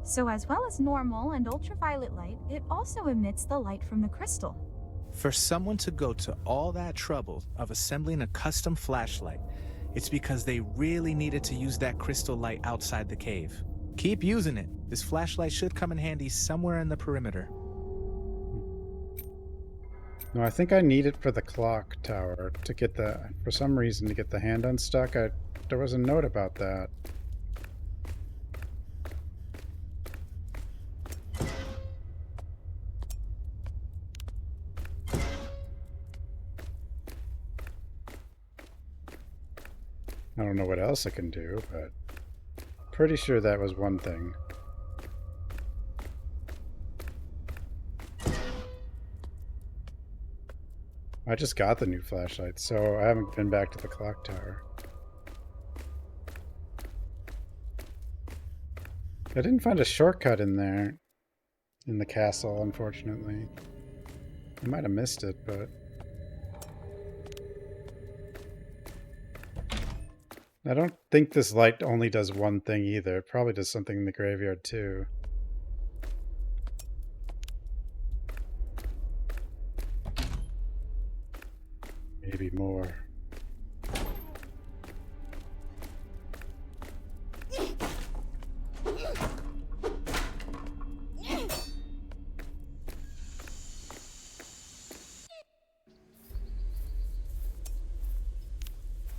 So as well as normal and ultraviolet light, it also emits the light from the crystal. For someone to go to all that trouble of assembling a custom flashlight, it's because they really needed to use that crystal light outside the cave. Keep using it. This flashlight should come in handy somewhere in the perimeter. No, I think I need it for the clock tower to get for some reason, to get the hand unstuck. There was a note about that. I don't know what else I can do, but pretty sure that was one thing. I just got the new flashlight, so I haven't been back to the clock tower. I didn't find a shortcut in there, in the castle, unfortunately. I might have missed it, but... I don't think this light only does one thing either. It probably does something in the graveyard too. Maybe more.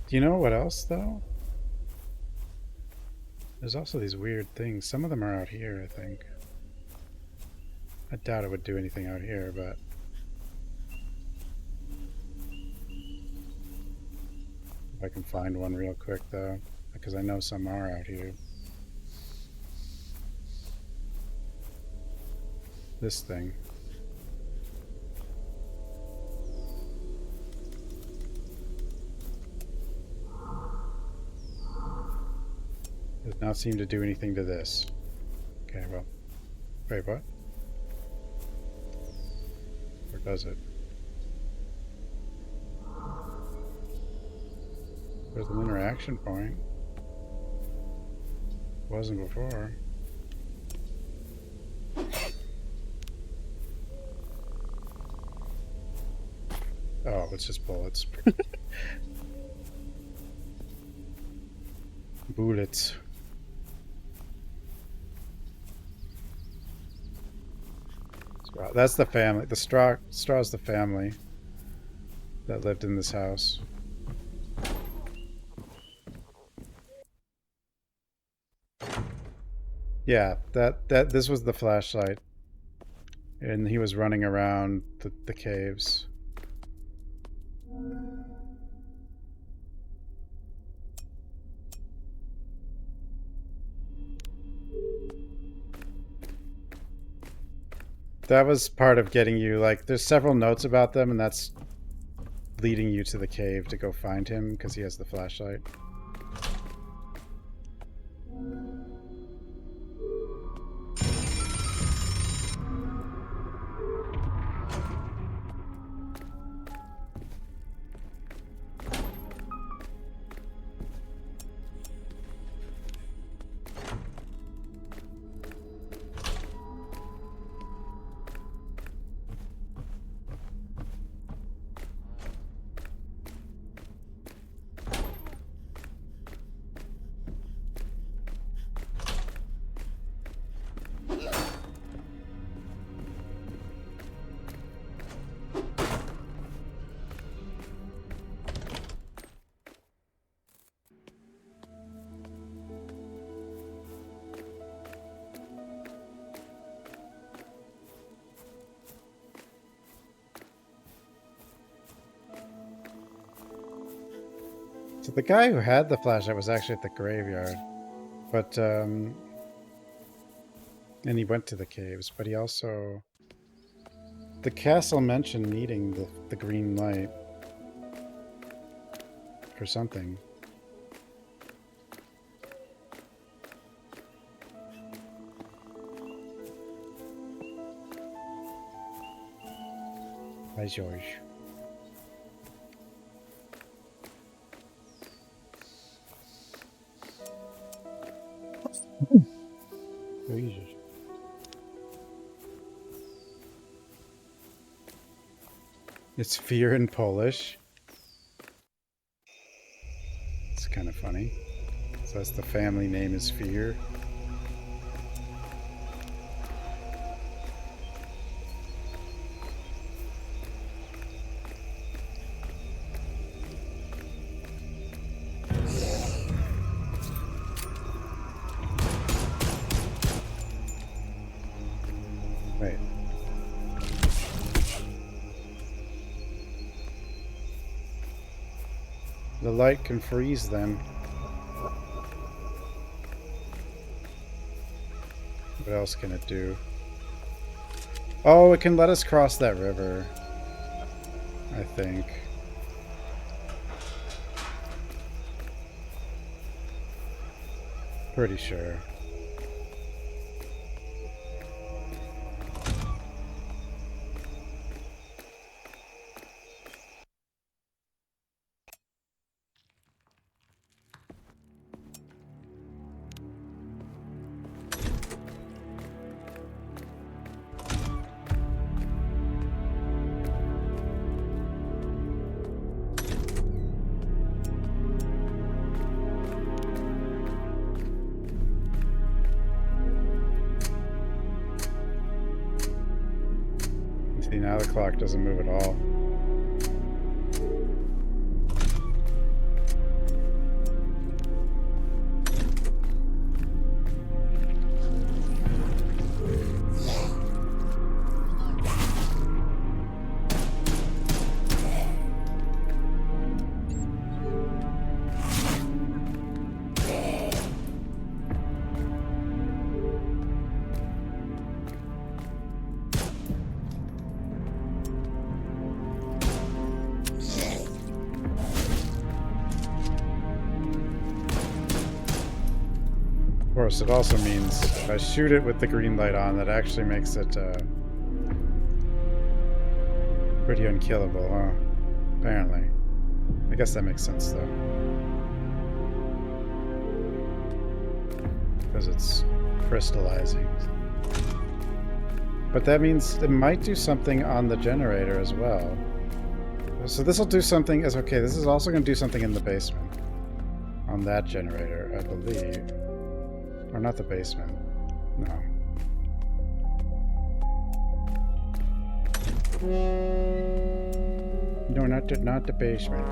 Do you know what else though? There's also these weird things. Some of them are out here, I think. I doubt it would do anything out here, but... If I can find one real quick, though. Because I know some are out here. This thing. Does not seem to do anything to this. Okay, well. Wait, what? Or does it? There's an interaction point. Wasn't before. Oh, it's just bullets. Bullets. That's the family. The Straw's the family that lived in this house. Yeah, this was the flashlight. And he was running around the caves. That was part of getting you, like, there's several notes about them, and that's leading you to the cave to go find him, because he has the flashlight. So the guy who had the flashlight was actually at the graveyard, but and he went to the caves, but he also, the castle mentioned needing the green light for something. Hi, George. Jesus. It's fear in Polish. It's kind of funny. So that's the family name is Fear. Wait. The light can freeze them. What else can it do? Oh, it can let us cross that river, I think. Pretty sure. See, now the clock doesn't move at all. Of course, it also means if I shoot it with the green light on, that actually makes it pretty unkillable, huh? Apparently. I guess that makes sense, though. Because it's crystallizing. But that means it might do something on the generator as well. So this will do something as okay, this is also going to do something in the basement. On that generator, I believe. Or not the basement. No. No, not the basement.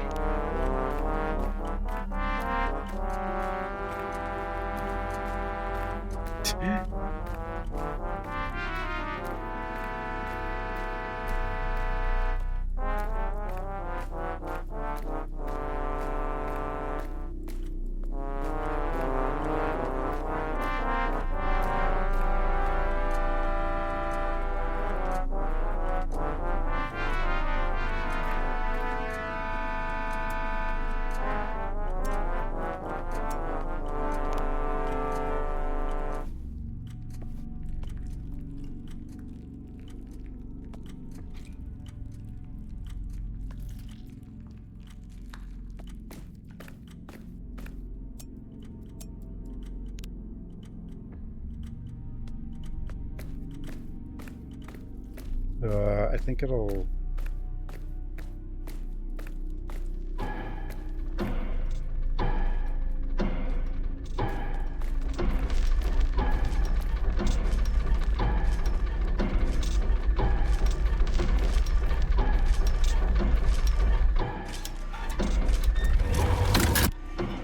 I think it'll...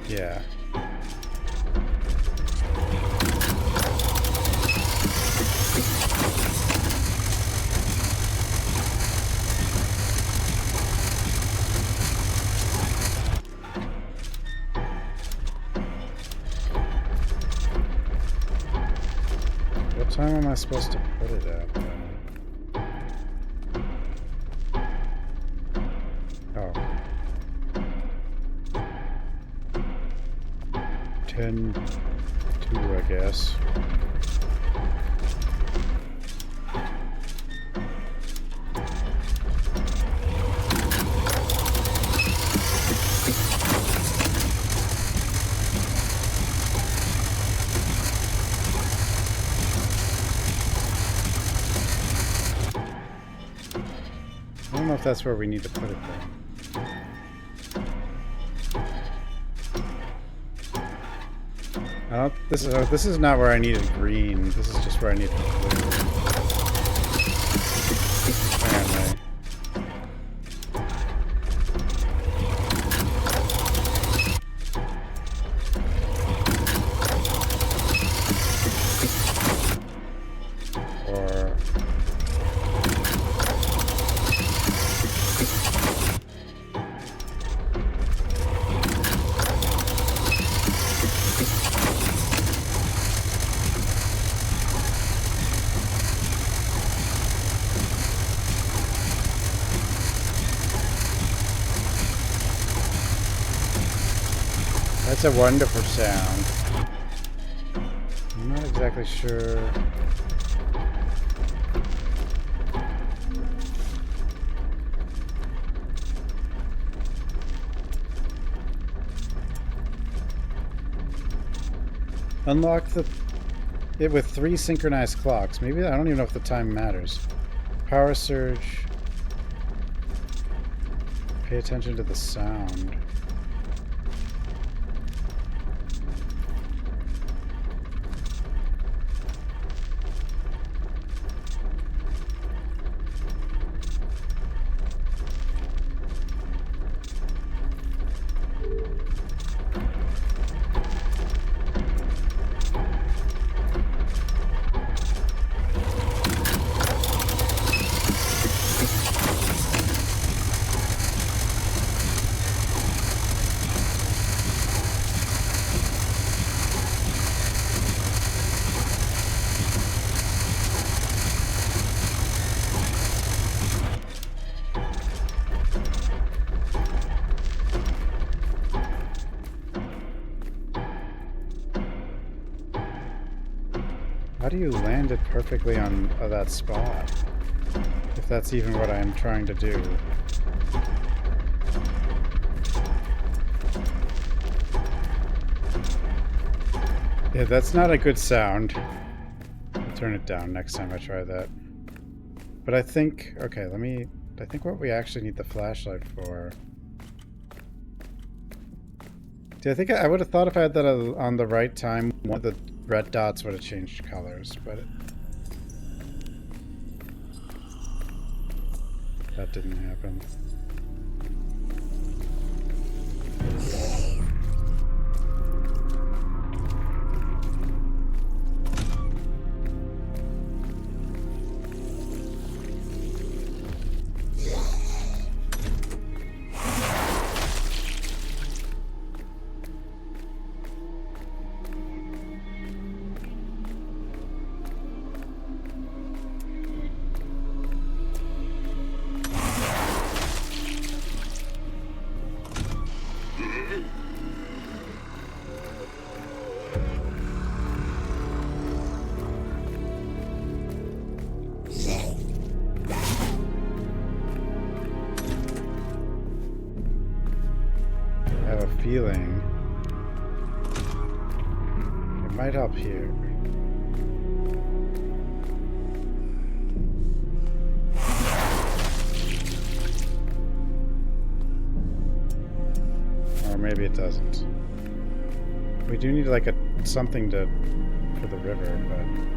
Yeah. What time am I supposed to put it at, though? Oh. 10:02, I guess. I don't know if that's where we need to put it, though. I don't. This is not where I needed green. This is just where I needed blue. Apparently. Or... That's a wonderful sound. I'm not exactly sure. Unlock it with 3 synchronized clocks. Maybe I don't even know if the time matters. Power surge. Pay attention to the sound. How do you land it perfectly on that spot? If that's even what I'm trying to do. Yeah, that's not a good sound. I'll turn it down next time I try that. But I think... Okay, I think what we actually need the flashlight for... See, I think I would have thought if I had that on the right time, one of the red dots would have changed colors, but... that didn't happen. Feeling it might help here. Or maybe it doesn't. We do need like something for the river, but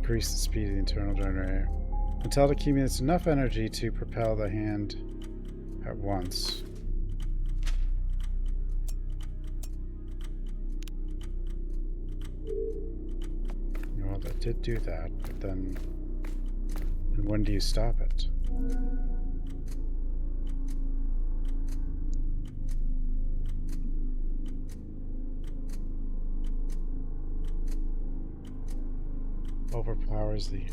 increase the speed of the internal generator. Until it accumulates enough energy to propel the hand at once. Well, that did do that, but then... and when do you stop it? Overpowers the...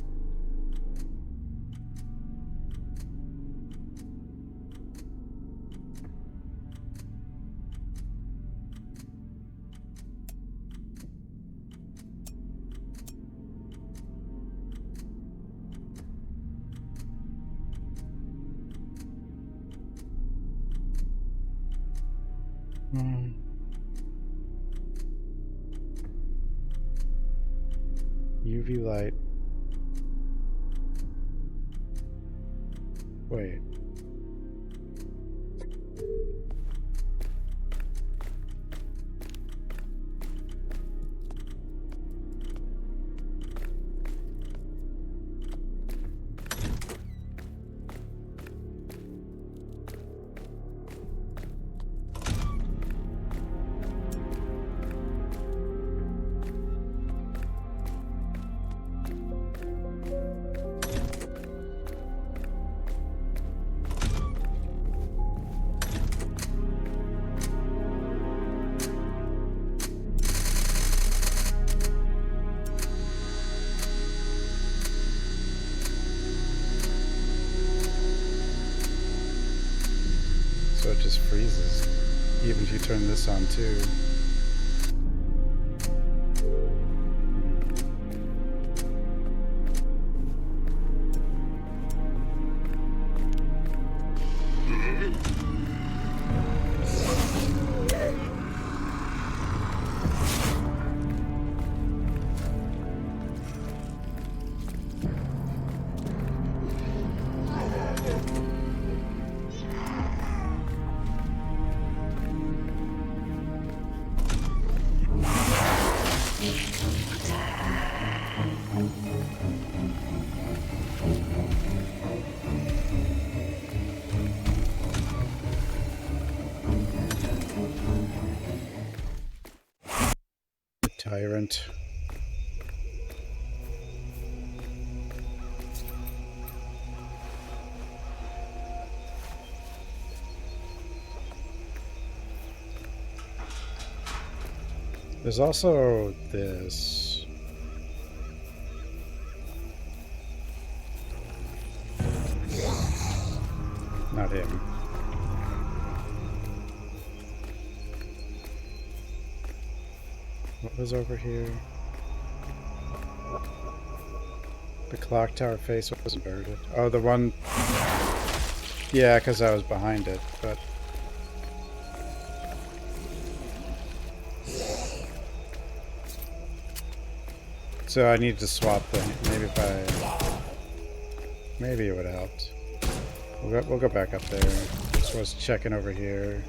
UV light. Wait. So it just freezes, even if you turn this on too. tyrant. There's also this. Not him. What was over here? The clock tower face was inverted. Oh, the one... Yeah, because I was behind it, but... So I need to swap them. Maybe if I... Maybe it would have helped. We'll go back up there. Just was checking over here.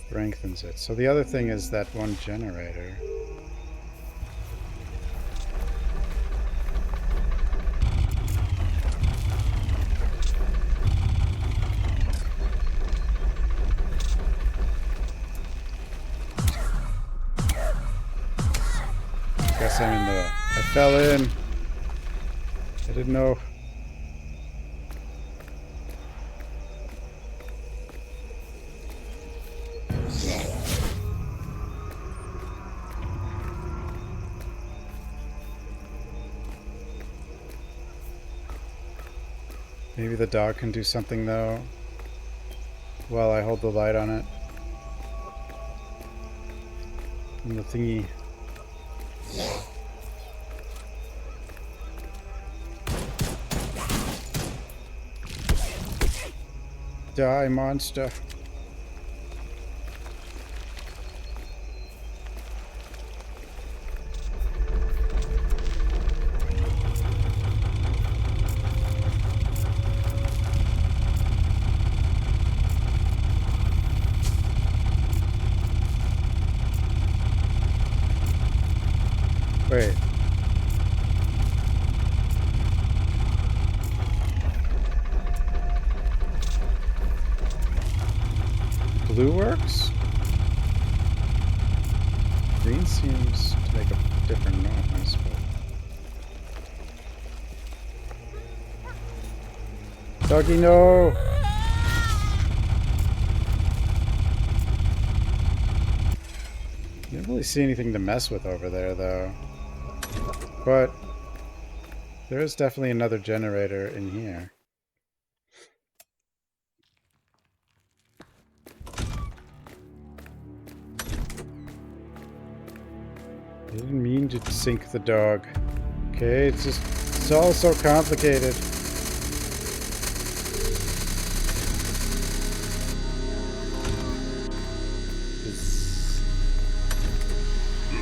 Strengthens it. So the other thing is that one generator. Guess I'm in the... I fell in. I didn't know. Maybe the dog can do something though while I hold the light on it. And the thingy. Die, monster. Wait. Blue works? Green seems to make a different noise, but... Doggy, no! Didn't really see anything to mess with over there, though. But there is definitely another generator in here. I didn't mean to sink the dog. Okay, it's all so complicated.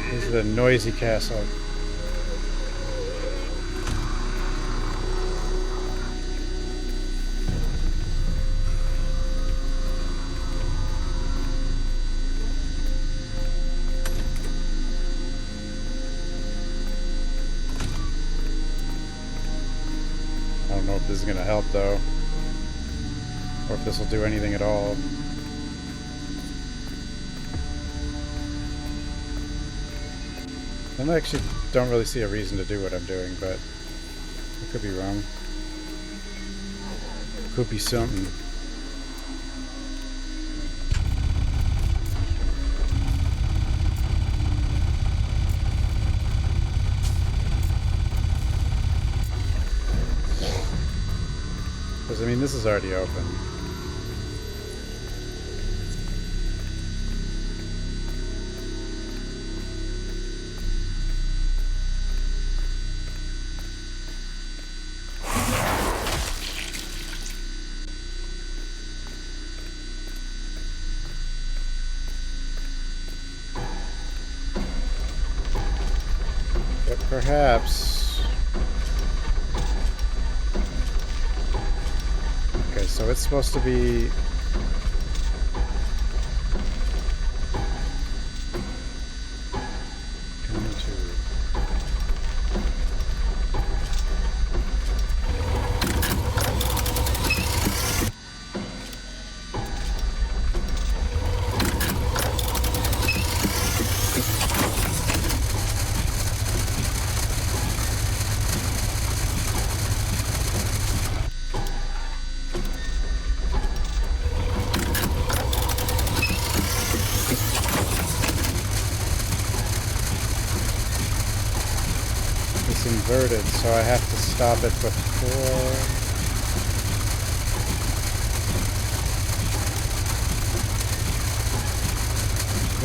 This is the noisy castle. I don't know if this is going to help, though. Or if this will do anything at all. I actually don't really see a reason to do what I'm doing, but I could be wrong. Could be something. Because, I mean, this is already open. Perhaps. Okay, so it's supposed to be... inverted, so I have to stop it before...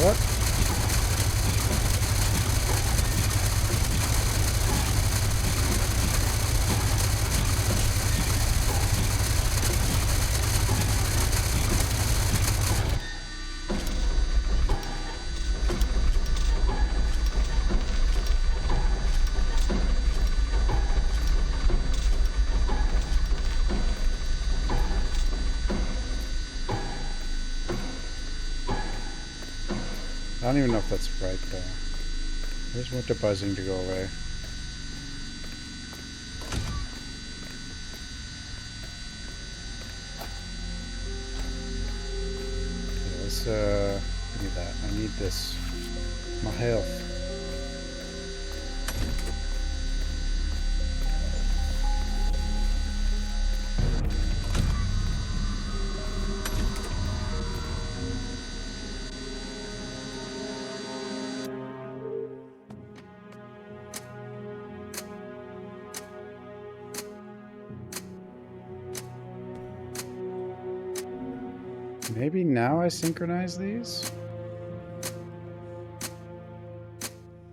What? I don't even know if that's right, though. I just want the buzzing to go away. Okay, let's, give me that. I need this. My health. Maybe now I synchronize these?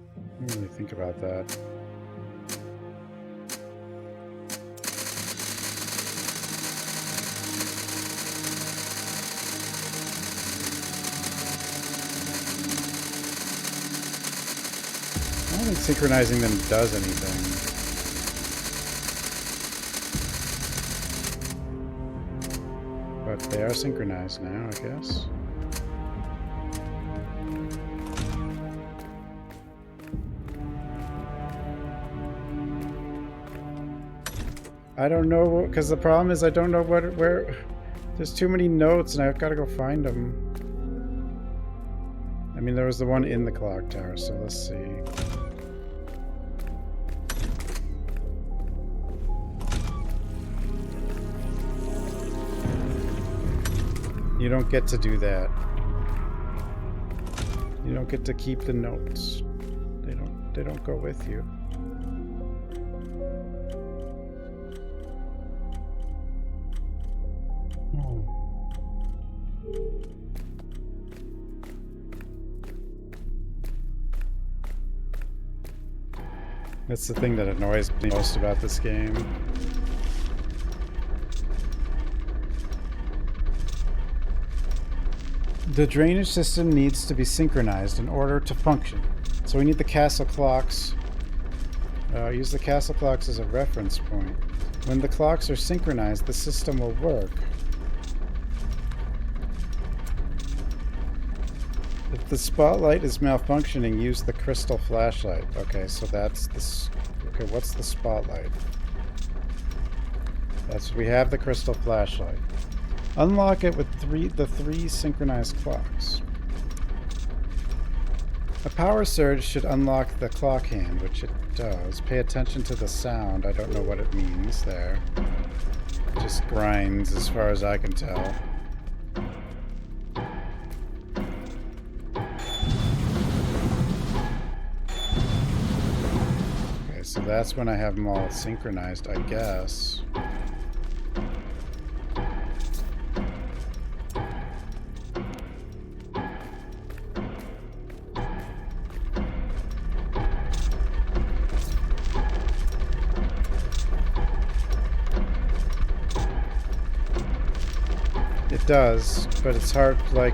I didn't really think about that. I don't think synchronizing them does anything. But they are synchronized now, I guess. I don't know, because the problem is I don't know where... There's too many notes and I've got to go find them. I mean, there was the one in the clock tower, so let's see. You don't get to do that. You don't get to keep the notes. They don't go with you. That's the thing that annoys me most about this game. The drainage system needs to be synchronized in order to function. So we need the castle clocks. Use the castle clocks as a reference point. When the clocks are synchronized, the system will work. If the spotlight is malfunctioning, use the crystal flashlight. Okay, so that's this. Okay, what's the spotlight? We have the crystal flashlight. Unlock it with the three synchronized clocks. A power surge should unlock the clock hand, which it does. Pay attention to the sound. I don't know what it means there. It just grinds as far as I can tell. Okay, so that's when I have them all synchronized, I guess. Does, but it's hard, like...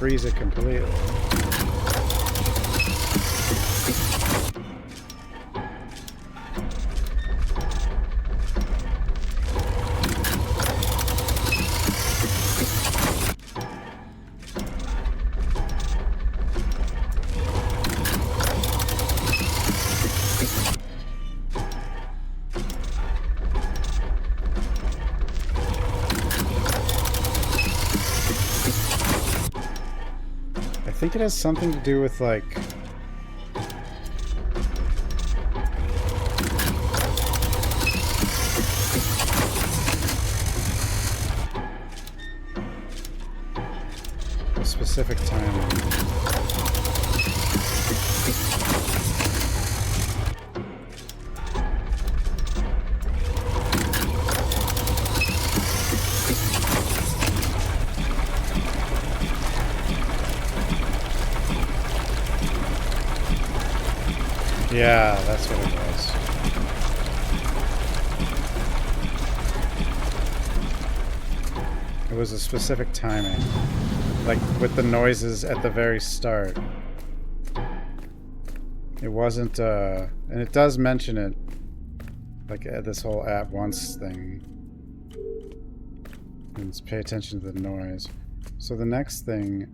freeze it completely. I think it has something to do with, like... a specific timing. Yeah, that's what it was. It was a specific timing. Like, with the noises at the very start. It wasn't, and it does mention it. Like, this whole at once thing. And just pay attention to the noise. So the next thing...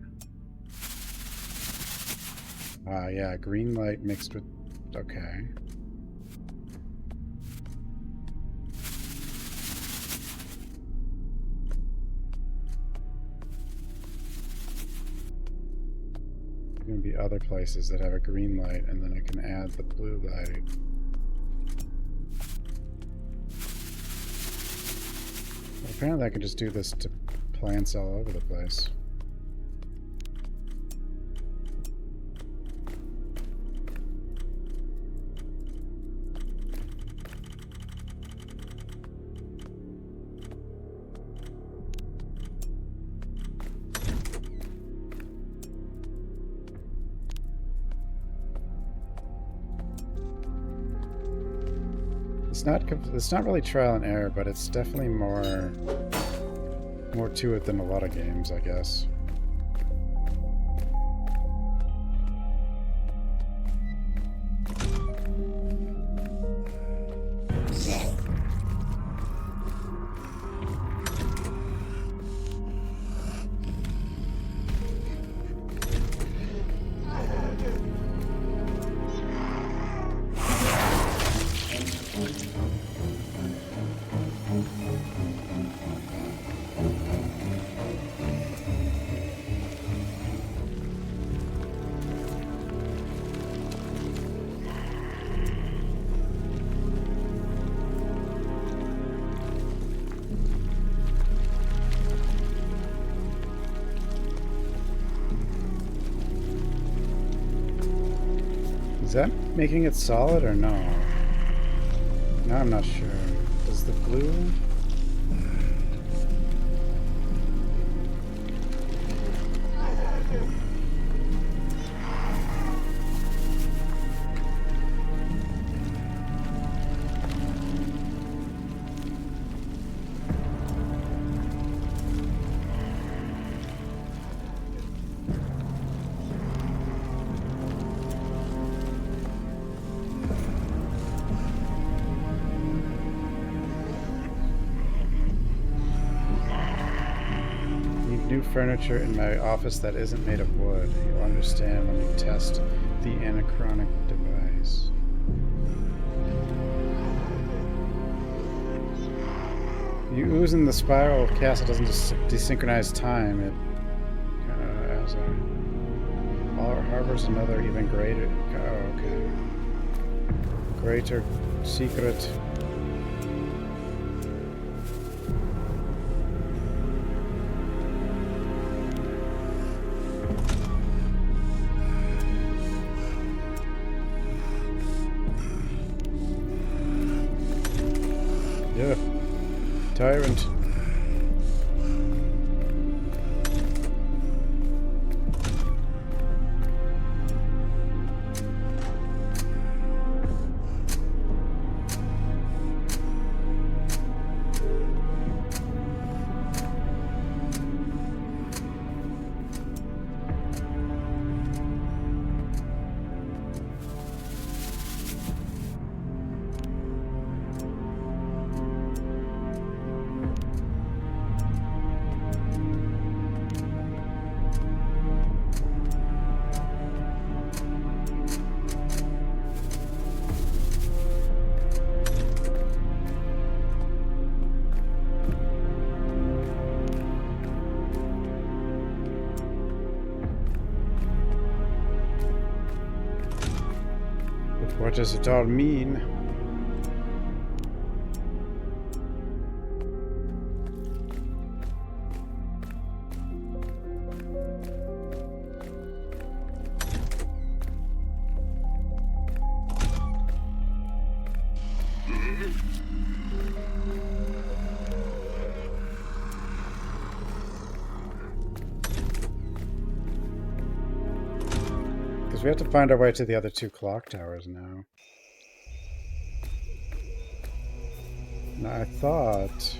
yeah, green light mixed with... Okay. There are going to be other places that have a green light, and then I can add the blue light. Well, apparently I can just do this to plants all over the place. It's not really trial and error, but it's definitely more to it than a lot of games, I guess. Is that making it solid or no? No, I'm not sure. Does the glue... furniture in my office that isn't made of wood. You'll understand when you test the anachronic device. You ooze in the spiral castle doesn't just desynchronize time. It as a harbors another even greater. Oh, okay. Greater secret. Yeah. Tyrant. What does it all mean? We have to find our way to the other two clock towers now. Now I thought...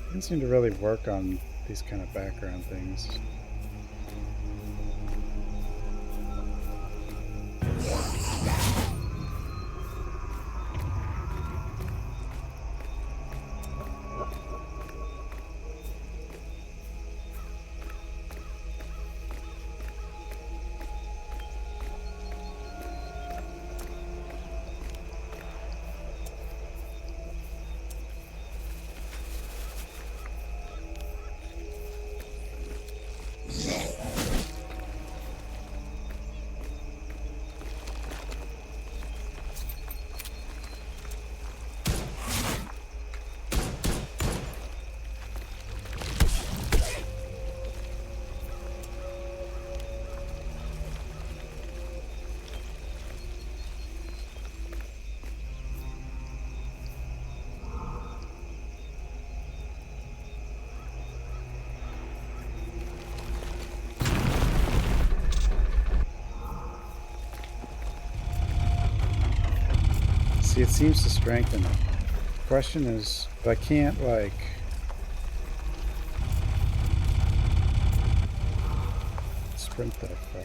Didn't seem to really work on these kind of background things. See, it seems to strengthen it. The question is, if I can't, like... sprint that far.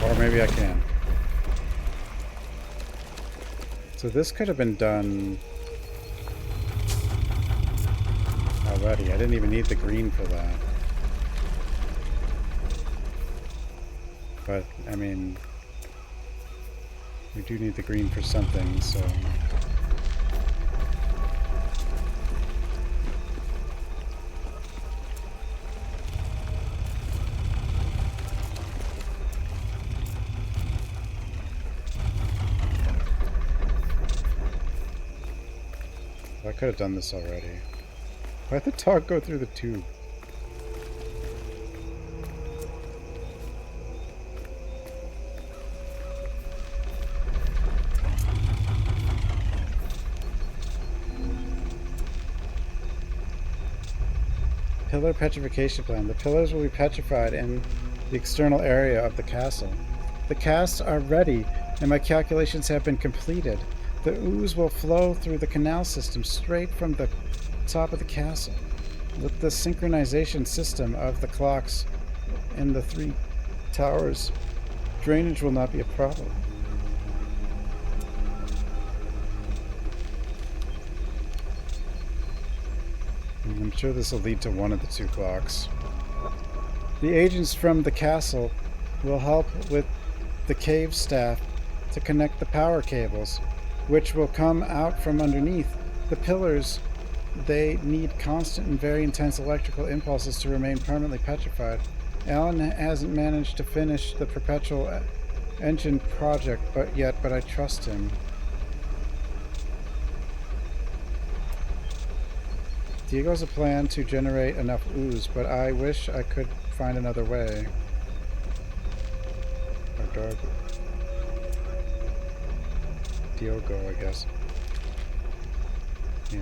Or maybe I can. So this could have been done already. I didn't even need the green for that. But, I mean, we do need the green for something, so... I could have done this already. Why'd the dog go through the tube? Pillar petrification plan. The pillars will be petrified in the external area of the castle. The casts are ready, and my calculations have been completed. The ooze will flow through the canal system straight from the top of the castle. With the synchronization system of the clocks in the 3 towers, drainage will not be a problem. I'm sure this will lead to one of the 2 clocks. The agents from the castle will help with the cave staff to connect the power cables, which will come out from underneath. The pillars, they need constant and very intense electrical impulses to remain permanently petrified. Alan hasn't managed to finish the perpetual engine project but I trust him. Diego has a plan to generate enough ooze, but I wish I could find another way. Or Doggo. Doggo, I guess. Yeah.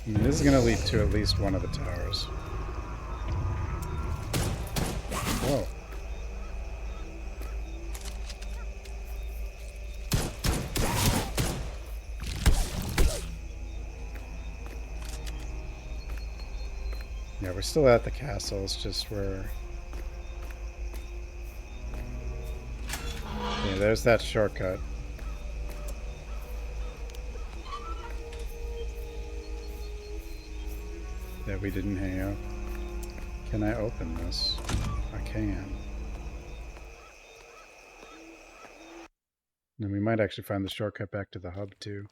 I mean, this is going to lead to at least one of the towers. Whoa. we're still at the castle. It's just we're... Yeah, there's that shortcut. That we didn't have. Can I open this? I can. And we might actually find the shortcut back to the hub too.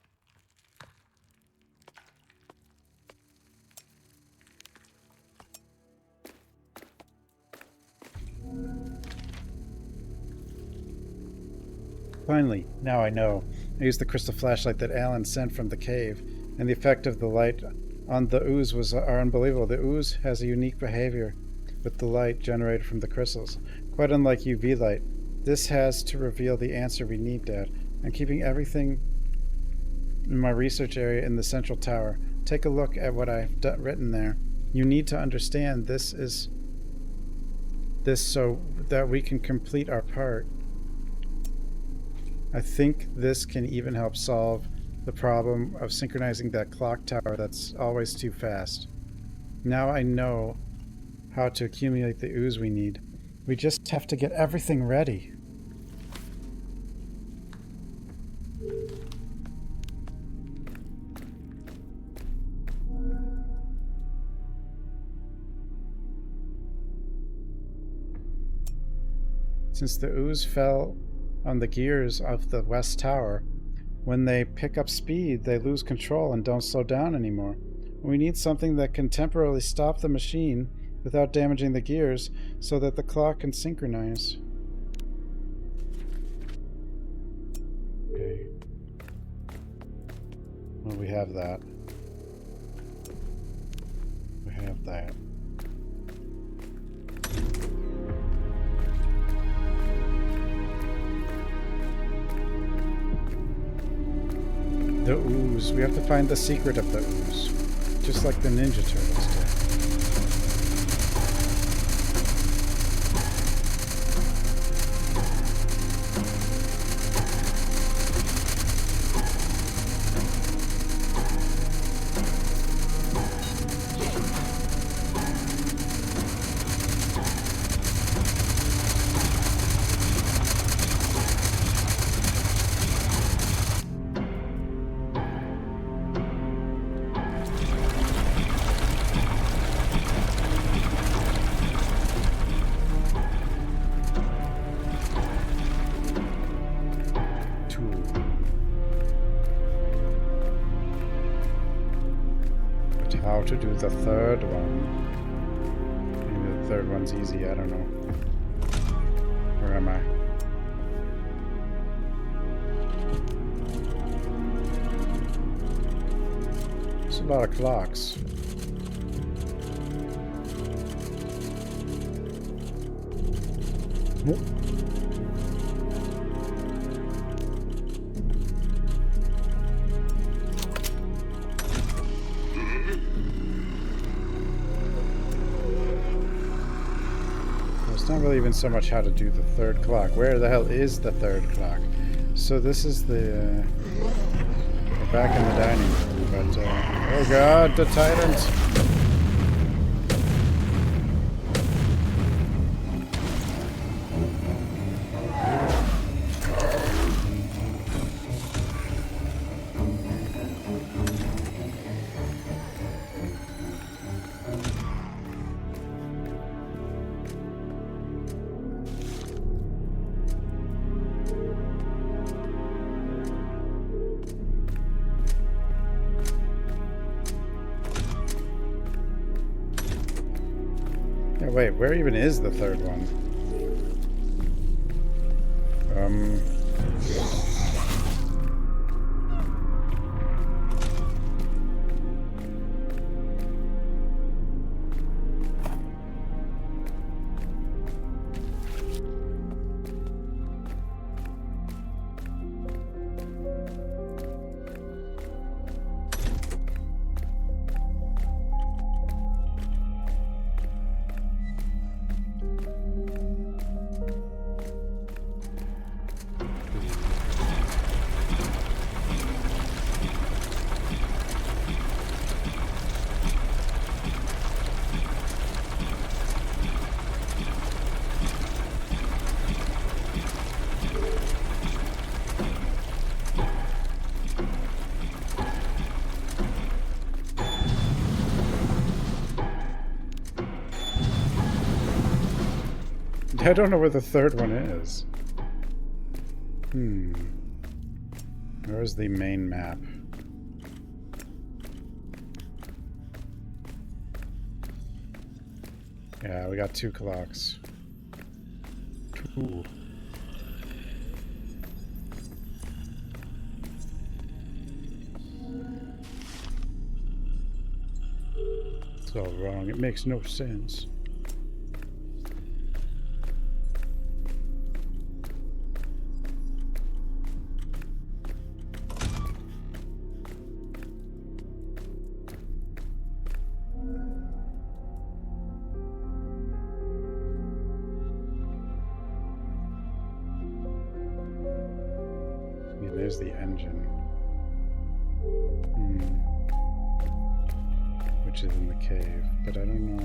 Finally, now I know. I used the crystal flashlight that Alan sent from the cave, and the effect of the light on the ooze are unbelievable. The ooze has a unique behavior with the light generated from the crystals, quite unlike UV light. This has to reveal the answer we need, Dad. I'm keeping everything in my research area in the central tower. Take a look at what I've written there. You need to understand this so that we can complete our part. I think this can even help solve the problem of synchronizing that clock tower that's always too fast. Now I know how to accumulate the ooze we need. We just have to get everything ready. Since the ooze fell on the gears of the West Tower, when they pick up speed, they lose control and don't slow down anymore. We need something that can temporarily stop the machine without damaging the gears so that the clock can synchronize. Okay. Well, we have that. We have that. The ooze. We have to find the secret of the ooze. Just like the Ninja Turtles did. How to do the third one. Maybe the third one's easy, I don't know. Where am I? There's a lot of clocks. Oh. Not really even so much how to do the third clock. Where the hell is the third clock? So this is the... we're back in the dining room, but... oh god, the tyrants! Wait, where even is the third one? I don't know where the third one is. Where's the main map? Yeah, we got 2 clocks. 2. It's all wrong. It makes no sense. There's the engine. Which is in the cave, but I don't know.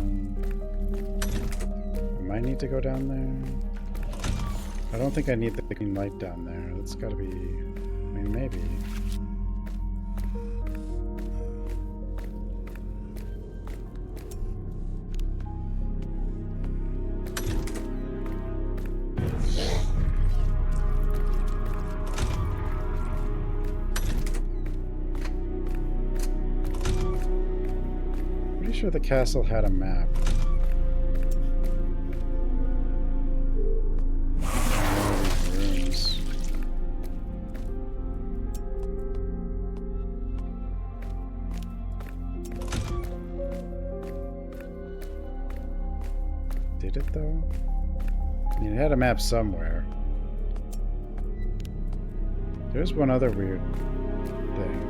I might need to go down there. I don't think I need the green light down there. That's gotta be... I mean, maybe. Sure the castle had a map. Rooms. Did it though? I mean, it had a map somewhere. There's one other weird thing.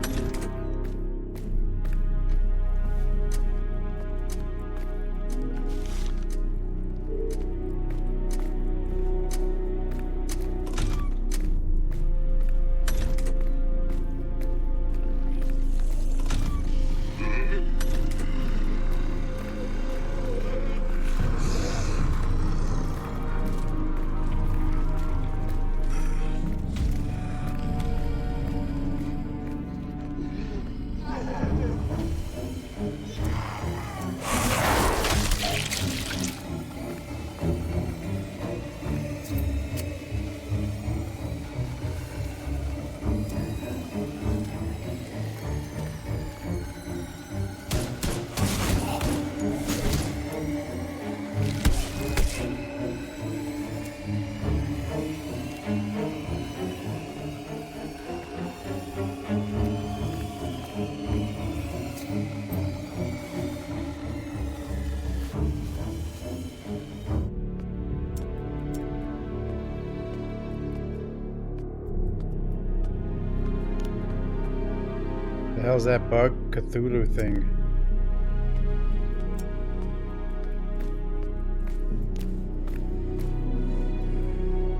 The hell's that bug Cthulhu thing?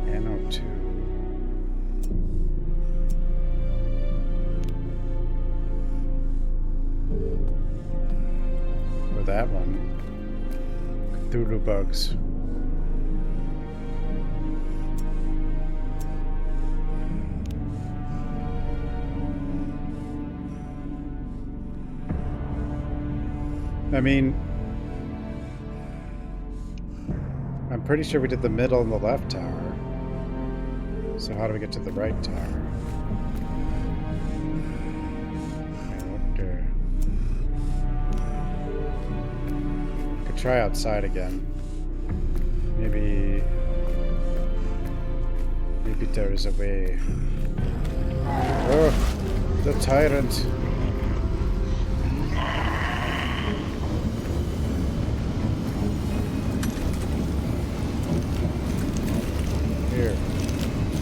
NO2. Or that one. Cthulhu bugs. I mean, I'm pretty sure we did the middle and the left tower. So how do we get to the right tower? Could try outside again. Maybe there is a way. Oh, the tyrant. Here,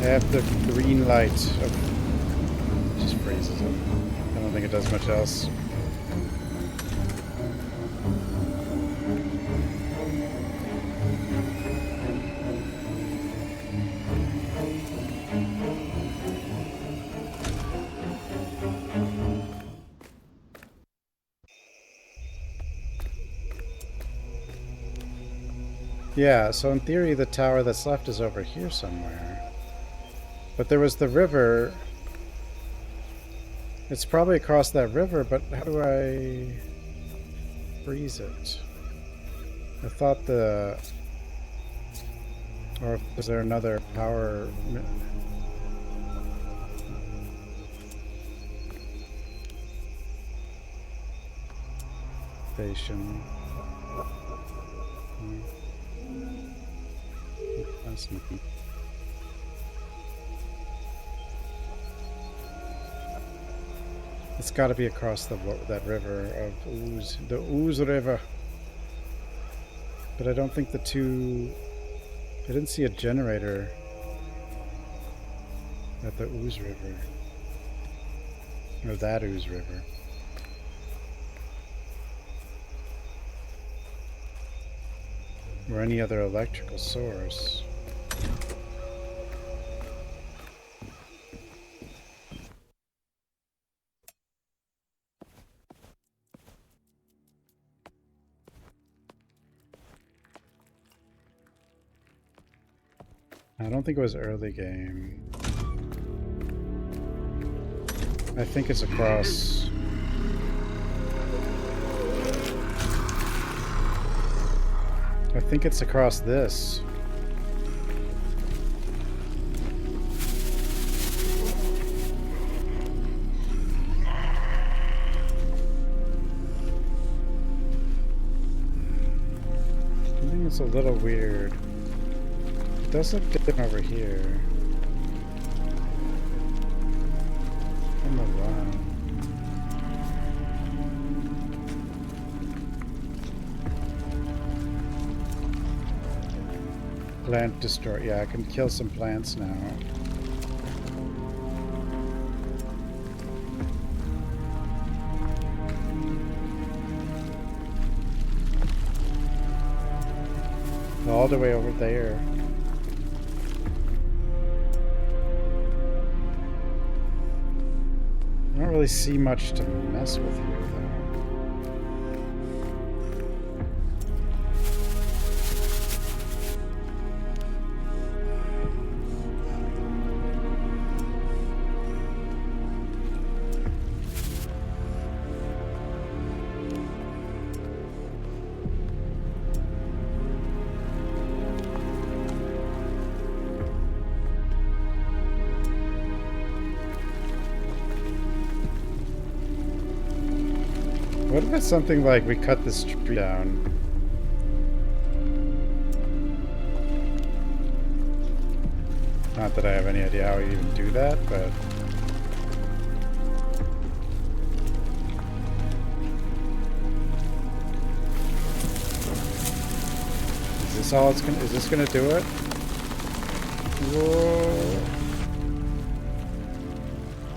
have the green light. Oh, just freezes it. I don't think it does much else. Yeah, so in theory the tower that's left is over here somewhere. But there was the river. It's probably across that river, but how do I freeze it? I thought the Or is there another power station? Fascinating. It's got to be across that river of ooze, the Ooze River. But I don't think the two. I didn't see a generator at the Ooze River, or that Ooze River. Or any other electrical source. I don't think it was early game. I think it's across. I think it's across this. I think it's a little weird. It does look different over here. From around. Plant destroy. Yeah, I can kill some plants now. All the way over there. I don't really see much to mess with here, though. What if it's something like we cut this tree down? Not that I have any idea how we even do that, but... Is this all it's gonna... Is this gonna do it? Whoa!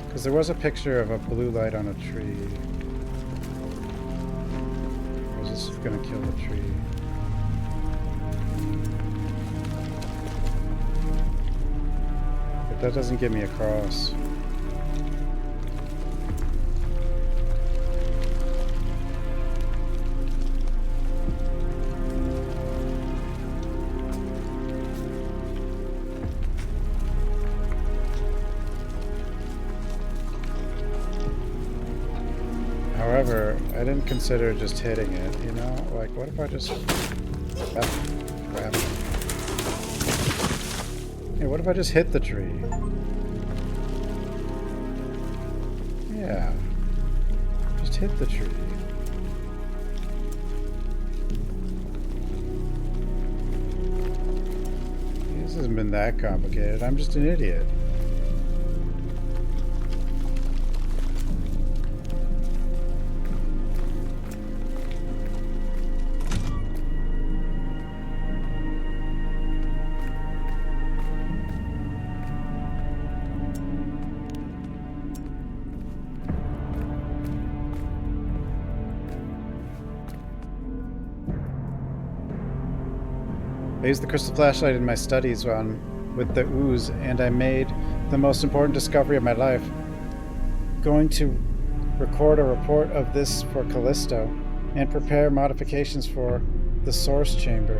Because there was a picture of a blue light on a tree. This is gonna kill the tree. But that doesn't get me across. However, I didn't consider just hitting it, you know? Like, what if I just grab it? Hey, what if I just hit the tree? Yeah. Just hit the tree. This hasn't been that complicated. I'm just an idiot. I used the crystal flashlight in my studies with the ooze, and I made the most important discovery of my life. Going to record a report of this for Callisto and prepare modifications for the source chamber.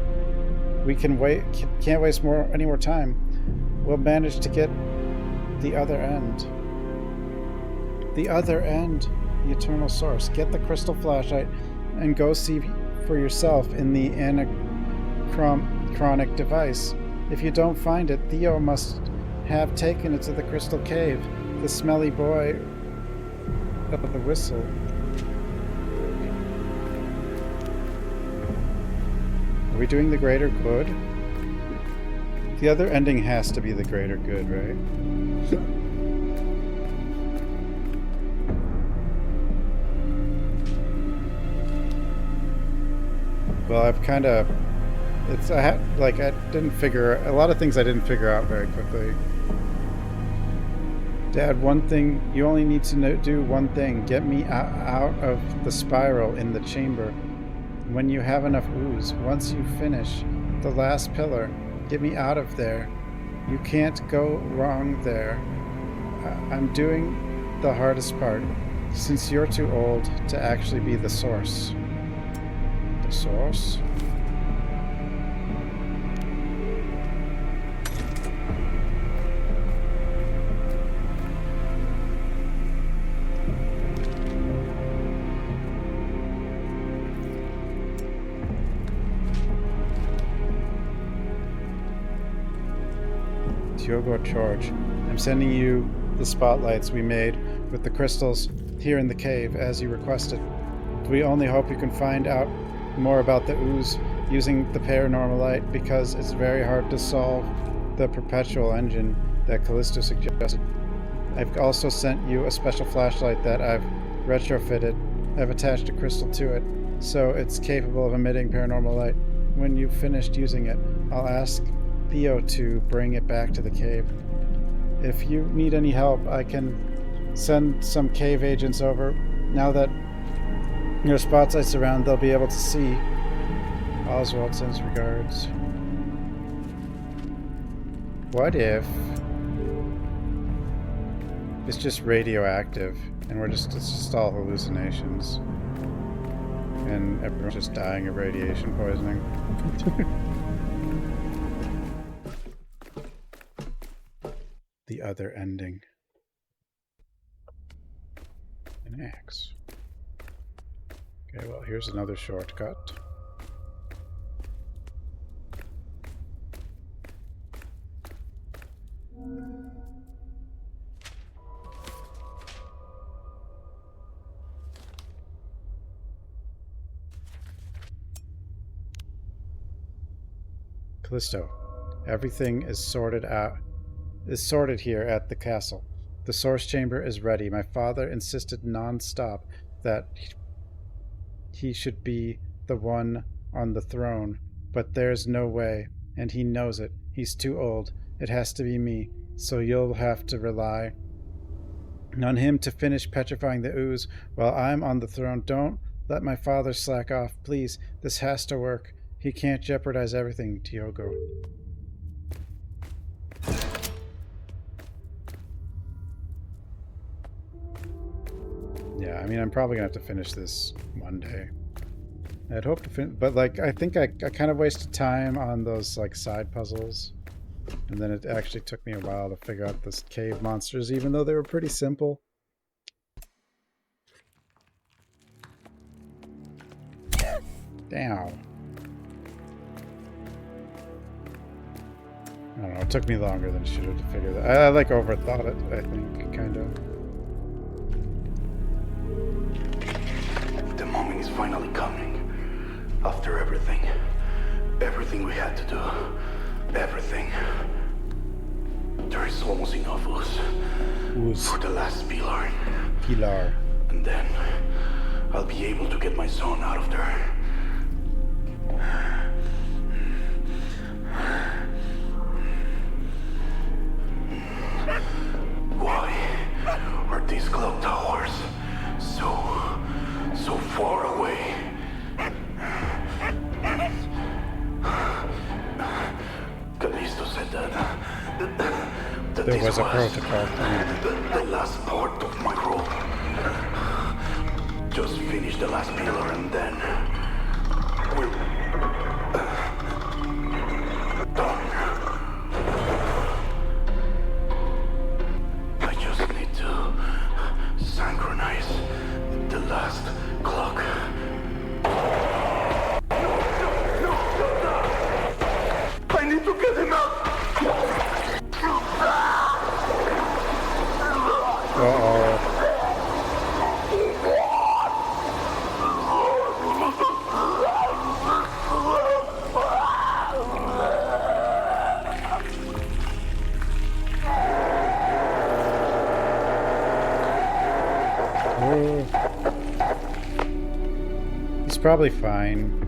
We can't waste any more time. We'll manage to get the other end. The other end, the eternal source. Get the crystal flashlight and go see for yourself in the anachronic device. If you don't find it, Theo must have taken it to the Crystal Cave. The smelly boy of the whistle. Are we doing the greater good? The other ending has to be the greater good, right? Well, I've kind of... I didn't figure... A lot of things I didn't figure out very quickly. Dad, one thing... You only need to do one thing. Get me out of the spiral in the chamber. When you have enough ooze, once you finish the last pillar, get me out of there. You can't go wrong there. I'm doing the hardest part, since you're too old to actually be the source. The source? Doggo George, I'm sending you the spotlights we made with the crystals here in the cave as you requested. We only hope you can find out more about the ooze using the paranormal light, because it's very hard to solve the perpetual engine that Callisto suggested. I've also sent you a special flashlight that I've retrofitted. I've attached a crystal to it, so it's capable of emitting paranormal light. When you've finished using it, I'll ask Theo to bring it back to the cave. If you need any help, I can send some cave agents over. Now that your spotlight's around, they'll be able to see. Oswald sends regards. What if it's just radioactive and it's just all hallucinations and everyone's just dying of radiation poisoning? The other ending. An axe. Okay, well, here's another shortcut. Callisto, everything is sorted here at the castle. The source chamber is ready. My father insisted non-stop that he should be the one on the throne, but there's no way, and he knows it. He's too old. It has to be me, so you'll have to rely on him to finish petrifying the ooze while I'm on the throne. Don't let my father slack off, please. This has to work. He can't jeopardize everything, Doggo. Yeah, I mean, I'm probably gonna have to finish this one day. I'd hope to finish, but like, I think I kind of wasted time on those like side puzzles, and then it actually took me a while to figure out this cave monsters, even though they were pretty simple. Damn. I don't know, it took me longer than it should have to figure that. I like overthought it, I think, kind of. The moment is finally coming. After everything we had to do, everything. There is almost enough ooze for the last pillar. And then I'll be able to get my son out of there. Why are these clock towers so far away? Callisto said that there was a protocol. The last part of my rope. Just finish the last pillar and then we're done. I just need to synchronize the last clock. I need to get him out! probably fine.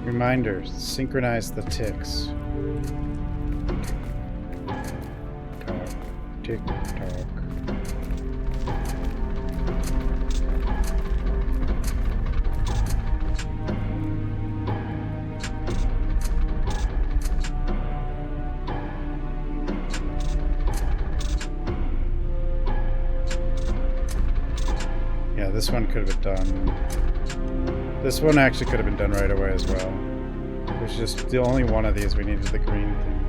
Reminder, synchronize the ticks. Tick tock. Yeah, this one could have been done. This one actually could have been done right away as well. There's just the only one of these we needed the green thing.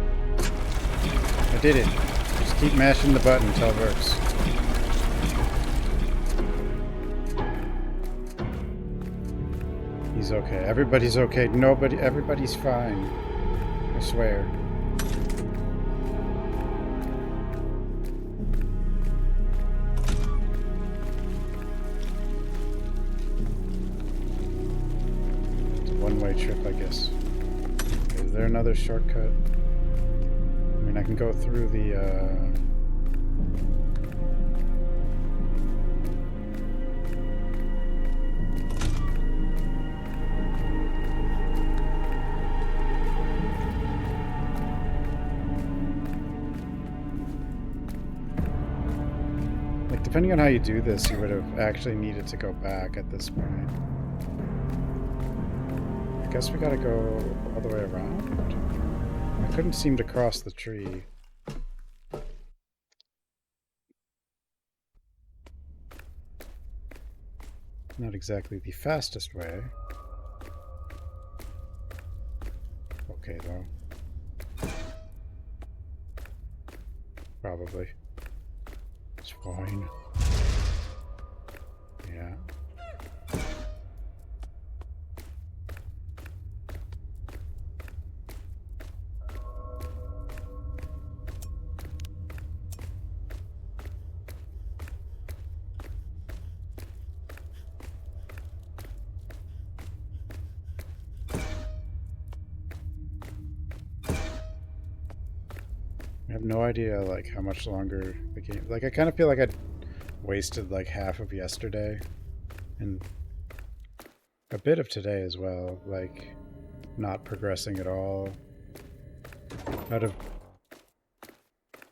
I did it. Just keep mashing the button until it works. He's okay. Everybody's okay. Everybody's fine. I swear. One-way trip, I guess. Okay, is there another shortcut? I mean, I can go through the, Like, depending on how you do this, you would have actually needed to go back at this point. I guess we gotta go all the way around. I couldn't seem to cross the tree. Not exactly the fastest way. Okay, though. Probably. It's fine. Yeah. I have no idea, like, how much longer the game... Like, I kind of feel like I wasted, like, half of yesterday. And a bit of today as well. Like, not progressing at all. Out of...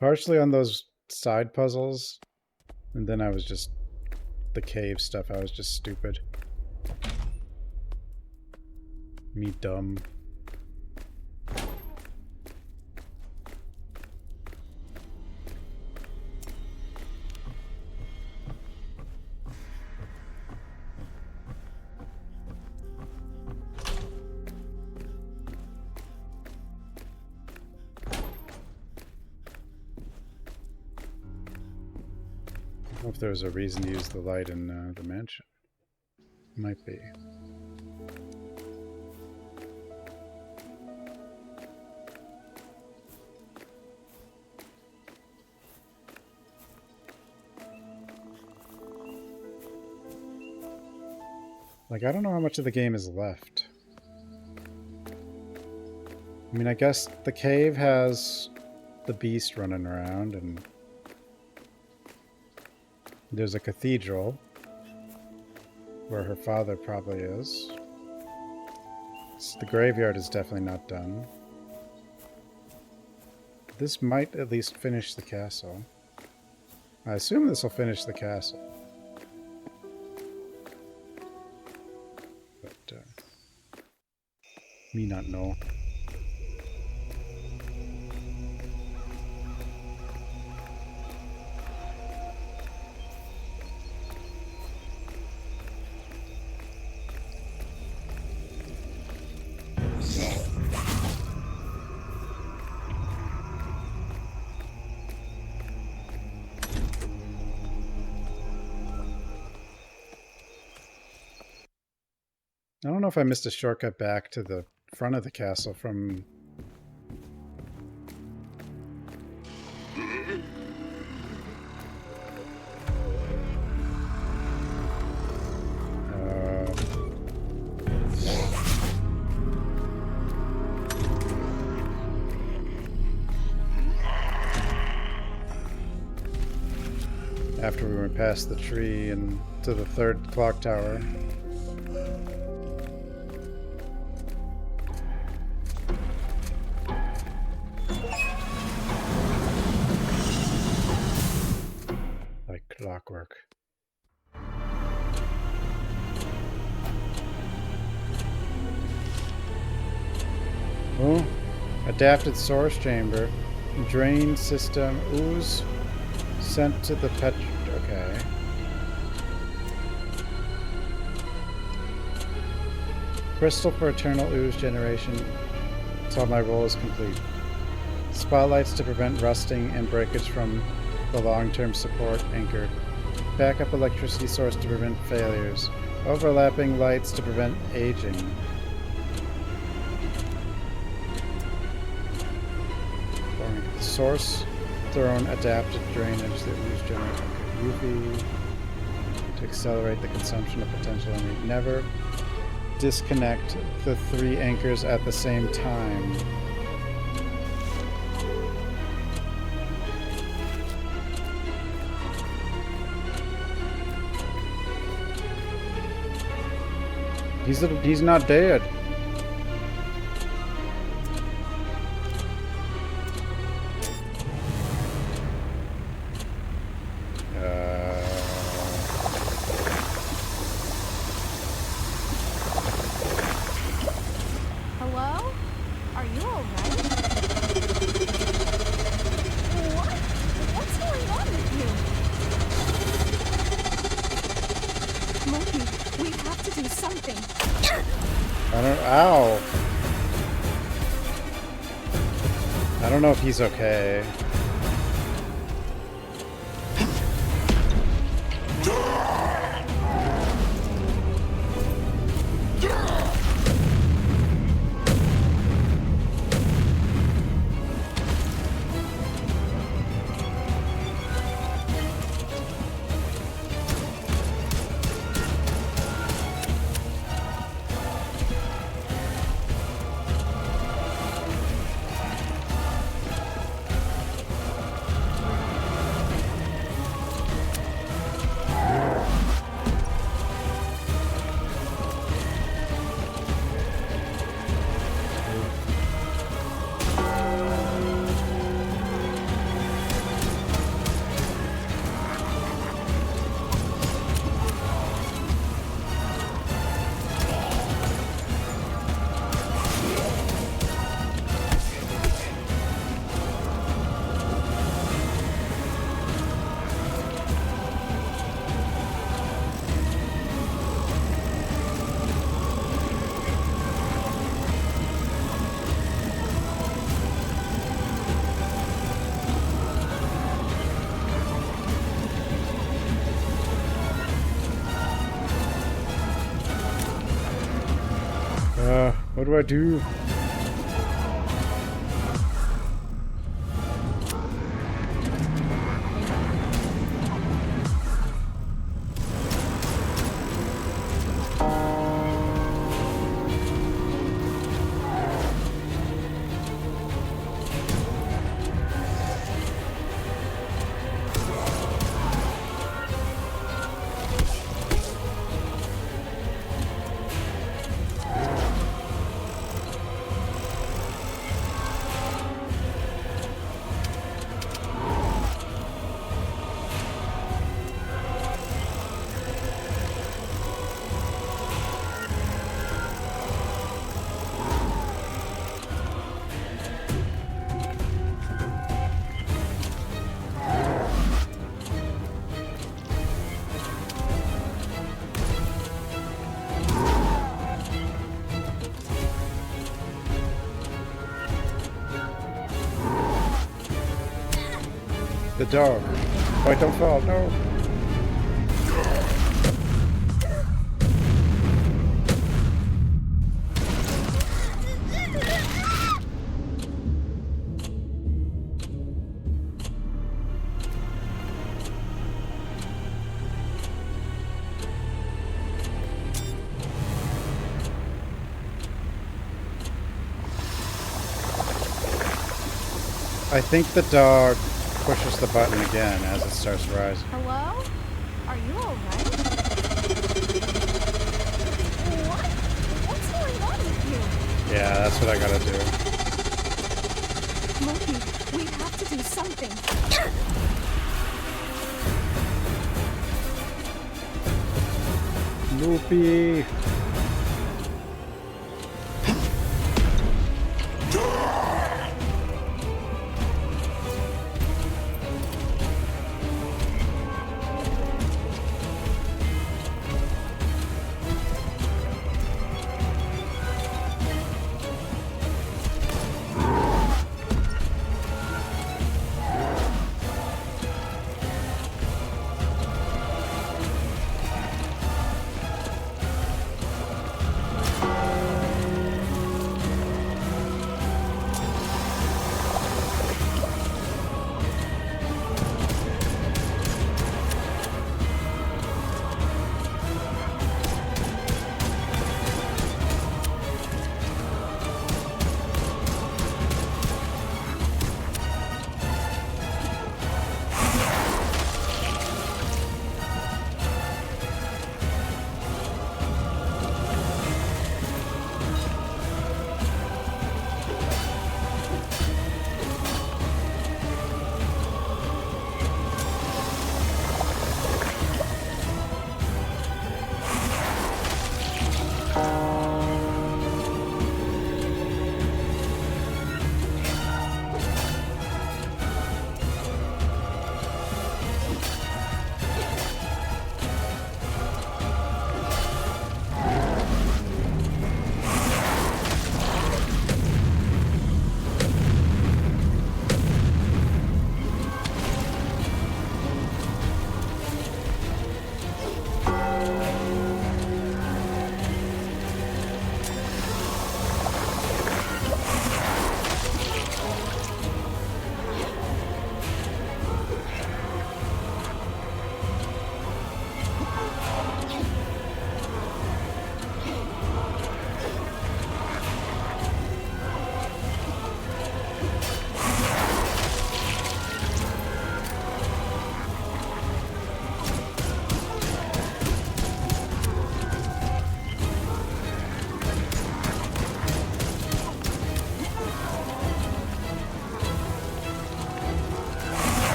Partially on those side puzzles. And then I was just... The cave stuff, I was just stupid. Me dumb. I don't know if there was a reason to use the light in the mansion. Might be. Like, I don't know how much of the game is left. I mean, I guess the cave has the beast running around, and there's a cathedral where her father probably is. The graveyard is definitely not done. This might at least finish the castle. I assume this will finish the castle. But, me not know. I don't know if I missed a shortcut back to the front of the castle from... after we went past the tree and to the third clock tower. Like clockwork. Oh, adapted source chamber. Drain system. Ooze sent to the pet. Okay. Crystal for eternal ooze generation. Until my role is complete. Spotlights to prevent rusting and breakage from the long-term support anchored. Backup electricity source to prevent failures. Overlapping lights to prevent aging. Source thrown adapted drainage that ooze generate. Okay, UV to accelerate the consumption of potential energy. Never disconnect the 3 anchors at the same time. He's not dead. Hello? Are you alright? What? What's going on with you? Monkey, we have to do something. Ow. I don't know if he's okay. What do I do? The dog. Wait, don't fall, no. I think the dog pushes the button again as it starts rising. Hello? Are you alright? What? What's going on with you? Yeah, that's what I gotta do. Loki, we have to do something. Loopy!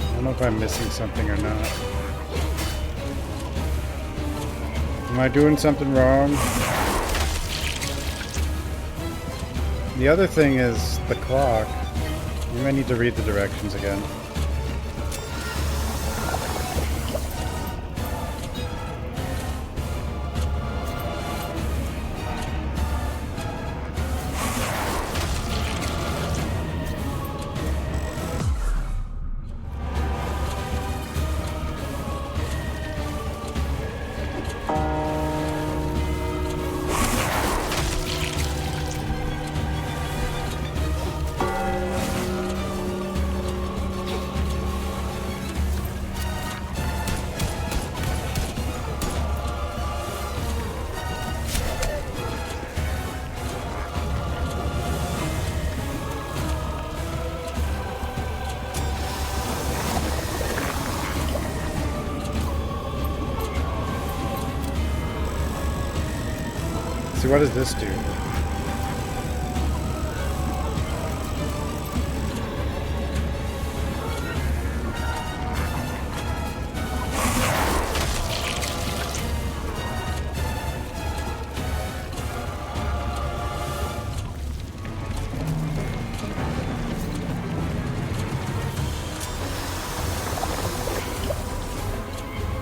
I don't know if I'm missing something or not. Am I doing something wrong? The other thing is the clock. You might need to read the directions again. See, what does this do?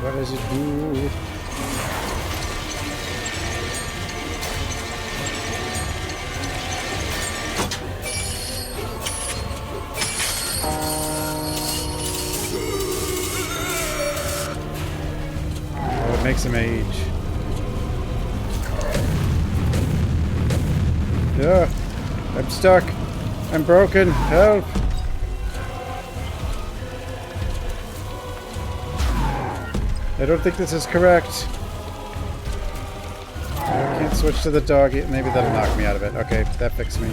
What does it do? Makes him age. Yeah, I'm stuck. I'm broken. Help. I don't think this is correct. I can't switch to the dog yet. Maybe that'll knock me out of it. Okay, that fixed me.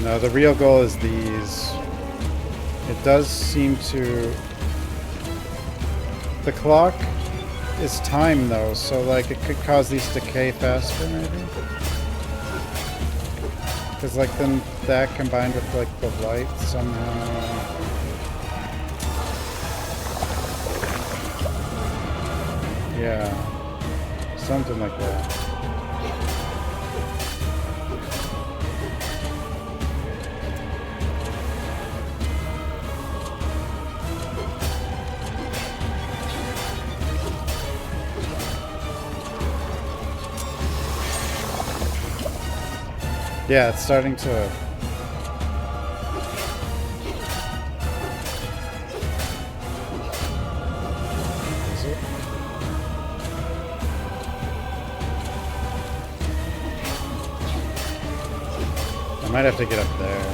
No, the real goal is these. It does seem to... The clock is time, though, so, like, it could cause these to decay faster, maybe? Because, like, then that combined with, like, the light somehow... Yeah. Something like that. Yeah, it's starting to... Is it? I might have to get up there.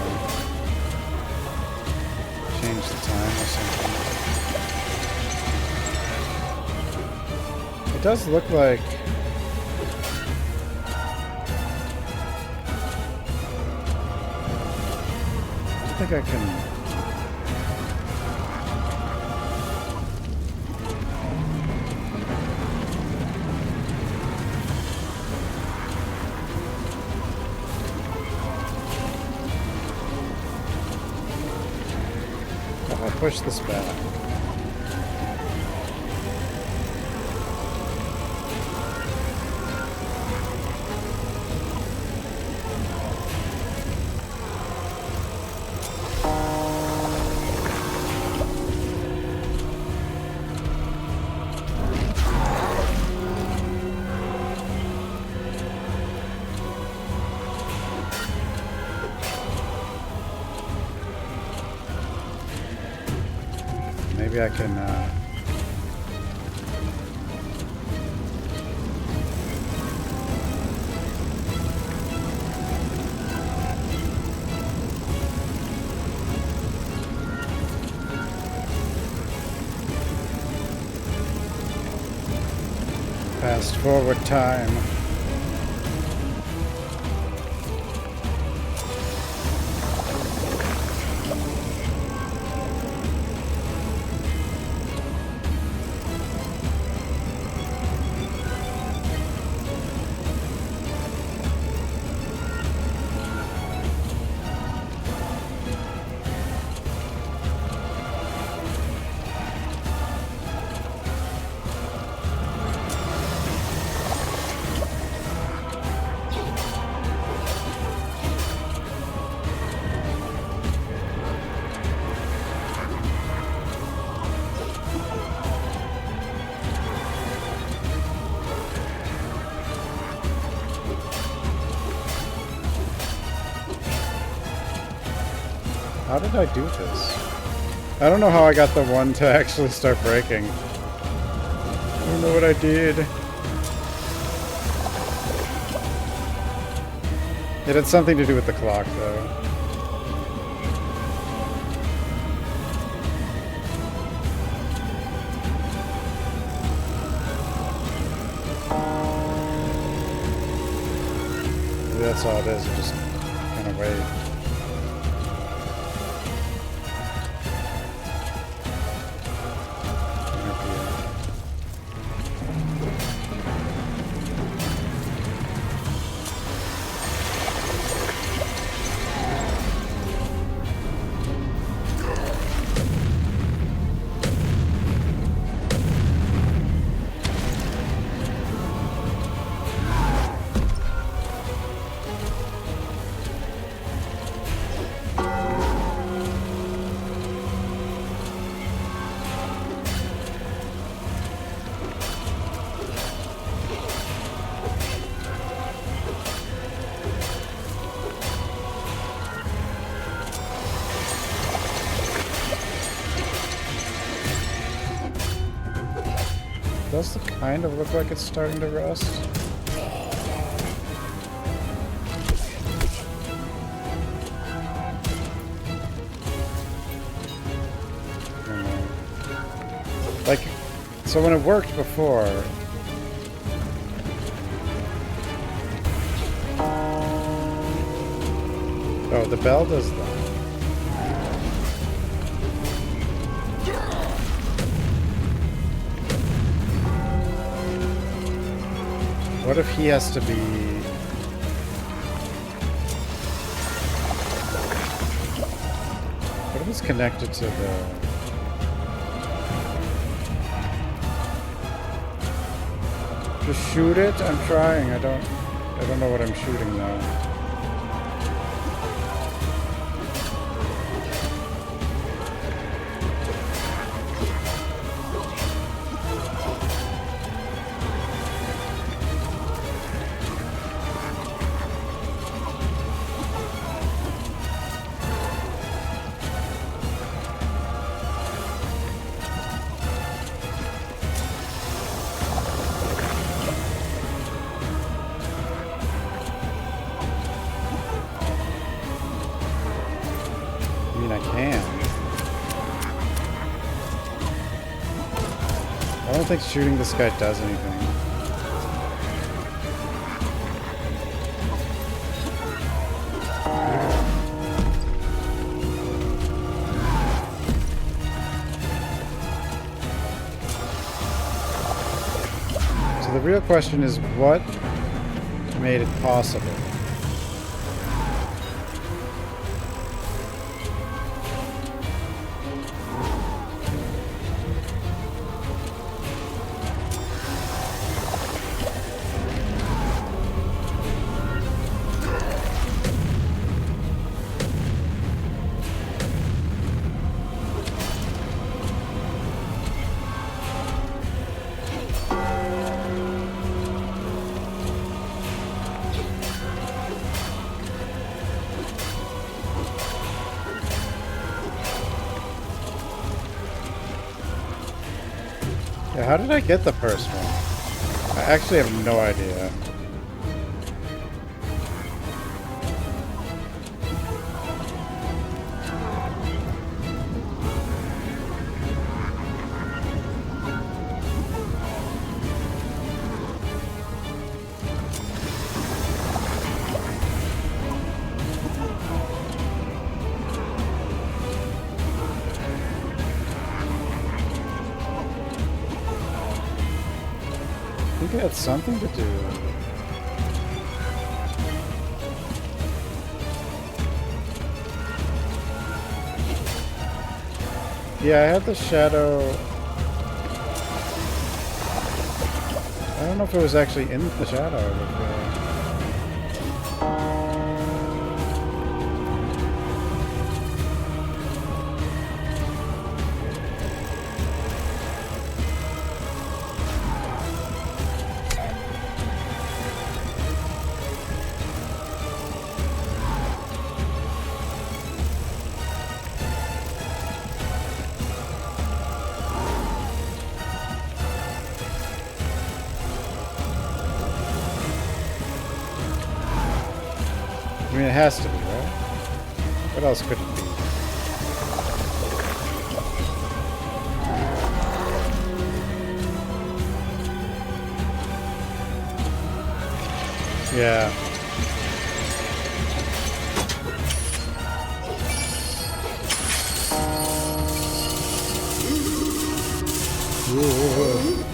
Change the time or something. It does look like... I think I can... I'll push this back. Maybe I can, fast forward time. How did I do this? I don't know how I got the one to actually start breaking. I don't know what I did. It had something to do with the clock, though. Maybe that's all it is. You just kind of wait. kind of look like it's starting to rust. Like, so when it worked before... Oh, the bell does that. What if he has to be... What if it's connected to the... Just shoot it? I'm trying. I don't know what I'm shooting now. I don't think shooting this guy does anything. So the real question is, what made it possible? Yeah, how did I get the first one? I actually have no idea. I think it had something to do. Yeah, I had the shadow. I don't know if it was actually in the shadow. I mean, it has to be, right? What else could it be? Yeah. Ooh.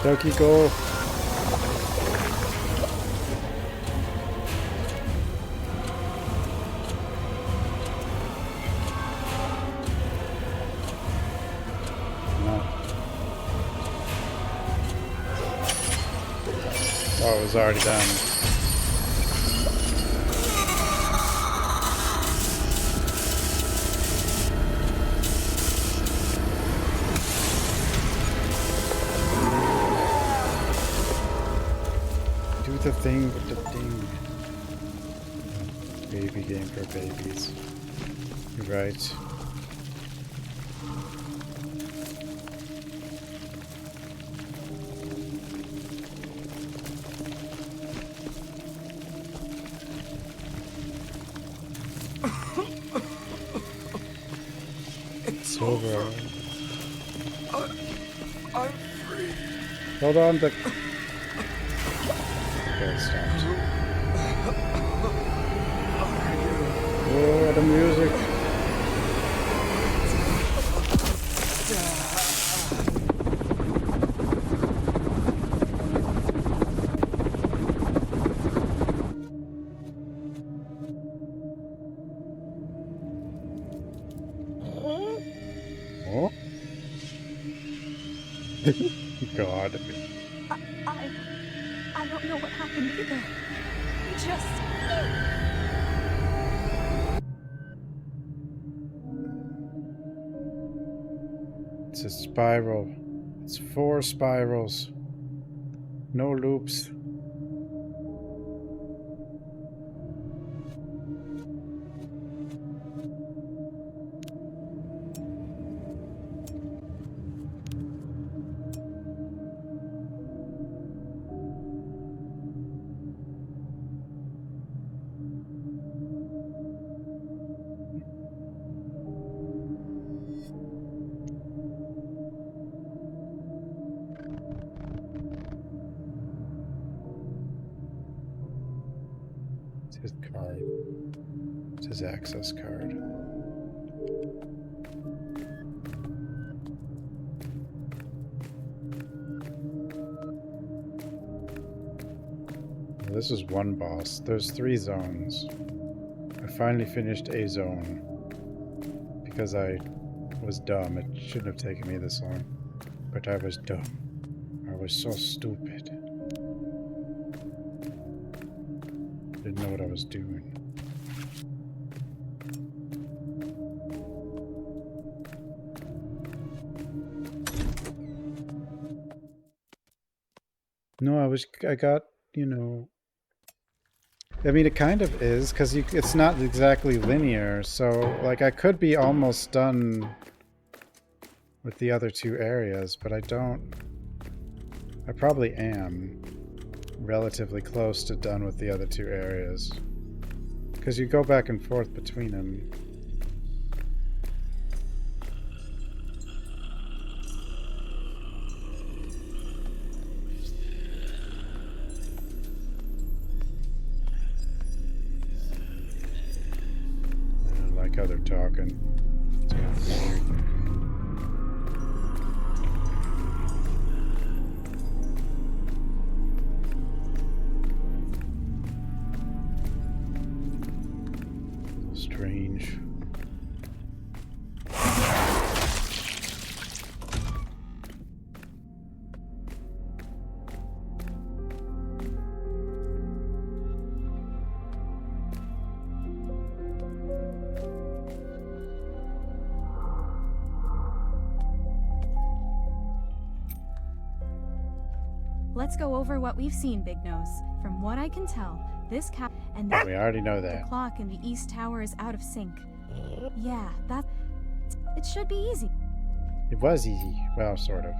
Doki, go. No. Oh, it was already done. the thing with the thing. Baby game for babies. You're right. It's over. I'm free. Hold on, the... Okay, it stopped. Oh, the music. Oh. God. I don't know what happened either. Just... It's a spiral. It's 4 spirals. No loops. It's his card. It's his access card. Well, this is one boss. There's 3 zones. I finally finished a zone. Because I was dumb. It shouldn't have taken me this long. But I was dumb. I was so stupid. Didn't know what I was doing. No, I got, you know... I mean, it kind of is, because it's not exactly linear, so, like, I could be almost done with the other 2 areas, but I don't... I probably am relatively close to done with the other 2 areas. Because you go back and forth between them. How they're talking. It's kind of weird. Strange. Let's go over what we've seen, Big Nose. From what I can tell, this and we already know that. The clock in the East Tower is out of sync. Yeah, it should be easy. It was easy. Well, sort of.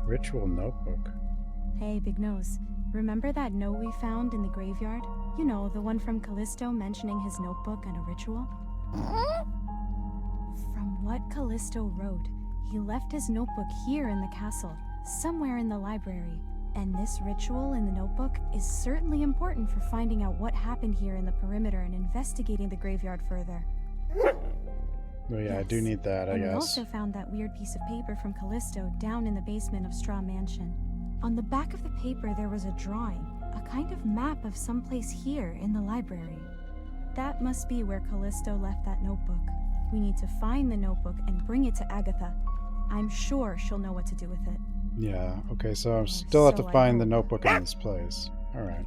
Ritual notebook. Hey, Big Nose. Remember that note we found in the graveyard? You know, the one from Callisto mentioning his notebook and a ritual? From what Callisto wrote, he left his notebook here in the castle, somewhere in the library. And this ritual in the notebook is certainly important for finding out what happened here in the perimeter and investigating the graveyard further. Oh yeah, yes. I do need that, I guess. We also found that weird piece of paper from Callisto down in the basement of Straw Mansion. On the back of the paper there was a drawing, a kind of map of someplace here in the library. That must be where Callisto left that notebook. We need to find the notebook and bring it to Agatha. I'm sure she'll know what to do with it. Yeah, okay, so I still have to find the notebook in this place. Alright.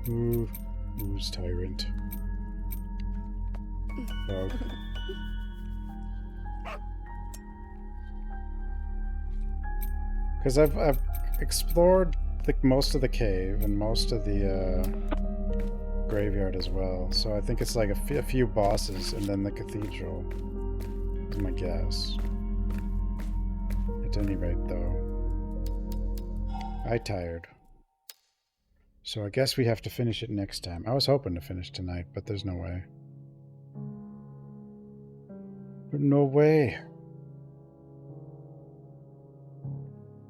Who's Tyrant? Dog. Because I've explored most of the cave and most of the graveyard as well. So I think it's like a few bosses and then the cathedral is my guess. At any rate, though, I tired. So I guess we have to finish it next time. I was hoping to finish tonight, but there's no way. No way.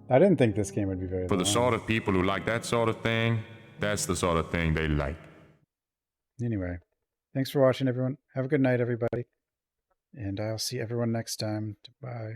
I didn't think this game would be very long. For the sort of people who like that sort of thing, that's the sort of thing they like. Anyway, thanks for watching, everyone. Have a good night, everybody. And I'll see everyone next time. Bye.